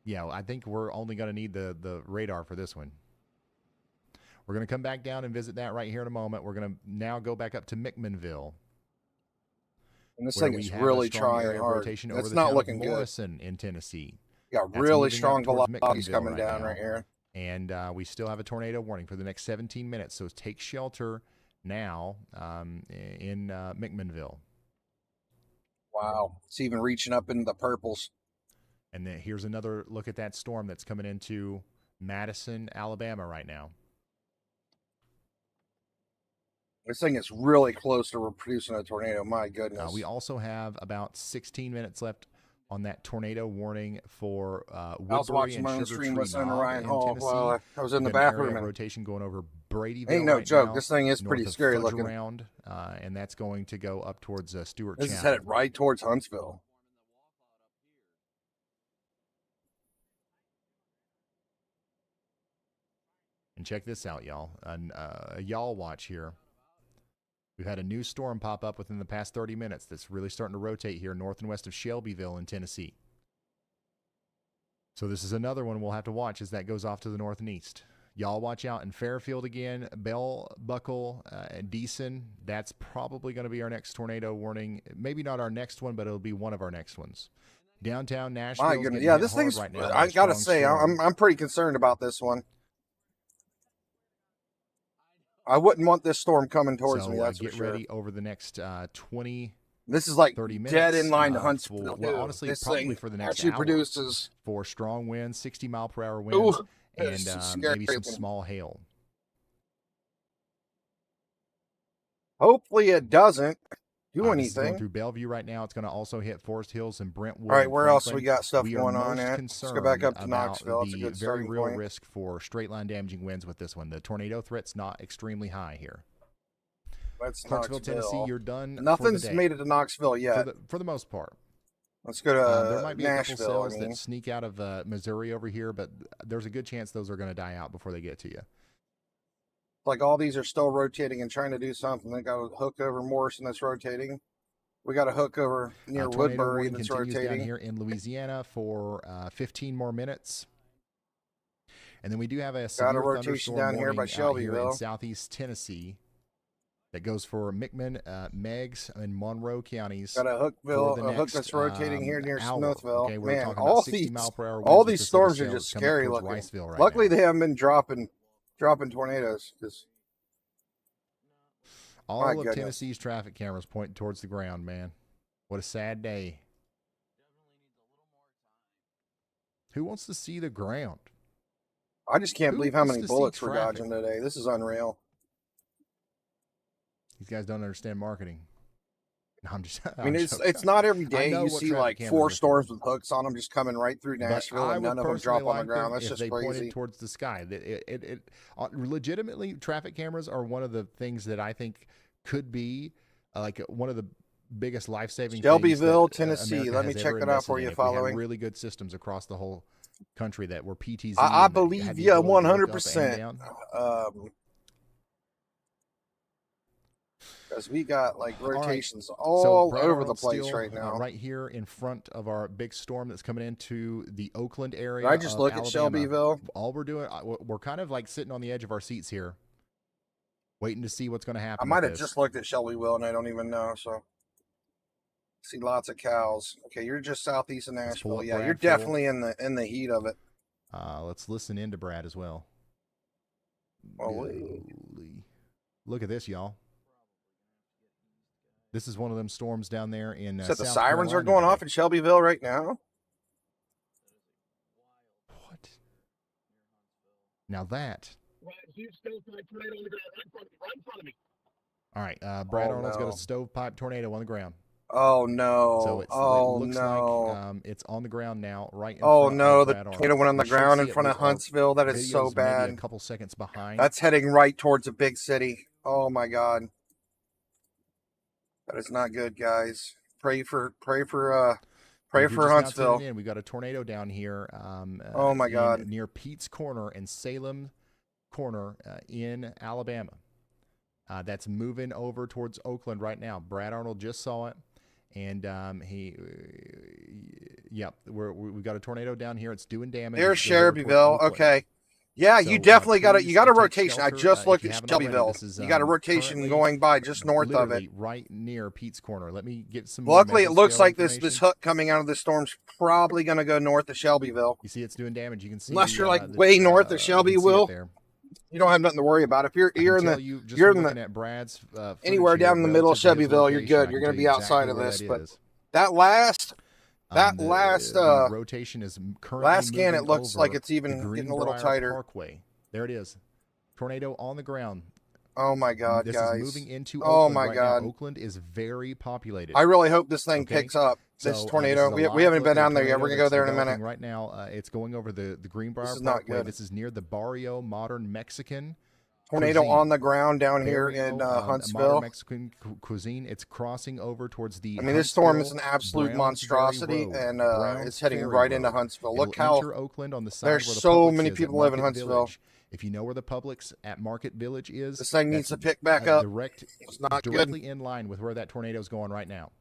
yeah, I think we're only going to need the radar for this one. We're going to come back down and visit that right here in a moment. We're going to now go back up to McMinnville. And this where thing we is have a really strong trying area of hard. rotation over That's the not town looking of good. Morrison in Tennessee. Got That's really moving up strong towards velocities McMinnville coming right down now. right here. And we still have a tornado warning for the next 17 minutes. So take shelter now in McMinnville. Wow. It's even reaching up into the purples. And then here's another look at that storm that's coming into Madison, Alabama right now. This thing is really close to producing a tornado. My goodness. We also have about 16 minutes left on that tornado warning for I was Woodbury watching and my own Sugar stream Tree listening to Knob Ryan in Hall Tennessee. while I was in the We've got an area bathroom. of And rotation going over Bradyville ain't no right joke. now, This thing is pretty north of scary Fudge looking. Round, and that's going to go up towards Stewart This is Channel. headed right towards Huntsville. And check this out, y'all. Y'all watch here. We've had a new storm pop up within the past 30 minutes that's really starting to rotate here north and west of Shelbyville in Tennessee. So this is another one we'll have to watch as that goes off to the north and east. Y'all watch out in Fairfield again, Bell Buckle, and Deason. That's probably going to be our next tornado warning. Maybe not our next one, but it'll be one of our next ones. Downtown Nashville. My goodness. Yeah, this thing's, right now. I got to say, I'm pretty concerned about this one. I wouldn't want this storm coming towards me, that's get for sure. ready over the next 20, This is like 30 minutes. dead in line to For, Huntsville. well, honestly, this probably thing for the next actually hour. produces. For strong winds, 60-mile-per-hour winds, Ooh, and it's maybe some scary. small hail. Hopefully it doesn't do This is going anything. through Bellevue right now. It's going to also hit Forest Hills and Brentwood. All right, and where else Franklin. we got stuff We are going on most at? Let's go concerned back up to about Knoxville. That's a the good very starting real point. risk for straight line damaging winds with this one. The tornado threat's not extremely high here. That's Clarksville, Knoxville. Tennessee, you're done. Nothing's for the day. made it to Knoxville yet. For the most part. Let's go to There might be a couple Nashville. cells that sneak out of Missouri over here, but there's a good chance those are going to die out before they get to you. Like all these are still rotating and trying to do something. They got a hook over Morrison that's rotating. We got a hook over near Tornado Woodbury warning that's continues down rotating. here in Louisiana for 15 more minutes. And then we do have a severe rotation thunderstorm down here by warning out here in Shelbyville. southeast Tennessee that goes for McMinn, Meigs, and Monroe counties. Got a hookville, for the a hook next, that's rotating here near hour. Smithville. Okay, we're Man, talking all about 60 these, mile per hour all winds with these this storms little are just cell that's scary coming looking. towards Riceville right Luckily, now. they haven't been dropping tornadoes. Cause All my of goodness. Tennessee's traffic cameras pointing towards the ground, man. What a sad day. Who wants to see the ground? I just can't Who believe how wants many to see bullets we're traffic? dodging today. This is unreal. These guys don't understand marketing. No, I'm just. I mean, I'm it's joking. not every I day know you what see traffic like cameras 4 are for. storms with hooks on them just coming right through But Nashville, I and would none of them personally drop on the like ground. them That's if just they crazy. pointed towards the sky. Legitimately, traffic cameras are one of the things that I think could be like one of the biggest life-saving Shelbyville, things that, Tennessee. America Let me has check ever it out for invested you. in if we had Following. really good systems across the whole country that were PTZ. I and that believe, had the yeah, ability to look up and 100%. down. Because we got like All right. rotations So all Brad over the Arnold's place still, right now. right here in front of our big storm that's coming into the Oakland area. Did I just of look at Alabama. Shelbyville? All we're doing, we're kind of like sitting on the edge of our seats here, waiting to see what's going to happen. I might with have this. just looked at Shelbyville and I don't even know. So see lots of cows. Okay, you're just southeast of Let's pull Nashville. up Yeah, Brad you're Full. definitely in the heat of it. Let's listen in to Brad as well. Holy. Golly. Look at this, y'all. This is one of them storms down there in So the South sirens are Carolina going today. off in Shelbyville right now. What? Now that. Right, huge stovepipe tornado on the ground right in front of me. All right, Brad Oh, Arnold's got no. a stovepipe tornado on the ground. Oh no! So it Oh looks no! like it's on the ground now, right in Oh front no! of The Brad Arnold. tornado went on the You should ground see in it. front of Our Huntsville. That is so video's maybe bad. a couple seconds behind. That's heading right towards a big city. Oh my god. That is not good, guys. Pray for If you're just now Huntsville. tuning in, we got a tornado down here. Oh my God. Near Pete's Corner and Salem Corner in Alabama. That's moving over towards Oakland right now. Brad Arnold just saw it, and we've got a tornado down here. It's doing damage. There's It's going over towards Shelbyville. Oakland. Okay. Yeah, So, you definitely got it. You please got a take rotation. I shelter, just if looked you at haven't already. Shelbyville. This is, You got a rotation currently going by just north of it. literally right near Pete's Corner. Let me get some more Luckily, it looks mesoscale like this information. hook coming out of the storm's probably going to go north of Shelbyville. You see, it's doing damage. You can see. Unless you're, like, the, way north of you can see Shelbyville, it there. You don't have nothing to worry about. If you're I in can the tell you, just you're from in the- looking at Brad's footage anywhere here down in the middle of relative to his Shelbyville, you're location, good. I You're can going to be tell you outside exactly of where this. that But is. that last The rotation is currently last scan, it moving looks over like it's even the getting a little Greenbrier tighter. Parkway. There it is. Tornado on the ground. Oh my God, This guys! is moving into Oh Oakland my right God! now. Oakland is very populated. I really hope this thing Okay. picks up. This So, tornado. this is a We live haven't look been at a down there yet. We're tornado gonna go that's there in a developing minute. right now. It's going over the Greenbrier This is not Parkway. good. This is near the Barrio Modern Mexican Tornado cuisine. on the ground down here Barrio, in modern Huntsville. Mexican cuisine. It's crossing over towards the. I mean, this storm is an Huntsville absolute Browns monstrosity, Ferry Road. and Browns it's heading Ferry right into Road. Huntsville. It'll Look how enter Oakland on the side there's where the so Publix many is at people live in Market Huntsville. Village. If you know where the Publix at Market Village is, this thing needs that's to pick back a up. Direct, It's not good. directly in line with where that tornado is going right now.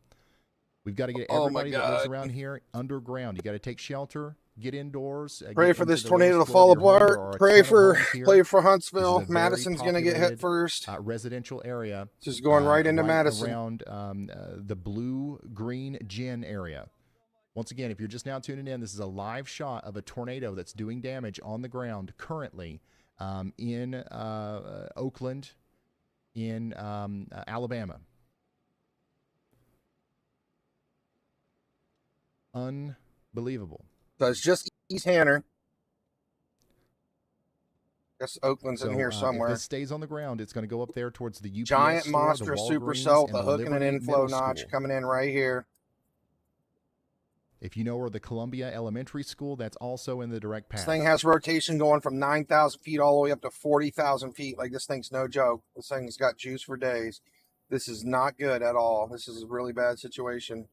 We've got to get Oh my everybody that lives God. around here underground. You got to take shelter, get indoors. Pray get for into this the tornado lowest to floor fall of your home. There are apart. a Pray ton of for homes here. Huntsville. This is a very Madison's going to get hit populated, first. Residential area. Just going right into Madison. Around the blue-green gin area. Once again, if you're just now tuning in, this is a live shot of a tornado that's doing damage on the ground currently in Oakland, in Alabama. Unbelievable. So it's just East Hanner. Guess Oakland's in here If somewhere. this stays on the ground, it's going to go up there towards the UPS Giant store, monster the supercell Walgreens, with a and hook and an Liberty inflow Middle notch School. coming in right here. If you know where the Columbia Elementary School, that's also in the direct path. This thing has rotation going from 9,000 feet all the way up to 40,000 feet. Like, this thing's no joke. This thing's got juice for days. This is not good at all. This is a really bad situation.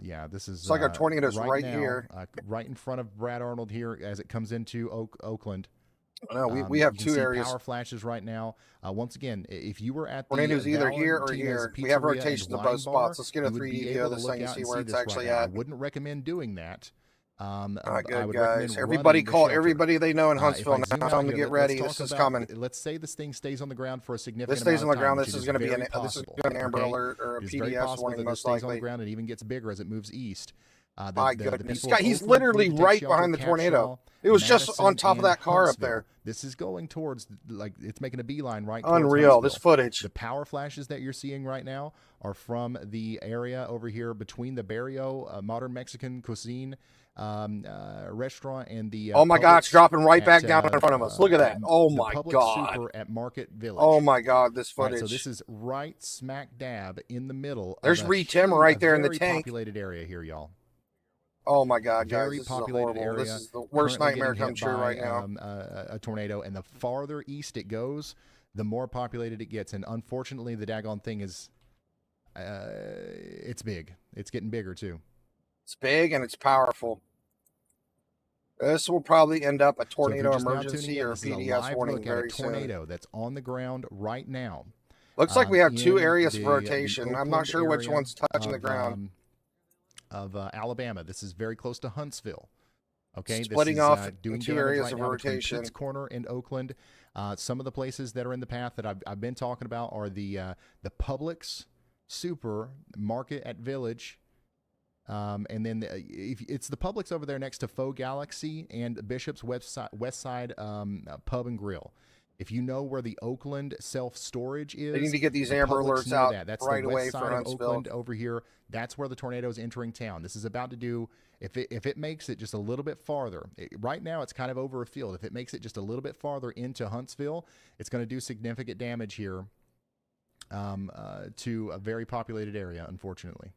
Yeah, this is. It's like our tornado's right now, here. right in front of Brad Arnold here as it comes into Oakland. No, we have you can two see areas. Power flashes right now. Once again, if you were at the Tornado's either here or Valentina's here. We have Pizzeria and rotations of Wine both Bar, spots. Let's get a you would be 3D view able of to this look thing and out see and where see it's this actually right now. I at. wouldn't recommend doing that. Not I good, would guys. recommend Everybody running the call shelter. everybody they know in If Huntsville I now. zoom Tell out them to here, get let's ready. talk This is about- coming. Let's say this thing stays on the ground for a significant This stays on amount the of time, ground. which This is is going to be very this is possible, an Amber okay? Alert or a It is very PDS possible warning that this most stays on the likely. ground and even gets bigger as it moves east. My The goodness, people Guy, of he's Oakland literally need to take right shelter, behind the tornado. Capshaw, It was just Madison, on top of and that car up Huntsville. there. This is going towards, like, it's making a beeline right towards Unreal. This Huntsville. footage. The power flashes that you're seeing right now are from the area over here between the Barrio Modern Mexican Cuisine restaurant and the Oh my God, it's Publix dropping right at, back down in front of us. Look at that. Oh the my Publix God. Super at Market Village. Oh my God, this All right, footage. so this is right smack dab in the middle. There's of a Reed Timmer huge- right a there in the very tank. populated area here, y'all. Oh my God, guys, Very this is populated horrible. area. This is the worst currently nightmare getting come hit true by, right now. A tornado, and the farther east it goes, the more populated it gets. And unfortunately, the daggone thing is, it's big. It's getting bigger too. It's big and it's powerful. This will probably end up a So if tornado you're just now emergency tuning in, or a this is a PDS live warning look at very a soon. tornado that's on the ground right now. Looks like we have two in areas of the rotation. I'm not Oakland sure which area one's touching the of, ground. Of Alabama. This is very close to Huntsville. Okay, Splitting this is, off doing two damage areas right of now between rotation. Pete's Corner and Oakland. Some of the places that are in the path that I've been talking about are the Publix Super Market at Village, and then it's the Publix over there next to Faux Galaxy and Bishop's West Side Pub and Grill. If you know where the Oakland self-storage is, They need to get these the Amber Publix alerts near out that. That's right the away west for side of Huntsville. Oakland over here. That's where the tornado is entering town. This is about to do, if it makes it just a little bit farther, right now it's kind of over a field. If it makes it just a little bit farther into Huntsville, it's going to do significant damage here to a very populated area, unfortunately.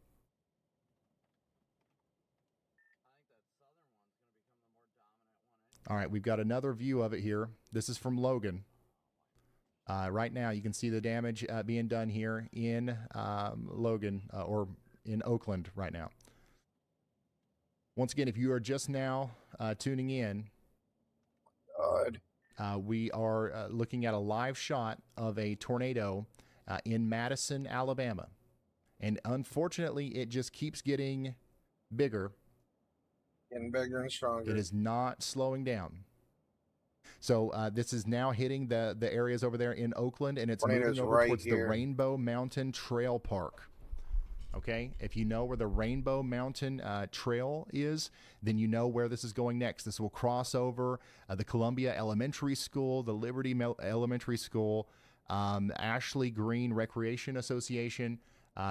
All right, we've got another view of it here. This is from Logan. Right now, you can see the damage being done here in Logan or in Oakland right now. Once again, if you are just now tuning in, we are looking at a live shot of a tornado in Madison, Alabama. And unfortunately, it just keeps getting bigger. Getting bigger and stronger. It is not slowing down. So this is now hitting the areas over there in Oakland, and it's Tornado's moving over right towards here. the Rainbow Mountain Trail Park. Okay, if you know where the Rainbow Mountain Trail is, then you know where this is going next. This will cross over the Columbia Elementary School, the Liberty Elementary School, Ashley Green Recreation Association.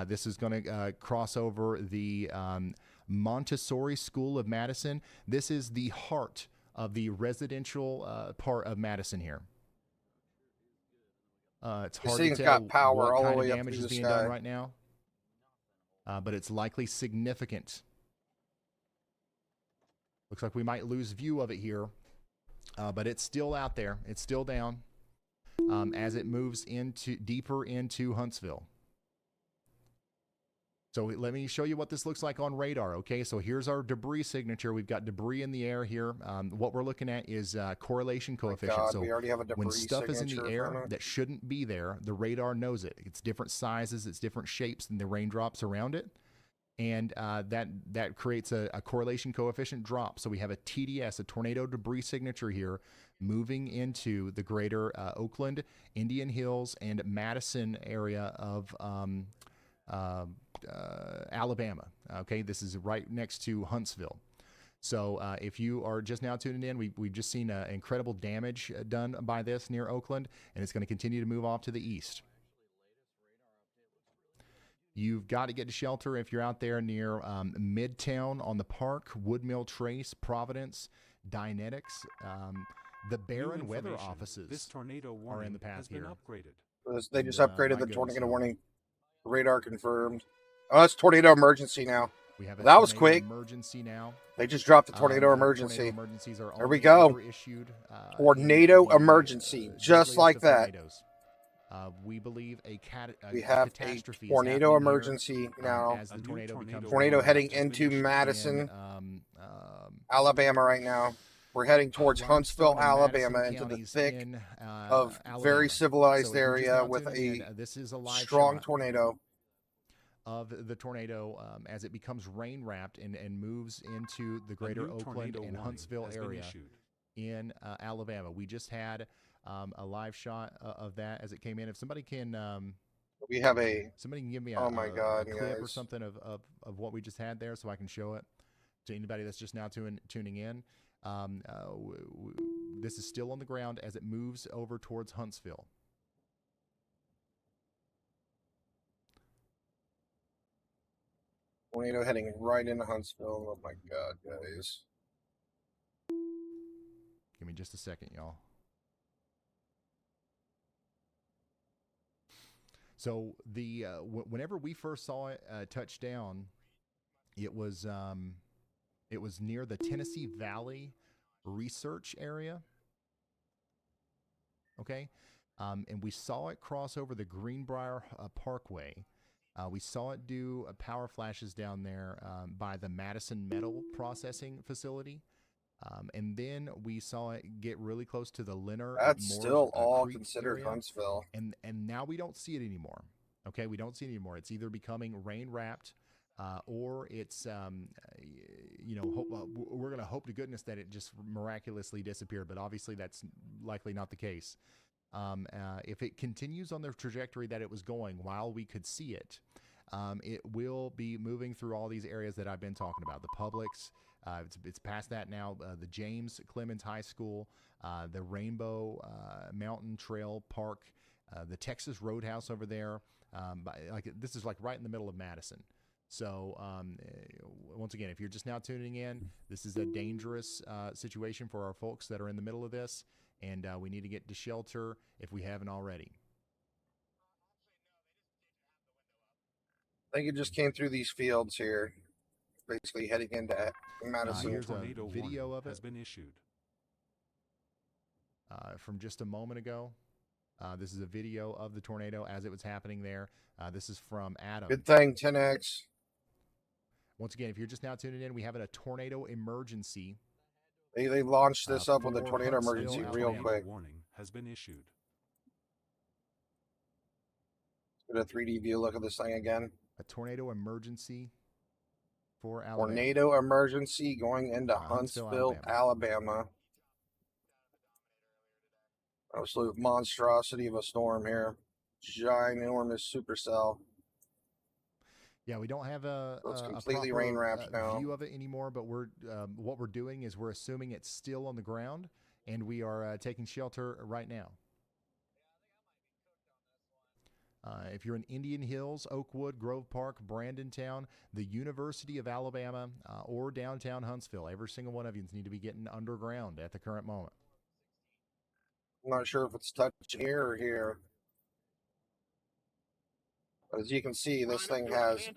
This is going to cross over the Montessori School of Madison. This is the heart of the residential part of Madison here. It's hard to thing's tell got power what all the kind of way up damage through is the being sky. done right now. But it's likely significant. Looks like we might lose view of it here, but it's still out there. It's still down as it moves deeper into Huntsville. So let me show you what this looks like on radar. Okay, so here's our debris signature. We've got debris in the air here. What we're looking at is correlation coefficient. God, so we already have a debris when stuff is in the signature air from it. that shouldn't be there, the radar knows it. It's different sizes, it's different shapes than the raindrops around it. And that creates a correlation coefficient drop. So we have a TDS, a tornado debris signature here, moving into the greater Oakland, Indian Hills, and Madison area of Alabama. Okay, this is right next to Huntsville. So if you are just now tuning in, we've just seen incredible damage done by this near Oakland, and it's going to continue to move off to the east. You've got to get to shelter if you're out there near Midtown on the Park, Woodmill Trace, Providence, Dynetics. The New Barron weather information. offices This tornado are in warning the path has been here. upgraded. They just my upgraded the goodness, tornado yeah. warning. Radar confirmed. Oh, it's tornado emergency now. We have a That was tornado quick. emergency now. They just dropped the tornado emergency. Tornado emergencies are There we only go. ever issued, Tornado in the, emergency, just deadliest like of that. tornadoes. We believe a We have a catastrophe is tornado happening here, emergency now. as the A new tornado tornado becomes Tornado warning heading has been into issued. Madison, in, Alabama right now. We're heading towards Huntsville, Limestone and Alabama, Madison into the counties thick in, of Alabama. very civilized So if you're just area now with tuning a in, this is a live strong shot tornado. of the tornado as it becomes rain wrapped and moves into the A greater new Oakland tornado and warning Huntsville has been area issued. in Alabama. We just had a live shot of that as it came in. If somebody can We have a somebody can give me Oh my God, a clip or guys. something of what we just had there so I can show it to anybody that's just now tuning in. This is still on the ground as it moves over towards Huntsville. tornado heading right into Huntsville. Oh my God, guys. Give me just a second, y'all. So the whenever we first saw it touch down, it was near the Tennessee Valley Research Area. Okay, and we saw it cross over the Greenbrier Parkway. We saw it do power flashes down there by the Madison Metal Processing Facility. And then we saw it get really close to the Leonard That's Moores, still all Creek considered area. Huntsville. And now we don't see it anymore. Okay, we don't see it anymore. It's either becoming rain wrapped, or it's we're going to hope to goodness that it just miraculously disappeared. But obviously, that's likely not the case. If it continues on the trajectory that it was going while we could see it, it will be moving through all these areas that I've been talking about. The Publix. It's past that now. The James Clemens High School, the Rainbow Mountain Trail Park, the Texas Roadhouse over there. This is like right in the middle of Madison. So once again, if you're just now tuning in, this is a dangerous situation for our folks that are in the middle of this, and we need to get to shelter if we haven't already. I think it just came through these fields here, basically heading into Madison. Here's a tornado video warning of it. has been issued. From just a moment ago. This is a video of the tornado as it was happening there. This is from Adam. Good thing, 10X. Once again, if you're just now tuning in, we have a tornado emergency. They launched this up with a for tornado Huntsville, emergency Alabama. real quick. Warning has been issued. Get a 3D view look at this thing again. A tornado emergency for Alabama. Tornado emergency going into Huntsville, Huntsville, Alabama. Absolute monstrosity of a storm here. Ginormous supercell. Yeah, we don't have So it's a completely proper, rain wrapped now. view of it anymore, but we're what we're doing is we're assuming it's still on the ground, and we are taking shelter right now. If you're in Indian Hills, Oakwood, Grove Park, Brandontown, the University of Alabama, or downtown Huntsville, every single one of you need to be getting underground at the current moment. I'm not sure if it's touching here or here. But as you can see, this thing has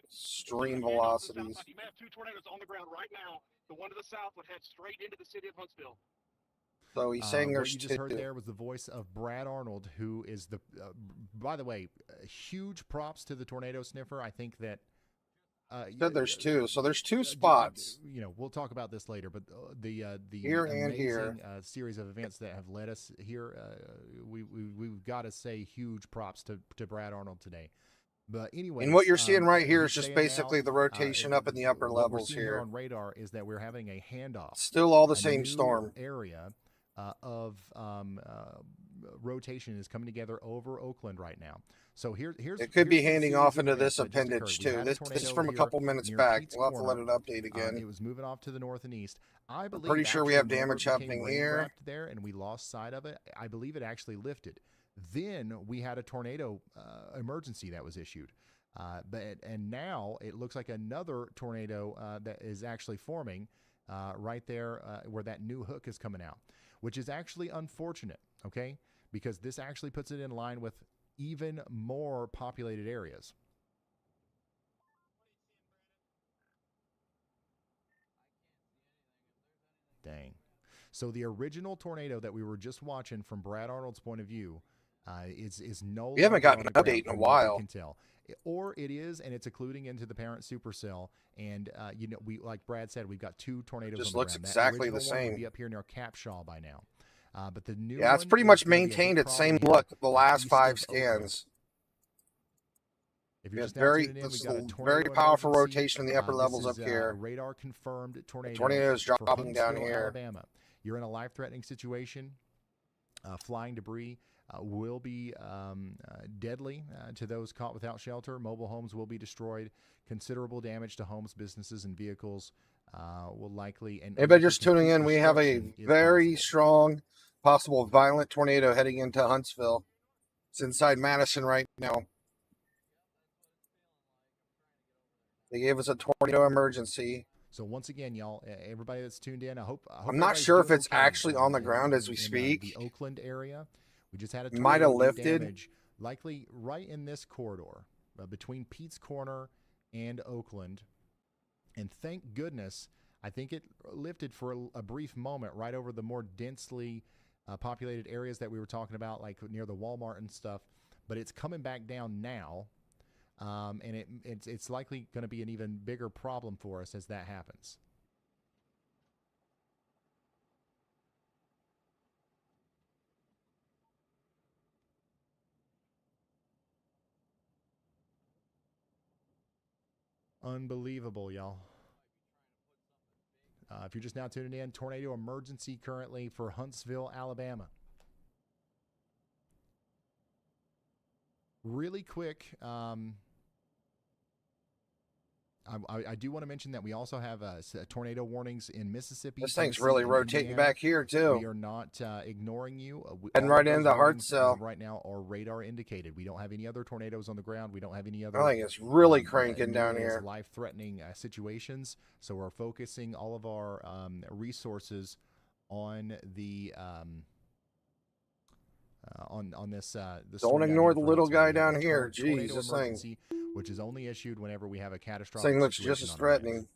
extreme velocities. You may have two tornadoes on the ground right now. The one to the south would head straight into the city of Huntsville. So he's saying What there's you just heard two. there was the voice of Brad Arnold, who is the, by the way, huge props to the tornado sniffer. I think that Said there's two, so there's two spots. You know, we'll talk about this later, but the Here and amazing here. Series of events that have led us here, we've got to say huge props to Brad Arnold today. But anyway, And what you're seeing right here he's is just saying basically now, the rotation up in the upper what we're levels seeing here. on radar is that we're having a handoff. Still all the A same new storm. area of rotation is coming together over Oakland right now. So here's It could be here's the handing series off of into events this that just appendage occurred. We too. had a This is tornado from a here couple minutes near back. Pete's We'll have to let Corner. it update again. It was moving off to the north and east. I believe pretty sure we have actually whenever damage it became happening rain here. wrapped there, and we lost sight of it. I believe it actually lifted. Then we had a tornado emergency that was issued. And now it looks like another tornado that is actually forming right there where that new hook is coming out, which is actually unfortunate, okay? Because this actually puts it in line with even more populated areas. Dang. So the original tornado that we were just watching from Brad Arnold's point of view is no We haven't longer gotten on an the update ground in a from what we while. can tell. Or it is, and it's occluding into the parent supercell. And you know, we like Brad said, we've got two tornadoes. Just on the looks ground. That exactly the original one would same. be up here near Capshaw by now. But the new Yeah, it's one pretty is much gonna be a big maintained its problem same here, look the last east 5 of Oakland. scans. If you're Yeah, just now very, tuning in, this we've is got a a tornado very powerful emergency. rotation in the upper This levels up is, here. a radar confirmed tornado. tornado is for dropping down Huntsville, here. Alabama. You're in a life-threatening situation. Flying debris will be deadly to those caught without shelter. Mobile homes will be destroyed. Considerable damage to homes, businesses, and vehicles will likely. And Anybody likely just tuning in, complete we have a destruction is very possible. strong, possible violent tornado heading into Huntsville. It's inside Madison right now. They gave us a tornado emergency. So once again, y'all, everybody that's tuned in, I hope I'm not everybody's sure if doing it's okay, actually on the in- ground as in- we in, speak. the Oakland area, we just had a Might have tornado do lifted. damage, likely right in this corridor between Pete's Corner and Oakland. And thank goodness, I think it lifted for a brief moment right over the more densely populated areas that we were talking about, like near the Walmart and stuff. But it's coming back down now. And it's likely going to be an even bigger problem for us as that happens. Unbelievable, y'all. If you're just now tuning in, tornado emergency currently for Huntsville, Alabama. Really quick, I do want to mention that we also have tornado warnings in Mississippi. This thing's Tennessee, really and rotating Indiana. back here We too. are not ignoring you. Heading All right of those into warnings, Hartselle. right now are radar indicated. We don't have any other tornadoes on the ground. We don't have any I other. think it's really cranking down nearly as here. life-threatening situations. So we're focusing all of our resources on the on this. This Don't storm down ignore here the for little Huntsville. guy We have down a here. tornado Jeez, this thing. emergency which is only issued whenever we have a catastrophic Thing looks just situation as on our hands. threatening.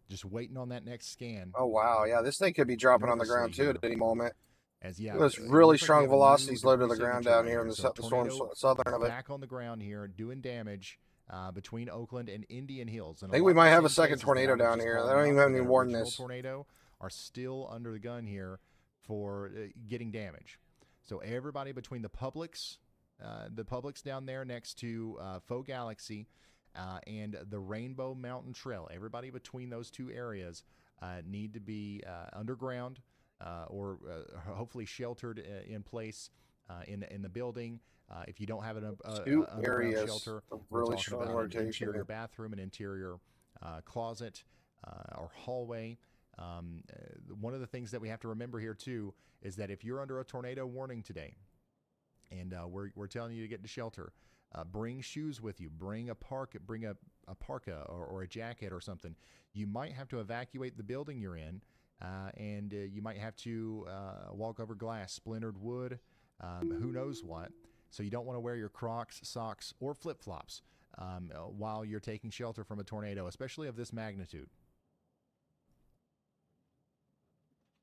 Just waiting on that next scan. Oh wow, yeah, this thing could be dropping on the ground too Nervously at any moment. As yeah, Look at this it really looks like we strong have a new velocities low to debris the ground signature down right here in the, So the storm tornado southern of it. back on the ground here, doing damage between Oakland and Indian Hills. And I think we lot of might the have a same second cases that tornado I was down just here. They calling don't out even for have that any warning original this. tornado are still under the gun here for getting damage. So everybody between the Publix down there next to Faux Galaxy and the Rainbow Mountain Trail, everybody between those two areas need to be underground or hopefully sheltered in place in the building. If you don't have an Two underground areas shelter, of we're really talking strong about an rotation. interior bathroom, an interior closet, or hallway. One of the things that we have to remember here too is that if you're under a tornado warning today, and we're telling you to get to shelter, bring shoes with you, bring a parka or a jacket or something. You might have to evacuate the building you're in, and you might have to walk over glass, splintered wood, who knows what. So you don't want to wear your Crocs, socks, or flip-flops while you're taking shelter from a tornado, especially of this magnitude.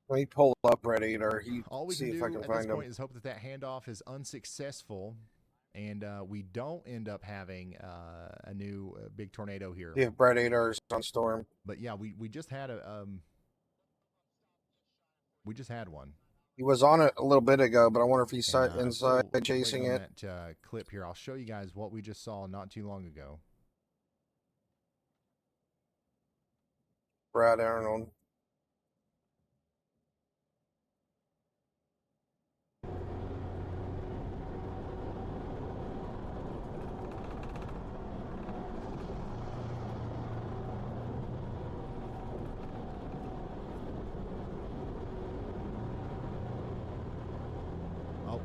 Let me pull up Predator. All we See can if do I can at find this him. point is hope that handoff is unsuccessful, and we don't end up having a new big tornado here. See if Predator is on storm. But yeah, we just had one. He was on it a little bit ago, but I wonder if he's And, inside still chasing waiting it. on that clip here. I'll show you guys what we just saw not too long ago. Brad Arnold. Oh,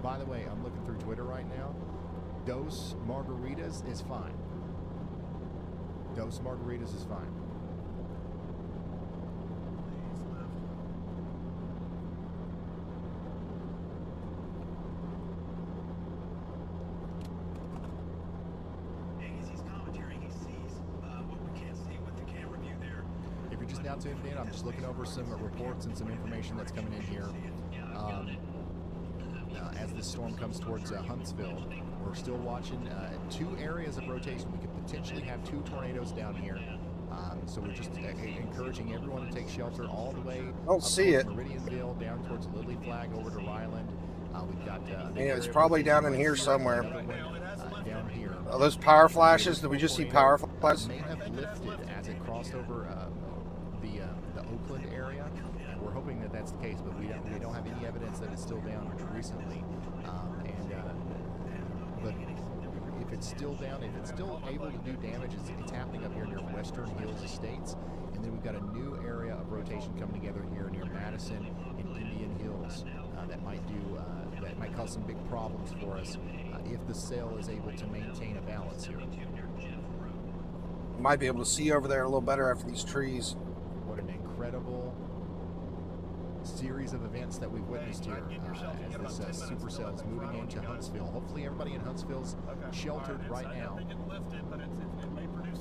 by the way, I'm looking through Twitter right now. Dos Margaritas is fine. Dos Margaritas is fine. If you're just now tuned in, I'm just looking over some reports and some information that's coming in here. As this storm comes towards Huntsville, we're still watching two areas of rotation. We could potentially have two tornadoes down here. So we're just encouraging everyone to take shelter all the way Don't see it. Meridianville down towards Lily Flag over to Ryland. We've got Yeah, it's probably down in here somewhere. Down here. Are those power flashes? Did we just see power flashes? May have lifted as it crossed over the Oakland area. And we're hoping that that's the case, but we don't have any evidence that it's still down recently. But if it's still down, if it's still able to do damage, it's happening up here near Western Hills Estates. And then we've got a new area of rotation coming together here near Madison and Indian Hills that might cause some big problems for us if the cell is able to maintain a balance here. Might be able to see over there a little better after these trees. What an incredible series of events that we've witnessed here as this supercell is moving into Huntsville. Hopefully everybody in Huntsville's sheltered right now.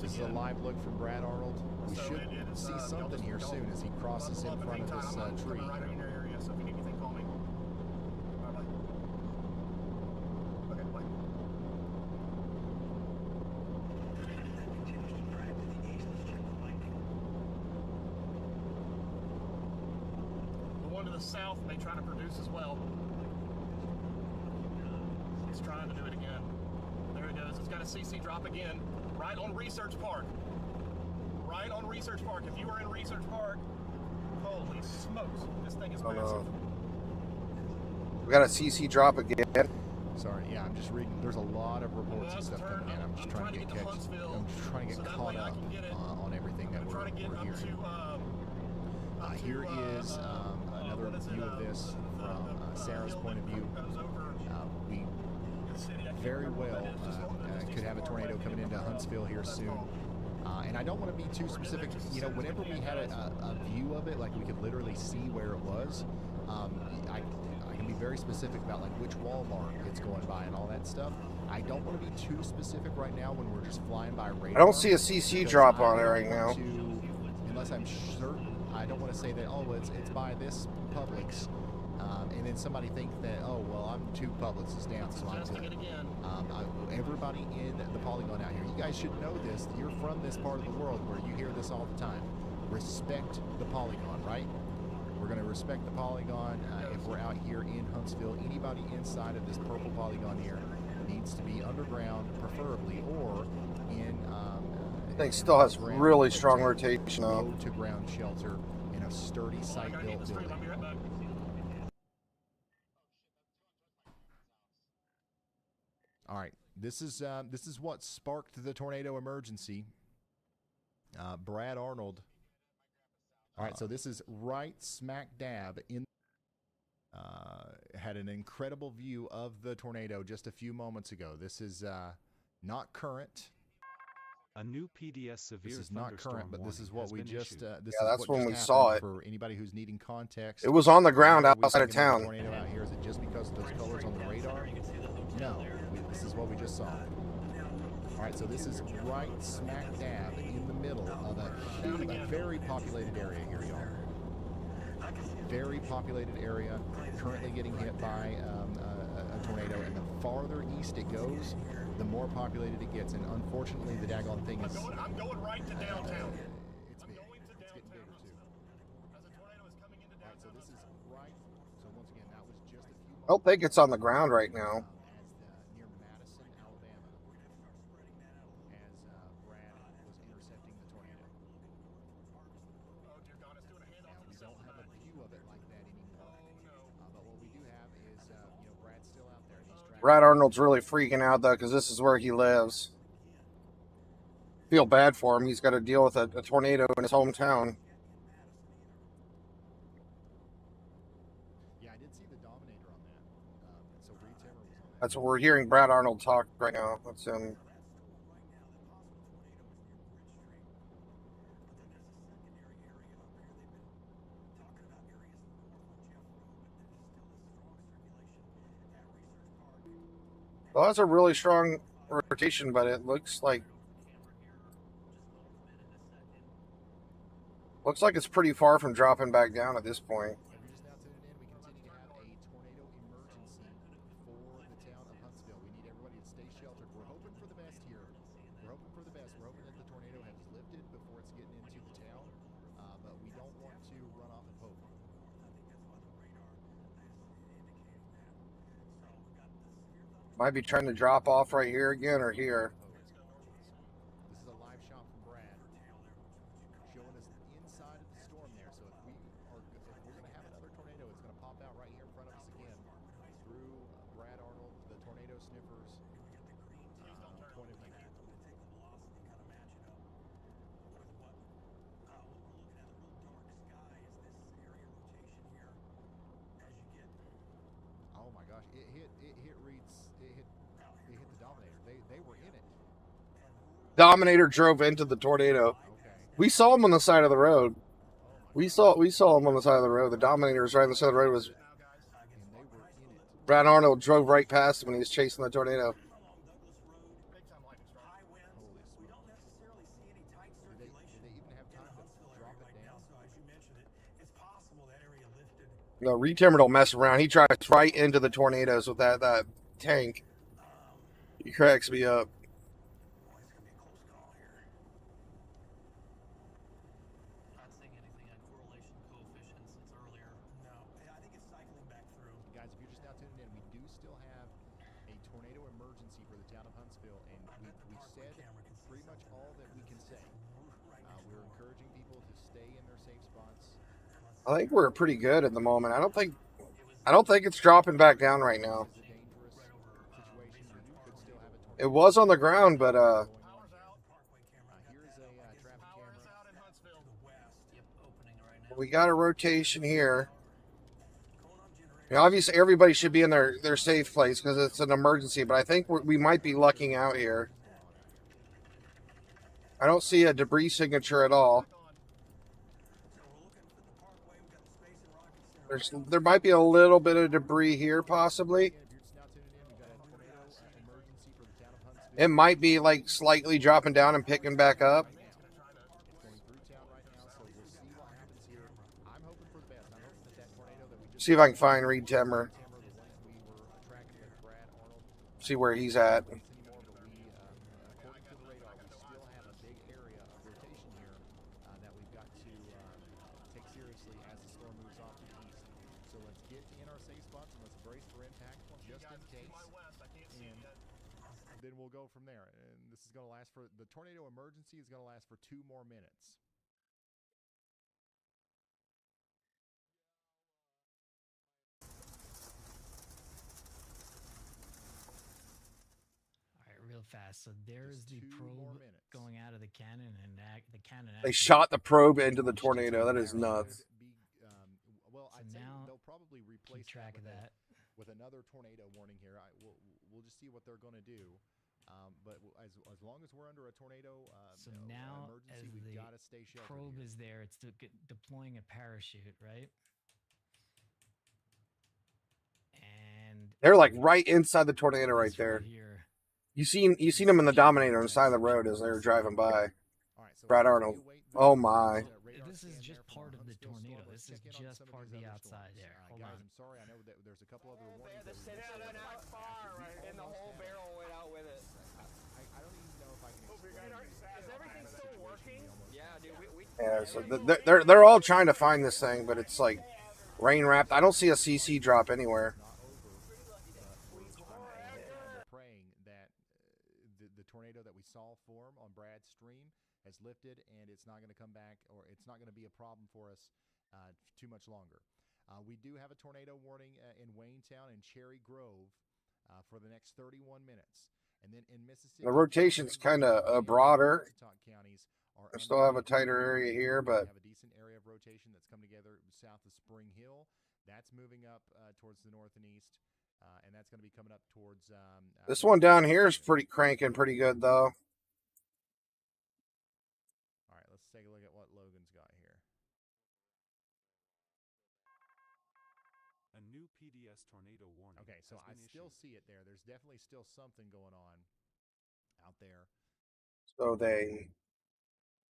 This is a live look from Brad Arnold. We should see something here soon as he crosses in front of this tree. South may try to produce as well. It's trying to do it again. There it goes. It's got a CC drop again. Right on Research Park. Right on Research Park. If you were in Research Park, holy smokes. This thing is massive. We got a CC drop again. Sorry, yeah, I'm just reading. There's a lot of reports and stuff coming in. I'm just trying to get caught up on everything that we're hearing. Here is another view of this from Sarah's point of view. We very well could have a tornado coming into Huntsville here soon. And I don't want to be too specific. You know, whenever we had a view of it, like we could literally see where it was, I can be very specific about like which Walmart it's going by and all that stuff. I don't want to be too specific right now when we're just flying by radar. I don't see a CC because drop on I it don't right now. want to, unless I'm certain. I don't want to say that, oh, it's by this Publix, and then somebody think that, oh, well, I'm 2 Publixes down, so I'm good. Everybody in the polygon out here, you guys should know this. You're from this part of the world where you hear this all the time. Respect the polygon, right? We're going to respect the polygon. If we're out here in Huntsville, anybody inside of this purple polygon here needs to be underground, preferably, or in I think still has really strong rotation up. low to ground shelter in a sturdy site-built building. All right, this is what sparked the tornado emergency. Brad Arnold. All right, so this is right smack dab in. Had an incredible view of the tornado just a few moments ago. This is not current. A new PDS severe This is not current, but this is what we just. This Yeah, is that's what when just we saw happened. it. For anybody who's needing context, It was on the ground why are we outside of thinking there's a town. tornado out here? Is it just because of those colors on the radar? No, this is what we just saw. All right, so this is right smack dab in the middle of a very populated area here, y'all. Very populated area, currently getting hit by a tornado, and the farther east it goes, the more populated it gets. And unfortunately, the daggone thing is. I'm going right to downtown. It's big. It's getting bigger too. As a tornado is coming into All right, so this is right. So once again, that was just a few. I don't think it's on the ground right now. Near Madison, Alabama, as Brad was intercepting the tornado. Oh dear God, it's doing a handoff. Now we don't have a view of it like that anymore. But what we do have is, Brad's still out there. And he's tracking. Brad Arnold's really freaking out though, because this is where he lives. Feel bad for him. He's got to deal with a tornado in his hometown. Yeah, I did see the Dominator on that. So Reed Timmer was on that. That's what we're hearing Brad Arnold talk right now. That's him. Well, that's a really strong rotation, but it looks like it's pretty far from dropping back down at this point. If you're just now tuning in, we continue to have a tornado emergency for the town of Huntsville. We need everybody to stay sheltered. We're hoping for the best here. We're hoping for the best. We're hoping that the tornado has lifted before it's getting into the town, but we don't want to run off of hope. Might be trying to drop off right here again or here. This is a live shot from Brad, showing us the inside of the storm there. So if we're going to have another tornado, it's going to pop out right here in front of us again through Brad Arnold, the tornado sniffers point of view. Oh my gosh! It hit Reed's. It hit the Dominator. They were in it. Dominator drove into the tornado. Okay. We saw him on the side of the road. We saw him on the side of the road. The Dominator was right on the side of the road. Was And they were in it. Brad Arnold drove right past him when he was chasing the tornado. Holy smoke. Did they even have time to drop it down? No, Reed Timmer don't mess around. He drives right into the tornadoes with that tank. He cracks me up. Guys, if you're just now tuning in, we do still have a tornado emergency for the town of Huntsville, and we've said pretty much all that we can say. We're encouraging people to stay in their safe spots. I think we're pretty good at the moment. I don't think it's dropping back down right now. It's a dangerous situation. We could still have a tornado. It was on the ground, but Here's a traffic camera. we got a rotation here. Now, obviously, everybody should be in their safe place because it's an emergency, but I think we might be lucking out here. I don't see a debris signature at all. There might be a little bit of debris here, possibly. Again, if you're just now tuning in, we've got a tornado emergency for the town of Huntsville. It might be like slightly dropping down and picking back up. Right now. It's going through town right now, so we'll see what happens here. I'm hoping for the best. I'm hoping that that tornado that we just See if I can find Reed Timmer. the one we were tracking with Brad Arnold, See where he's at. anymore, but we, according to the radar, we still have a big area of rotation here that we've got to take seriously as the storm moves off to the east. So let's get in our safe spots and let's brace for impact just in case. And then we'll go from there. And this is going to last for the tornado emergency is going to last for 2 more minutes. All right, real fast. So there's Just the 2 more probe minutes. going out of the cannon, and the cannon. They actually shot the probe into the launched tornado. its That is own arrow. nuts. Be, well, So I'd say now, they'll probably replace Keep track of with that. with another tornado warning here. We'll just see what they're going to do. But as long as we're under a tornado So now, emergency, as we've the got to stay sheltered. probe here. is there, it's deploying a parachute, right? And They're like right inside the tornado right this there. here. You seen them in the Dominator on the side of the road as they were driving by. All right, so Brad as we Arnold. await Oh, the my. radar This is scan just there from part our of the Huntsville tornado. storm, let's This is check in on just some part of these the other outside storms. there. Hold Guys, on. I'm sorry. I know that there's a couple other warnings. that we missed Yeah, there. that far, right? And the whole barrel went out with it. I don't even know if I can explain. Is everything still working? Yeah, dude. We Yeah, so they're all trying to find this thing, but it's like rain wrapped. I don't see a CC drop anywhere. Not over. We're praying that the tornado that we saw form on Brad's stream has lifted, and it's not going to come back, or it's not going to be a problem for us too much longer. We do have a tornado warning in Waynetown and Cherry Grove for the next 31 minutes. And then in Mississippi, The rotation's kind of broader. counties are I still have a tighter under area here, but we have a decent area of rotation that's come together south of Spring Hill. That's moving up towards the north and east, and that's going to be coming up towards. this one down here is pretty cranking pretty good though. All right, let's take a look at what Logan's got here. A new PDS tornado warning. Okay, so I has been still issued. see it there. There's definitely still something going on out there. So they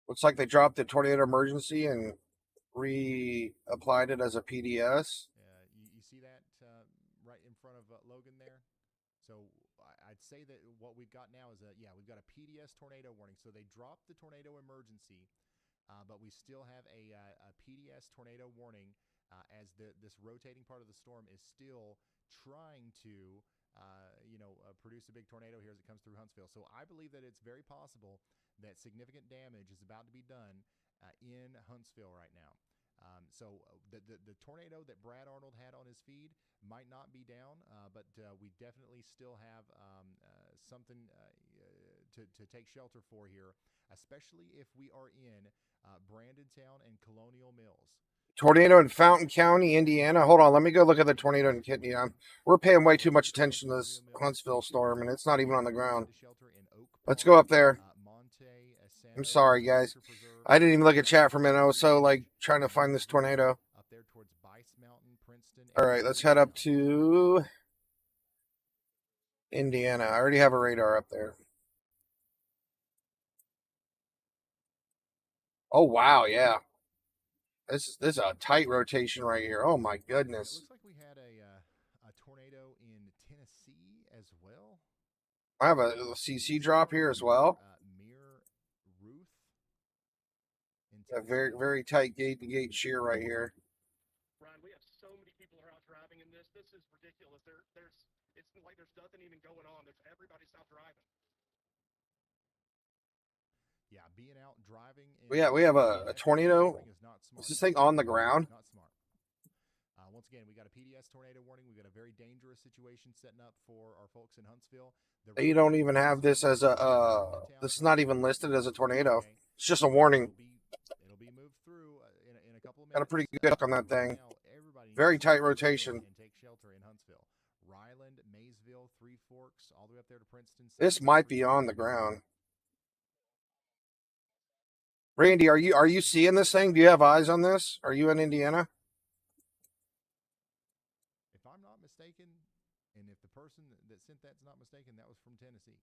looks like they dropped the tornado emergency and reapplied it as a PDS. You see that right in front of Logan there? So I'd say that what we've got now is we've got a PDS tornado warning. So they dropped the tornado emergency, but we still have a PDS tornado warning as this rotating part of the storm is still trying to produce a big tornado here as it comes through Huntsville. So I believe that it's very possible that significant damage is about to be done in Huntsville right now. So the tornado that Brad Arnold had on his feed might not be down, but we definitely still have something to take shelter for here, especially if we are in Brandontown and Colonial Mills. Tornado in Fountain County, Indiana. Hold on, let me go look at the tornado in Kidney. We're paying way too much attention to this Huntsville storm, and it's not even on the ground. Let's go up there. I'm sorry, guys. I didn't even look at chat for a minute. I was so like trying to find this tornado. Up there towards Bice Mountain, Princeton. All right, let's head up to Indiana. I already have a radar up there. Oh wow, yeah. This is a tight rotation right here. Oh my It goodness. looks like we had a tornado in Tennessee as well. I have a CC drop here as well. Mere Ruth. In A Tennessee. very tight gate to gate shear right here. Ryan, we have so many people are out driving in this. This is ridiculous. It's like there's nothing even going on. Everybody's out driving. Yeah, being out driving. We have a tornado. Is this thing on the ground? Not smart. Once again, we got a PDS tornado warning. We got a very dangerous situation setting up for our folks in Huntsville. You don't even have this as a. This is not even listed as a tornado. It's just a warning. It'll be moved through in a couple of minutes. Got a pretty good hook on that thing. Now, everybody Very needs to tight stay still rotation. and take shelter in Huntsville. Ryland, Maysville, Three Forks, all the way up there to Princeton. This might be on the ground. Randy, are you seeing this thing? Do you have eyes on this? Are you in Indiana? And if the person that sent that's not mistaken, that was from Tennessee.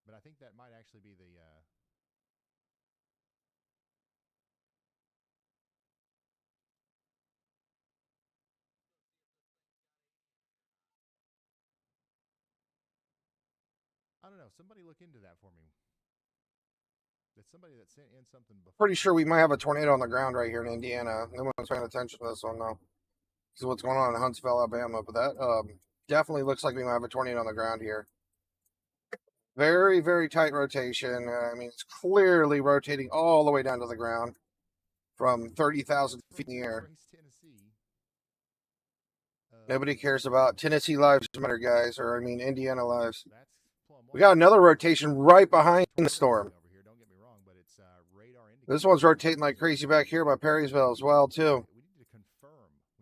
But I think that might actually be the I don't know. Somebody look into that for me. That's somebody that sent in something before. Pretty sure we might have a tornado on the ground right here in Indiana. No one's paying attention to this one though. See what's going on in Huntsville, Alabama. But that definitely looks like we might have a tornado on the ground here. Very, very tight rotation. I mean, it's clearly rotating all the way down to the ground from 30,000 feet in the air. Nobody cares about Tennessee lives matter, guys, or I mean Indiana lives. We got another rotation right behind the storm. This one's rotating like crazy back here by Perrysville as well, too. We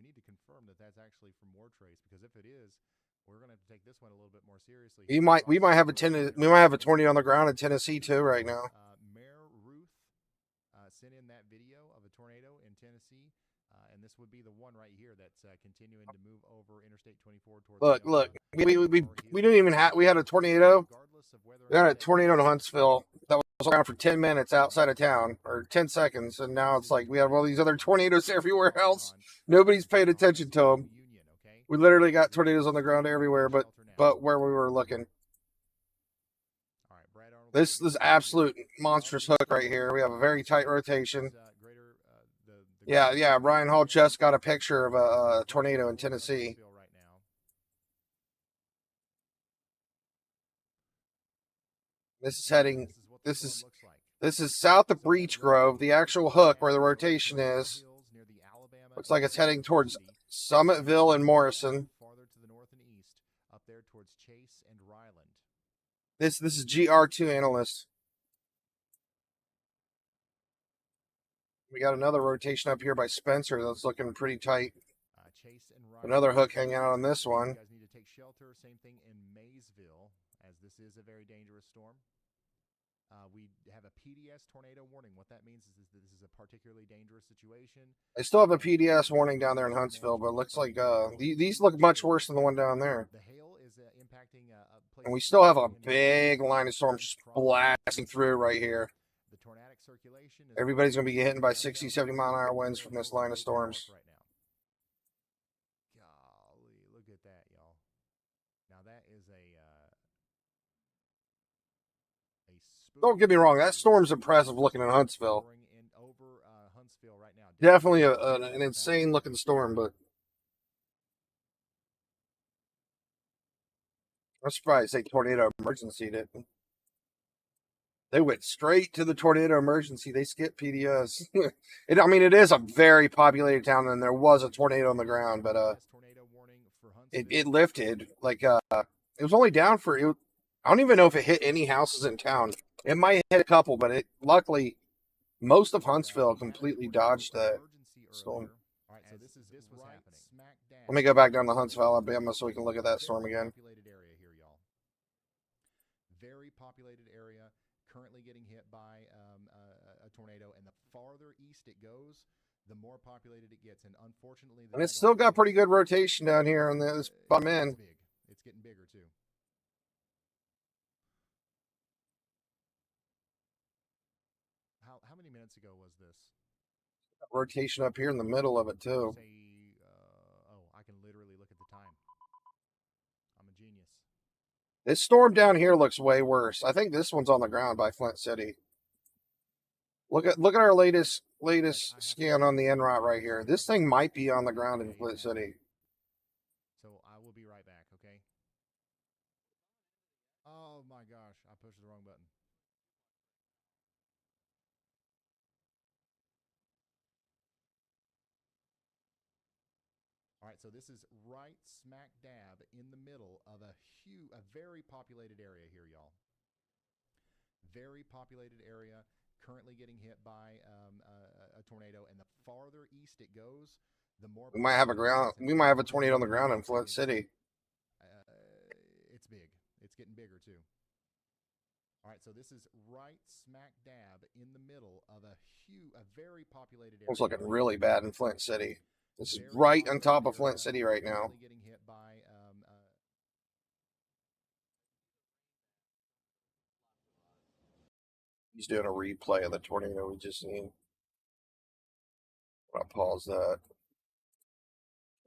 need to confirm that that's actually from Wartrace, because if it is, we're going to have to take this one a little bit more seriously. We might have a tornado on the ground in Tennessee too right now. Mayor Ruth sent in that video of a tornado in Tennessee, and this would be the one right here that's continuing to move over Interstate 24 towards. Look, we didn't even have. We had a tornado. We had a tornado in Huntsville that was around for 10 minutes outside of town, or 10 seconds, and now it's like we have all these other tornadoes everywhere else. Nobody's paying attention to them. We literally got tornadoes on the ground everywhere, but where we were looking. This is absolute monstrous hook right here. We have a very tight rotation. Yeah. Brian Hall just got a picture of a tornado in Tennessee. This is heading. This is south of Breach Grove. The actual hook where the rotation is looks like it's heading towards Summitville and Morrison. Farther to the north and east, up there towards Chase and Ryland. This is GR2 analyst. We got another rotation up here by Spencer that's looking pretty tight. Chase and Ryland. Another hook hanging out on this one. You guys need to take shelter. Same thing in Maysville, as this is a very dangerous storm. We have a PDS tornado warning. What that means is this is a particularly dangerous situation. They still have a PDS warning down there in Huntsville, but it looks like these look much worse than the one down there. The hail is impacting and we still have a big line of storms just blasting through right here. The tornadic circulation is everybody's going to be getting by 60, 70 mile an hour winds from this line of storms. Right now. Golly, look at that, y'all. Now that is don't get me wrong, that storm's impressive looking in Huntsville. Huntsville right now. Definitely an insane looking storm, but I'm surprised they tornado emergency didn't. They went straight to the tornado emergency. They skipped PDS. It is a very populated town, and there was a tornado on the ground, but it lifted. Like it was only down for it. I don't even know if it hit any houses in town. It might hit a couple, but luckily most of Huntsville completely dodged that storm. All right, so this was happening. Let me go back down to Huntsville, Alabama, so we can look at that storm again. Very populated area, currently getting hit by a tornado, and the farther east it goes, the more populated it gets. And unfortunately, and it's still got pretty good rotation down here on this bottom end. It's getting bigger too. How many minutes ago was this? Rotation up here in the middle of it too. I can literally look at the time. I'm a genius. This storm down here looks way worse. I think this one's on the ground by Flint City. Look at our latest scan on the NROT right here. This thing might be on the ground in Flint City. So I will be right back, okay? Oh my gosh, I pushed the wrong button. All right, so this is right smack dab in the middle of a very populated area here, y'all. Very populated area, currently getting hit by a tornado, and the farther east it goes, the more we might have a tornado on the ground in Flint City. It's big. It's getting bigger too. All right, so this is right smack dab in the middle of a very populated area. It's looking really bad in Flint City. This is very right far on top of here, Flint City right now. likely getting hit by He's doing a replay of the tornado we just seen. I'll pause that.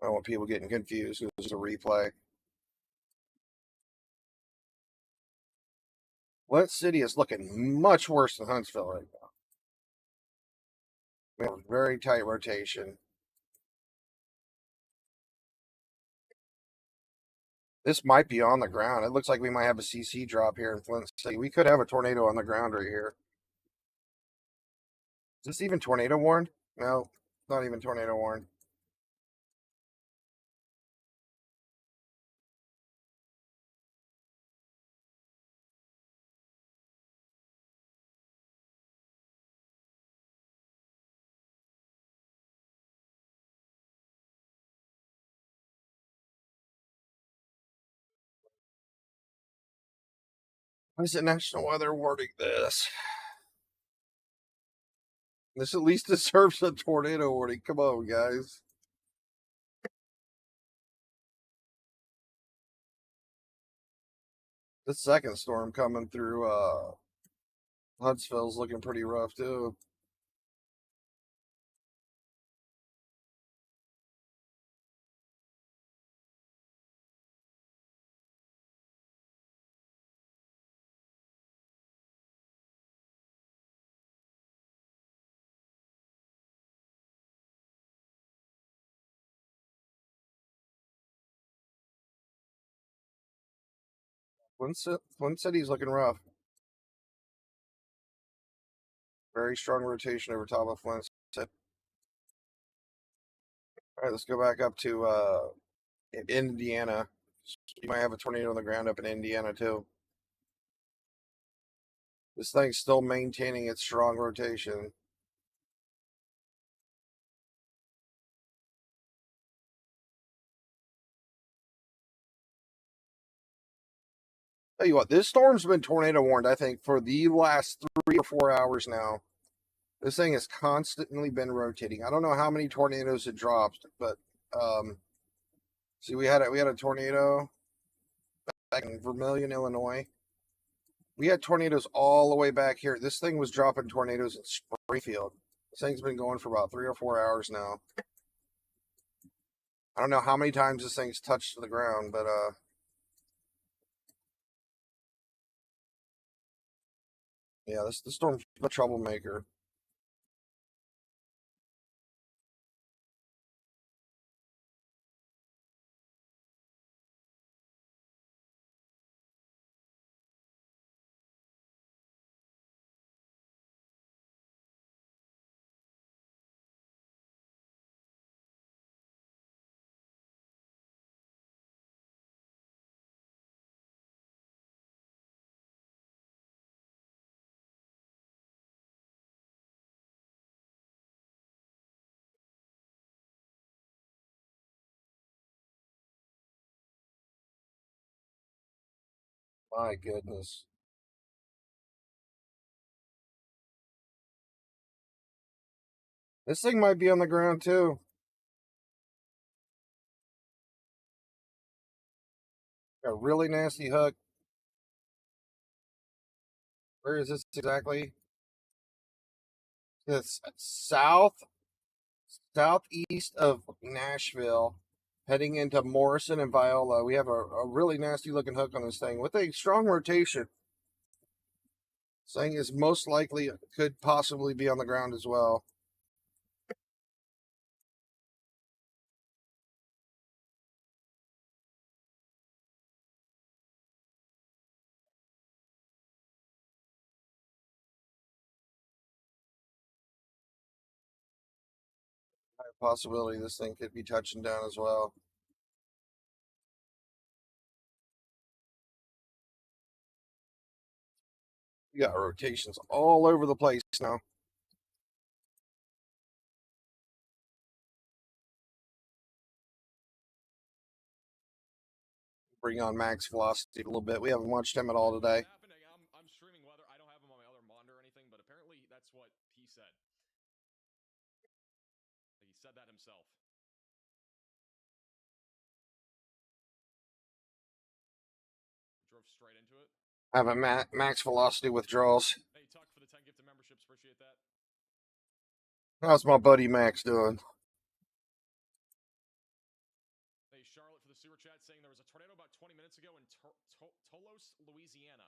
I don't want people getting confused. It was a replay. Flint City is looking much worse than Huntsville right now. We have a very tight rotation. This might be on the ground. It looks like we might have a CC drop here in Flint City. We could have a tornado on the ground right here. Is this even tornado warned? No, not even tornado warned. Why is it National Weather warning this? This at least deserves a tornado warning. Come on, guys. The second storm coming through Huntsville's looking pretty rough too. Flint City's looking rough. Very strong rotation over top of Flint City. All right, let's go back up to Indiana. You might have a tornado on the ground up in Indiana too. This thing's still maintaining its strong rotation. Tell you what, this storm's been tornado warned, I think, for the last 3 or 4 hours now. This thing has constantly been rotating. I don't know how many tornadoes it dropped, but see, we had a tornado back in Vermilion, Illinois. We had tornadoes all the way back here. This thing was dropping tornadoes in Springfield. This thing's been going for about 3 or 4 hours now. I don't know how many times this thing's touched the ground, but yeah, this storm's a troublemaker. My goodness. This thing might be on the ground too. Got a really nasty hook. Where is this exactly? It's southeast of Nashville, heading into Morrison and Viola. We have a really nasty looking hook on this thing with a strong rotation. This thing is most likely could possibly be on the ground as well. Possibility this thing could be touching down as well. You got rotations all over the place now. Bring on max velocity a little bit. We haven't watched him at all today. I'm streaming weather. I don't have him on my other monitor or anything, but apparently that's what he said. He said that himself. straight into it. Have a max velocity withdrawals. Hey, Tuck, for the 10 gifted memberships, appreciate that. How's my buddy Max doing? Hey, Charlotte, for the super chat, saying there was a tornado about 20 minutes ago in Tolos, Louisiana.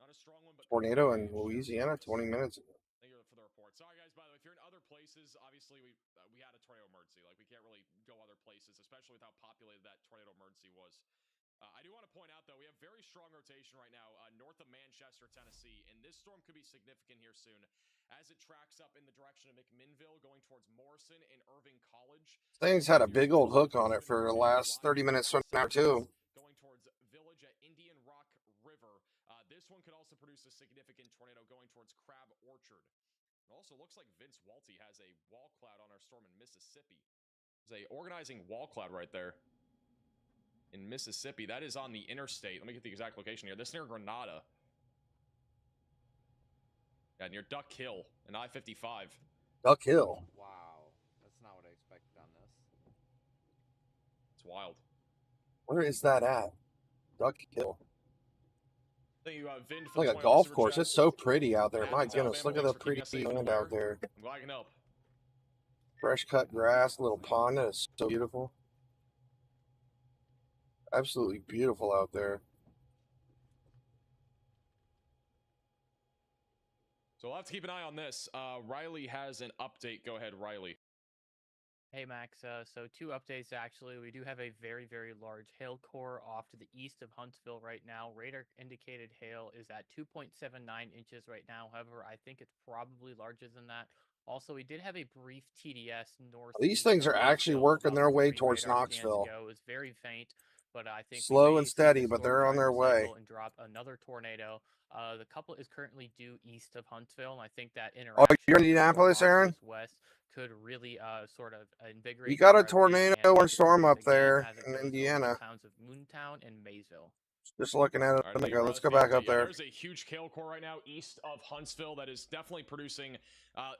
Not a strong one, but Tornado in Louisiana 20 minutes ago. Thank you for the report. Sorry, guys. By the way, if you're in other places, obviously we had a tornado emergency. Like, we can't really go other places, especially with how populated that tornado emergency was. I do want to point out, though, we have very strong rotation right now north of Manchester, Tennessee, and this storm could be significant here soon as it tracks up in the direction of McMinnville, going towards Morrison and Irving College. Thing's had a big old hook on it for the last 30 minutes from now, too. Going towards Village at Indian Rock River. This one could also produce a significant tornado going towards Crab Orchard. It also looks like Vince Walty has a wall cloud on our storm in Mississippi. There's a organizing wall cloud right there in Mississippi. That is on the interstate. Let me get the exact location here. This near Grenada. Yeah, near Duck Hill and I-55. Duck Hill. Wow, that's not what I expected on this. It's wild. Where is that at? Duck Hill. Thank you, Vin, for Like the a 20 golf super course. chat. It's so pretty out there. My Athens, goodness, look Alabama, at the thanks for keeping us pretty safe land from out there. I'm glad I can help. Fresh cut grass, little pond. That is so beautiful. Absolutely beautiful out there. So we'll have to keep an eye on this. Riley has an update. Go ahead, Riley. Hey Max, so two updates actually. We do have a very, very large hail core off to the east of Huntsville right now. Radar indicated hail is at 2.79 inches right now. However, I think it's probably larger than that. Also, we did have a brief TDS north. These things are actually working their way towards Knoxville. It was very faint, but I think Slow and steady, but they're on their way. And drop another tornado. The couple is currently due east of Huntsville, and I think that Oh, interaction. you're in Indianapolis, Aaron? West could really sort of invigorate. You got a the RFP tornado and or make it storm worse up again there as it in goes over Indiana. the towns of Moontown and Maysville. Just looking at it. All right, Let me thank go. you, Let's Russ. go back Yeah, up there. There's a huge hail core right now east of Huntsville that is definitely producing.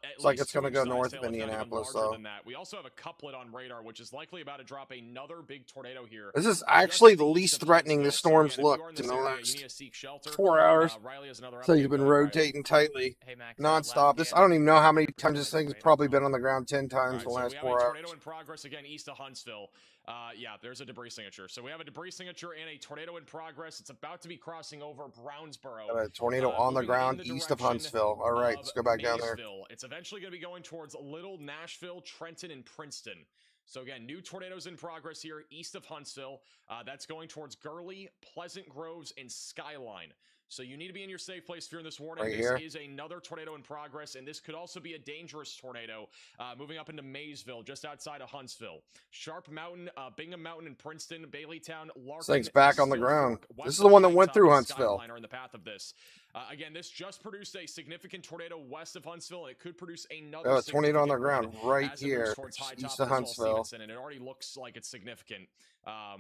It's like it's going to go north of hail, if not even Indianapolis, larger though. than that. We also have a couplet on radar, which is likely about to drop another big tornado here. This is just actually the east least of threatening the Huntsville. So storms again, if you are in looked in this the area, you last need to seek shelter. 4 hours. Riley has another So update. you've been Go ahead, Riley. rotating tightly, Hey Max, nonstop. This I don't even know how many times this thing's probably been on the ground 10 All times right, in the so last we have 4 a hours. tornado in progress again east of Huntsville. Yeah, there's a debris signature. So we have a debris signature and a tornado in progress. It's about to be crossing over Brownsboro. Got a tornado on the Moving in ground the east of direction Huntsville. All right, of let's go back down there. Maysville. It's eventually going to be going towards Little Nashville, Trenton, and Princeton. So again, new tornadoes in progress here east of Huntsville. That's going towards Gurley, Pleasant Groves, and Skyline. So you need to be in your safe place if you're in this warning. Right this here. is another tornado in progress, and this could also be a dangerous tornado moving up into Maysville, just outside of Huntsville. Sharp Mountain, Bingham Mountain, and Princeton, Baileytown, Larkin. This thing's back and on the ground. Stillsbrook, This is the one that West went through Hilltop, and Huntsville. Skyline are in the path of this. Again, this just produced a significant tornado west of Huntsville, and it could produce another. Oh, a tornado on the significant ground one right as it moves here, towards High east Top of as well, Huntsville. Stevenson, and it already looks like it's significant.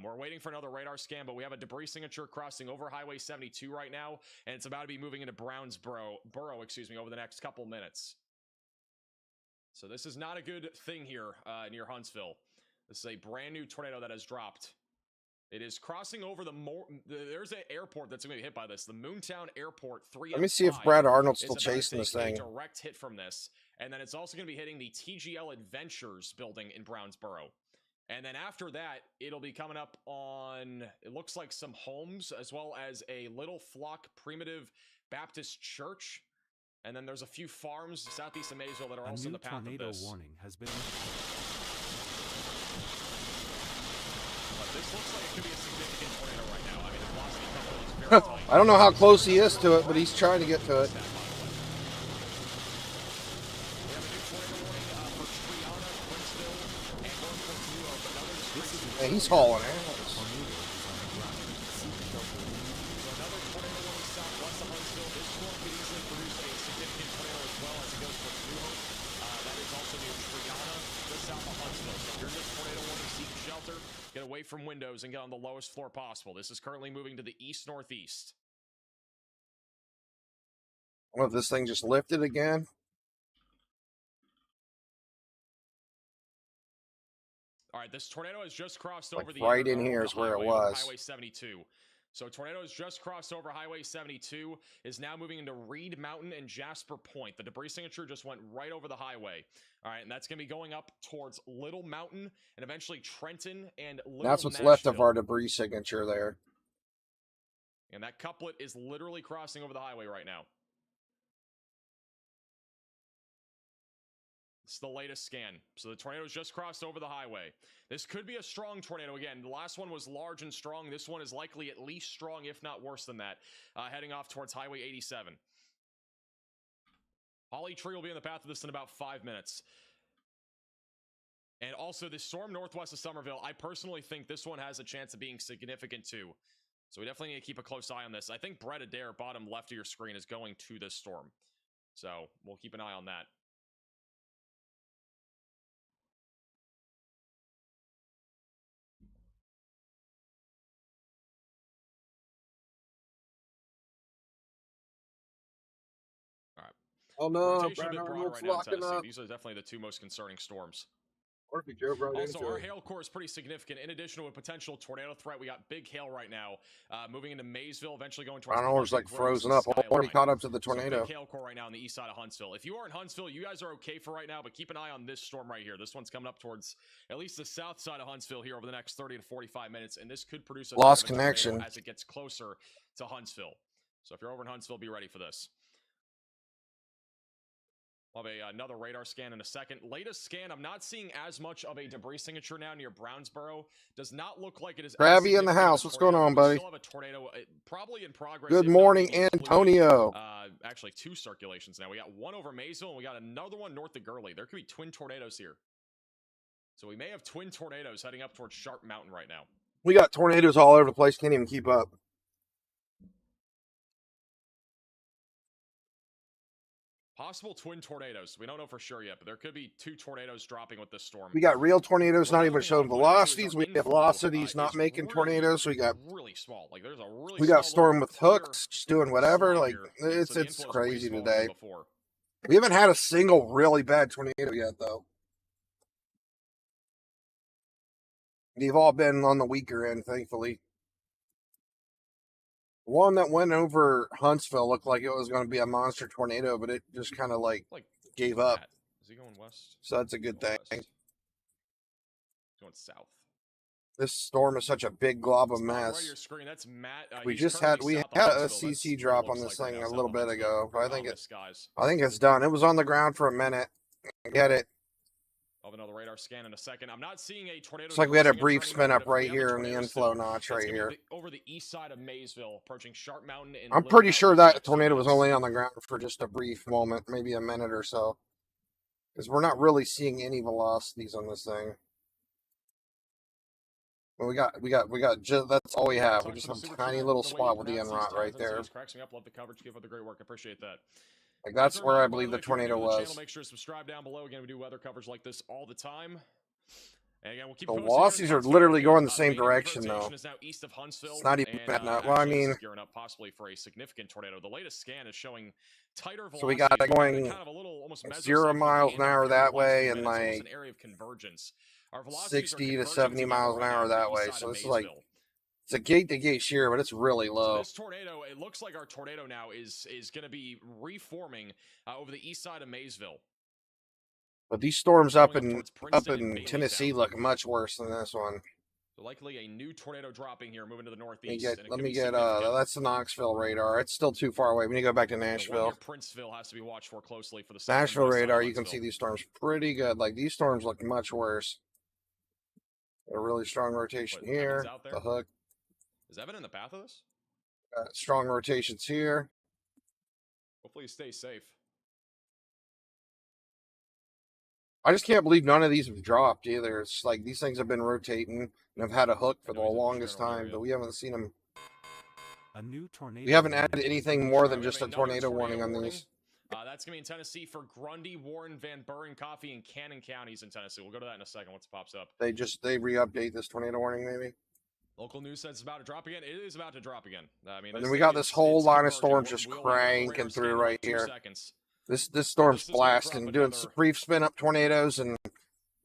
We're waiting for another radar scan, but we have a debris signature crossing over Highway 72 right now, and it's about to be moving into Brownsboro, over the next couple minutes. So this is not a good thing here near Huntsville. This is a brand new tornado that has dropped. It is crossing over there's an airport that's going to be hit by this. The Moontown Airport 3. Let me see if Brad Arnold's still is about to chasing this take a thing. direct hit from this, and then it's also going to be hitting the TGL Adventures building in Brownsboro. And then after that, it'll be coming up on, it looks like some homes, as well as a Little Flock Primitive Baptist Church. And then there's a few farms southeast of Maysville that are A also in new the path of tornado this. warning has been. But this looks like it could be a significant tornado right now. I mean, the velocity control is very tight. I don't know how close he is to it, but he's trying to get to it. We have a new tornado warning for Triana, Princeville, and going towards New Hope. Another discrete Yeah, he's hauling ass. Another tornado warning southwest of Huntsville. This storm could easily produce a significant tornado as well as it goes towards New Hope. That is also near Triana, just south of Huntsville. So if you're in this tornado warning, seek shelter, get away from windows, and get on the lowest floor possible. This is currently moving to the east-northeast. I wonder if this thing just lifted again. All right, this tornado has just crossed Like over the right in over here the is where it highway, over was. Highway 72. So tornadoes just crossed over Highway 72, is now moving into Reed Mountain and Jasper Point. The debris signature just went right over the highway. All right, and that's going to be going up towards Little Mountain and eventually Trenton and Little That's what's left of Nashville. our debris signature there. And that couplet is literally crossing over the highway right now. It's the latest scan. So the tornado's just crossed over the highway. This could be a strong tornado. Again, the last one was large and strong. This one is likely at least strong, if not worse than that, heading off towards Highway 87. Holly Tree will be in the path of this in about 5 minutes. And also, the storm northwest of Somerville, I personally think this one has a chance of being significant too. So we definitely need to keep a close eye on this. I think Brett Adair, bottom left of your screen, is going to this storm. So we'll keep an eye on that. Oh no, Rotation a Brad bit broader Arnold's right now in locking Tennessee. up. These are definitely the two most concerning storms. Or if he drove right Also, into our it. hail core is pretty significant. In addition to a potential tornado threat, we got big hail right now, moving into Maysville, eventually going towards. Brad Arnold's like Pleasant Groves frozen and up. Already Skyline. caught up to the So tornado. big hail core right now on the east side of Huntsville. If you are in Huntsville, you guys are okay for right now, but keep an eye on this storm right here. This one's coming up towards at least the south side of Huntsville here over the next 30 to 45 minutes, and this could produce a Lost bit of a tornado connection. as it gets closer to Huntsville. So if you're over in Huntsville, be ready for this. We'll have another radar scan in a second. Latest scan, I'm not seeing as much of a debris signature now near Brownsboro. Does not look like it is. Krabby in the house. What's going on, buddy? We still have a tornado, probably in progress. Good if not morning, being included. Antonio. Actually, two circulations now. We got one over Maysville, and we got another one north of Gurley. There could be twin tornadoes here. So we may have twin tornadoes heading up towards Sharp Mountain right now. We got tornadoes all over the place. Can't even keep up. Possible twin tornadoes. We don't know for sure yet, but there could be two tornadoes dropping with this storm. We got real tornadoes, not even showing What velocities. We our have inflow, velocities not is making really, tornadoes. We got really small. Like there's a really we small got storm little with clear hooks, just doing whatever. slot Like here. And it's so the it's inflow is way crazy smaller today. than before. We haven't had a single really bad tornado yet, though. They've all been on the weaker end, thankfully. One that went over Huntsville looked like it was going to be a monster tornado, but it just kind of like gave up. Matt, is he going west? So that's a good Going thing. west. He's going south. This storm is such a big glob of Right of mess. your screen. That's Matt. We He's just had currently we south of had a Huntsville. That's CC what it drop on looks this like right thing now, a south little of bit Huntsville. ago. But Oh, missed, guys. I think it's done. It was on the ground for a minute. Get it. I'll have another radar scan in a second. I'm not seeing a tornado. It's like we had a depressing brief turning, spin but up if we right have a here in the tornado inflow still, notch it's right gonna here. be over the east side of Maysville, approaching Sharp Mountain. And I'm Little pretty Mountain sure in the that next few tornado was minutes. only on the ground for just a brief moment, maybe a minute or so. Because we're not really seeing any velocities on this thing. Well, that's all we have. We just have a tiny little spot with the NROT right there. Cracks me up. Love the coverage. Keep up the great work. I appreciate that. Like that's As a where I reminder, by believe the the way, if you're new tornado to the channel, was. make sure to subscribe down below. Again, we do weather coverage like this all the time. And again, we'll keep The posting here in velocities are Huntsville. literally going the The same main direction, rotation though. is now east of Huntsville, It's not even and, bad enough. Well, I actually mean, is gearing up possibly for a significant tornado. The latest scan is showing tighter velocities. so we got it We've going kind of a little almost 0 mesocyclic miles in an hour every that 1 to 2 way and minutes, almost like an area of convergence. Our velocities are 60 to converging 70 together miles an right now hour to the that east way. side So of this is like Maysville. it's a gate-to-gate shear, but it's really So low. this tornado, it looks like our tornado now is going to be reforming over the east side of Maysville. But these storms up Going in towards Princeton and in Tennessee Baileystown. look much worse than this one. So likely a new tornado dropping here, moving to the Let me northeast. get, and it let could me be get significant. that's the Knoxville radar. It's still too far away. We need to go back to The one near Nashville. Princeville has to be watched for closely for the south and Nashville west side of radar, you can see Huntsville. these storms pretty good. Like these storms look much worse. A really strong rotation What, Evan's here. out there? The hook. Is Evan in the path of this? Strong rotations here. Hopefully he stays safe. I just can't believe none of these have dropped either. It's like these things have been rotating and have had a hook for I the know he's in the longest general time, area. but we haven't seen them. A new tornado. We haven't warning added has anything been more issued. than We have just a another tornado warning on warning. these. That's going to be in Tennessee for Grundy, Warren, Van Buren, Coffee, and Cannon counties in Tennessee. We'll go to that in a second once it pops up. They re-update this tornado warning maybe. Local news says it's about to drop again. It is about to drop again. I mean, And this then we thing got this is- whole it's line of converging. storms just We'll have another cranking radar through scan in right about 2 here. seconds. This storm's This is gonna blasting, drop doing another- brief spin up tornadoes and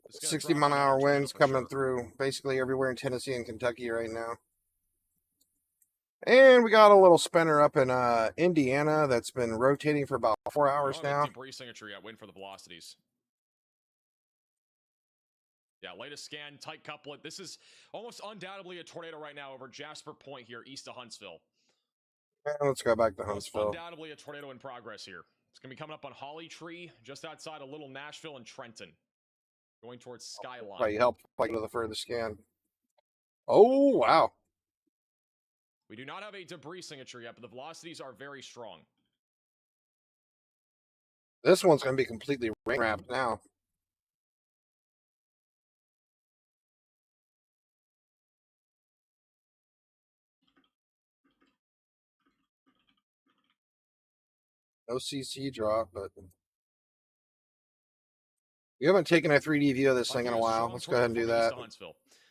It's gonna 60 drop mile an hour another tornado winds for coming sure. through basically everywhere in Tennessee and Kentucky right now. And we got a little spinner up in Indiana that's been rotating for about 4 hours don't have a now. debris signature yet. Waiting for the velocities. Yeah, latest scan, tight couplet. This is almost undoubtedly a tornado right now over Jasper Point here, east of Huntsville. And let's go back to Most Huntsville. undoubtedly a tornado in progress here. It's going to be coming up on Holly Tree, just outside of Little Nashville and Trenton. Going towards Skyline. Right, help fight to the further scan. Oh, wow. We do not have a debris signature yet, but the velocities are very strong. This one's going to be completely rain wrapped now. No CC drop, but we haven't taken a 3D view of this thing in a while. Let's go ahead and do that.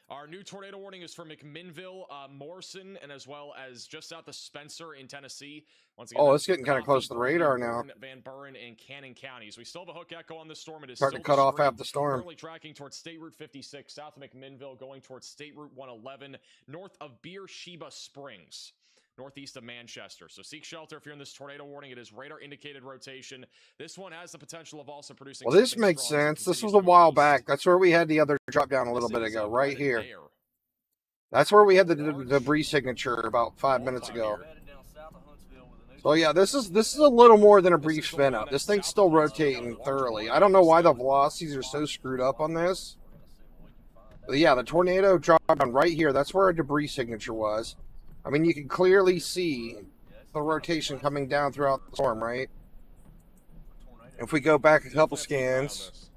Our new tornado warning is for McMinnville, Morrison, and as well as just south of Spencer in Tennessee. Once again, Oh, it's getting kind of close to the radar now. Van Buren and Cannon counties. We still have a hook echo on the storm. It is Starting to cut off half the storm. Currently tracking towards State Route 56, south of McMinnville, going towards State Route 111, north of Beersheba Springs, northeast of Manchester. So seek shelter if you're in this tornado warning. It is radar indicated rotation. This one has the potential of also producing. Well, this makes sense. This was a while back. That's where we had the other drop down a little bit ago, right here. That's where we had the debris signature about 5 minutes ago. So yeah, this is a little more than a brief spin up. This thing's still rotating thoroughly. I don't know why the velocities are so screwed up on this. But yeah, the tornado dropped down right here. That's where a debris signature was. I mean, you can clearly see the rotation coming down throughout the storm, right? If we go back a couple scans.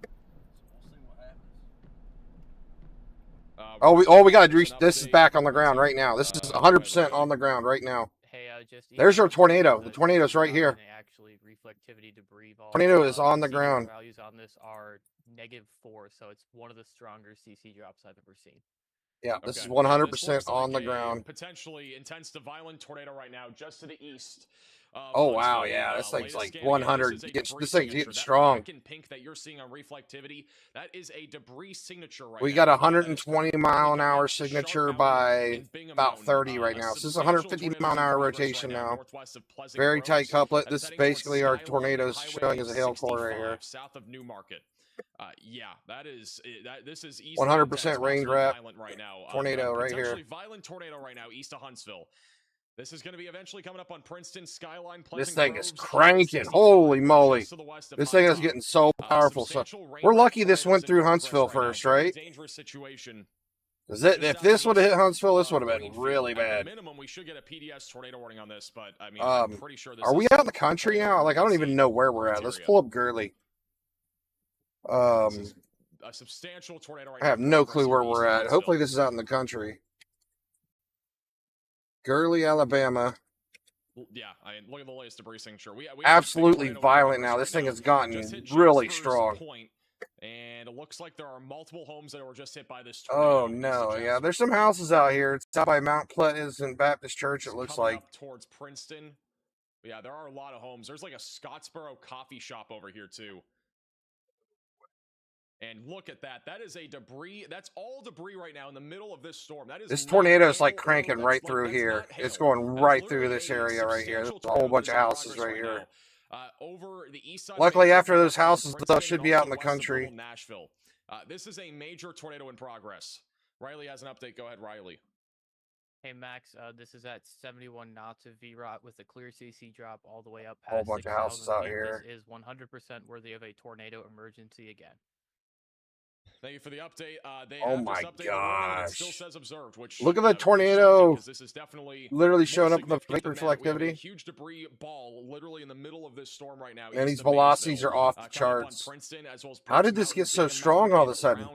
We got to reach. This is back on the ground right now. This is 100% on the ground right now. Hey, There's our tornado. The tornado's right here. Actually, reflectivity debris Tornado is on the ground. Values on this are -4, so it's one of the stronger CC drops I've ever seen. Yeah, this is 100% on the ground. Potentially intense to violent tornado right now, just to the east. Oh wow, yeah, this thing's like 100. This thing's getting strong. In pink that you're seeing on reflectivity, that is a debris signature right We now. got a 120-mile-an-hour signature by about 30 right now. So this is 150-mile-an-hour rotation now. Very tight couplet. This is basically our tornadoes showing as a hail core right here. South of Newmarket. Yeah, this is 100% rain wrap right now. tornado right here. Violent tornado right now east of Huntsville. This is going to be eventually coming up on Princeton, Skyline. This thing is cranking. Holy moly. This thing is getting so powerful. So we're lucky this went through Huntsville first, right? Dangerous situation. If this would have hit Huntsville, this would have been really bad. Minimum, we should get a PDS tornado warning on this, but I mean, I'm pretty sure this are we out in the country now? Like, I don't even know where we're at. Let's pull up Gurley. A substantial tornado right I have no clue where we're at. Hopefully this is out in the country. Gurley, Alabama. Yeah, I mean, look at the latest debris signature. We absolutely violent now. This thing has gotten really strong. And it looks like there are multiple homes that were just hit by this tornado. Oh no, yeah. There's some houses out here. It's out by Mount Pleasant Baptist Church, it looks like. Up towards Princeton. But yeah, there are a lot of homes. There's like a Scottsboro coffee shop over here too. And look at that. That is a debris. That's all debris right now in the middle of this storm. That is this tornado is like cranking right through here. It's going right through this area right here. There's a whole bunch of houses right here. Over the east side. Luckily, after those houses, stuff should be out in the country. Nashville. This is a major tornado in progress. Riley has an update. Go ahead, Riley. Hey Max, this is at 71 knots of VROT with a clear CC drop all the way up past a whole bunch of houses out feet. here. This is 100% worthy of a tornado emergency again. Thank you for the update. Oh my gosh. Still says observed, which, look at the tornado this is definitely literally showing up in the reflectivity. Huge debris ball literally in the middle of this storm right now. And these velocities are off the charts. How did this get so strong all of a sudden?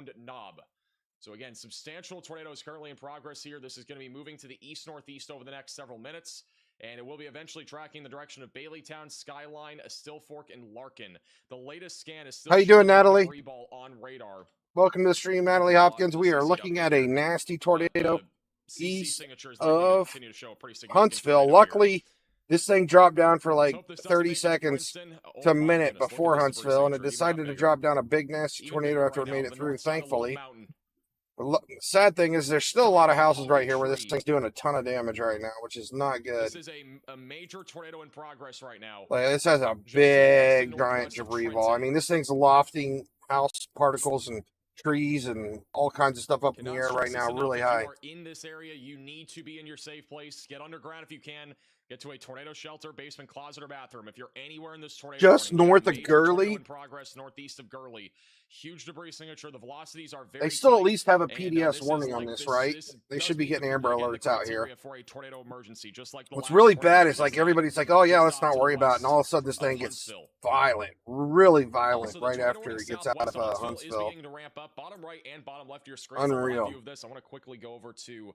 So again, substantial tornado is currently in progress here. This is going to be moving to the east-northeast over the next several minutes. And it will be eventually tracking the direction of Baileytown, Skyline, Still Fork, and Larkin. The latest scan is still how you doing, Natalie? Ball on radar. Welcome to the stream, Natalie Hopkins. We are looking at a nasty tornado east of Huntsville. Luckily, this thing dropped down for like 30 seconds to a minute before Huntsville, and it decided to drop down a big nasty tornado after it made it through, thankfully. Sad thing is there's still a lot of houses right here where this thing's doing a ton of damage right now, which is not good. This is a major tornado in progress right now. Like, this has a Just big northwest giant of debris ball. I Trenton. mean, this thing's lofting house particles and trees and all kinds of stuff up in the Cannot air stress right this now, enough. really If high. you are in this area, you need to be in your safe place. Get underground if you can. Get to a tornado shelter, basement, closet, or bathroom. If you're anywhere in this tornado, Just warning, we north have of major tornado Gurley. in progress, northeast of Gurley. Huge debris signature. The velocities are very. They still at tight, least have a and, PDS this is warning on like- this, right? They does should be meet getting the- Amber again, the Alerts out here. criteria for a tornado emergency, just like the What's last really tornado, bad it is like does not everybody's like, oh yeah, just let's off not to the worry about it. And all of a west sudden this of thing gets Huntsville. violent, really Also, violent the right tornado after warning it gets southwest out of Huntsville is Huntsville. beginning to ramp up. Bottom right and bottom left of your screen. So a Unreal. view of this. I want to quickly go over to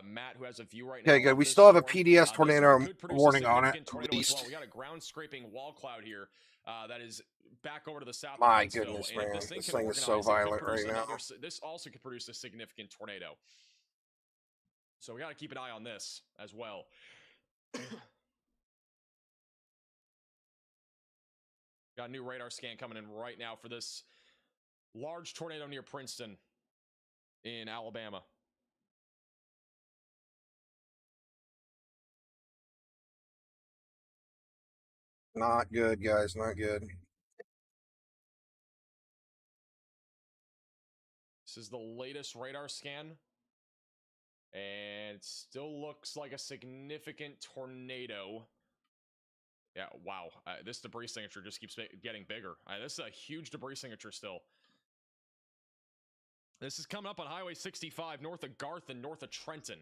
Matt, who has a view right now. Okay, good. of We this still have a storm. PDS This one tornado could produce a warning on it, significant at tornado as least. well. We got a ground scraping wall cloud here that is back over to the south. of My Huntsville. goodness, And if man. this thing This can thing is so organize, it could violent produce right now. another this also could produce a significant tornado. So we got to keep an eye on this as well. Got a new radar scan coming in right now for this large tornado near Princeton in Alabama. Not good, guys. Not good. This is the latest radar scan. And it still looks like a significant tornado. Yeah, wow. This debris signature just keeps getting bigger. This is a huge debris signature still. This is coming up on Highway 65 north of Garth and north of Trenton.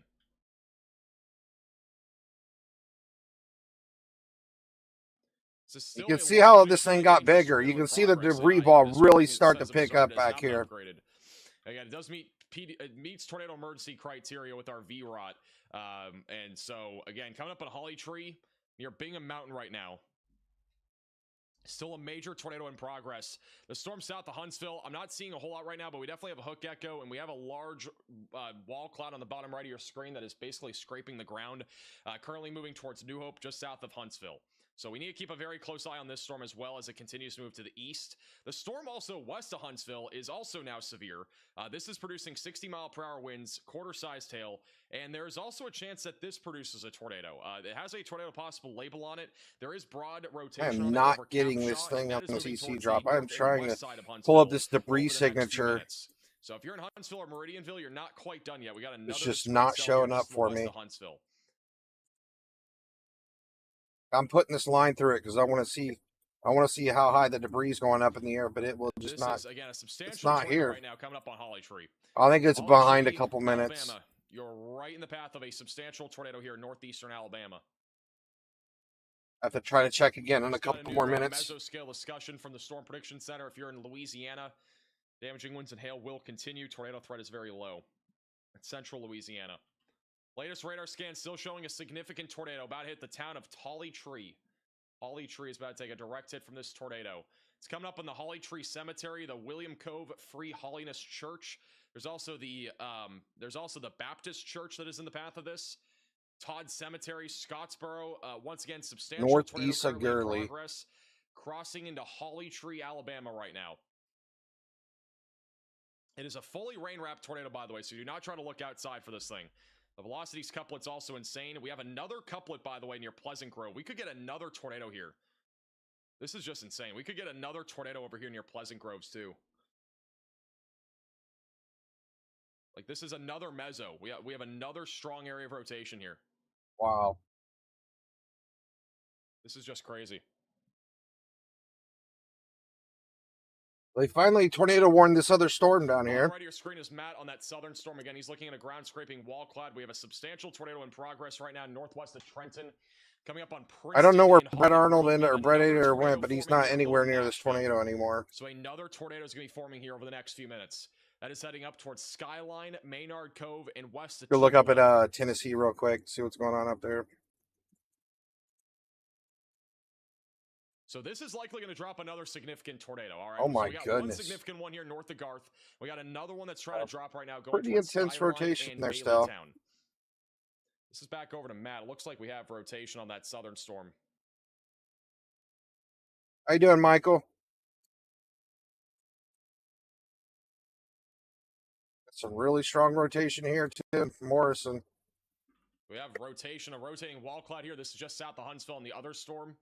You can see how this thing got bigger. You can see the debris ball really start to pick up back here. Again, it does meets tornado emergency criteria with our VROT. And so, again, coming up on Holly Tree near Bingham Mountain right now. Still a major tornado in progress. The storm south of Huntsville, I'm not seeing a whole lot right now, but we definitely have a hook echo, and we have a large wall cloud on the bottom right of your screen that is basically scraping the ground, currently moving towards New Hope, just south of Huntsville. So we need to keep a very close eye on this storm as well as it continues to move to the east. The storm also west of Huntsville is also now severe. This is producing 60-mile-per-hour winds, quarter-sized hail, and there is also a chance that this produces a tornado. It has a tornado possible label on it. There is broad I rotation. am on it not over getting Capshaw, this and thing that up is in the moving CC towards drop. the I'm north and trying to west side of pull up Huntsville this debris over the next few signature. minutes. So if you're in Huntsville or Meridianville, you're not quite done yet. We got another It's just screen not cell showing here up just to the for west me. of Huntsville. I'm putting this line through it because I want to see how high the debris is going up in the air, but it will just This not. is again a substantial It's not tornado here. right now coming up on Holly Tree. I think it's Holly behind a Tree, couple minutes. Alabama. You're right in the path of a substantial tornado here in northeastern Alabama. I have to try to check again in a Just got couple new, more minutes. Mesoscale discussion from the Storm Prediction Center. If you're in Louisiana, damaging winds and hail will continue. Tornado threat is very low. It's central Louisiana. Latest radar scan still showing a significant tornado about to hit the town of Holly Tree. Holly Tree is about to take a direct hit from this tornado. It's coming up in the Holly Tree Cemetery, the William Cove Free Holiness Church. There's also the Baptist Church that is in the path of this. Todd Cemetery, Scottsboro. Once again, substantial Northeast tornado of currently in Gurley. progress, crossing into Holly Tree, Alabama right now. It is a fully rain-wrapped tornado, by the way, so do not try to look outside for this thing. The velocities couplet's also insane. We have another couplet, by the way, near Pleasant Grove. We could get another tornado here. This is just insane. We could get another tornado over here near Pleasant Groves, too. Like, this is another meso. We have another strong area of rotation here. Wow. This is just crazy. They finally tornado warned this other storm down here. Right, your screen is Matt on that southern storm. Again, he's looking at a ground scraping wall cloud. We have a substantial tornado in progress right now northwest of Trenton. Coming up on Princeton. I don't know where and Brett Hollywood. Arnold or Brett Another Ader tornado went, but he's forming not here anywhere over near this Nashville. tornado anymore. So another tornado is going to be forming here over the next few minutes. That is heading up towards Skyline, Maynard Cove, and west of Go look up Chippewa. at Tennessee real quick, see what's going on up there. So this is likely going to drop another significant tornado. All right. Oh my so we got goodness. one significant one here north of Garth. We got another one that's trying to drop right now. Going Pretty towards intense Skyline rotation and there still. Baileytown. This is back over to Matt. It looks like we have rotation on that southern storm. How you doing, Michael? Some really strong rotation here too. Morrison. We have rotation, a rotating wall cloud here. This is just south of Huntsville and the other storm.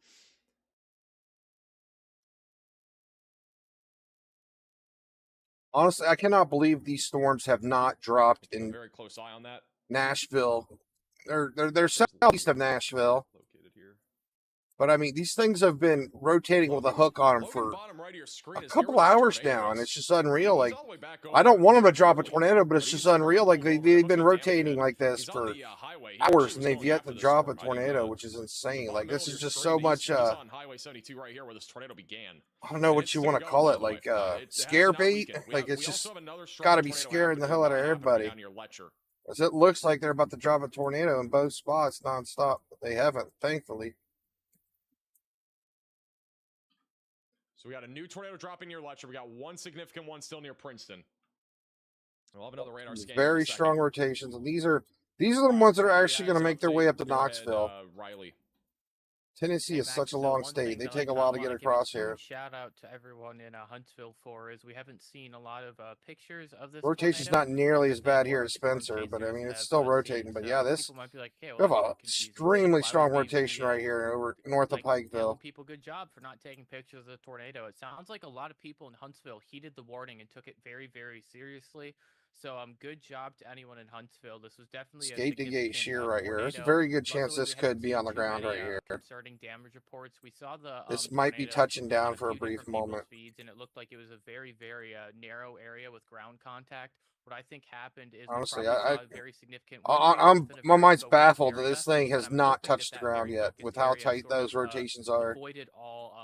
Honestly, I cannot believe these storms have not dropped in Very close eye on that. Nashville. They're southeast of Nashville. Located here. But I mean, these things have been rotating with a hook on them for Bottom right of your screen a is couple here with the hours tornadoes. now, and it's just unreal. Like, He's all the way back I don't over want them to near drop a Philly, tornado, but it's he's just still unreal. Like, over. they've Looks been like rotating damage like this He's on for the, highway. He hours, actually and was they've going yet after to the drop a storm, right? tornado, which is insane. Bottom Like, middle this of is your just screen, so much, he's on Highway 72 right here where this tornado began. I don't know And what it's you still want to going, call by it, the way. like, It has scare not bait? weakened. Like, it's we just also have another strong got to be tornado scaring the hell out of happening everybody. down near Letcher. 'Cause it looks like they're about to drop a tornado in both spots nonstop, but they haven't, thankfully. So we got a new tornado dropping near Letcher. We got one significant one still near Princeton. We'll have another radar scan. Very strong rotations, and these are the ones that are actually going to make their way up to Knoxville. Riley. Tennessee Hey, is Max, such a one long thing state. They that, take a I while to wanna get give a across huge here. Shout out to everyone in Huntsville for is we haven't seen a lot of pictures of this. Rotation's tornado, not nearly but as they bad more here as storm Spencer, but I chasers mean, it's have, still seen. rotating. But So yeah, this people might be like, "Okay, we well, have that's a confusing. extremely Why strong would we rotation be, right here over north of like, telling Pikeville. people good job for not taking pictures of the tornado. It sounds like a lot of people in Huntsville heeded the warning and took it very, very seriously. So good job to anyone in Huntsville. This was definitely a Skate to gate significant shear right here. There's a tornado. very good chance Luckily, this we haven't could be seen on the too ground many, right here. concerning damage reports. We saw the This might be tornado touching down on a for a few brief different people's moment. feeds, and it looked like it was a very, very narrow area with ground contact. What I think happened is Honestly, we probably saw a very significant wind I'm within a my very mind's focused baffled that area, this thing but has I'm not hoping touched the that ground very yet focused with how area tight sort those of, rotations are. avoided all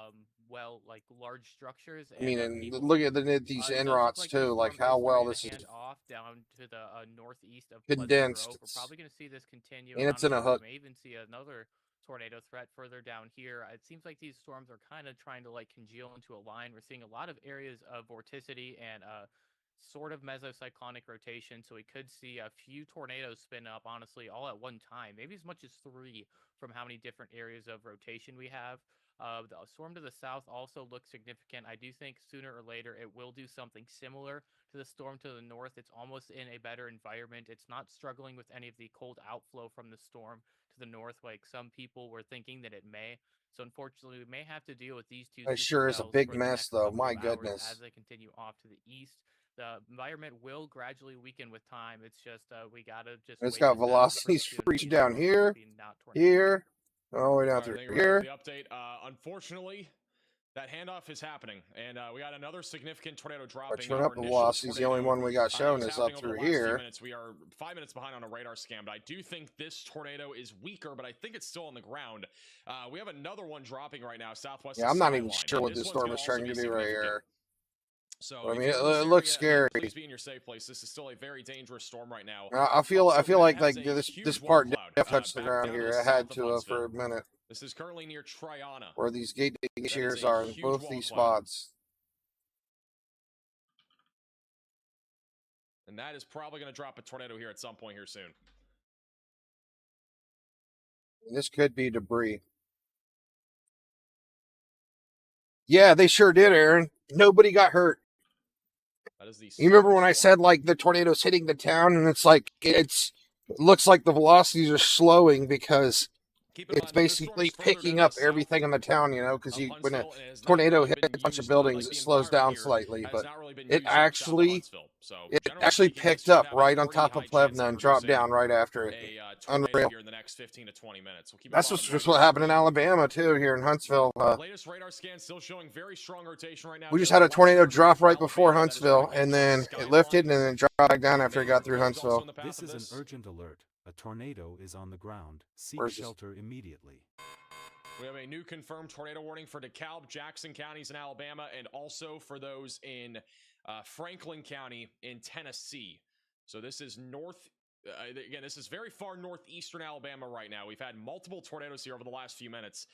like large structures. I mean, And and people look at feed. these It does look inrots like the too, like storm how is well starting this to is hand off down to the northeast of condensed. Pleasant Grove. We're probably going to see this continue. And it's in a Honestly, hook. we may even see another tornado threat further down here. It seems like these storms are kind of trying to like congeal into a line. We're seeing a lot of areas of vorticity and sort of mesocyclonic rotation, so we could see a few tornadoes spin up, honestly, all at one time, maybe as much as 3 from how many different areas of rotation we have. The storm to the south also looks significant. I do think sooner or later it will do something similar to the storm to the north. It's almost in a better environment. It's not struggling with any of the cold outflow from the storm to the north like some people were thinking that it may. So unfortunately, we may have to deal with these two. It sure is a supercells big for the mess, next though. couple My of hours goodness. as they continue off to the east. The environment will gradually weaken with time. It's just we gotta just. It's wait got this out velocities pretty soon. reaching These down storms will here, be not tornadoes. here, all the way down All right, through thank you very much here. for the update. Unfortunately, that handoff is happening, and we got another significant tornado dropping. Turn Our up the initial velocities. The only tornado, one we got shown is is happening up over the through last few here. minutes. We are 5 minutes behind on a radar scan, but I do think this tornado is weaker, but I think it's still on the ground. We have another one dropping right now, southwest. Yeah, I'm not even Skyline, sure and what this one's storm gonna is also trying be to do right significant. here. So I if mean, you're in this it looks area, scary. please be in your safe place. This is still a very dangerous storm right now. I feel Also, like has a this huge part wall cloud, did touch the back ground down to here. the It had south of to for a Huntsville. minute. This is currently near Triana. Where these gate is shears a are in huge both wall these cloud. spots. And that is probably going to drop a tornado here at some point here soon. This could be debris. Yeah, they sure did, Aaron. Nobody got hurt. That is the You remember when I storm. said like the tornado's hitting the town, and it's like it looks like the velocities are slowing because Keep in it's mind that this storm basically is further to picking the up south everything in the town, you know, because of when a Huntsville, and has not tornado really hits been a bunch of used, buildings, like it the slows down environment here slightly, has but not really been it used here south of actually Huntsville. So it generally actually speaking, this picked should up have a right on pretty top high of chance of Plevna and dropped producing down right after it. a tornado Unreal. here in the next 15 to 20 minutes. We'll keep That's it just bottom what right happened in here. Alabama too, here in Huntsville. Latest radar scan still showing very strong rotation right now. We just near had a tornado western drop right Alabama. before That is Huntsville, right and next to then Skyline. it lifted and then it dropped back down after it got through Tornadoes also Huntsville. in the path This of is this. an urgent alert. A tornado is on the ground. Seek Where's this? shelter immediately. We have a new confirmed tornado warning for DeKalb, Jackson counties in Alabama, and also for those in Franklin County in Tennessee. So this is again, this is very far northeastern Alabama right now. We've had multiple tornadoes here over the last few minutes.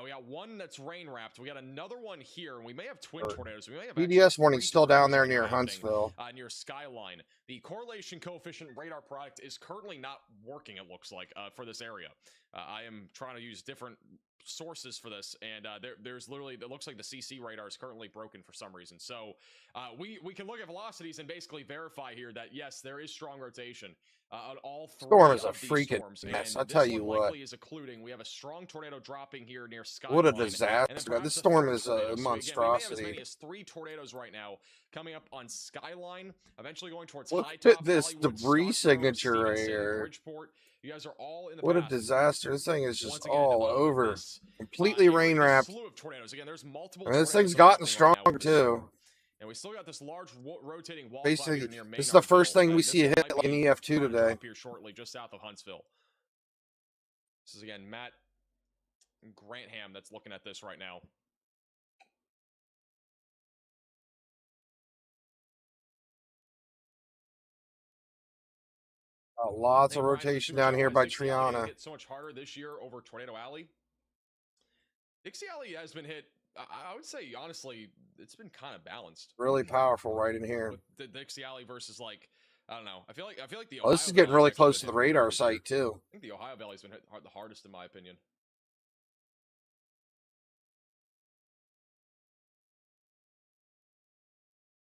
We got one that's rain wrapped. We got another one here, and we may have twin tornadoes. We may have PDS actually warning 3 still down tornadoes there that are near happening, Huntsville. near Skyline. The correlation coefficient radar product is currently not working, it looks like, for this area. I am trying to use different sources for this, and there's literally, it looks like the CC radar is currently broken for some reason. So we can look at velocities and basically verify here that yes, there is strong rotation on all three Storm is a of these freaking storms. mess. And I'll this tell you one what. likely is occluding. We have a strong tornado dropping here near Skyline. What a and then disaster. perhaps This a storm third is tornado. a So again, we may have as monstrosity. many as 3 tornadoes right now coming up on Skyline, eventually going towards Look High at Top, this Hollywood, debris Scottsboro, signature right Stevenson, here. Bridgeport. You guys are all in the What a path. disaster. This thing is just Once again, all to vote over. this, Completely area rain with a wrapped. slew of tornadoes. Again, there's multiple And this tornadoes thing's gotten erupting right now stronger with this storm. too. And we still got this large rotating wall Basically, cloud here near this is the first Maynardville, thing and we this see one hit might like an be EF2 trying to today. drop here shortly, just south of Huntsville. This is again Matt Grantham that's looking at this right now. Lots Hey, of Brian, the rotation Super down Chat, here why is by Dixie Alley gonna Triana. get so much harder this year over Tornado Alley? Dixie Alley has been hit. I would say honestly, it's been kind of balanced. Really powerful right in here. With the Dixie Alley versus like, I don't know. I feel like the. Oh, this Ohio is getting Valley's really actually close been to the hit pretty radar hard this year. site too. I think the Ohio Valley's been hit the hardest in my opinion.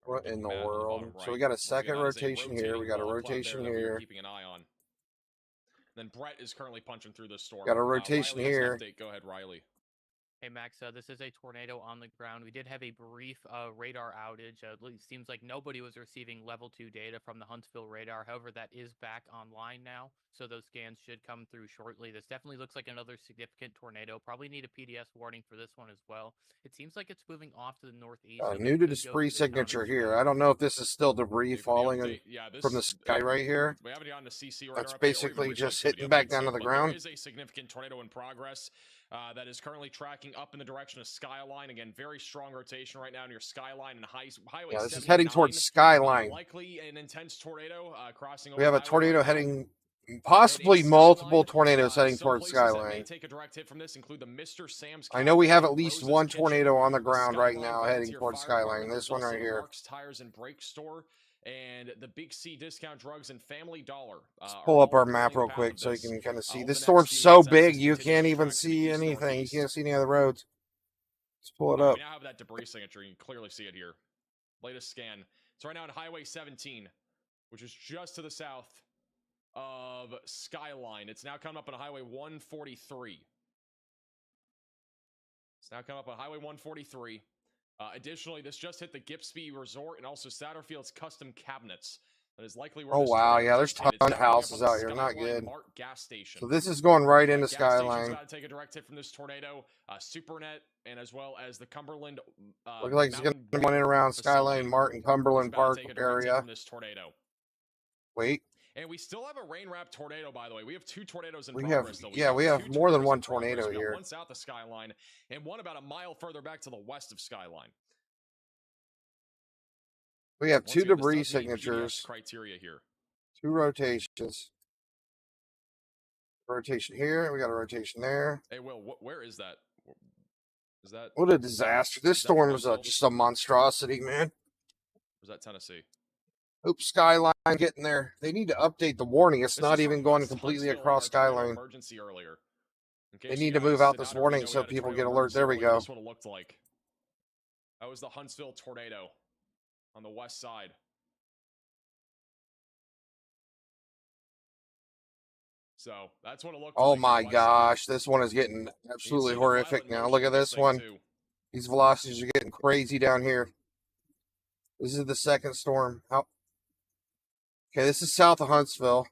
What in the Map on world? bottom So we right. got a Once second again, that is a rotation here. We rotating got a wall cloud rotation there that we are here. keeping an eye on. Then Brett is currently punching through this storm. Got a rotation Riley has an here. update. Go ahead, Riley. Hey Max, this is a tornado on the ground. We did have a brief radar outage. It seems like nobody was receiving level 2 data from the Huntsville radar. However, that is back online now, so those scans should come through shortly. This definitely looks like another significant tornado. Probably need a PDS warning for this one as well. It seems like it's moving off to the northeast. so New to this could go debris through the town signature as here. well. I don't know if this is still debris Hey, for the falling update, yeah, from the sky right here. We haven't gotten to CC radar That's update or even basically breach just activity hitting back updates down to yet, the but ground. There is a significant tornado in progress that is currently tracking up in the direction of Skyline. Again, very strong rotation right now near Skyline and Highway. Yeah, this is heading towards 79. Skyline. Likely an intense tornado crossing over. We have a the highway tornado right now. heading, possibly multiple tornadodes heading Some towards places that may Skyline. take a direct hit from this include the Mr. Sam's I know we have Cafe, at least Rose's one Kitchen, tornado on the ground right Skyline now heading Volunteer towards Fire Skyline. Department. This There's one also right the here. Mark's Tires and Brake Store and the Big C Discount Drugs and Family Dollar. Let's are pull up all our currently map in the real path quick of so you this. can kind of see. Over This the storm's next few so minutes as big this you continues can't to even track to the see east anything. You northeast. can't see any of the roads. Let's pull it All right, up. we now have that debris signature. You can clearly see it here. Latest scan. It's right now on Highway 17, which is just to the south of Skyline. It's now coming up on Highway 143. It's now coming up on Highway 143. Additionally, this just hit the Gipsby Resort and also Satterfield's Custom Cabinets. That is likely where Oh, this wow. tornado Yeah, is there's located. It's tons now of coming up houses on the out here. Not Skyline good. Mart gas station. So this is going right into Gas station's Skyline. about to take a direct hit from this tornado. Supernet and as well as the Cumberland. Look like it's going Mountain to run in around facility Skyline, Martin, is Cumberland about Park to take a direct hit area. from this tornado. Wait. And we still have a rain-wrapped tornado, by the way. We have 2 tornadoes in We progress, have- though. yeah, we have two more than tornadoes one in progress. tornado We got here. one south of Skyline and one about a mile further back to the west of Skyline. We have Once two again, this debris does meet PDS signatures, criteria here. 2 rotations. Rotation here. We got a rotation there. Hey, Will, where is that? Is that? What a disaster. This Is that storm is Huntsville? just a monstrosity, man. Or is that Tennessee? Hope Skyline getting there. They need to update the warning. It's This not is even from going West completely Huntsville across on our tornado Skyline. Emergency earlier. In They case need you to move guys out did this not already warning know, we so had a people tornado get alert. There we emergency earlier. go. That's what it looked like. That was the Huntsville tornado on the west side. So that's what it looked Oh like. on the my west side. gosh. This one is getting You can absolutely see the horrific violent now. motion Look of at this thing, one. too. These velocities are getting crazy down here. This is the second storm. Okay, this is south of Huntsville.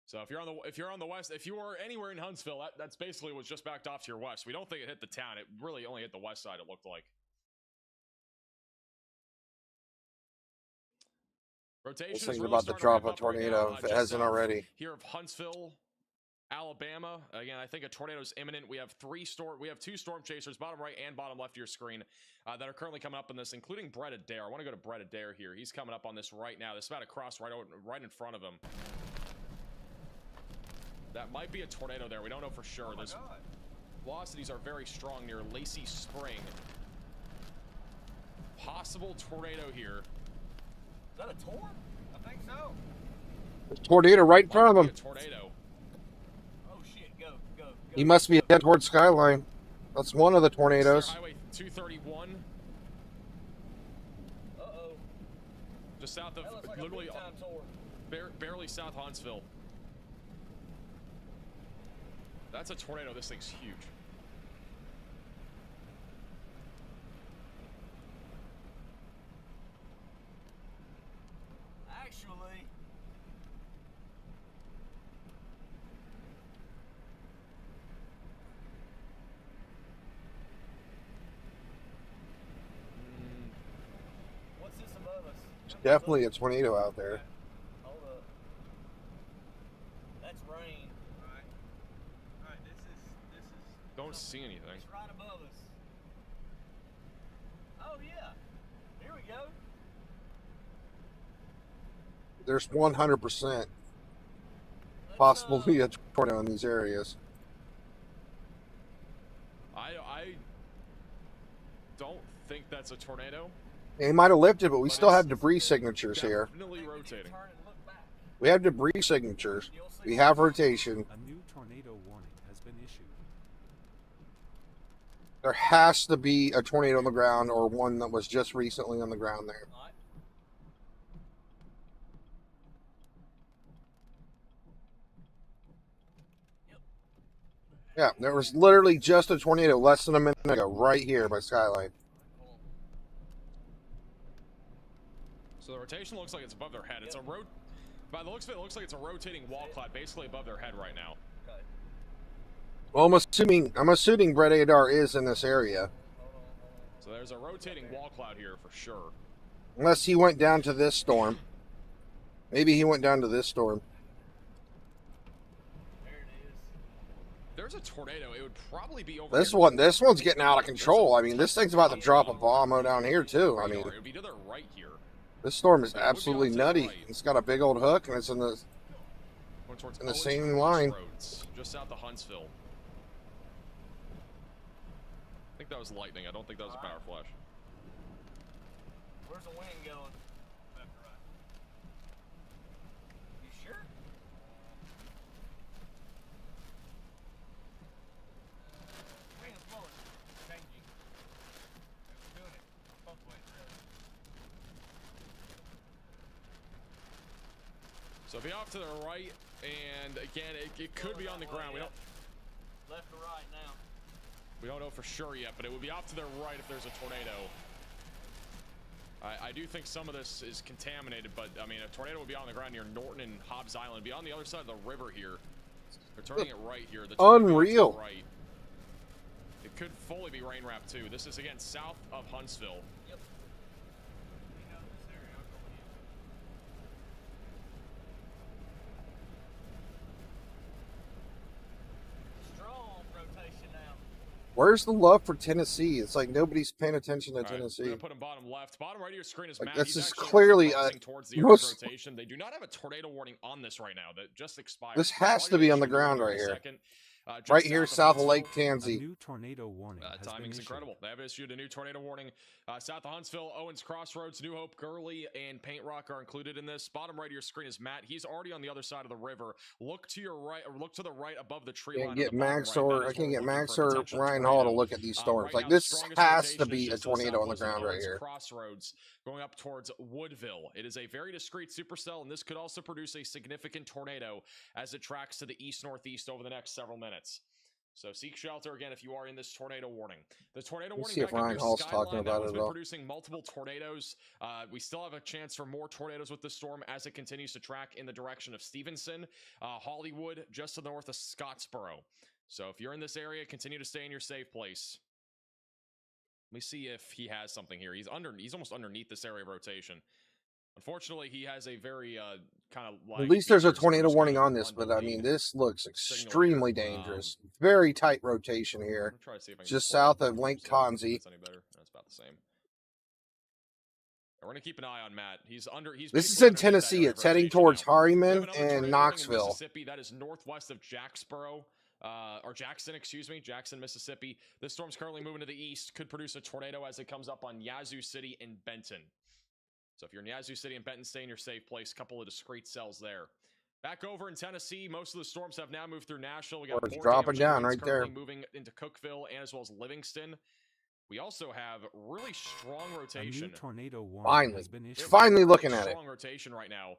So if you're on the west, if you were anywhere in Huntsville, that's basically what's just backed off to your west. We don't think it hit the town. It really only hit the west side. It looked like. Rotation This is thing's really about to starting drop ramp a up right now, tornado if it just hasn't south already. Here of Huntsville, Alabama. Again, I think a tornado is imminent. We have 2 storm chasers, bottom right and bottom left of your screen, that are currently coming up on this, including Brett Adair. I want to go to Brett Adair here. He's coming up on this right now. This is about to cross right in front of him. That might be a tornado there. We don't know for sure. There's velocities are very strong near Lacey Spring. Possible tornado here. Is that a torn? I think so. Tornado right in front of Might be him. a tornado. Oh shit! Go, go, go. He must be heading towards Skyline. That's one of the tornadoes. Highway 231. Uh-oh. Just south of, literally, barely south Huntsville. That's a tornado. This thing's huge. Actually, what's this above us? There's definitely a tornado out there. Hold up. That's rain. Alright. Alright, this is Don't see anything. It's right above us. Oh yeah. Here we go. There's 100% possibly a tornado in these areas. I don't think that's a tornado. He might have lifted, but we But still it's have debris signatures here. Definitely rotating. Turn and look back. We have debris signatures. We have rotation. a new tornado warning has been issued. There has to be a tornado on the ground or one that was just recently on the ground there. All right. Yeah, there was literally just a tornado less than a minute ago right here by Skyline. So the rotation looks like it's above their head. It's a by the looks of it, it looks like it's a rotating wall cloud basically above their head right now. Well, I'm assuming Brett Adar is in this area. So there's a rotating wall cloud here for sure. Unless he went down to this storm. Maybe he went down to this storm. There's a tornado. It would probably be over This here. one's getting out of control. I mean, this thing's about to drop a bomb down here too. I mean, It would be to their right here. this storm is But it would be absolutely on to the nutty. right. It's got a big old hook and it's in the Going towards in the Owens same line. Crossroads, just south of Huntsville. I think that was lightning. I don't think that was a power flash. Where's the wind going? Left or right? You sure? Wind is blowing. Changing. It's doing it both ways, really. So be off to the right, and again, it could be on the ground. Left or right now? We don't know for sure yet, but it would be off to their right if there's a tornado. I do think some of this is contaminated, but I mean, a tornado would be on the ground near Norton and Hobbs Island. Be on the other side of the river here. They're turning it right here. The tornado goes to the Unreal. right. It could fully be rain wrapped too. This is again south of Huntsville. Yep. We know this area. I'll go with you. Strong rotation now. Where's the love for Tennessee? It's like nobody's paying attention to All right, we're Tennessee. gonna put him bottom left. Bottom right of your screen is Like, Matt. this He's is actually clearly, crossing towards the most- Earth rotation. They do not have a tornado warning on this right now. That just expired. This So has I'll to be get on the you ground in a right here. second. Just Right here south of Lake Huntsville. A Tansy. new tornado warning has been Timing's issued. incredible. They have issued a new tornado warning. South of Huntsville, Owens Crossroads, New Hope, Gurley, and Paint Rock are included in this. Bottom right of your screen is Matt. He's already on the other side of the river. Look to your right, or look to the right above the tree line. Can't on get the bottom Max right. or That I is can't where get we're Max looking for a or potential Ryan Hall to tornado. look at these storms. Right Like now, the this strongest has to rotation be is a just tornado on the southwest of ground right Owens here. Crossroads, going up towards Woodville. It is a very discrete supercell, and this could also produce a significant tornado as it tracks to the east-northeast over the next several minutes. So seek shelter again if you are in this tornado warning. The tornado Let's warning see if back up Ryan near Hall's Skyline, talking that about one's it been at all. producing multiple tornadoes. We still have a chance for more tornadoes with this storm as it continues to track in the direction of Stevenson, Hollywood, just to the north of Scottsboro. So if you're in this area, continue to stay in your safe place. Let me see if he has something here. He's almost underneath this area of rotation. Unfortunately, he has a very kind of like. At least there's a tornado warning on this, but I mean, this looks extremely dangerous. Very tight rotation here. Try to see if I can Just pull it up south of here Lake for a second, if Tonzi. it's any better. That's about the same. We're gonna keep an eye on Matt. He's under. He's This is basically in underneath that Tennessee. area of It's heading rotation towards now. We have Harriman another tornado and warning in Knoxville. Mississippi. That is northwest of Jacksboro, or Jackson, excuse me, Jackson, Mississippi. This storm's currently moving to the east. Could produce a tornado as it comes up on Yazoo City and Benton. So if you're in Yazoo City and Benton, stay in your safe place. Couple of discrete cells there. Back over in Tennessee, most of the storms have now moved through Nashville. We got Or it's more dropping damaging down winds right there. currently moving into Cookeville and as well as Livingston. We also have really strong A rotation. new tornado warning Finally. has been issued. Finally looking Really at it. strong rotation right now.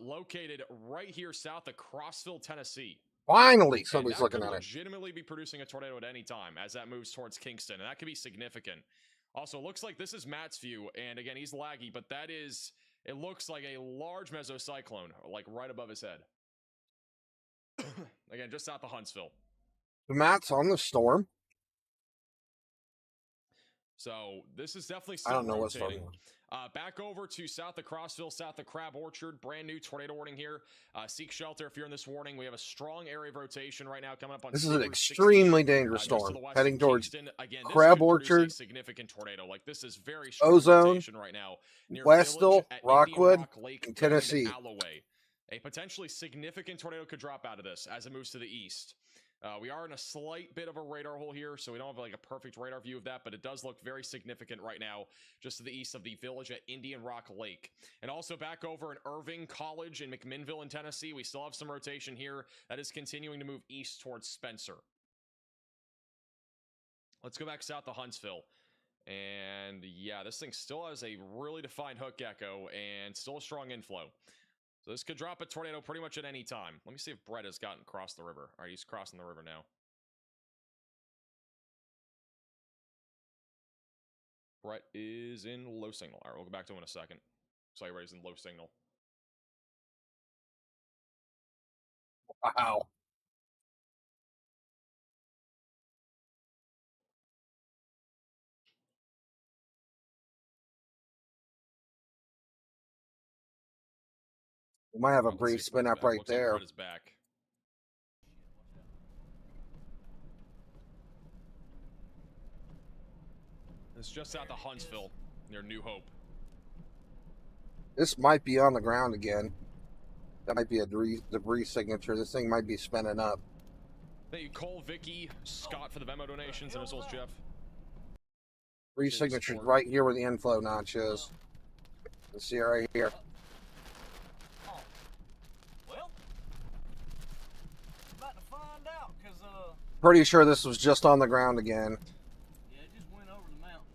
Located right here south of Crossville, Tennessee. Finally, And somebody's that looking could at it. legitimately be producing a tornado at any time as that moves towards Kingston, and that could be significant. Also, looks like this is Matt's view, and again, he's laggy, but that is, it looks like a large mesocyclone, like right above his head. Again, just south of Huntsville. Matt's on the storm. So this is definitely still I don't know what's rotating. going on. Back over to south of Crossville, south of Crab Orchard, brand new tornado warning here. Seek shelter if you're in this warning. We have a strong area of rotation right now coming up on. This is an Route 60, extremely dangerous just to storm the west heading of towards Kingston. Again, this Crab could produce a Orchard, significant tornado. Like this is very strong Ozone, rotation right now near Westville, Village at Indian Rockwood, Rock Lake, and going into Tennessee. Alloway. A potentially significant tornado could drop out of this as it moves to the east. We are in a slight bit of a radar hole here, so we don't have like a perfect radar view of that, but it does look very significant right now, just to the east of the Village at Indian Rock Lake. And also back over in Irving College in McMinnville in Tennessee, we still have some rotation here that is continuing to move east towards Spencer. Let's go back south to Huntsville. And yeah, this thing still has a really defined hook echo and still a strong inflow. So this could drop a tornado pretty much at any time. Let me see if Brett has gotten across the river. All right, he's crossing the river now. Brett is in low signal. All right, we'll go back to him in a second. So everybody's in low signal. Wow. We might have a Let's see brief if spin Brett's up back. right Looks like there. Brett is back. It's just south of Huntsville, near New Hope. This might be on the ground again. That might be a debris signature. This thing might be spinning up. Thank you, Cole, Vicky, Scott for the Venmo donations, and as well as Jeff. Debris signature's right here where the inflow notch is. You see it right here. Well, about to find out, because, Pretty sure this was just on the ground again. yeah, it just went over the mountain.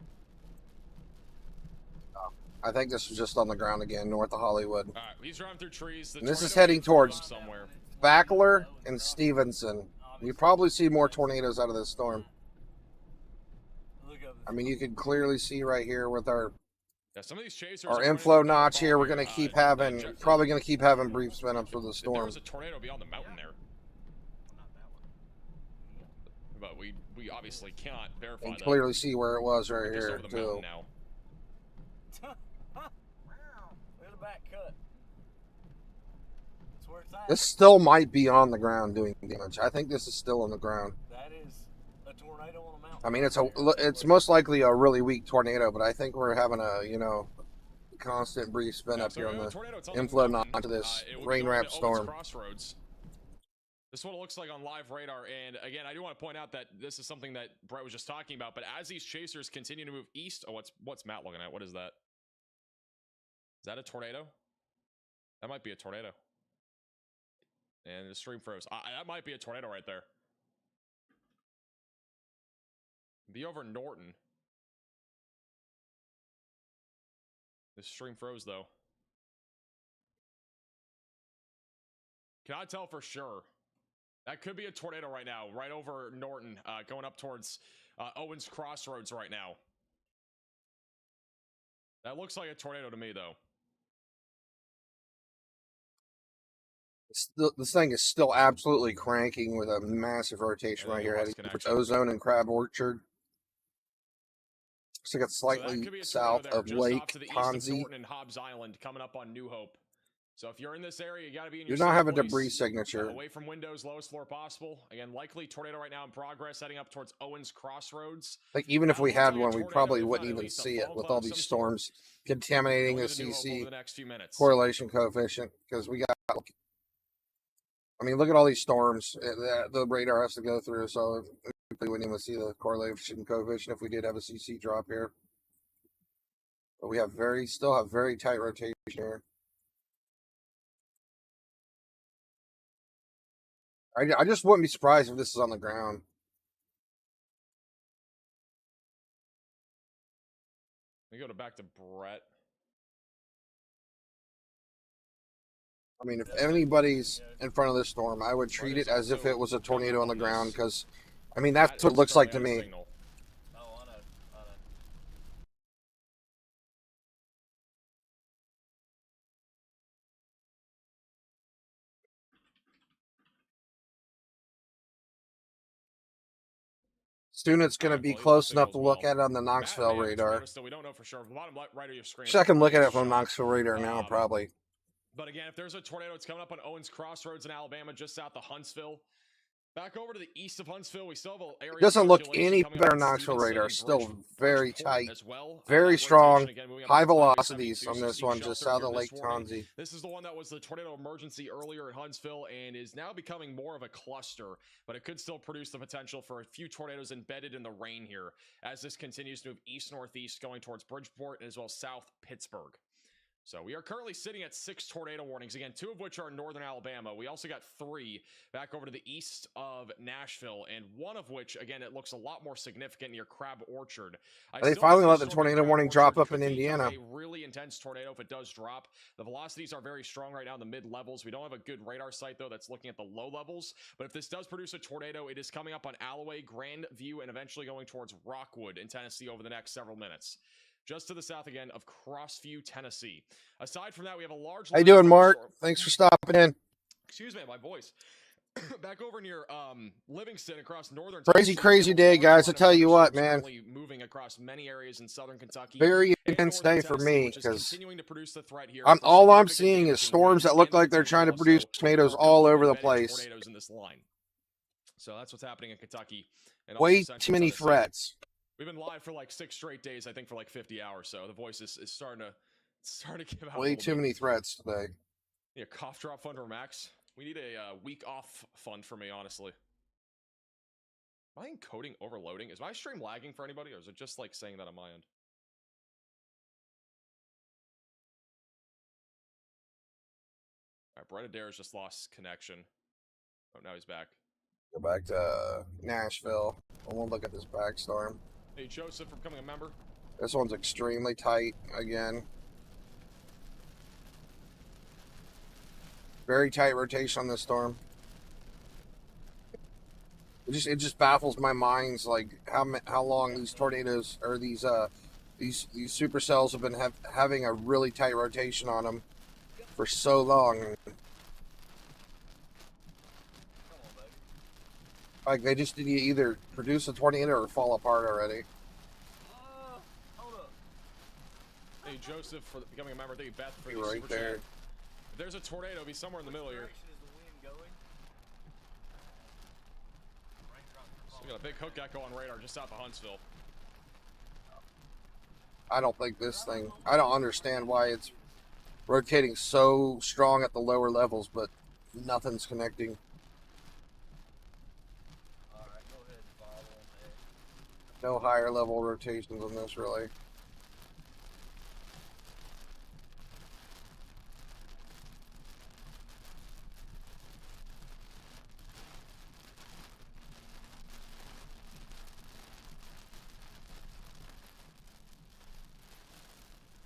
I think this was just on the ground again, north of Hollywood. All right, he's driving through trees. And this is tornado heading came from towards somewhere. Backler and Stevenson. You probably see more tornadoes out of this storm. I mean, you can clearly see right here with our Some of these chasers our are inflow running notch here. We're far. gonna keep having, probably gonna keep having brief spin ups with the There storm. was a tornado beyond the mountain there, but we obviously cannot verify You can that. clearly see where it was right We're just here over the mountain too. now. Look at the back cut. That's where it's at. This still might be on the ground doing damage. I think this is still on the ground. That is a tornado on a mountain. I mean, it's most likely a really weak tornado, but I think we're having a constant brief spin up So here we on have a the tornado, it's on inflow mountain. notch of this It will be rain going wrapped to Owens storm. Crossroads. This is what it looks like on live radar, and again, I do want to point out that this is something that Brett was just talking about. But as these chasers continue to move east, what's Matt looking at? What is that? Is that a tornado? That might be a tornado. And the stream froze. That might be a tornado right there. Be over Norton. The stream froze though. Cannot tell for sure. That could be a tornado right now, right over Norton, going up towards Owens Crossroads right now. That looks like a tornado to me, though. This thing is still absolutely cranking with a massive rotation right here heading towards Ozone and Crab Orchard. Looks like it's slightly south of Lake to the east of Ponzi. Norton and Hobbs Island, coming up on New Hope. So if you're in this area, you got to be in Do your not have a safe place, debris signature. away from windows, lowest floor possible. Again, likely tornado right now in progress, heading up towards Owens Crossroads. Like even if we had Looks like a one, we tornado, probably if wouldn't not at even least a see it fall with cloud all of these some storms contaminating the Going to New Hope over CC the next few minutes. correlation coefficient because we got. I mean, look at all these storms the radar has to go through, so we wouldn't even see the correlation coefficient if we did have a CC drop here. But we have still have very tight rotation here. I just wouldn't be surprised if this is on the ground. We go back to Brett. I mean, if anybody's in front of this storm, I would treat it as if it was a tornado on the ground, because, I mean, that's what it looks like to me. Oh, I know. Soon it's going to be close enough to look at it on the Knoxville radar. Still, we don't know for sure. The bottom right of your screen. So I can look at it from Knoxville radar now, probably. But again, if there's a tornado, it's coming up on Owens Crossroads in Alabama, just south of Huntsville. Back over to the east of Huntsville, we still have an area. It doesn't look any better Knoxville radar. Still very tight, very strong, high velocities on this one, just south of Lake Tonzi. This is the one that was the tornado emergency earlier in Huntsville and is now becoming more of a cluster, but it could still produce the potential for a few tornadoes embedded in the rain here as this continues to move east-northeast going towards Bridgeport and as well South Pittsburgh. So we are currently sitting at 6 tornado warnings, again, 2 of which are in northern Alabama. We also got 3 back over to the east of Nashville, and 1 of which, again, it looks a lot more significant near Crab Orchard. They finally let the tornado warning drop up in Indiana. A really intense tornado if it does drop. The velocities are very strong right now in the mid-levels. We don't have a good radar site, though, that's looking at the low levels. But if this does produce a tornado, it is coming up on Alloway, Grandview, and eventually going towards Rockwood in Tennessee over the next several minutes. Just to the south again of Crossview, Tennessee. Aside from that, we have a large... How you doing, Mark? Thanks for stopping in. Excuse me, my voice. Back over near Livingston across northern... Crazy day, guys. I tell you what, man. Moving across many areas in southern Kentucky. Very intense day for me, because all I'm seeing is storms that look like they're trying to produce tornadoes all over the place. In this line. So that's what's happening in Kentucky. And way too many threats. We've been live for like 6 straight days, I think, for like 50 hours. So the voice is starting to give out. Way too many threats today. Yeah, cough drop fund for Max. We need a week off fund for me, honestly. Am I encoding overloading? Is my stream lagging for anybody, or is it just like saying that on my end? All right, Brett Adair's just lost connection. Oh, now he's back. Go back to Nashville. I won't look at this backstorm. Hey, Joseph, for becoming a member. This one's extremely tight again. Very tight rotation on this storm. It just baffles my mind, like how long these tornadoes or these supercells have been having a really tight rotation on them for so long. Like, they just need to either produce a tornado or fall apart already. Hold up. Hey, Joseph, for becoming a member. Thank you, Beth, for the right super there. chat. If there's a tornado, it'll be somewhere in the middle here. So we got a big hook echo on radar just south of Huntsville. I don't think this thing... I don't understand why it's rotating so strong at the lower levels, but nothing's connecting. No higher level rotations on this, really.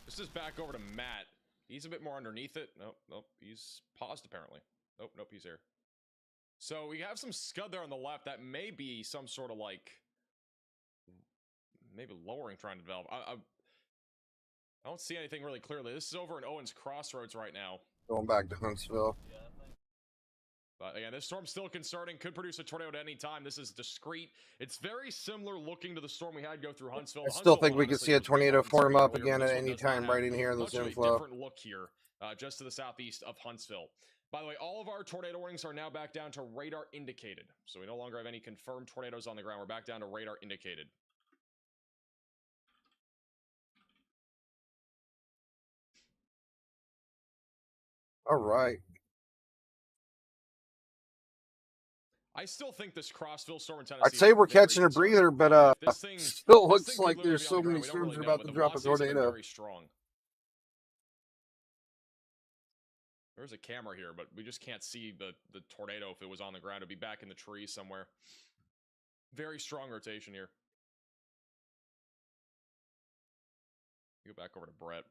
This is back over to Matt. He's a bit more underneath it. Nope, he's paused apparently. Nope, he's here. So we have some scud there on the left. That may be some sort of like... maybe lowering trying to develop. I don't see anything really clearly. This is over in Owens Crossroads right now. Going back to Huntsville. But again, this storm's still concerning. Could produce a tornado at any time. This is discrete. It's very similar looking to the storm we had go through Huntsville. I still think we could see a tornado form up again at any time right in here in this inflow. Different look here, just to the southeast of Huntsville. By the way, all of our tornado warnings are now back down to radar indicated. So we no longer have any confirmed tornadoes on the ground. We're back down to radar indicated. All right. I still think this Crossville storm in Tennessee... I'd say we're catching a breather, but still looks like there's so many storms that are about to drop a tornado. Very strong. There's a camera here, but we just can't see the tornado if it was on the ground. It'd be back in the trees somewhere. Very strong rotation here. Go back over to Brett.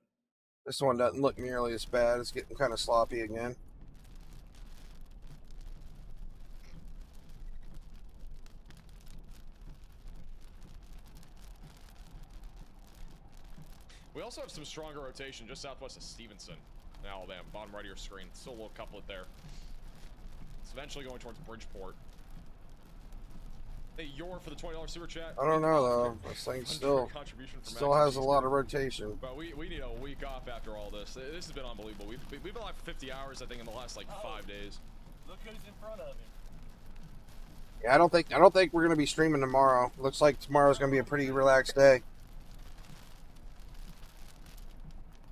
This one doesn't look nearly as bad. It's getting kind of sloppy again. We also have some stronger rotation just southwest of Stevenson, in Alabama. Bottom right of your screen. Still a little couplet there. It's eventually going towards Bridgeport. Hey, Yor for the $20 super chat. I don't know though. This thing still has a lot of rotation. But we need a week off after all this. This has been unbelievable. We've been live for 50 hours, I think, in the last like 5 days. Look who's in front of him. Yeah, I don't think we're gonna be streaming tomorrow. Looks like tomorrow's gonna be a pretty relaxed day.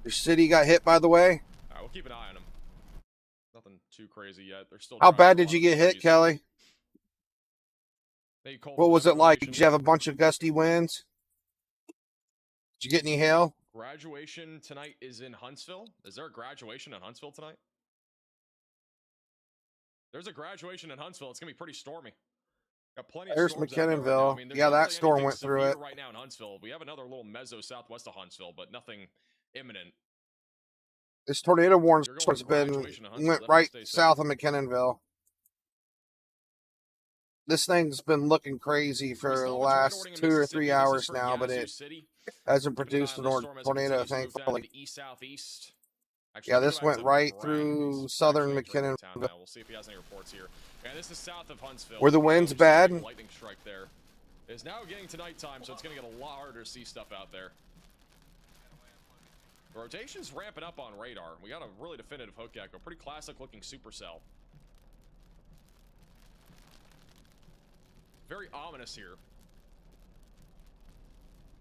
Your city got hit, by the way. All right, we'll keep an eye on them. Nothing too crazy yet. They're still. How bad did you get hit, Kelly? What was it like? Did you have a bunch of gusty winds? Did you get any hail? Graduation tonight is in Huntsville. Is there a graduation in Huntsville tonight? There's a graduation in Huntsville. It's gonna be pretty stormy. Got plenty of There's storms out there right now. McKinnonville. I mean, there's Yeah, not that really storm anything went through severe it. right now in Huntsville. We have another little mezzo southwest of Huntsville, but nothing imminent. This tornado warning You're going has to been graduation in Huntsville. went Definitely right stay safe. south of McKinnonville. This thing's been looking crazy for the last 2 or 3 hours now, but it hasn't produced a tornado, thankfully. East-southeast. Yeah, this went right through southern McKinnonville. We'll see if he has any reports here. And this is south of Huntsville. Were the winds bad? Lightning strike there. It's now getting to nighttime, so it's going to get a lot harder to see stuff out there. The rotation's ramping up on radar. We got a really definitive hook echo. Pretty classic looking supercell. Very ominous here.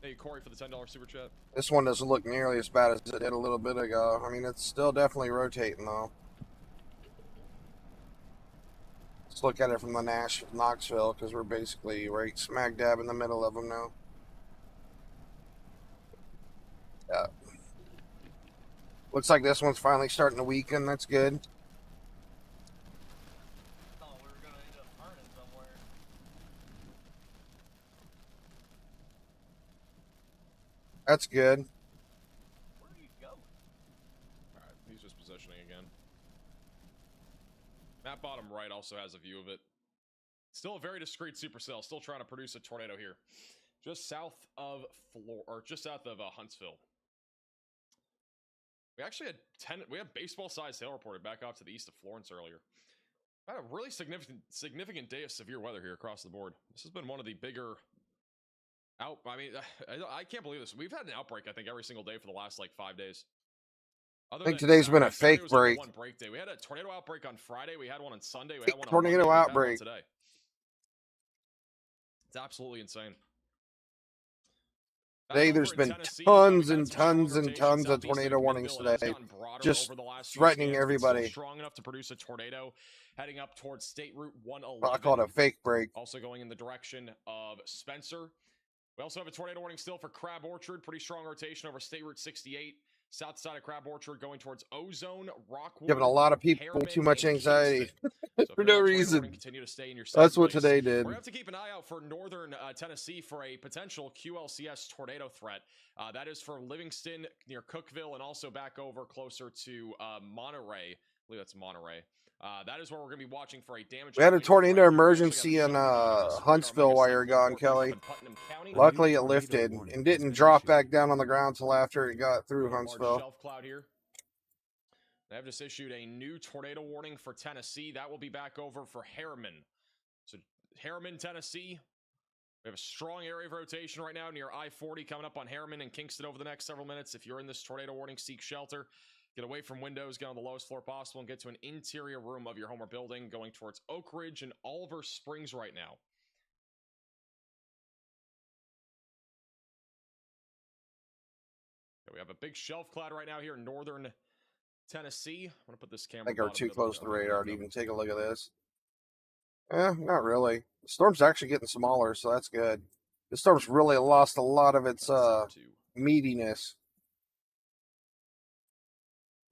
Hey, Corey for the $10 super chat. This one doesn't look nearly as bad as it did a little bit ago. I mean, it's still definitely rotating, though. Let's look at it from the Knoxville, because we're basically right smack dab in the middle of them now. Yeah. Looks like this one's finally starting to weaken. That's good. Thought we were gonna end up burning somewhere. That's good. Where are you going? Alright, he's just positioning again. That bottom right also has a view of it. Still a very discreet supercell. Still trying to produce a tornado here. Just south of Huntsville. We actually had baseball-sized hail reported back off to the east of Florence earlier. Had a really significant day of severe weather here across the board. This has been one of the bigger I can't believe this. We've had an outbreak, I think, every single day for the last, like, 5 days. I think today's been a fake break. One break day. We had a tornado outbreak on Friday. We had one on Sunday. We Fake had one on tornado Monday. We had one outbreak. today. It's absolutely insane. Today there's been tons and tons and tons of tornado warnings today. Just threatening everybody. Strong enough to produce a tornado heading up towards State Route 111. I call it a fake break. Also going in the direction of Spencer. We also have a tornado warning still for Crab Orchard. Pretty strong rotation over State Route 68. South side of Crab Orchard going towards Ozone, Rockwood. Giving a lot of people Harriman, too much and anxiety So for no tornado reason. warning, continue to stay in your That's safe what place. today did. We're going to have to keep an eye out for northern Tennessee for a potential QLCS tornado threat. That is for Livingston near Cookville and also back over closer to Monterey. I believe that's Monterey. That is where we're going to be watching for a damage. We had a tornado emergency in Huntsville while you were gone, Kelly. Luckily, it lifted and didn't drop back down on the ground till after it got through Huntsville. Shelf cloud here. They have just issued a new tornado warning for Tennessee. That will be back over for Harriman. So Harriman, Tennessee. We have a strong area of rotation right now near I-40 coming up on Harriman and Kingston over the next several minutes. If you're in this tornado warning, seek shelter. Get away from windows, get on the lowest floor possible, and get to an interior room of your home or building going towards Oak Ridge and Oliver Springs right now. Okay, we have a big shelf cloud right now here in northern Tennessee. I'm going to put this camera. I think we're bottom too middle close to the down. radar to even take a look at this. Not really. The storm's actually getting smaller, so that's good. The storm's really lost a lot of its meatiness.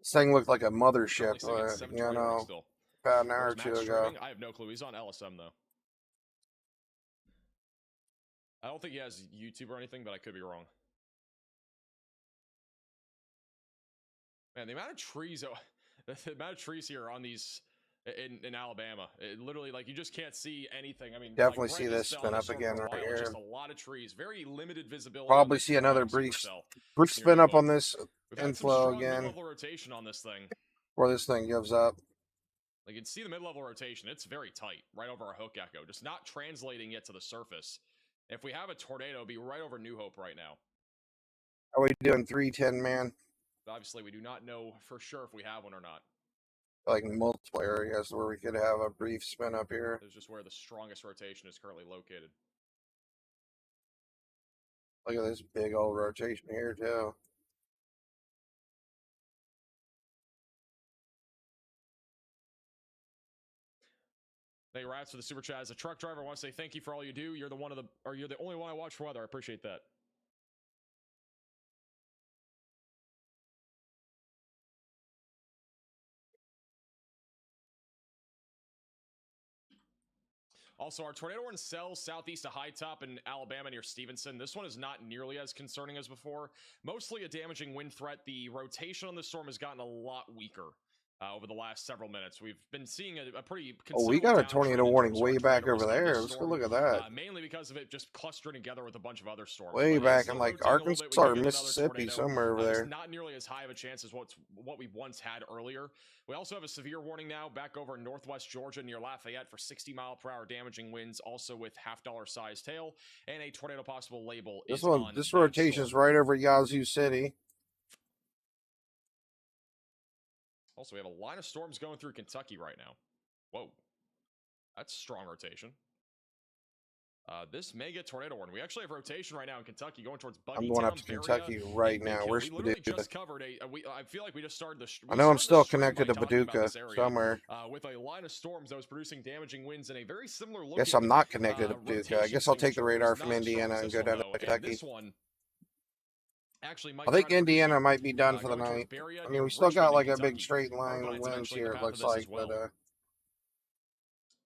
This thing looked like a Currently mothership, sitting at 720 you know, warnings still. about an hour or Where's two Matt ago. streaming? I have no clue. He's on LSM though. I don't think he has YouTube or anything, but I could be wrong. Man, the amount of trees, the amount of trees here on these in Alabama, it literally, like, you just can't see anything. I mean, Definitely like, see Brent has this been spin on up storm again for a right while. It's just here. a lot of trees, very limited visibility. Probably on this see another Super brief Cell near spin New up Hope. on this We've had some inflow strong again mid-level rotation on this thing. before this thing gives up. Like, you can see the mid-level rotation. It's very tight, right over our Hook Echo, just not translating yet to the surface. If we have a tornado, it'd be right over New Hope right now. How are we doing? 310, man. But obviously, we do not know for sure if we have one or not. Like multiple areas where we could have a brief spin up here. This is just where the strongest rotation is currently located. Look at this big old rotation here, too. Thank you, Rats, for the super chat. As a truck driver, I want to say thank you for all you do. You're the only one I watch for weather. I appreciate that. Also, our tornado warning cells southeast of High Top in Alabama near Stevenson. This one is not nearly as concerning as before. Mostly a damaging wind threat. The rotation on the storm has gotten a lot weaker over the last several minutes. We've been seeing a pretty Oh, we got a tornado warning way back over there. Let's go look at that. Mainly because of it just clustering together with a bunch of other storms. Way But back still in like rotating a little bit. Arkansas We or do get another Mississippi, tornado. somewhere over It's there. not nearly as high of a chance as what we once had earlier. We also have a severe warning now back over in northwest Georgia near Lafayette for 60-mile-per-hour damaging winds, also with half-dollar sized hail, and a tornado possible label. This rotation is right over Yazoo City. Also, we have a line of storms going through Kentucky right now. Whoa. That's strong rotation. This may get tornado warning. We actually have rotation right now in Kentucky going towards Buggytown. I'm going up to Kentucky right now. Where's we literally Paducah? just covered I feel like we just started the. I know I'm still connected to Paducah somewhere. With a line of storms that was producing damaging winds in a very similar look. Guess I'm not connected to Paducah. I guess I'll take the radar from Indiana and go down to Kentucky. This one actually might I think Indiana might be done for the night. I mean, we still got like a big straight line of winds here, it looks like, but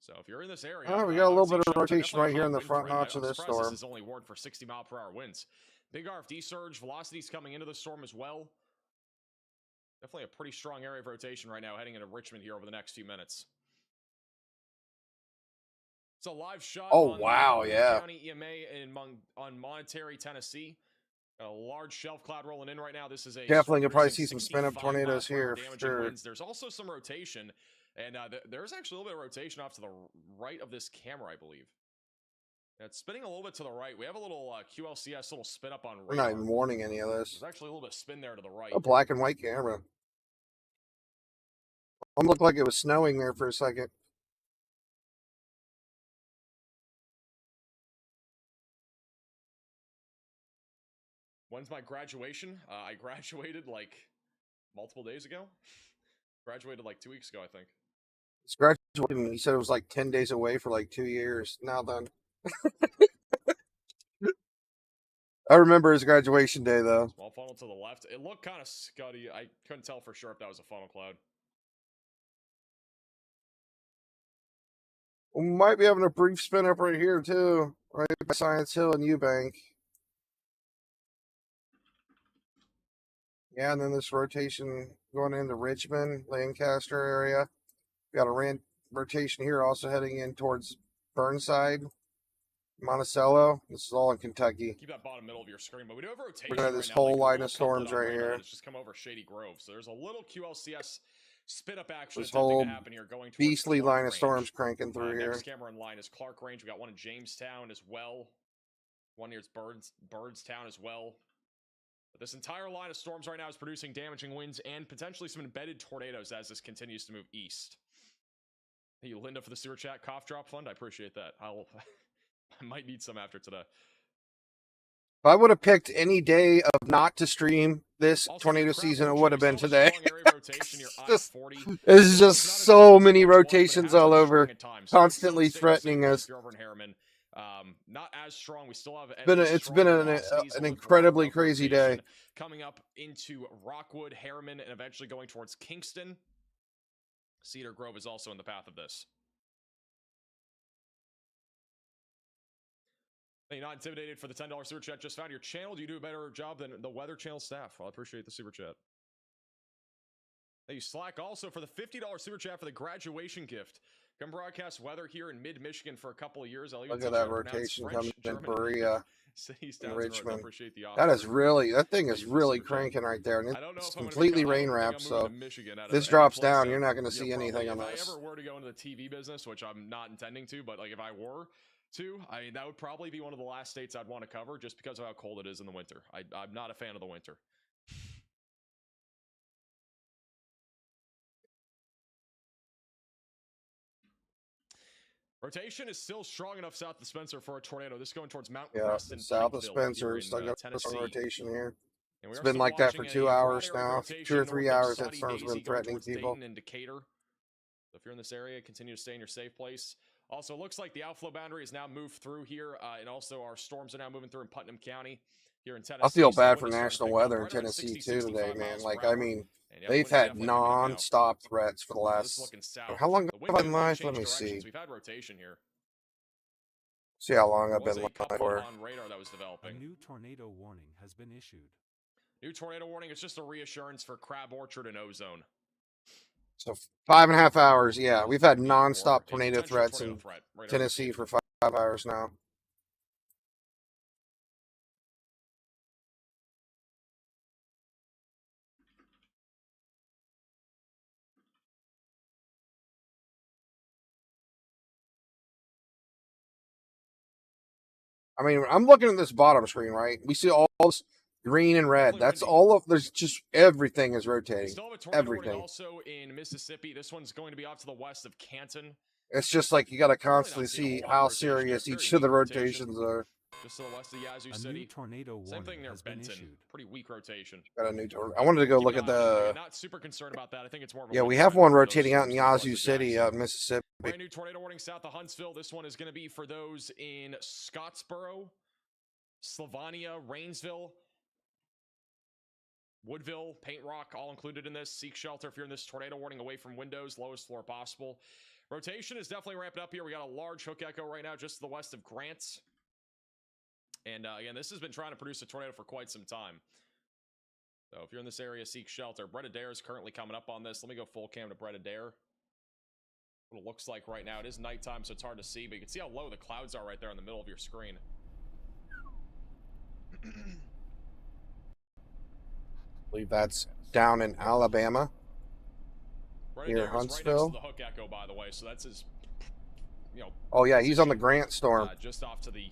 so if you're in this area, oh, we got a little bit of rotation right here in the front notch of this storm. This is only warned for 60-mile-per-hour winds. Big RFD surge, velocities coming into the storm as well. Definitely a pretty strong area of rotation right now, heading into Richmond here over the next few minutes. It's a live shot. Oh on wow, the yeah. County EMA on Monterey, Tennessee. Got a large shelf cloud rolling in right now. This is a definitely gonna probably see some spin up tornadoes here for sure. Winds. There's also some rotation. And there's actually a little bit of rotation off to the right of this camera, I believe. And it's spinning a little bit to the right. We have a little QLCS little spin up on radar. We're not even warning any of this. There's actually a little bit of spin there to the right. A black and white camera. It looked like it was snowing there for a second. When's my graduation? I graduated like multiple days ago. Graduated like 2 weeks ago, I think. It's graduating. He said it was like 10 days away for like 2 years. Now done. I remember his graduation day though. Small funnel to the left. It looked kind of scuddy. I couldn't tell for sure if that was a funnel cloud. We might be having a brief spin up right here too, right by Science Hill and Eubank. Yeah, and then this rotation going into Richmond, Lancaster area. We got a rotation here also heading in towards Burnside, Monticello. This is all in Kentucky. Keep that bottom middle of your screen, but we do have rotation. We're gonna have this right now, whole like line a of little storms couple right down here. It's just come over Shady Grove, so there's a little QLCS spit up action This attempting whole to happen here, going towards beastly Clark line of Range. storms cranking through here. Next camera in line is Clark Range. We got one in Jamestown as well. One near Birdstown as well. But this entire line of storms right now is producing damaging winds and potentially some embedded tornadoes as this continues to move east. Hey, Linda, for the sewer chat cough drop fund. I appreciate that. I might need some after today. If I would have picked any day of not to stream this tornado season, it would have been today. There's just so many rotations all over, constantly threatening us. Not as strong. We still have It's been an incredibly crazy day. Coming up into Rockwood, Harriman, and eventually going towards Kingston. Cedar Grove is also in the path of this. You're not intimidated for the $10 super chat. Just found your channel. Do you do a better job than the Weather Channel staff? Well, I appreciate the super chat. Thank you, Slack, also for the $50 super chat for the graduation gift. Come broadcast weather here in mid-Michigan for a couple of years. Look at that rotation coming in Berea and Richmond. That thing is really cranking right there, and it's completely rain wrapped. So if this drops down, you're not going to see anything on this. If I ever were to go into the TV business, which I'm not intending to, but like if I were to, that would probably be one of the last states I'd want to cover, just because of how cold it is in the winter. I'm not a fan of the winter. Rotation is still strong enough south of Spencer for a tornado. This is going towards Mount Creston. South of Spencer. Still got some rotation here. It's been like that for 2 hours now. 2 or 3 hours that storm's been threatening people. In Decatur. So if you're in this area, continue to stay in your safe place. Also, looks like the outflow boundary has now moved through here, and also our storms are now moving through in Putnam County here in Tennessee. I feel bad for national weather in Tennessee too today, man. Like, I mean, they've had non-stop threats for the last. How long have I been live? Let me see. We've had rotation here. See how long I've been live for. On radar that was developing. A new tornado warning has been issued. New tornado warning. It's just a reassurance for Crab Orchard and Ozone. So 5.5 hours. Yeah, we've had non-stop tornado threats in Tennessee for 5 hours now. I mean, I'm looking at this bottom screen, right? We see all this green and red. That's all of. There's just everything is rotating. Everything. Also in Mississippi, this one's going to be off to the west of Canton. It's just like you got to constantly see how serious each of the rotations are. Just to the west of Yazoo City. Same thing near Benton. Pretty weak rotation. Got a new tornado. I wanted to go look at the. Not super concerned about that. I think it's more. Yeah, we have one rotating out in Yazoo City, out in Mississippi. Brand new tornado warning south of Huntsville. This one is going to be for those in Scottsboro, Sylvania, Rainsville, Woodville, Paint Rock, all included in this. Seek shelter if you're in this tornado warning away from windows, lowest floor possible. Rotation is definitely ramped up here. We got a large hook echo right now just to the west of Grant. And again, this has been trying to produce a tornado for quite some time. So if you're in this area, seek shelter. Brett Adair is currently coming up on this. Let me go full cam to Brett Adair. What it looks like right now. It is nighttime, so it's hard to see, but you can see how low the clouds are right there in the middle of your screen. I believe that's down in Alabama, near Huntsville. Right next to the hook echo, by the way, so that's his, Oh yeah, he's on the Grant storm. Just off to the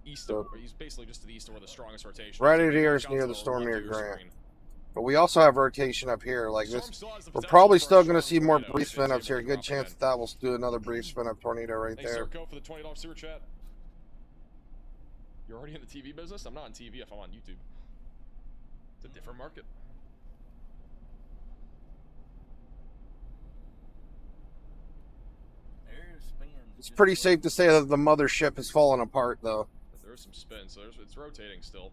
east. He's basically just to the east of where the strongest rotation. Right here is near the storm near Grant. But we also have rotation up here. Like this, we're probably still going to see more brief spin ups here. Good chance that we'll do another brief spin up tornado right there. Go for the $20 super chat. You're already in the TV business? I'm not on TV if I'm on YouTube. It's a different market. It's pretty safe to say that the mothership has fallen apart, though. There's some spin, so it's rotating still.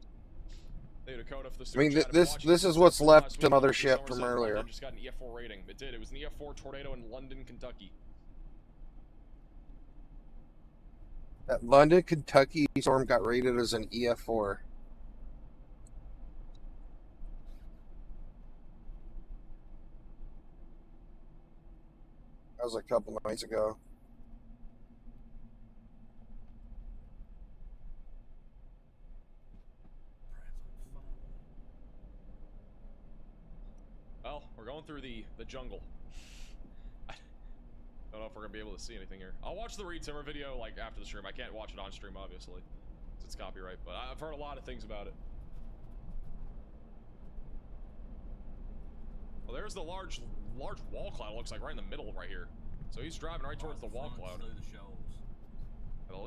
Hey, Dakota, for the I mean, this is what's left of the mothership from earlier. London just got an EF4 rating. It did. It was an EF4 tornado in London, Kentucky. That London, Kentucky storm got rated as an EF4. That was a couple of nights ago. Well, we're going through the jungle. I don't know if we're gonna be able to see anything here. I'll watch the Reed Timmer video like after the stream. I can't watch it on stream, obviously, because it's copyright. But I've heard a lot of things about it. Well, there's the large wall cloud. It looks like right in the middle, right here. So he's driving right towards the wall cloud.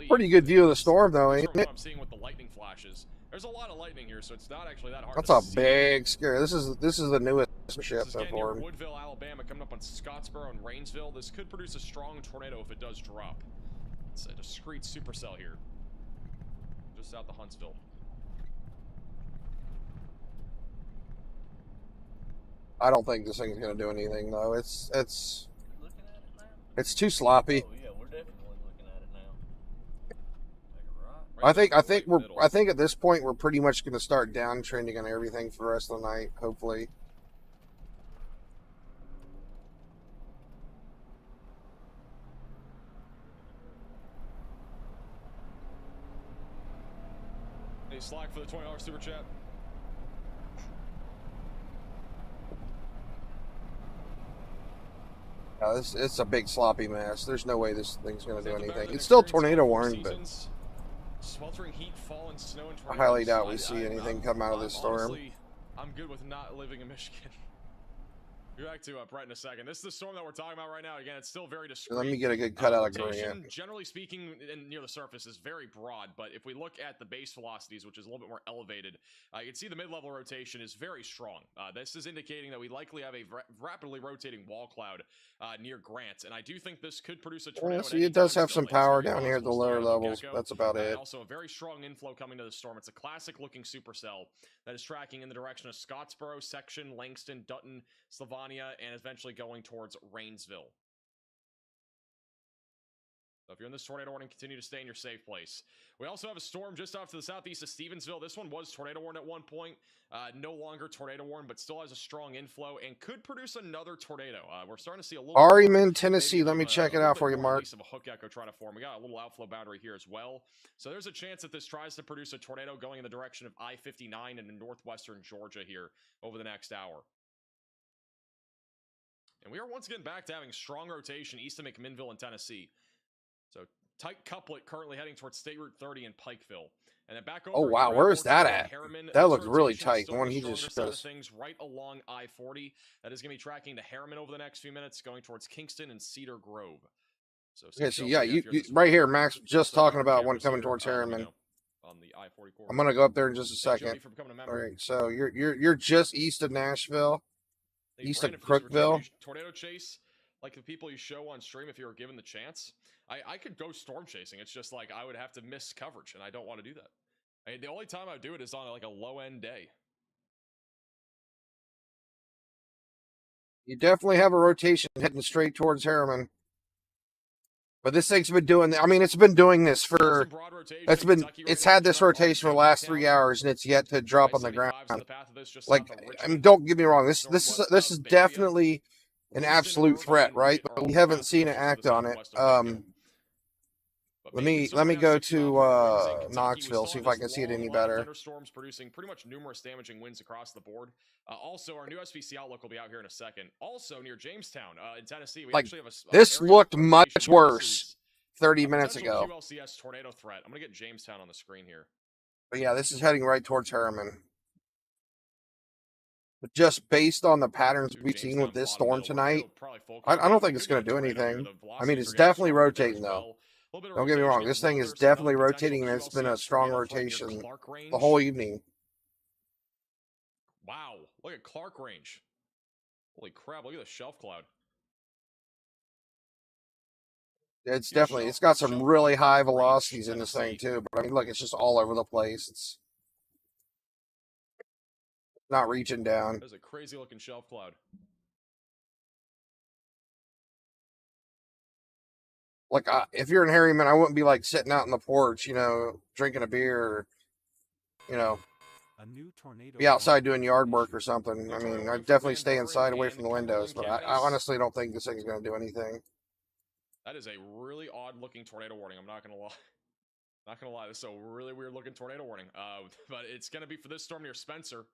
Pretty good view of the storm, though, ain't it? I'm seeing with the lightning flashes. There's a lot of lightning here, so it's not actually that hard. That's a big scare. This is the newest ship so far. Woodville, Alabama, coming up on Scottsboro and Rainsville. This could produce a strong tornado if it does drop. It's a discreet supercell here, just south of Huntsville. I don't think this thing's going to do anything, though. It's Looking at it now? it's too sloppy. Oh yeah, we're definitely looking at it now. Take a right. Right I think at this point we're pretty much going to start downtrending on everything for the rest of the night. Hopefully. Hey, Slack for the $20 super chat. It's a big sloppy mess. There's no way this thing's going to do Is that the better anything. than It's still experience tornado of four warned, but seasons? Sweltering heat, fall, and snow and I highly tornadoes. doubt we see anything come out of this storm. Honestly, I'm good with not living in Michigan. Be back to Brett in a second. This is the storm that we're talking about right now. Again, it's still very discreet. Let me get a good cutout of Rotation, Grant. generally speaking, and near the surface is very broad, but if we look at the base velocities, which is a little bit more elevated, you can see the mid-level rotation is very strong. This is indicating that we likely have a rapidly rotating wall cloud near Grant, and I do think this could produce a tornado. See, it does have some power down here at the lower levels. That's about it. Also, a very strong inflow coming to the storm. It's a classic-looking supercell that is tracking in the direction of Scottsboro, Section, Langston, Dutton, Sylvania, and eventually going towards Rainsville. So if you're in this tornado warning, continue to stay in your safe place. We also have a storm just off to the southeast of Stevensville. This one was tornado warned at one point. No longer tornado warned, but still has a strong inflow and could produce another tornado. We're starting to see a little Ariman, Tennessee. Let me check it out for you, Mark. Of a hook echo trying to form. We got a little outflow boundary here as well. So there's a chance that this tries to produce a tornado going in the direction of I-59 and in northwestern Georgia here over the next hour. And we are once again back to having strong rotation east of McMinnville in Tennessee. So tight couplet currently heading towards State Route 30 in Pikeville. And then back over. Oh wow, where is that at? Harriman. That looks really tight. The one he just does. Things right along I-40. That is going to be tracking to Harriman over the next few minutes, going towards Kingston and Cedar Grove. So you right here, Max. Just talking about one coming towards Harriman. On the I-40 I'm gonna go up there in just a second. All right, so you're just east of Nashville. East of Crookville. Tornado chase, like the people you show on stream if you were given the chance. I could go storm chasing. It's just like I would have to miss coverage, and I don't want to do that. I mean, the only time I would do it is on like a low-end day. You definitely have a rotation heading straight towards Harriman. But this thing's been doing, I mean, it's been doing this for, it's had this rotation for the last 3 hours, and it's yet to drop on the ground. Like, I mean, don't get me wrong, this is definitely an absolute threat, right? But we haven't seen it act on it. Let me go to Knoxville, see if I can see it any better. Thunderstorms producing pretty much numerous damaging winds across the board. Also, our new SVC outlook will be out here in a second. Also, near Jamestown in Tennessee, we actually have a this looked much worse 30 minutes ago. QLCS tornado threat. I'm gonna get Jamestown on the screen here. But yeah, this is heading right towards Harriman. But just based on the patterns we've seen with this storm tonight, I don't think it's going to do anything. I mean, it's definitely rotating though. Don't get me wrong, this thing is definitely rotating, and it's been a strong rotation the whole evening. Wow, look at Clark range. Holy crap, look at the shelf cloud. It's definitely, it's got some really high velocities in this thing too, but I mean, look, it's just all over the place. It's not reaching down. There's a crazy looking shelf cloud. Like, if you're in Harriman, I wouldn't be like sitting out on the porch, you know, drinking a beer, or, you know, be outside doing yard work or something. I mean, I'd definitely stay inside away from the windows, but I honestly don't think this thing's going to do anything. That is a really odd looking tornado warning. I'm not going to lie. Not going to lie. This is a really weird looking tornado warning. But it's going to be for this storm near Spencer.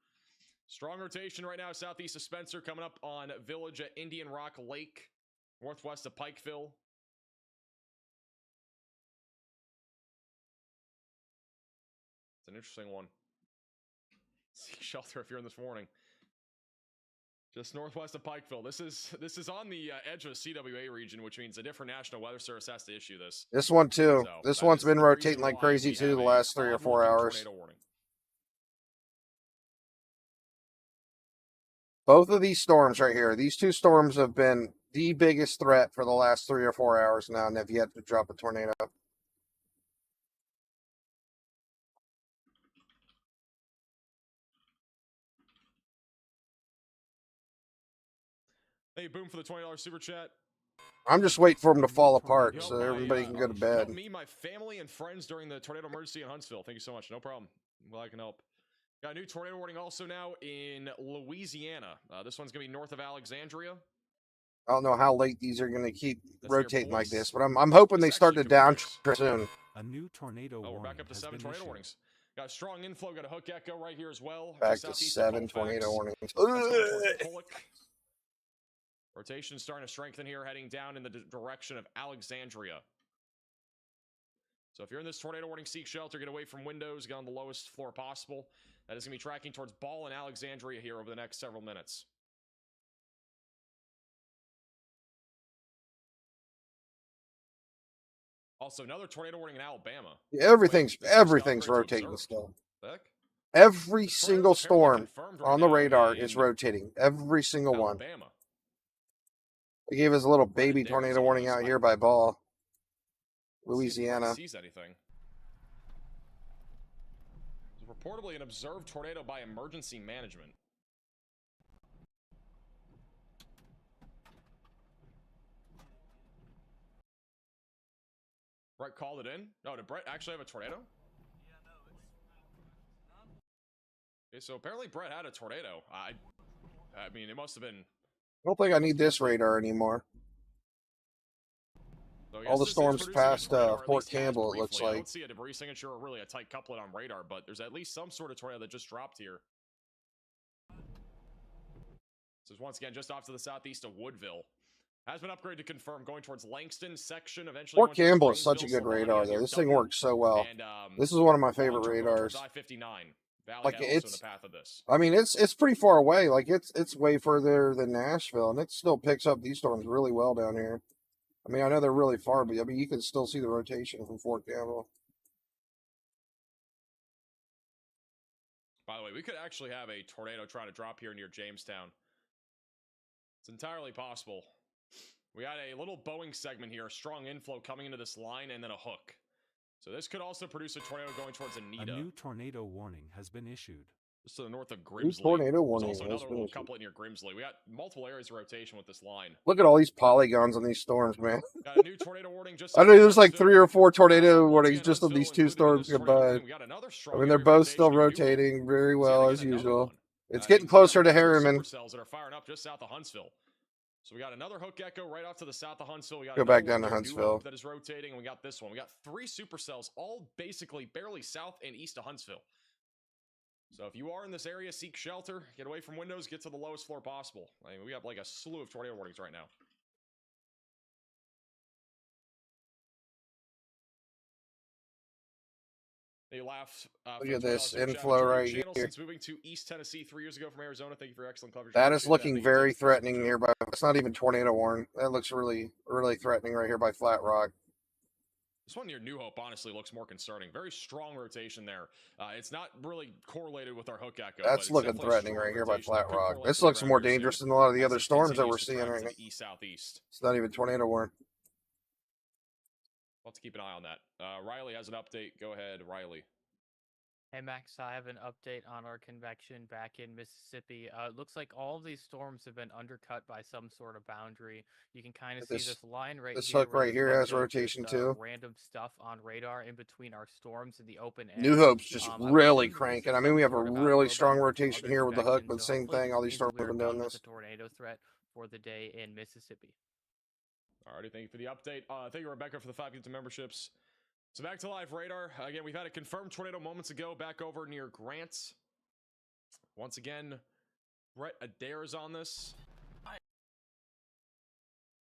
Strong rotation right now southeast of Spencer, coming up on Village at Indian Rock Lake, northwest of Pikeville. It's an interesting one. Seek shelter if you're in this warning. Just northwest of Pikeville. This is on the edge of the CWA region, which means a different National Weather Service has to issue this. This one too. So this one's been rotating like crazy too the last 3 or 4 hours. Both of these storms right here, these two storms have been the biggest threat for the last 3 or 4 hours now, and have yet to drop a tornado. Hey, Boom for the $20 super chat. I'm just waiting for them to fall apart You so helped everybody my, can go to you bed. helped me, my family, and friends during the tornado emergency in Huntsville. Thank you so much. No problem. Well, I can help. Got a new tornado warning also now in Louisiana. This one's going to be north of Alexandria. I don't know how late these are going to keep That's near rotating like Boise. this, but I'm hoping they This start to actually could be downtrend fierce. soon. A new tornado Oh, we're warning back up to has 7 been tornado issued. warnings. Got a strong inflow. Got a hook echo right here as well. Back just to southeast of 7 tornado Colfax. warnings. That's going towards Pollock. Rotation starting to strengthen here, heading down in the direction of Alexandria. So if you're in this tornado warning, seek shelter, get away from windows, get on the lowest floor possible. That is going to be tracking towards Ball and Alexandria here over the next several minutes. Also, another tornado warning in Alabama. Everything's Wait, this is just everything's upgrade to rotating observe. still. Heck? Every Tornado's single apparently storm confirmed right on the now radar in is rotating. Every single one. Alabama. They gave us a little Brett baby Adair's tornado on warning this. out here by Ball, Let's see if Brett Louisiana. sees anything. There's reportedly an observed tornado by emergency management. Brett called it in? No, did Brett actually have a tornado? Okay, so apparently Brett had a tornado. I mean, it must have been... I don't think I need this radar anymore. So I All guess the this is storms producing a past tornado, or at Fort least has Campbell, it looks briefly. I like. don't see a debris signature or really a tight couplet on radar, but there's at least some sort of tornado that just dropped here. This is once again just off to the southeast of Woodville. Has been upgraded to confirm, going towards Langston section, eventually Fort going towards Campbell is such a Greensville, good Sylvania, radar, near though. This thing Dutton, works so well. and, This is one of my long favorite term going towards radars. I-59. Valley Like Head also in it's, the path of this. I mean, it's pretty far away. Like it's way further than Nashville, and it still picks up these storms really well down here. I mean, I know they're really far, but I mean, you can still see the rotation from Fort Campbell. By the way, we could actually have a tornado trying to drop here near Jamestown. It's entirely possible. We had a little Boeing segment here, a strong inflow coming into this line, and then a hook. So this could also produce a tornado going towards Anita. A new tornado warning has been issued. Just to the north of New Grimsley. tornado warning. There's also That's another little finished. couplet near Grimsley. We got multiple areas of rotation with this line. Look at all these polygons on these storms, man. Got a new tornado warning just I know there's like Huntsville. 3 or 4 tornado Once warnings again, just on Huntsville these 2 included in storms this tornado combined. warning. We got another strong I mean, area they're of both still rotation in Newell. rotating very Let's see if well we as get another usual. one. It's getting Including closer to two Harriman. supercells that are firing up just south of Huntsville. So we got another hook echo right off to the south of Huntsville. We got Go another back down one to near New Huntsville. Hope that is rotating, and we got this one. We got 3 supercells, all basically barely south and east of Huntsville. So if you are in this area, seek shelter, get away from windows, get to the lowest floor possible. I mean, we have like a slew of tornado warnings right now. They laughed. Look for at the this $12 super chat. inflow Enjoyed your right channel here. Since moving to East Tennessee 3 years ago from Arizona. Thank you for your excellent coverage. That is Appreciate looking Thank you. very Thank you for the threatening super nearby. It's not even tornado warning. That looks really, really threatening right here by Flat Rock. This one near New Hope honestly looks more concerning. Very strong rotation there. It's not really correlated with our hook echo. That's but looking it's definitely a threatening strong right here by rotation. Flat Could Rock. correlate This to the looks ground more here soon dangerous than a lot of the as other it storms that continues we're to seeing trend right to now. the east-southeast. It's not even tornado warning. We'll have to keep an eye on that. Riley has an update. Go ahead, Riley. Hey Max, I have an update on our convection back in Mississippi. It looks like all of these storms have been undercut by some sort of boundary. You can kind of see this line right This here. hook where right there's here a bunch has of rotation just, too. Random stuff on radar in between our storms in the open air. New Hope's just I would really assume this cranking. is I mean, some we have a sort of really outflow strong by some rotation other here with the hook, convection, but so same hopefully thing. this All these means storms we are have been doing done with this. the tornado threat for the day in Mississippi. Alrighty, thank you for the update. Thank you, Rebecca, for the 5 gifted memberships. So back to live radar. Again, we've had a confirmed tornado moments ago back over near Grant. Once again, Brett Adair's on this.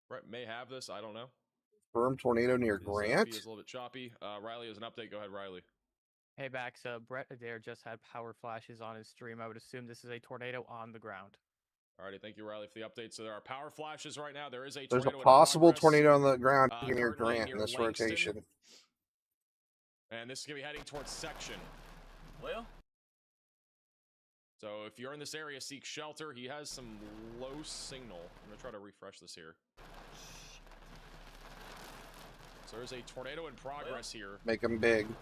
Brett may have this. I don't know. Firm tornado near His Grant. feed is a little bit choppy. Riley has an update. Go ahead, Riley. Hey Max, Brett Adair just had power flashes on his stream. I would assume this is a tornado on the ground. Alrighty, thank you, Riley, for the update. So there are power flashes right now. There is a There's a tornado in possible progress. tornado on the ground here near Currently Grant in near this Langston. rotation. And this is going to be heading towards Section. Well, So if you're in this area, seek shelter. He has some low signal. I'm going to try to refresh this here. So there's a tornado in progress here. Make them big. And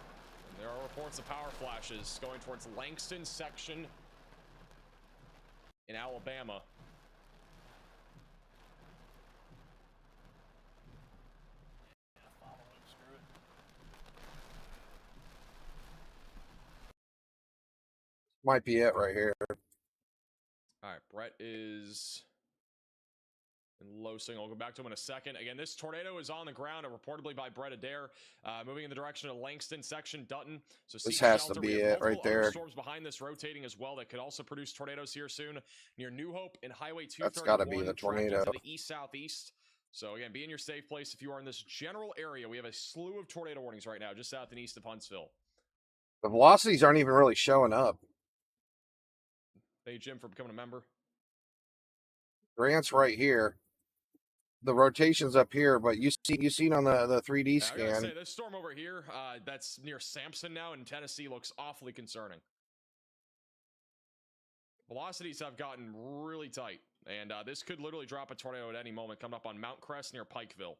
there are reports of power flashes going towards Langston Section in Alabama. Might be it right here. All right, Brett is in low signal. I'll go back to him in a second. Again, this tornado is on the ground, reportedly by Brett Adair, moving in the direction of Langston section, Dutton. So This seek has shelter. to We be have it right multiple other there. storms behind this rotating as well that could also produce tornadoes here soon near New Hope and Highway 231. That's got to be the tracking tornado. to the east-southeast. So again, be in your safe place if you are in this general area. We have a slew of tornado warnings right now, just south and east of Huntsville. The velocities aren't even really showing up. Thank you, Jim, for becoming a member. Grant's right here. The rotation's up here, but you seen on the 3D I gotta scan. say, this storm over here, that's near Sampson now in Tennessee, looks awfully concerning. Velocities have gotten really tight, and this could literally drop a tornado at any moment, coming up on Mount Crest near Pikeville.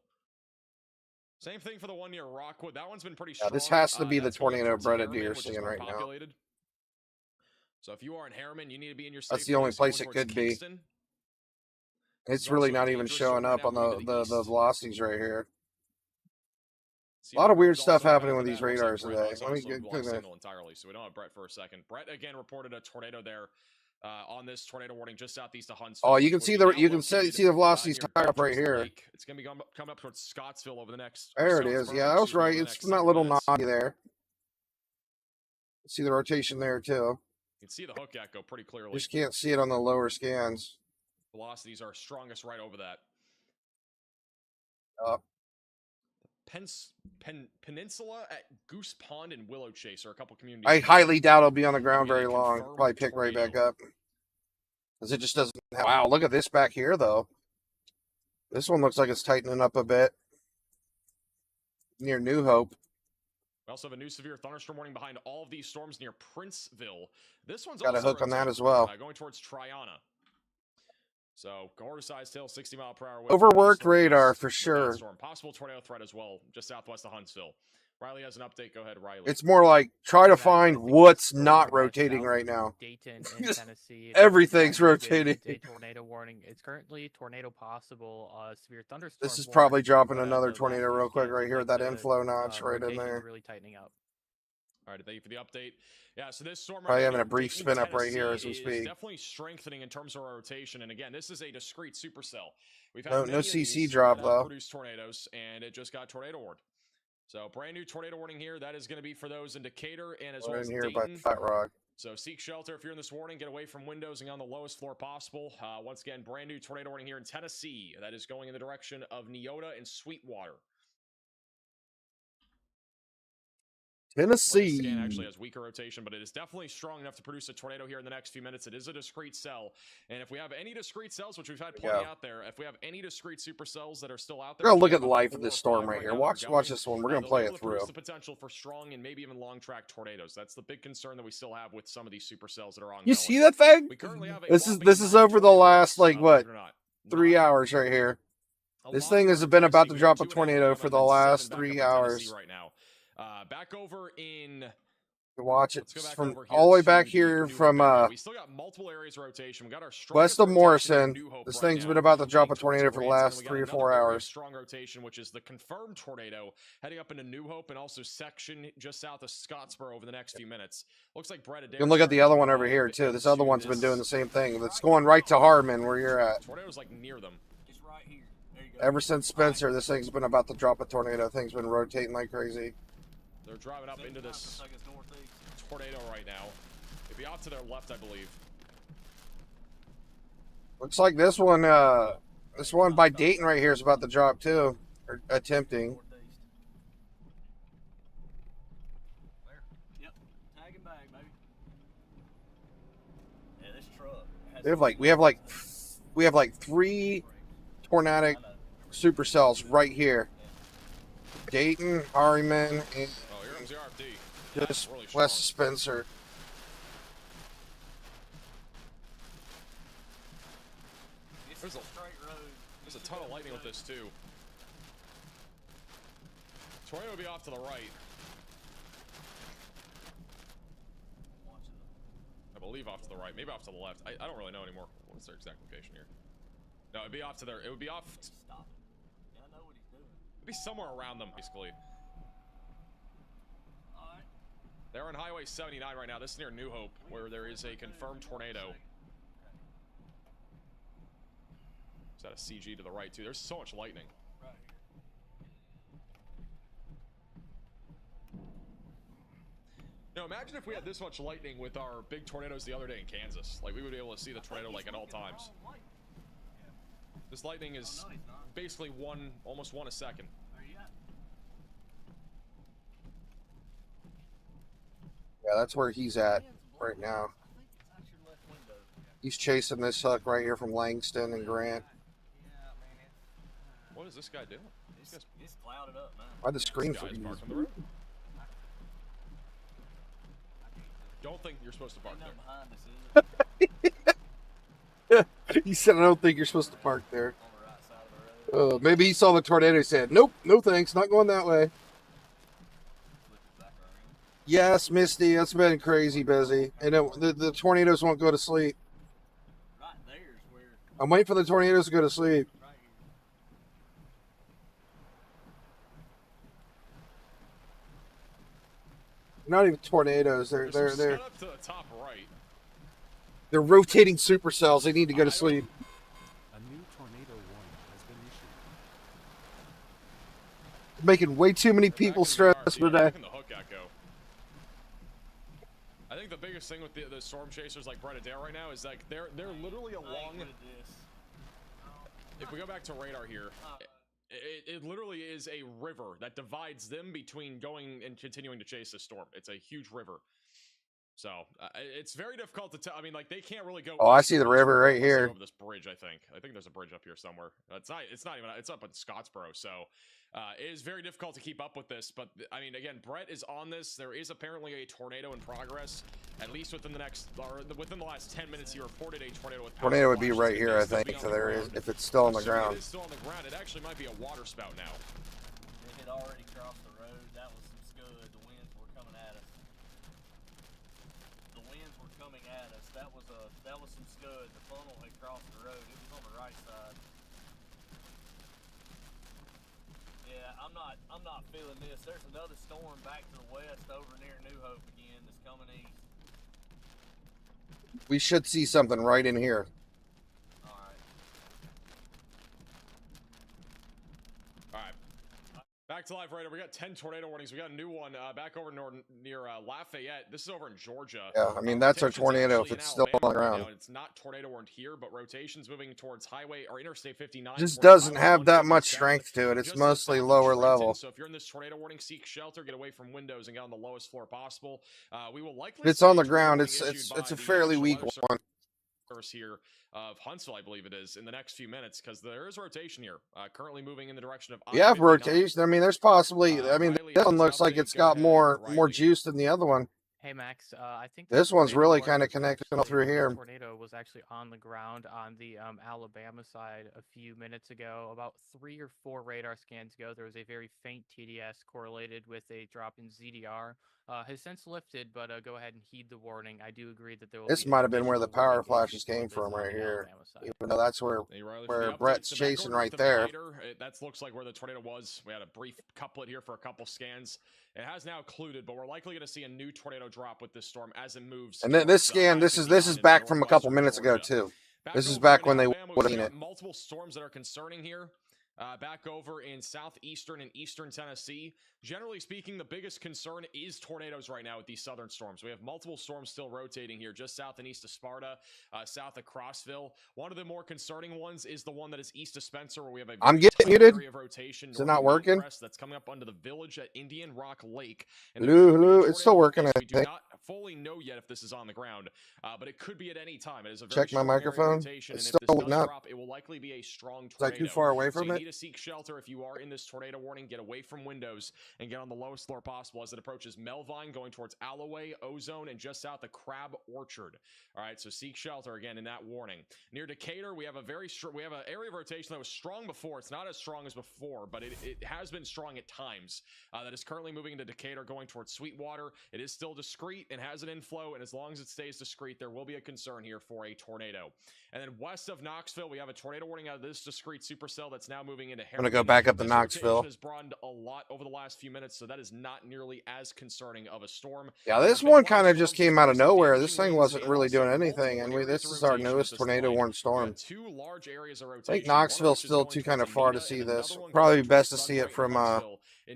Same thing for the one near Rockwood. That one's been pretty strong. This has to be the that's going tornado towards Brett Harriman, Adair which is seeing more right now. populated. So if you are in Harriman, you need to be in your safe That's the only place going it towards could be. Kingston. It's There's really also a not even dangerous showing storm up now on moving to the east. velocities right here. See A lot of weird Rockwood's stuff also happening right with over these that. Looks radars like Brett today. has Let me also get lost the signal entirely, so we don't have Brett for a second. Brett again reported a tornado there on this tornado warning just southeast of Huntsville. Oh, you which can would see be the now you can see located, the velocities near tied up right Dodgers here. Lake. It's going to be coming up towards Scottsville over the next. There it is. Scottsboro, Yeah, I was excuse me, right. over the It's next from that 7 little minutes. knobby there. See the rotation there too. You can see the hook echo pretty clearly. Just can't see it on the lower scans. Velocities are strongest right over that. Peninsula at Goose Pond and Willow Chase are a couple communities. I highly doubt it'll be on the ground We get a very long. confirmed Probably pick right back tornado. up. Because it just doesn't have... Wow, look at this back here, though. This one looks like it's tightening up a bit. Near New Hope. We also have a new severe thunderstorm warning behind all of these storms near Princeville. This one's Got a also hook on that rotating, as well. Going towards Triana. So, quarter-sized tail, 60 mile per hour. Overworked wind, radar northeast for with that sure. storm. Possible tornado threat as well, just southwest of Huntsville. Riley has an update. Go ahead, Riley. It's more like try to Guys, I find think what's we're not about rotating south right of now. Dayton in Just Tennessee. everything's rotating. A tornado warning. It's currently tornado possible. Severe thunderstorm. This is warning, probably dropping but, another the last tornado few real quick scans right look here with like that the, inflow notch right in rotation's there. really tightening up. All right, thank you for the update. Yeah, so this storm Probably right having now a brief Dayton, spin up right here Tennessee as we is speak. definitely strengthening in terms of our rotation. And again, this is a discrete supercell. We've had No many of CC these drop, that though. produce tornadoes, and it just got tornado warned. So brand new tornado warning here. That is going to be for those in Decatur and as We're well in as here Dayton. by Flat Rock. So seek shelter if you're in this warning. Get away from windows and on the lowest floor possible. Once again, brand new tornado warning here in Tennessee. That is going in the direction of Neota and Sweetwater. Tennessee. Scan actually has weaker rotation, but it is definitely strong enough to produce a tornado here in the next few minutes. It is a discrete cell, and if we have any discrete cells, which we've had plenty out there, if we have any discrete supercells that are still out there, We're gonna look we at the have life about of this 4 or storm 5 right here. now Watch that are watch going. this one. We're gonna They'll play be it able to produce through. the potential for strong and maybe even long track tornadoes. That's the big concern that we still have with some of these supercells that are ongoing. You see that thing? We currently have a This whopping is 9 over the tornadoes, last like what believe it or not. 3 9. hours right here. A This lot thing of has our been about to tracing, drop a 2.5 tornado PM for and the then 7 last back 3 up in Tennessee hours. right now. Back over in. Watch it Let's go back from over here all the way to back the here New from Hope area. We still got multiple areas of rotation. We got our west strongest of rotation in Morrison. New Hope This right thing's now, been about to drop a heading towards tornado for the Grants, and last then we got 3 or another 4 area of hours. strong rotation, which is the confirmed tornado heading up into New Hope and also section just south of Scottsboro over the next few minutes. Looks like Brett Adair. You can look at the other one over here too. This other one's been doing the same thing. It's going right to Harmon where you're at. Tornado's like near them. It's right here. There you go. Ever since Spencer, this thing's been about to drop a tornado. Thing's been rotating like crazy. They're driving up into this Looks like it's northeast. tornado right now. It'd be off to their left, I believe. Looks like this one by Dayton right here is about to drop too, or attempting. Northeast. Where? Yep. Tag and bag, baby. Yeah, this truck. We have like 3 tornadic supercells right here. Dayton, Harriman, and Oh, here comes the RFD. just Really west of strong. Spencer. It's There's a- straight road. There's a ton of lightning with this too. Tornado will be off to the right. I believe off to the right, maybe off to the left. I don't really know anymore. What's their exact location here? No, it'd be off to their. It would be off. Stop. Yeah, I know what he's doing. It'd be somewhere around them, basically. Alright. They're on Highway 79 right now. This is near New Hope, where there is a confirmed tornado. Is that a CG to the right, too? There's so much lightning. Right here. You know, imagine if we had this much lightning with our big tornadoes the other day in Kansas. Like, we would be able to see the tornado, like, at all times. This lightning is basically almost one a second. Yeah, that's where he's at right now. He's chasing this suck right here from Langston and Grant. What is this guy doing? It's clouded up, man. Why the screen This for guy's you? parked on the road. Don't think you're supposed to park there. Behind us, is it? He said, I don't think you're supposed to park there. On the right side of the road. Maybe he saw the tornado and said, nope, no thanks, not going that way. Look back around. Yes, Misty, it's been crazy busy. And the tornadoes won't go to sleep. Right there's where. I'm waiting for the tornadoes to go to sleep. Right here. Not even tornadoes. There's They're some scud up to the top right. they're rotating supercells. They need to go to sleep. A new tornado warning has been issued. Making way too many people Back in the stressed yard, today. back in the hook echo. I think the biggest thing with the storm chasers like Brett Adair right now is like they're literally I ain't along. with this. If we go back to radar here, it literally is a river that divides them between going and continuing to chase this storm. It's a huge river. So it's very difficult to tell. I mean, like they can't really go. Oh, I east see the or west river right unless they go here. Over this bridge, I think there's a bridge up here somewhere. It's not even. It's up in Scottsboro. So it is very difficult to keep up with this. But I mean, again, Brett is on this. There is apparently a tornado in progress. At least within the last 10 minutes, he reported a tornado with power Tornado would be flashes. right It here, may I still be think. on So the there is, ground. if it's still on the Assuming ground. It is still on the ground. It actually might be a water spout now. It had already crossed the road. That was some scud. The winds were coming at us. The winds were coming at us. That was some scud. The funnel had crossed the road. It was on the right side. Yeah, I'm not feeling this. There's another storm back to the west over near New Hope again that's coming east. We should see something right in here. Alright. All right. Back to live radar. We got 10 tornado warnings. We got a new one back over near Lafayette. This is over in Georgia. Yeah, I mean, that's a Rotation's tornado if actually in it's still on the Alabama right ground. now. It's not tornado warned here, but rotation's moving towards highway or Interstate 59. Just towards doesn't Highway have that much 157, strength to it. It's just mostly south of lower Trenton. level. So if you're in this tornado warning, seek shelter, get away from windows, and get on the lowest floor possible. We will likely. If it's see on a the tornado ground, warning it's issued by a the fairly National weak Weather one. Service here of Huntsville, I believe it is, in the next few minutes, because there is rotation here, currently moving in the direction of Yeah, I-59. rotation. I mean, there's possibly. I mean, Riley this has one an looks like update. it's Go got ahead, more Riley. juice than the other one. Hey Max, I think This the one's tornado really warning kind of was connected all actually- through the here. tornado was actually on the ground on the Alabama side a few minutes ago. About 3 or 4 radar scans ago, there was a very faint TDS correlated with a drop in ZDR. Has since lifted, but go ahead and heed the warning. I do agree that there will This be might have been where the additional power warning flashes issued for came this from on right the here. Alabama side. Even though that's where Thank you, Riley, for where the updates. Brett's So back chasing over right to the there. lighter, that looks like where the tornado was. We had a brief couplet here for a couple scans. It has now occluded, but we're likely going to see a new tornado drop with this storm as it moves. And then this towards, scan, this I-59 is in back from a couple northwestern minutes ago Georgia. too. This is back when they Alabama, would have we've seen got it. multiple storms that are concerning here. Back over in southeastern and eastern Tennessee. Generally speaking, the biggest concern is tornadoes right now with these southern storms. We have multiple storms still rotating here, just south and east of Sparta, south of Crossville. One of the more concerning ones is the one that is east of Spencer, where we have a I'm very getting tight muted. area of rotation. Is it north not of Mount working? Crest that's coming up under the village at Indian Rock Lake. Hello, there could be a hello. It's still tornado working, this. I We do think. not fully know yet if this is on the ground, but it could be at any time. It is a very Check my short area of microphone. rotation, It's and if still this does not. drop, it will likely be a strong Is I tornado. too far away So from you it? need to seek shelter if you are in this tornado warning. Get away from windows and get on the lowest floor possible as it approaches Melvine, going towards Alloway, Ozone, and just south of Crab Orchard. All right, so seek shelter again in that warning. Near Decatur, we have an area of rotation that was strong before. It's not as strong as before, but it has been strong at times. That is currently moving into Decatur, going towards Sweetwater. It is still discreet, and has an inflow, and as long as it stays discreet, there will be a concern here for a tornado. And then west of Knoxville, we have a tornado warning out of this discrete supercell that's now moving into Harriman. I'm going to go back up to This Knoxville. rotation has broadened a lot over the last few minutes, so that is not nearly as concerning of a storm. Yeah, this one kind of just came out of nowhere. This thing wasn't really doing anything, and this is our newest tornado warning storm. Two large areas of I rotation. think Knoxville's still too kind of far to see this. Probably best to see it from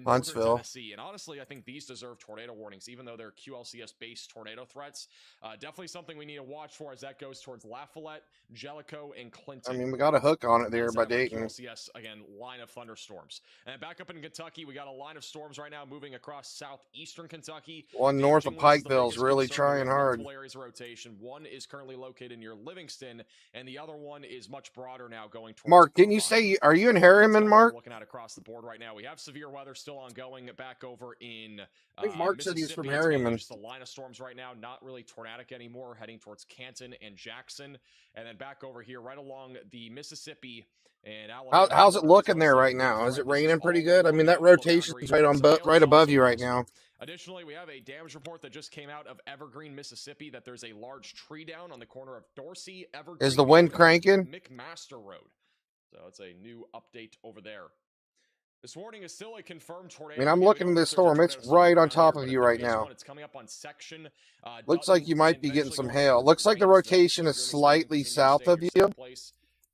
Huntsville. Tennessee. And honestly, I think these deserve tornado warnings, even though they're QLCS-based tornado threats. Definitely something we need to watch for as that goes towards Lafayette, Jellicoe, and Clinton. I mean, we got a hook on it there by Dayton. QLCS, again, line of thunderstorms. And back up in Kentucky, we got a line of storms right now moving across southeastern Kentucky. One north of Pikeville is really trying hard. Areas of rotation. One is currently located near Livingston, and the other one is much broader now going towards Mark, didn't you say, are you in Harriman, Mark? Looking at across the board right now, we have severe weather still ongoing back over in I think Mark said he's from Mississippi. Harriman. Just a line of storms right now, not really tornadic anymore, heading towards Canton and Jackson, and then back over here right along the Mississippi and Alabama. How's it looking there right now? Is it raining pretty good? I mean, that rotation's right above you right now. Additionally, we have a damage report that just came out of Evergreen, Mississippi, that there's a large tree down on the corner of Dorsey, Evergreen. Is the wind cranking? McMaster Road. So it's a new update over there. This warning is still a confirmed tornado. I mean, I'm looking at this storm. It's right on top of you right now. It's coming up on section. Looks like you might be getting some hail. Looks like the rotation is slightly south of you.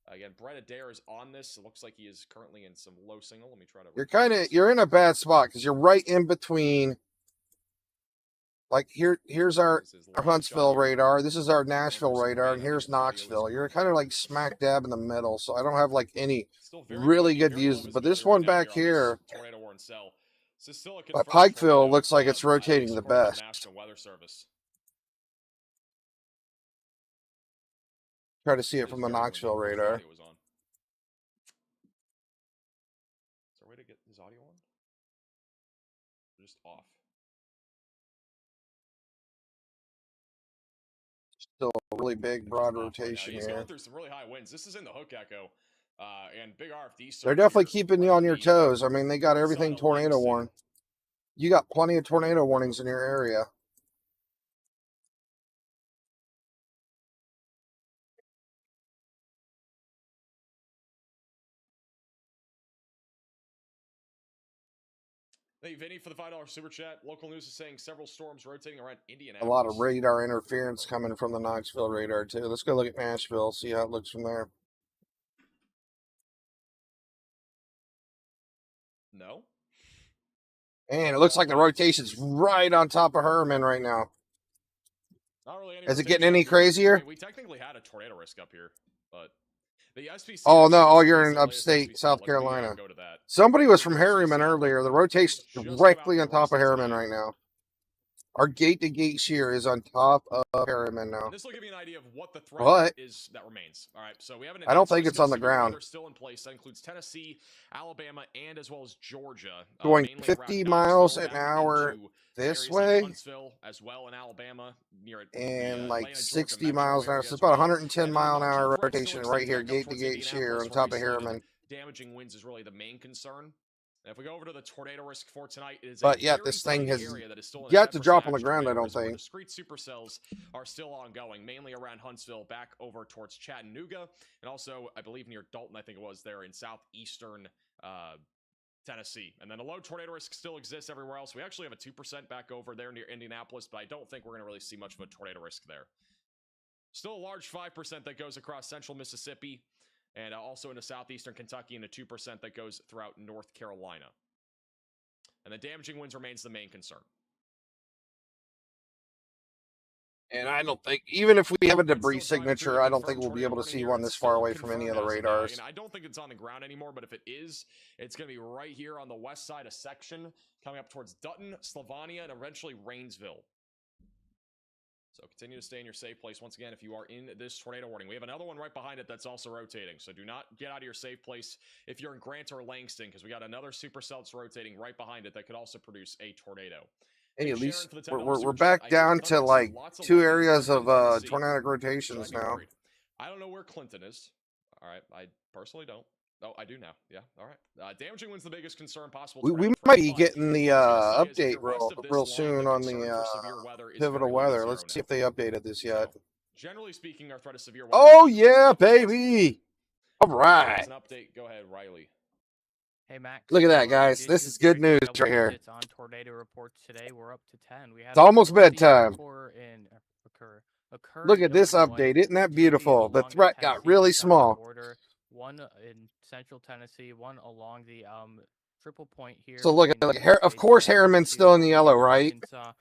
Again, Brett Adair is on this. It looks like he is currently in some low signal. Let me try to. You're in a bad spot because you're right in between. Like here's our Huntsville radar. This is our Nashville radar, and here's Knoxville. You're kind of like smack dab in the middle, so I don't have like any really good views. But this one back here, by Pikeville, looks like it's rotating the best. Try to see it from the Knoxville radar. Is there a way to get his audio on? Just off. Still a really big, broad rotation He's here. going through some really high winds. This is in the Hook Echo, and Big RFD. They're definitely keeping you on your toes. I mean, they got everything tornado warned. You got plenty of tornado warnings in your area. Thank you, Vinny, for the $5 super chat. Local news is saying several storms rotating around A Indianapolis. lot of radar interference coming from the Knoxville radar, too. Let's go look at Nashville, see how it looks from there. No. And it looks like the rotation's right on top of Herman right now. Not really any Is it rotation. getting any crazier? We technically had a tornado risk up here, but the SPC. Oh, no. Oh, you're in upstate South Carolina. Go to that. Somebody was from Harriman earlier. The rotation's directly on top of Harriman right now. Our gate-to-gate shear is on top of Harriman now. This will give you an idea of what the threat is that remains. All right, so we have an. I don't think it's on the ground. Still in place. That includes Tennessee, Alabama, and as well as Georgia. Going 50 miles an hour this way, Huntsville as well in Alabama, near it, and like Atlanta, 60 Georgia, miles an hour. area So as it's about well. 110 And mile an then hour the threat rotation still right here, extends out towards gate-to-gate shear on Indianapolis, top where of we see Harriman. Damaging winds is really the main concern. And if we go over to the tornado risk for tonight, it is But a yet very this thing tiny has area that is still in a yet to 10% drop on the action ground, I tornado don't risk, where think. Discrete supercells are still ongoing, mainly around Huntsville, back over towards Chattanooga, and also, I believe, near Dalton, I think it was, there in southeastern Tennessee. And then a low tornado risk still exists everywhere else. We actually have a 2% back over there near Indianapolis, but I don't think we're going to really see much of a tornado risk there. Still a large 5% that goes across central Mississippi, and also into southeastern Kentucky, and a 2% that goes throughout North Carolina. And the damaging winds remains the main concern. And I don't think, even if we have a debris signature, I don't think we'll be able to see one this far away from any of the radars. And I don't think it's on the ground anymore, but if it is, it's going to be right here on the west side of section, coming up towards Dutton, Slavania, and eventually Rainsville. So continue to stay in your safe place. Once again, if you are in this tornado warning, we have another one right behind it that's also rotating. So do not get out of your safe place if you're in Grant or Langston, because we got another supercell that's rotating right behind it that could also produce a tornado. Hey, at least we're back down to like 2 areas of tornadic rotations now. I don't know where Clinton is. All right, I personally don't. Oh, I do now. Yeah. All right. Damaging winds the biggest concern possible. We tornado might threat, be but getting the what I was gonna say is if update you're west of this real line, soon the on concern the for severe weather is pivotal very low to weather. zero Let's see now. if they updated this yet. So, generally speaking, our threat of severe weather. Oh decreases yeah, up to west. baby! All As right. an update, go ahead, Riley. Hey Max. Look at that, we guys. did This just is good break news double right here. digits on tornado reports today. We're up to 10. We had It's almost 20 bedtime. occur Look in at this Illinois, update. Isn't that 2 beautiful? The along threat got Tennessee really Kentucky small. border, 1 in central Tennessee, 1 along the triple point here. So look at between like, the of states course of Harriman's still in the yellow, right? Arkansas.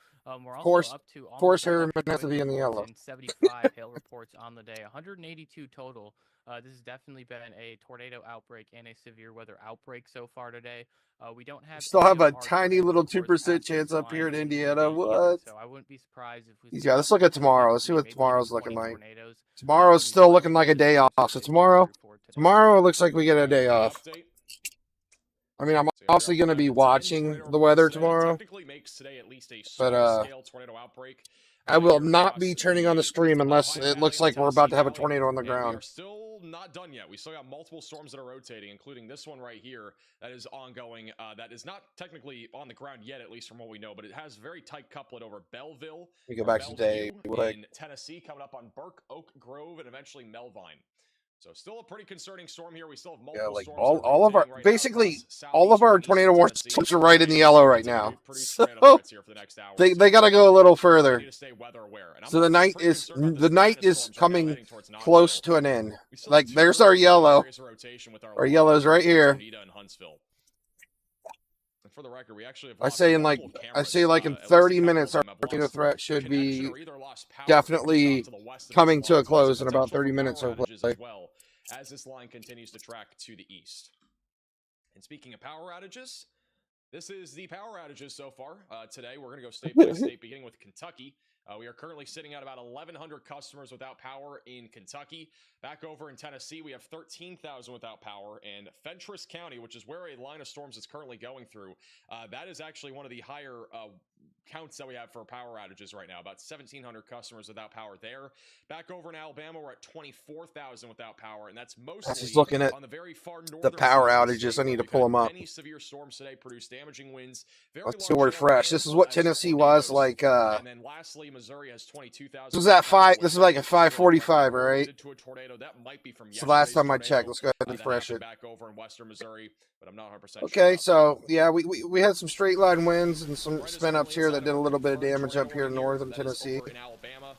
We're Of also up to course almost 100 Harriman has to wind be in the reports yellow. and 75 hail reports on the day. 182 total. This has definitely been a tornado outbreak and a severe weather outbreak so far today. We don't have. We still any have of a our tiny tornado little reports 2% past chance this up here in line Indiana. today either, What? so I wouldn't be surprised if we Yeah, see let's look at tomorrow. Let's see what maybe even tomorrow's 20 looking like. tornadoes, Tomorrow's coming still by looking like a this day off. So specific tomorrow report today. it looks like we get a day off. Update. I mean, I'm So, yeah, also we're going to up be to 10 watching tornado the weather reports today. tomorrow, Technically makes today at least a but small-scale tornado outbreak. I will Here not across be turning on the stream unless Ohio it looks Valley like and we're about to have a Tennessee tornado on the Valley, and we ground. are still not done yet. We still got multiple storms that are rotating, including this one right here that is ongoing. That is not technically on the ground yet, at least from what we know, but it has very tight couplet over Belleville, We go or back to day. Bellevue in Tennessee, coming up on Burke, Oak Grove, and eventually Melvine. So still a pretty concerning storm here. We still have multiple Yeah, like storms that are all of our rotating right now basically across all of our southeastern tornado eastern warning Tennessee. systems are right in the yellow right now. Continue to produce So tornado threats here for the next hour. they got to go a little further. Need to stay weather aware. And I'm So the also night pretty is concerned about this line of storms right now coming heading towards close Knoxville. to an end. We still Like have two there's our early yellow. areas of rotation with Our large yellow's right storms, here. Oneida and Huntsville. And for the record, we actually have I lost say in like multiple I cameras, say like in at least a 30 couple minutes of our them have tornado lost threat should connection be or either lost power definitely to the west of this coming to line. a So there's close in about potential 30 for minutes power hopefully. outages as well as this line continues to track to the east. And speaking of power outages, this is the power outages so far. Today, we're going to go state by state, beginning with Kentucky. We are currently sitting at about 1,100 customers without power in Kentucky. Back over in Tennessee, we have 13,000 without power. And Fentress County, which is where a line of storms is currently going through, that is actually one of the higher counts that we have for power outages right now. About 1,700 customers without power there. Back over in Alabama, we're at 24,000 without power, and that's mostly Just looking at on the very far northern the power side of the outages. state, I need where to we've pull had them up. many severe storms today produce damaging winds. Very Let's large go hail refresh. and This is what as Tennessee was tornadoes. like. And then lastly, Missouri has 22,000. This is at 5. This is like at 5:45, We're right? related to a tornado. That might be from So last yesterday's time I tornado, checked, let's go ahead and that refresh happened it. back over in western Missouri, but I'm not 100% sure Okay, about so yeah, we had some straight line winds and some Right as spin ups currently here that inside did a of little bit of confirmed damage tornado up here in warning northern that is Tennessee. over in Alabama.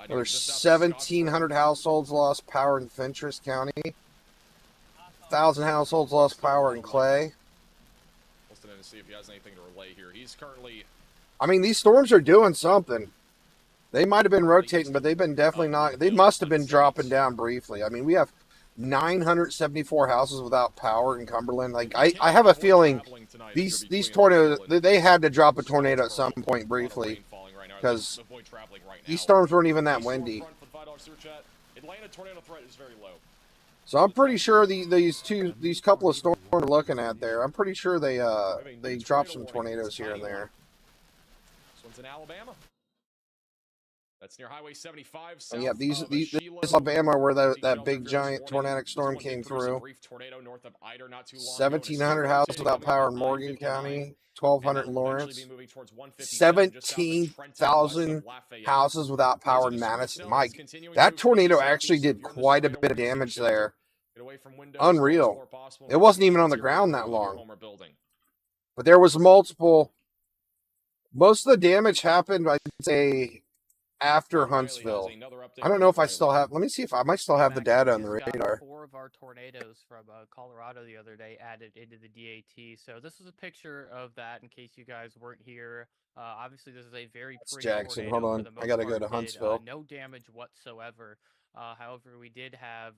There's Just outside of 1,700 Scottsboro. households lost power in Fentress County. 1,000 households lost power in Clay. Listed in to see if he has anything to relay here. He's currently I mean, these storms are doing something. They might have been rotating, but they've been definitely not. They must have been dropping down briefly. I mean, we have 974 houses without power in Cumberland. Like, I have a feeling these tornadoes, they had to drop a tornado at some point briefly, because these storms weren't even that windy. Atlanta tornado threat is very low. So I'm pretty sure these couple of storms we're looking at there, I'm pretty sure they dropped some tornadoes here and there. This one's in Alabama. That's near Highway 75. And yeah, south these of this Shiloh. is Alabama where that Shelter big Village giant warning. tornadic This storm one came did produce a through. brief tornado north of Ider not too long ago. 1,700 houses without power in Morgan County. 1,200 in Lawrence. 17,000 houses without power in Madison. Mike, that tornado actually did quite a bit of damage there. Unreal. It wasn't even on the ground that long. But there was multiple. Most of the damage happened, I'd say, after Huntsville. I don't know if I still have. Let me see if I might still have the data on the radar. 4 of our tornadoes from Colorado the other day added into the DAT. So this is a picture of that in case you guys weren't here. Obviously, this is a very pretty Jackson. tornado. Hold For the on. most I got to part. go to Did, Huntsville. no damage whatsoever. However, we did have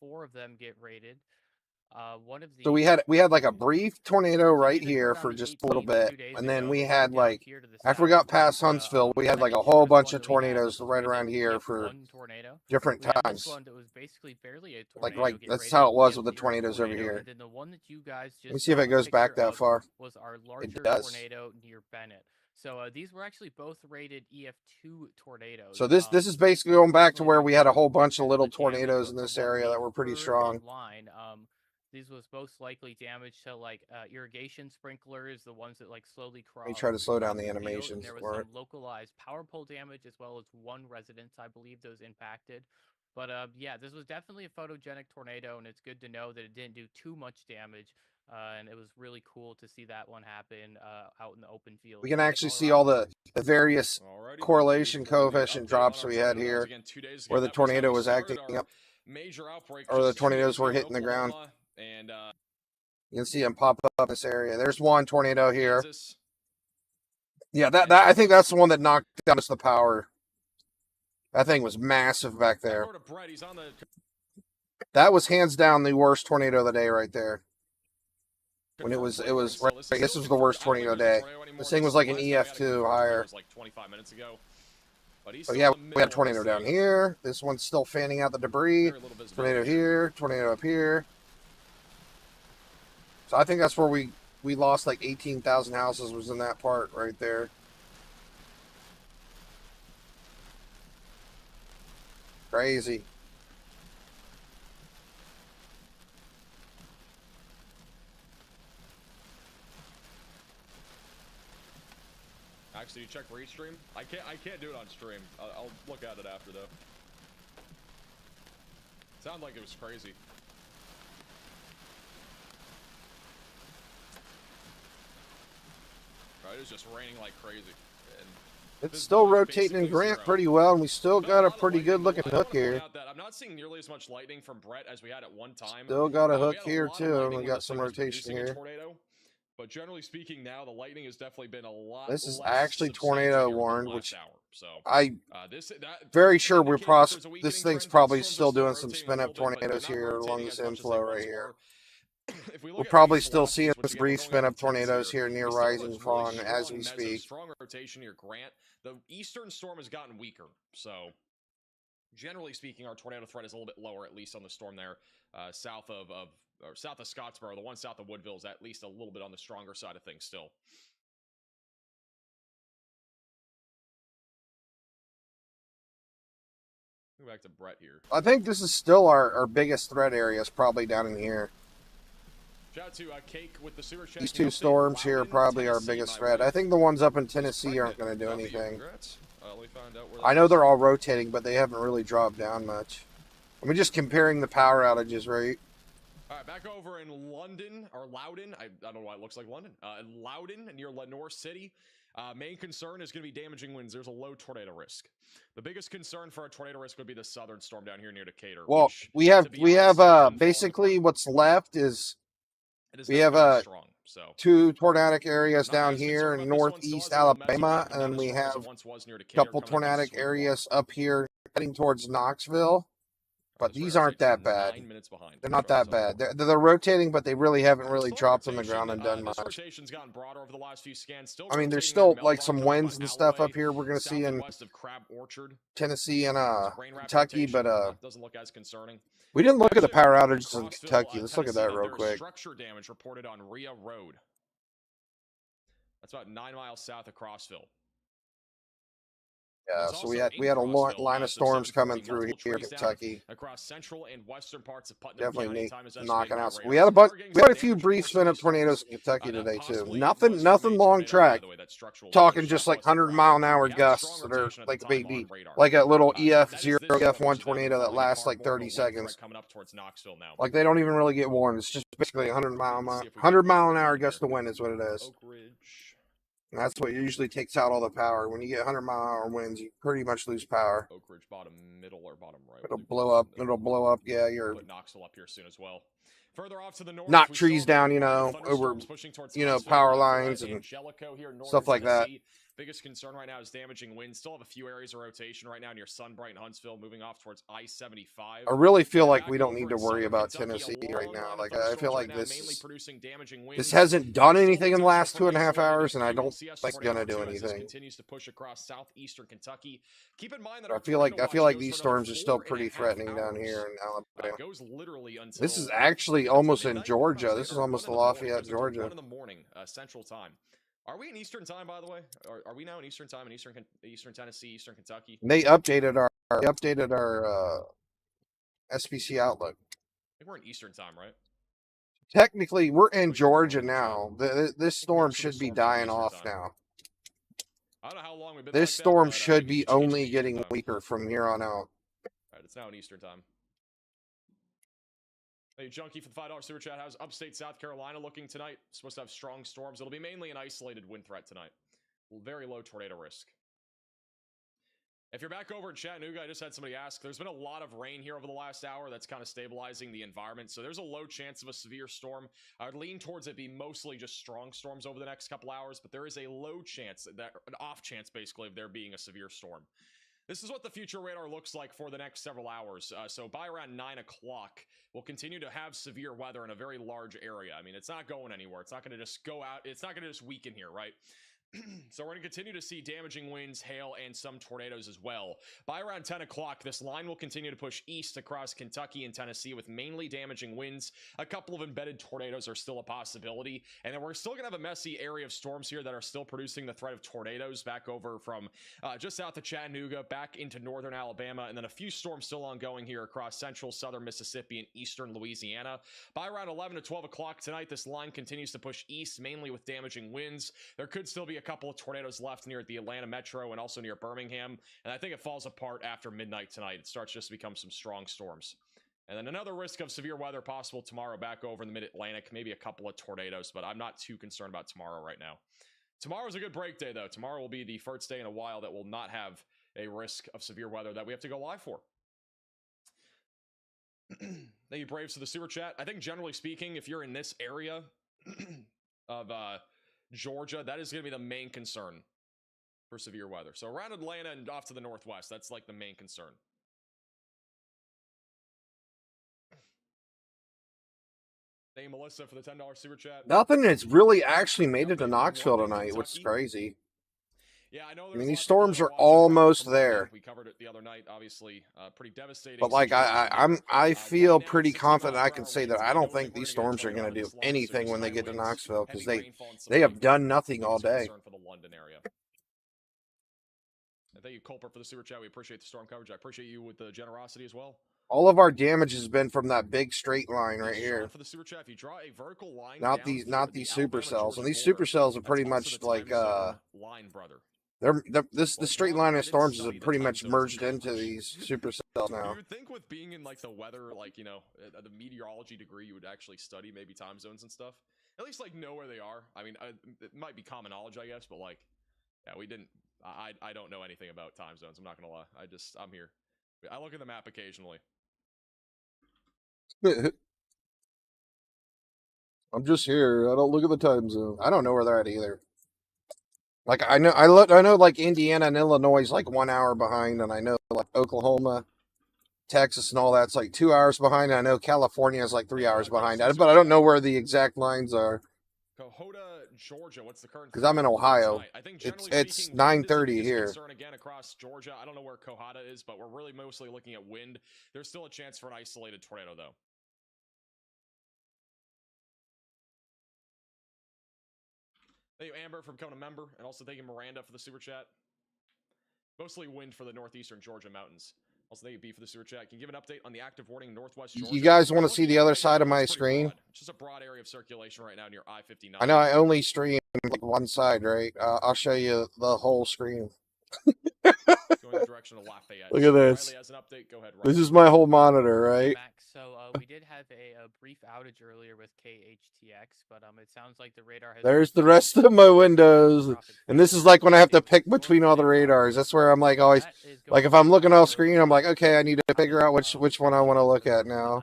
4 of them get rated. One of the So we had like a brief tornado right here for just a little bit, and then we had like after we got past Huntsville, we had like a whole bunch of tornadoes right around here for different times. That was basically barely a tornado. Like that's how it was with the tornadoes over here. And then the one that you guys just Let me see if it goes back that far. Was our larger It does. tornado near Bennett. So these were actually both rated EF2 tornadoes. So this is basically going back to where we had a whole bunch of little tornadoes in this area that were pretty strong. These was most likely damage to like irrigation sprinklers, the ones that like slowly cross. Let me try to slow down the field, and animations there was for some it. localized power pole damage as well as one residence, I believe, those impacted. But yeah, this was definitely a photogenic tornado, and it's good to know that it didn't do too much damage. And it was really cool to see that one happen out in the open field. We can actually see all the various Alrighty, correlation thank you for the coefficient update drops on we our had tornadoes. here, Again, 2 days ago, where the that was how tornado we was started acting our up, major outbreak, or the just 2 days tornadoes were ago in hitting the ground. Oklahoma and You can see them pop up in this area. There's one tornado here. Kansas. Yeah, that I think that's the one that knocked down the power. That thing was massive back there. Back over to Brett, he's on the... That was hands down the worst tornado of the day right there. When it was right, this was the worst tornado day. This thing was like an EF2 higher. Like 25 minutes ago. But So yeah, we had a tornado down here. This one's still fanning out the debris. Tornado here, tornado up here. So I think that's where we lost like 18,000 houses, was in that part right there. Crazy. Actually, you check restream. I can't do it on stream. I'll look at it after though. Sounded like it was crazy. Right, it was just raining like crazy. And It's still rotating in Grant pretty well, and we still got a pretty good looking hook here. I'm not seeing nearly as much lightning from Brett as we had at one time. Still got a We hook had here lot of too, and lightning we when got this some thing was rotation producing a here. tornado. But generally speaking, now the lightning has definitely been a lot. This is less actually tornado substantial than warned, last which hour. So very sure we're indicates there's a weakening this thing's trend. probably Storms are still doing rotating some a spin up little bit, but they're tornadoes not here along rotating this as much as inflow they right once here. were. If we look We're at probably recent still watches, seeing which this again, brief we're going spin on up 10s tornadoes here we near still have Rising those really Fawn as strong we mesos of speak. strong rotation near Grant. The eastern storm has gotten weaker, so generally speaking, our tornado threat is a little bit lower, at least on the storm there south of Scottsboro. The one south of Woodville is at least a little bit on the stronger side of things still. Go back to Brett here. I think this is still our biggest threat area, is probably down in here. Shout out to Cake with the sewer chat. These two storms here are probably our biggest threat. I think the ones up in Tennessee aren't going to do anything. I know they're all rotating, but they haven't really dropped down much. I'm just comparing the power outages, right? All right, back over in London, or Loudon. I don't know why it looks like London. Loudon, near Lenore City. Main concern is going to be damaging winds. There's a low tornado risk. The biggest concern for a tornado risk would be the southern storm down here near Decatur. Well, we have basically what's left is we have two tornadic areas down here in northeast Alabama, and then we have a couple tornadic areas up here heading towards Knoxville. But these aren't that bad. They're not that bad. They're rotating, but they really haven't really dropped on the ground and done much. I mean, there's still like some winds and stuff up here we're going to see in Tennessee and Kentucky, but doesn't look as concerning. We didn't look at the power outages in Kentucky. Let's look at that real quick. Structure damage reported on Rhea Road. That's about 9 miles south of Crossville. Yeah, so we had a line of storms coming through here in Kentucky. Across central and western parts of Putnam Definitely County, knocking out. We had a few brief spin up tornadoes in Kentucky today too. Nothing long track. Talking just like 100-mile-an-hour gusts that are like baby, like a little EF0, EF1 tornado that lasts like 30 seconds. Like they don't even really get warned. It's just basically 100-mile-an-hour gust of wind is what it is. And that's what usually takes out all the power. When you get 100-mile-an-hour winds, you pretty much lose power. Oak Ridge, bottom middle or bottom right. It'll blow up. It'll blow up. Yeah, you're. Put Knoxville up here soon as well. Further off to the north, knock trees down, you know, over, you know, power lines and stuff like that. Biggest concern right now is damaging winds. Still have a few areas of rotation right now near Sunbright and Huntsville, moving off towards I-75. I really feel like we don't need to worry about Tennessee right now. Like I feel like this hasn't done anything in the last 2.5 hours, and I don't think it's gonna do anything. Continues to push across southeastern Kentucky. Keep in mind that I feel like these storms are still pretty threatening down here in Alabama. Goes literally until this is actually almost in Georgia. This is almost Lafayette, Georgia. 1 in the morning, Central Time. Are we in Eastern Time, by the way? Are we now in Eastern Time in Eastern Tennessee, Eastern Kentucky? They updated our SPC outlook. I think we're in Eastern Time, right? technically, we're in We can Georgia roll the now. This Make storm most of the should be storms on dying Eastern off time. now. I don't know how long we've been This like that, storm but I should think it be should change only to Eastern getting time. weaker from here on out. All right, it's now in Eastern time. Hey, Junkie for the $5 super chat. How's upstate South Carolina looking tonight? Supposed to have strong storms. It'll be mainly an isolated wind threat tonight. Very low tornado risk. If you're back over in Chattanooga, I just had somebody ask. There's been a lot of rain here over the last hour. That's kind of stabilizing the environment. So there's a low chance of a severe storm. I would lean towards it being mostly just strong storms over the next couple hours, but there is a low chance, an off chance basically, of there being a severe storm. This is what the future radar looks like for the next several hours. So by around 9 o'clock, we'll continue to have severe weather in a very large area. I mean, it's not going anywhere. It's not going to just go out. It's not going to just weaken here, right? So we're going to continue to see damaging winds, hail, and some tornadoes as well. By around 10 o'clock, this line will continue to push east across Kentucky and Tennessee with mainly damaging winds. A couple of embedded tornadoes are still a possibility. And then we're still going to have a messy area of storms here that are still producing the threat of tornadoes back over from just south of Chattanooga back into northern Alabama. And then a few storms still ongoing here across central, southern Mississippi, and eastern Louisiana. By around 11 to 12 o'clock tonight, this line continues to push east, mainly with damaging winds. There could still be a couple of tornadoes left near the Atlanta metro and also near Birmingham. And I think it falls apart after midnight tonight. It starts just to become some strong storms. And then another risk of severe weather possible tomorrow back over in the mid-Atlantic, maybe a couple of tornadoes, but I'm not too concerned about tomorrow right now. Tomorrow's a good break day, though. Tomorrow will be the first day in a while that will not have a risk of severe weather that we have to go live for. Thank you, Braves, for the super chat. I think generally speaking, if you're in this area of Georgia, that is going to be the main concern for severe weather. So around Atlanta and off to the northwest, that's like the main concern. Thank you, Melissa, for the $10 super chat. Nothing has really actually made it to Knoxville tonight, which is crazy. Yeah, I know. I mean, these storms are almost there. We covered it the other night. Obviously, pretty devastating. But like I feel pretty confident I can say that I don't think these storms are going to do anything when they get to Knoxville because they have done nothing all day. For the London area. And thank you, Culper, for the super chat. We appreciate the storm coverage. I appreciate you with the generosity as well. All of our damage has been from that big straight line right here. For the super chat, if you draw a vertical line not these supercells, and these supercells are pretty much like line, brother. The straight line of storms is pretty much merged into these supercells now. You would think with being in like the weather, like, you know, the meteorology degree, you would actually study maybe time zones and stuff. At least like know where they are. I mean, it might be common knowledge, I guess, but like, yeah, we didn't. I don't know anything about time zones. I'm not gonna lie. I'm here. I look at the map occasionally. I'm just here. I don't look at the time zone. I don't know where they're at either. Like I know like Indiana and Illinois is like 1 hour behind, and I know like Oklahoma, Texas, and all that's like 2 hours behind. And I know California is like 3 hours behind, but I don't know where the exact lines are. Cohota, Georgia. What's the current? Because I'm in Ohio. I think it's 9:30 here. Again across Georgia. I don't know where Cohota is, but we're really mostly looking at wind. There's still a chance for an isolated tornado, though. Thank you, Amber, for becoming a member, and also thank you, Miranda, for the super chat. Mostly wind for the northeastern Georgia mountains. Also, thank you, B, for the super chat. Can you give an update on the active warning northwest Georgia? You guys want to see the other side of my screen? It's just a broad area of circulation right now near I-59. I know I only stream like one side, right? I'll show you the whole screen. Going the direction of Lafayette. Look at this. Riley has an update. Go ahead, Riley. This is my whole monitor, right? Max, so we did have a brief outage earlier with KHTX, but it sounds like the radar has... There's the rest of my windows. And this is like when I have to pick between all the radars. That's where I'm like always, like if I'm looking off screen, I'm like, okay, I need to figure out which one I want to look at now.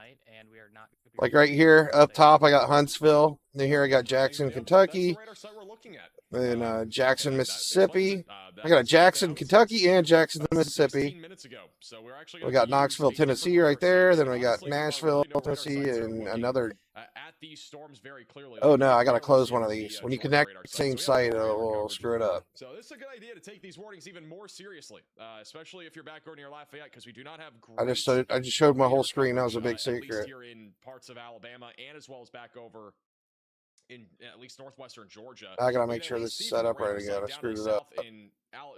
Like right here up top, I got Huntsville. Then here I got Jackson, Kentucky. Then Jackson, Mississippi. I got Jackson, Kentucky, and Jackson, Mississippi. We got Knoxville, Tennessee right there. Then we got Nashville, Tennessee, and another. Oh no, I gotta close one of these. When you connect the same site, it will screw it up. So this is a good idea to take these warnings even more seriously, especially if you're back over near Lafayette, because we do not have. I just showed my whole screen. That was a big secret. Here in parts of Alabama and as well as back over in at least northwestern Georgia. I gotta we make can sure at this least is see set from the up right radar again. side I down to screwed the it up. south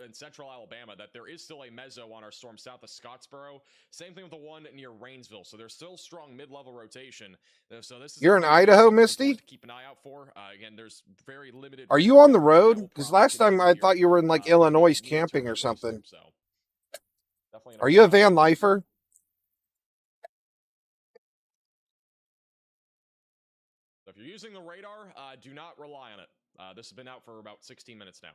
in central Alabama that there is still a mezzo on our storm south of Scottsboro. Same thing with the one near Rainsville. So there's still strong mid-level rotation. So this is You're in definitely Idaho, something Misty? to keep an eye out for. Again, there's very limited. Are you on the that road? will Because probably last time I continue thought you were in like for the Illinois near camping term or at least. something. So definitely. Are you a van lifer? So if you're using the radar, do not rely on it. This has been out for about 16 minutes now.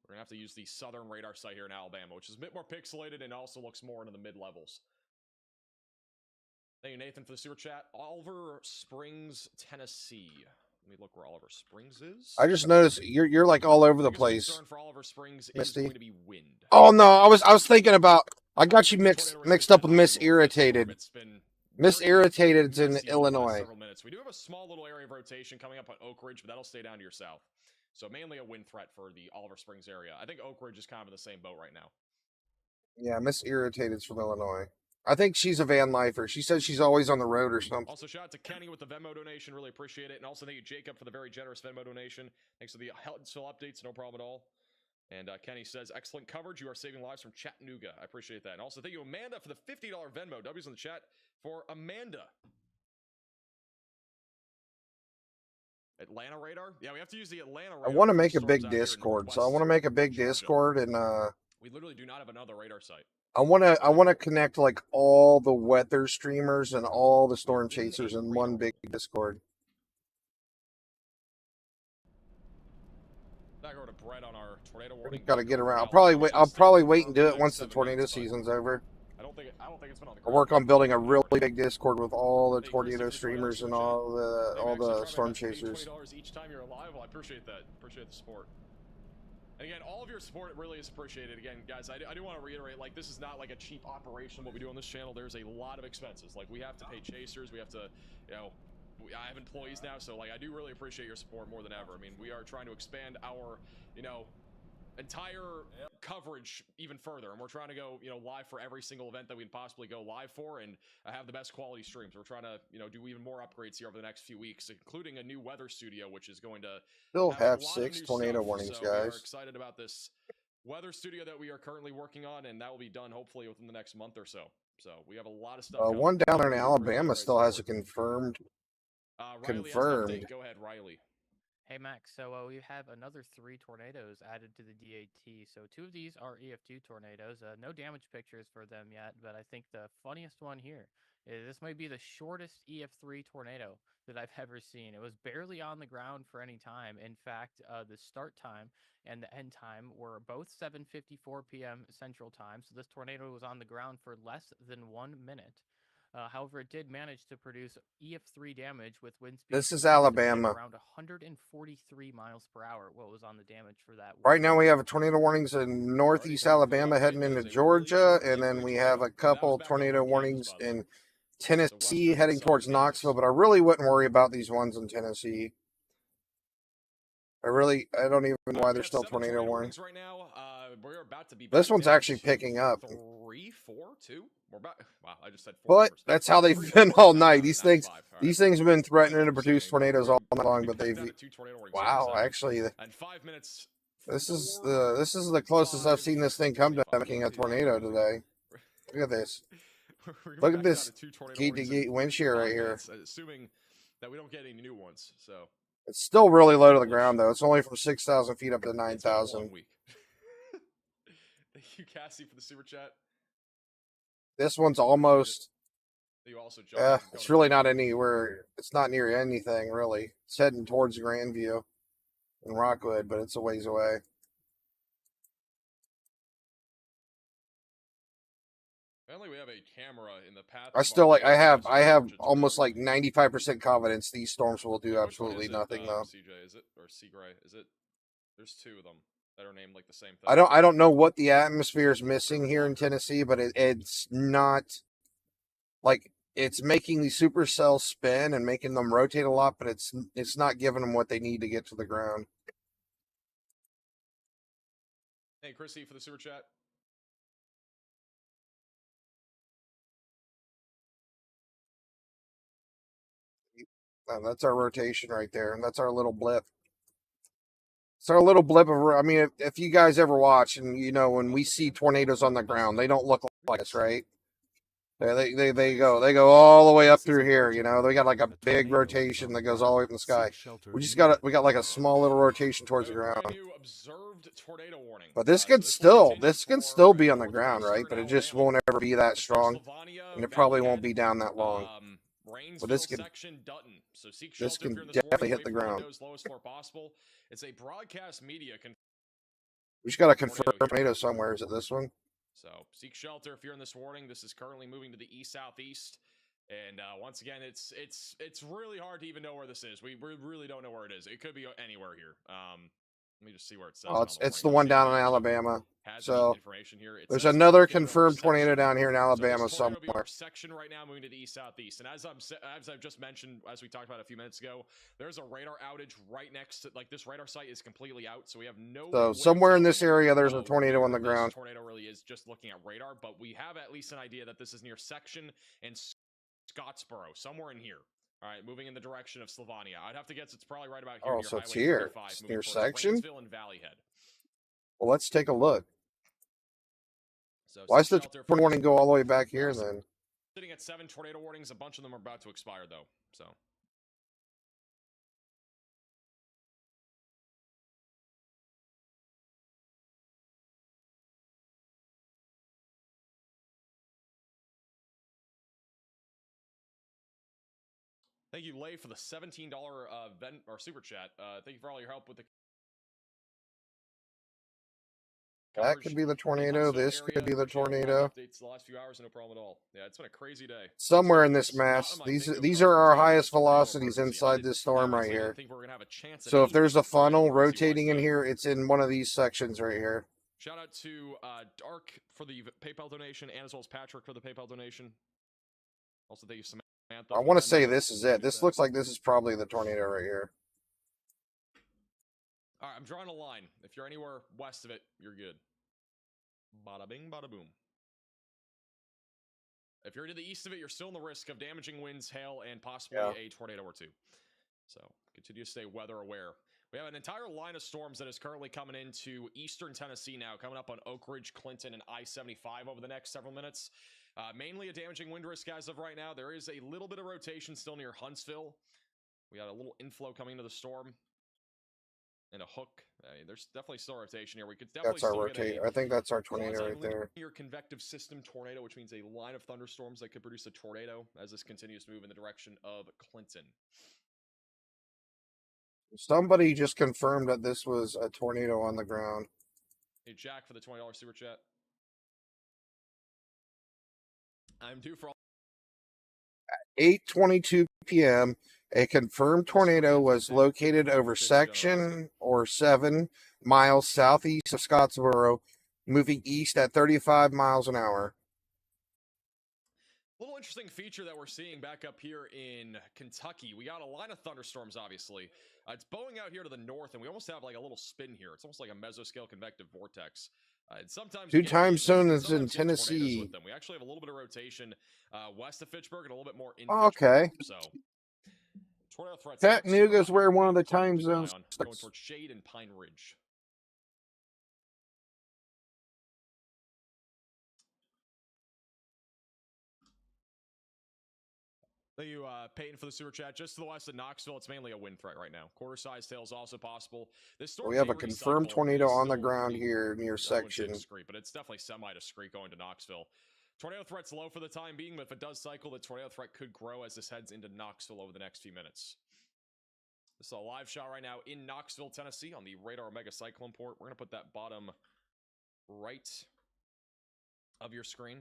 We're going to have to use the southern radar site here in Alabama, which is a bit more pixelated and also looks more into the mid-levels. Thank you, Nathan, for the super chat. Oliver Springs, Tennessee. Let me look where Oliver Springs is. I just noticed you're like all over the place, concern for Oliver Springs Misty. is going to be wind. Oh no, I was thinking about. I got you mixed up with Miss Irritated. Miss Irritated's in Illinois. We do have a small little area of rotation coming up on Oak Ridge, but that'll stay down to your south. So mainly a wind threat for the Oliver Springs area. I think Oak Ridge is kind of in the same boat right now. Yeah, Miss Irritated's from Illinois. I think she's a van lifer. She says she's always on the road or something. Also, shout out to Kenny with the Venmo donation. Really appreciate it. And also thank you, Jacob, for the very generous Venmo donation. Thanks for the Huntsville updates. No problem at all. And Kenny says, excellent coverage. You are saving lives from Chattanooga. I appreciate that. And also thank you, Amanda, for the $50 Venmo. W's in the chat for Amanda. Atlanta radar? Yeah, we have to use the Atlanta radar. I want to make a big Discord, so I want to make a big Discord, and we literally do not have another radar site. I want to connect like all the weather streamers and all the storm chasers in one big Discord. Back over to Brett on our tornado warning. Got to get around. I'll probably wait and do it once the tornado season's over. I don't think it's been on the I'll work on building a really big Discord with all the tornado streamers and all the storm chasers. $20 each time you're alive. Well, I appreciate that. Appreciate the support. And again, all of your support really is appreciated. Again, guys, I do want to reiterate, like, this is not like a cheap operation. What we do on this channel, there's a lot of expenses. Like, we have to pay chasers. We have to, I have employees now, so like I do really appreciate your support more than ever. I mean, we are trying to expand our, entire coverage even further, and we're trying to go, live for every single event that we can possibly go live for, and have the best quality streams. We're trying to, do even more upgrades here over the next few weeks, including a new weather studio, which is going to still have 6 tornado warnings, so guys. We are excited about this weather studio that we are currently working on, and that will be done hopefully within the next month or so. So we have a lot of stuff. One down there in Alabama still has a confirmed. Confirmed. Go ahead, Riley. Hey Max, so we have another 3 tornadoes added to the DAT. So 2 of these are EF2 tornadoes. No damage pictures for them yet, but I think the funniest one here is this might be the shortest EF3 tornado that I've ever seen. It was barely on the ground for any time. In fact, the start time and the end time were both 7:54 p.m. Central Time. So this tornado was on the ground for less than 1 minute. However, it did manage to produce EF3 damage with wind speed. This is Alabama. Around 143 miles per hour. What was on the damage for that? Right now we have tornado warnings in northeast Alabama heading into Georgia, and then we have a couple tornado warnings in Tennessee heading towards Knoxville, but I really wouldn't worry about these ones in Tennessee. I don't even know why there's still tornado warnings right now. We're about to be. This one's actually picking up. 3, 4, 2. We're about. Wow, I just said 4. But that's how they've been all night. These things have been threatening to produce tornadoes all night long, but they've. Wow, actually, and 5 minutes. This is the closest I've seen this thing come to making a tornado today. Look at this. Look at this gate-to-gate wind shear right here. Assuming that we don't get any new ones, so. It's still really low to the ground, though. It's only from 6,000 feet up to 9,000. Thank you, Cassie, for the super chat. This one's almost. You also it's really not anywhere. It's not near anything, really. It's heading towards Grandview and Rockwood, but it's a ways away. Apparently, we have a camera in the path. I have almost like 95% confidence these storms will do absolutely nothing, though. CJ, is it? Or Seagray? Is it? There's 2 of them that are named like the same thing. I don't know what the atmosphere is missing here in Tennessee, but it's not like it's making the supercells spin and making them rotate a lot, but it's not giving them what they need to get to the ground. Hey, Chrissy, for the super chat. That's our rotation right there, and that's our little blip. It's our little blip of. I mean, if you guys ever watch, and you know, when we see tornadoes on the ground, they don't look like us, right? They go all the way up through here. You know, they got like a big rotation that goes all the way up in the sky. We got like a small little rotation towards the ground. But this can still be on the ground, right? But it just won't ever be that strong, and it probably won't be down that long. But this can definitely hit the ground. It's a broadcast media. We just got to confirm tornado somewhere. Is it this one? So seek shelter if you're in this warning. This is currently moving to the east southeast, and once again, it's really hard to even know where this is. We really don't know where it is. It could be anywhere here. Let me just see where it says. Oh, it's the one down in Alabama. So here. there's another confirmed tornado down here in Alabama somewhere. Section right now moving to the east southeast, and as I've just mentioned, as we talked about a few minutes ago, there's a radar outage right next to, like, this radar site is completely out, so we have no. So somewhere in this area, there's a tornado on the ground. Tornado really is just looking at radar, but we have at least an idea that this is near Section and Scottsboro, somewhere in here. All right, moving in the direction of Slavania. I'd have to guess it's probably right about here. Oh, so it's here. It's near Section? And Valley Head. Well, let's take a look. So why does the tornado warning go all the way back here then? Sitting at 7 tornado warnings. A bunch of them are about to expire, though. So. Thank you, Lay, for the $17 super chat. Thank you for all your help with the. That could be the tornado. This could be the tornado. Updates the last few hours, no problem at all. Yeah, it's been a crazy day. Somewhere in this mass, these are our highest velocities inside this storm right here. So if there's a funnel rotating in here, it's in one of these sections right here. Shout out to Dark for the PayPal donation, and as well as Patrick for the PayPal donation. Also, thank you, Samantha. I want to say this is it. This looks like this is probably the tornado right here. All right, I'm drawing a line. If you're anywhere west of it, you're good. Bada bing, bada boom. If you're to the east of it, you're still in the risk of damaging winds, hail, and possibly a tornado or two. So continue to stay weather aware. We have an entire line of storms that is currently coming into eastern Tennessee now, coming up on Oak Ridge, Clinton, and I-75 over the next several minutes. Mainly a damaging wind risk as of right now. There is a little bit of rotation still near Huntsville. We got a little inflow coming into the storm. And a hook. There's definitely still rotation here. We could definitely. That's our rotation. I think that's our tornado right there. Your convective system tornado, which means a line of thunderstorms that could produce a tornado as this continues to move in the direction of Clinton. Somebody just confirmed that this was a tornado on the ground. Hey, Jack, for the $20 super chat. I'm due for all. At 8:22 p.m. A confirmed tornado was located over Section or 7 miles southeast of Scottsboro, moving east at 35 miles an hour. A little interesting feature that we're seeing back up here in Kentucky. We got a line of thunderstorms, obviously. It's bowing out here to the north, and we almost have like a little spin here. It's almost like a mesoscale convective vortex. And sometimes 2 time zones in Tennessee. We actually have a little bit of rotation west of Fitchburg and a little bit more in okay. So tornado threats. Chattanooga's where one of the time zones going towards Shade and Pine Ridge. Thank you, Peyton, for the super chat. Just to the west of Knoxville, it's mainly a wind threat right now. Quarter-size tail is also possible. This storm we have a confirmed tornado on the ground here near Section. Discrete, but it's definitely semi-discrete going to Knoxville. Tornado threat's low for the time being, but if it does cycle, the tornado threat could grow as this heads into Knoxville over the next few minutes. This is a live shot right now in Knoxville, Tennessee on the Radar Mega Cyclone port. We're going to put that bottom right of your screen.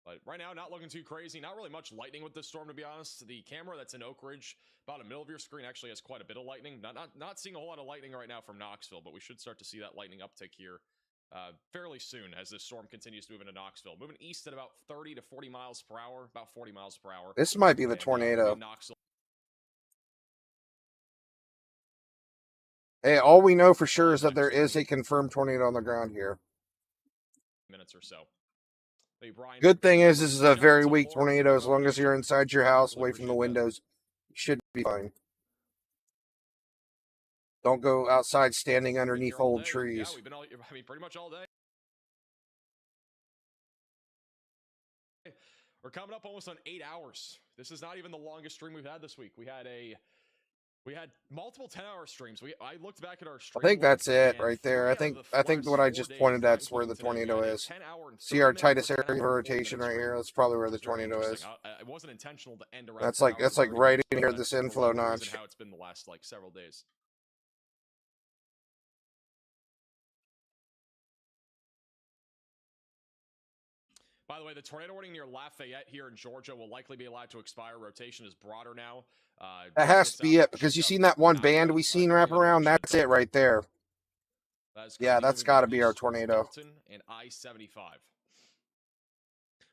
But right now, not looking too crazy. Not really much lightning with this storm, to be honest. The camera that's in Oak Ridge, about the middle of your screen, actually has quite a bit of lightning. Not seeing a whole lot of lightning right now from Knoxville, but we should start to see that lightning uptick here fairly soon as this storm continues to move into Knoxville. Moving east at about 30 to 40 miles per hour, about 40 miles per hour. This might be the tornado. Hey, all we know for sure is that there is a confirmed tornado on the ground here. Minutes or so. Hey, Brian, Good thing is, Cooper, this is shout a out very to weak Lauren for tornado. the As long as you're donation. inside your house, Really away from the appreciate that. windows, you should be fine. Don't go outside standing Been underneath here all old day. trees. Yeah, we've been all, I mean, pretty much all day. We're coming up almost on 8 hours. This is not even the longest stream we've had this week. We had multiple 10-hour streams. I looked back at our stream. I think that's it and right there. 3 I out of think the what I last just 4 pointed days, at's where the including today, tornado we had a is. 10-hour and See our 30-minute tightest or area 10-hour of and 40-minute rotation right stream. here. That's probably where the It's very tornado is. interesting. It wasn't intentional to end around. That's 10 like hours and 30 right minutes, in but here. that's This for inflow whatever reason notch. how it's been the last like several days. By the way, the tornado warning near Lafayette here in Georgia will likely be allowed to expire. Rotation is broader now. That has to be it, because you seen that one band we seen wrap around? That's it right there. Yeah, that's got to be our tornado. Dalton and I-75.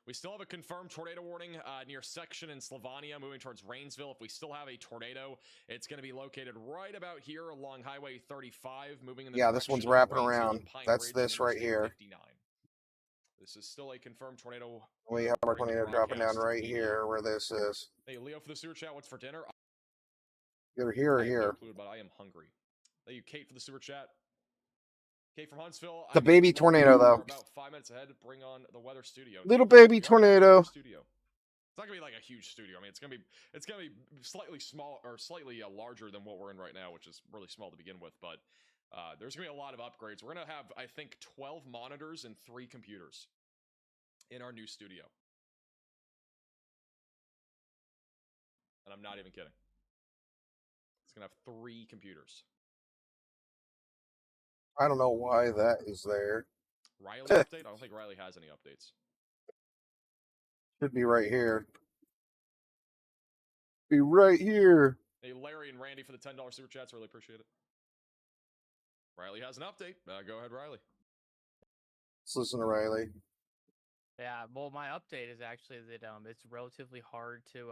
We still have a confirmed tornado warning near Section in Slavania, moving towards Rainsville. If we still have a tornado, it's going to be located right about here along Highway 35, moving in the Yeah, this one's wrapping around. That's this right here. 59. This is still a confirmed tornado. We have our tornado dropping down right here where this is. Hey, Leo, for the sewer chat, what's for dinner? Either here or I have no here. clue, but I am hungry. Thank you, Kate, for the sewer chat. Kate from Huntsville. The baby tornado, though. We're about 5 minutes ahead to bring on the weather studio. Little baby tornado. Studio. It's not gonna be like a huge studio. I mean, it's gonna be slightly small or slightly larger than what we're in right now, which is really small to begin with. But there's gonna be a lot of upgrades. We're gonna have, I think, 12 monitors and 3 computers in our new studio. And I'm not even kidding. It's gonna have 3 computers. I don't know why that is there. Riley update? I don't think Riley has any updates. Should be right here. Be right here. Hey, Larry and Randy for the $10 super chats. Really appreciate it. Riley has an update. Go ahead, Riley. Let's listen to Riley. Yeah, well, my update is actually that it's relatively hard to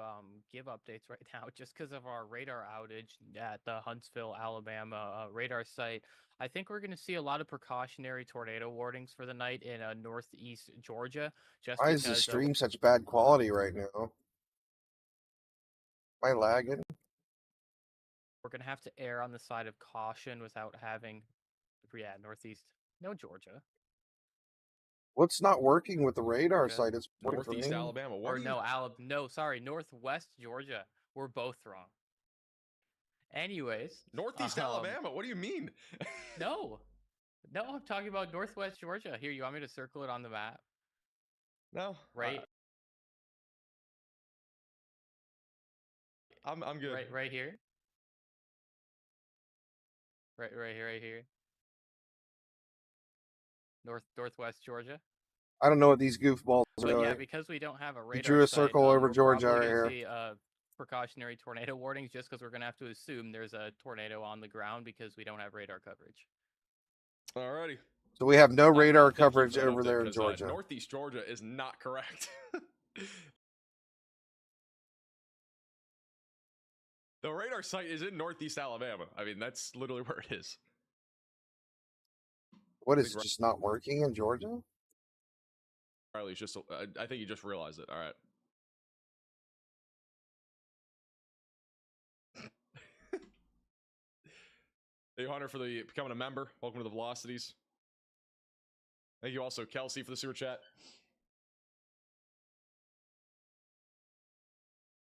give updates right now just because of our radar outage at the Huntsville, Alabama radar site. I think we're going to see a lot of precautionary tornado warnings for the night in northeast Georgia. Why is the stream such bad quality right now? Am I lagging? We're going to have to err on the side of caution without having, yeah, northeast, no Georgia. What's not working with the radar site? It's Northeast Alabama. Or no, sorry, northwest Georgia. We're both wrong. Anyways, Northeast Alabama. What do you mean? No, I'm talking about northwest Georgia. Here, you want me to circle it on the map? No, right. I'm good. Right here. Right here. Northwest Georgia. I don't know what these goofballs are doing. Yeah, because we don't have a radar. You drew a circle over Georgia right here. See, precautionary tornado warnings, just because we're going to have to assume there's a tornado on the ground because we don't have radar coverage. Alrighty. So we have no radar coverage over there in Georgia. Northeast Georgia is not correct. The radar site is in Northeast Alabama. I mean, that's literally where it is. What is it, just not working in Georgia? Riley's just, I think you just realized it. All right. Hey, Hunter, for the becoming a member. Welcome to the Velocities. Thank you also, Kelsey, for the super chat.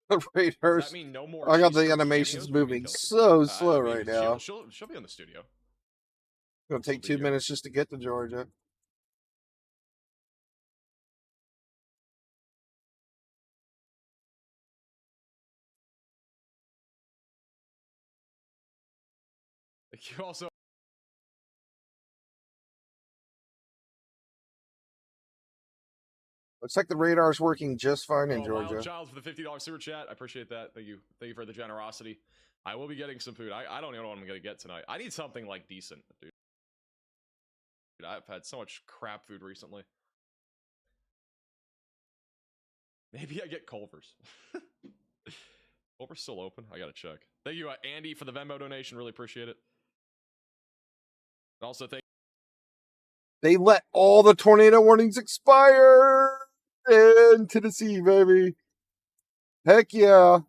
The radars. Does that mean no more? I got the animations moving so slow right now. She'll be on the studio. It'll take 2 minutes just to get to Georgia. You also. Looks like the radar's working just fine in Georgia. Wild Child for the $50 super chat. I appreciate that. Thank you for the generosity. I will be getting some food. I don't even know what I'm gonna get tonight. I need something like decent, dude. I've had so much crap food recently. Maybe I get Culver's. Culver's still open? I gotta check. Thank you, Andy, for the Venmo donation. Really appreciate it. And also, thank. They let all the tornado warnings expire. Austin, Tennessee, baby. Heck yeah.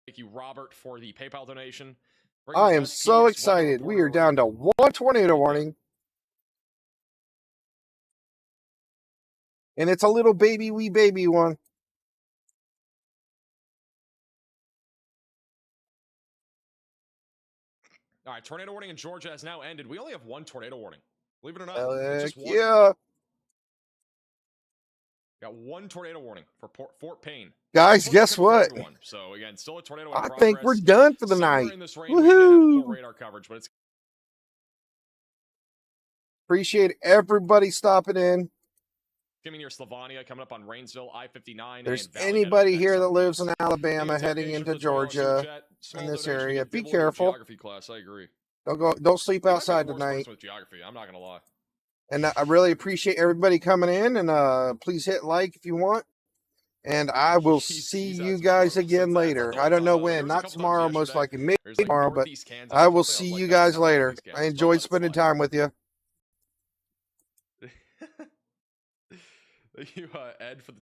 Thank you, Robert, for the PayPal donation. I am so excited. We are down to one tornado warning. And it's a little wee baby one. All right, tornado warning in Georgia has now ended. We only have one tornado warning. Believe it or not. Heck Just one. yeah. Got one tornado warning for Fort Payne. Guys, guess what? One. So again, still a tornado. I think we're done for the night. Woohoo! Radar coverage, but it's appreciate everybody stopping in. skimming near Slavania, coming up on Rainsville, I-59. There's anybody here that lives in Alabama heading into Georgia in this area. Be careful. Geography class, I agree. Don't sleep outside tonight. With geography, I'm not gonna lie. And I really appreciate everybody coming in. And please hit like if you want. And I will see you guys again later. I don't know when. Not tomorrow, most likely maybe tomorrow, but I will see you guys later. I enjoyed spending time with you. Thank you, Ed, for the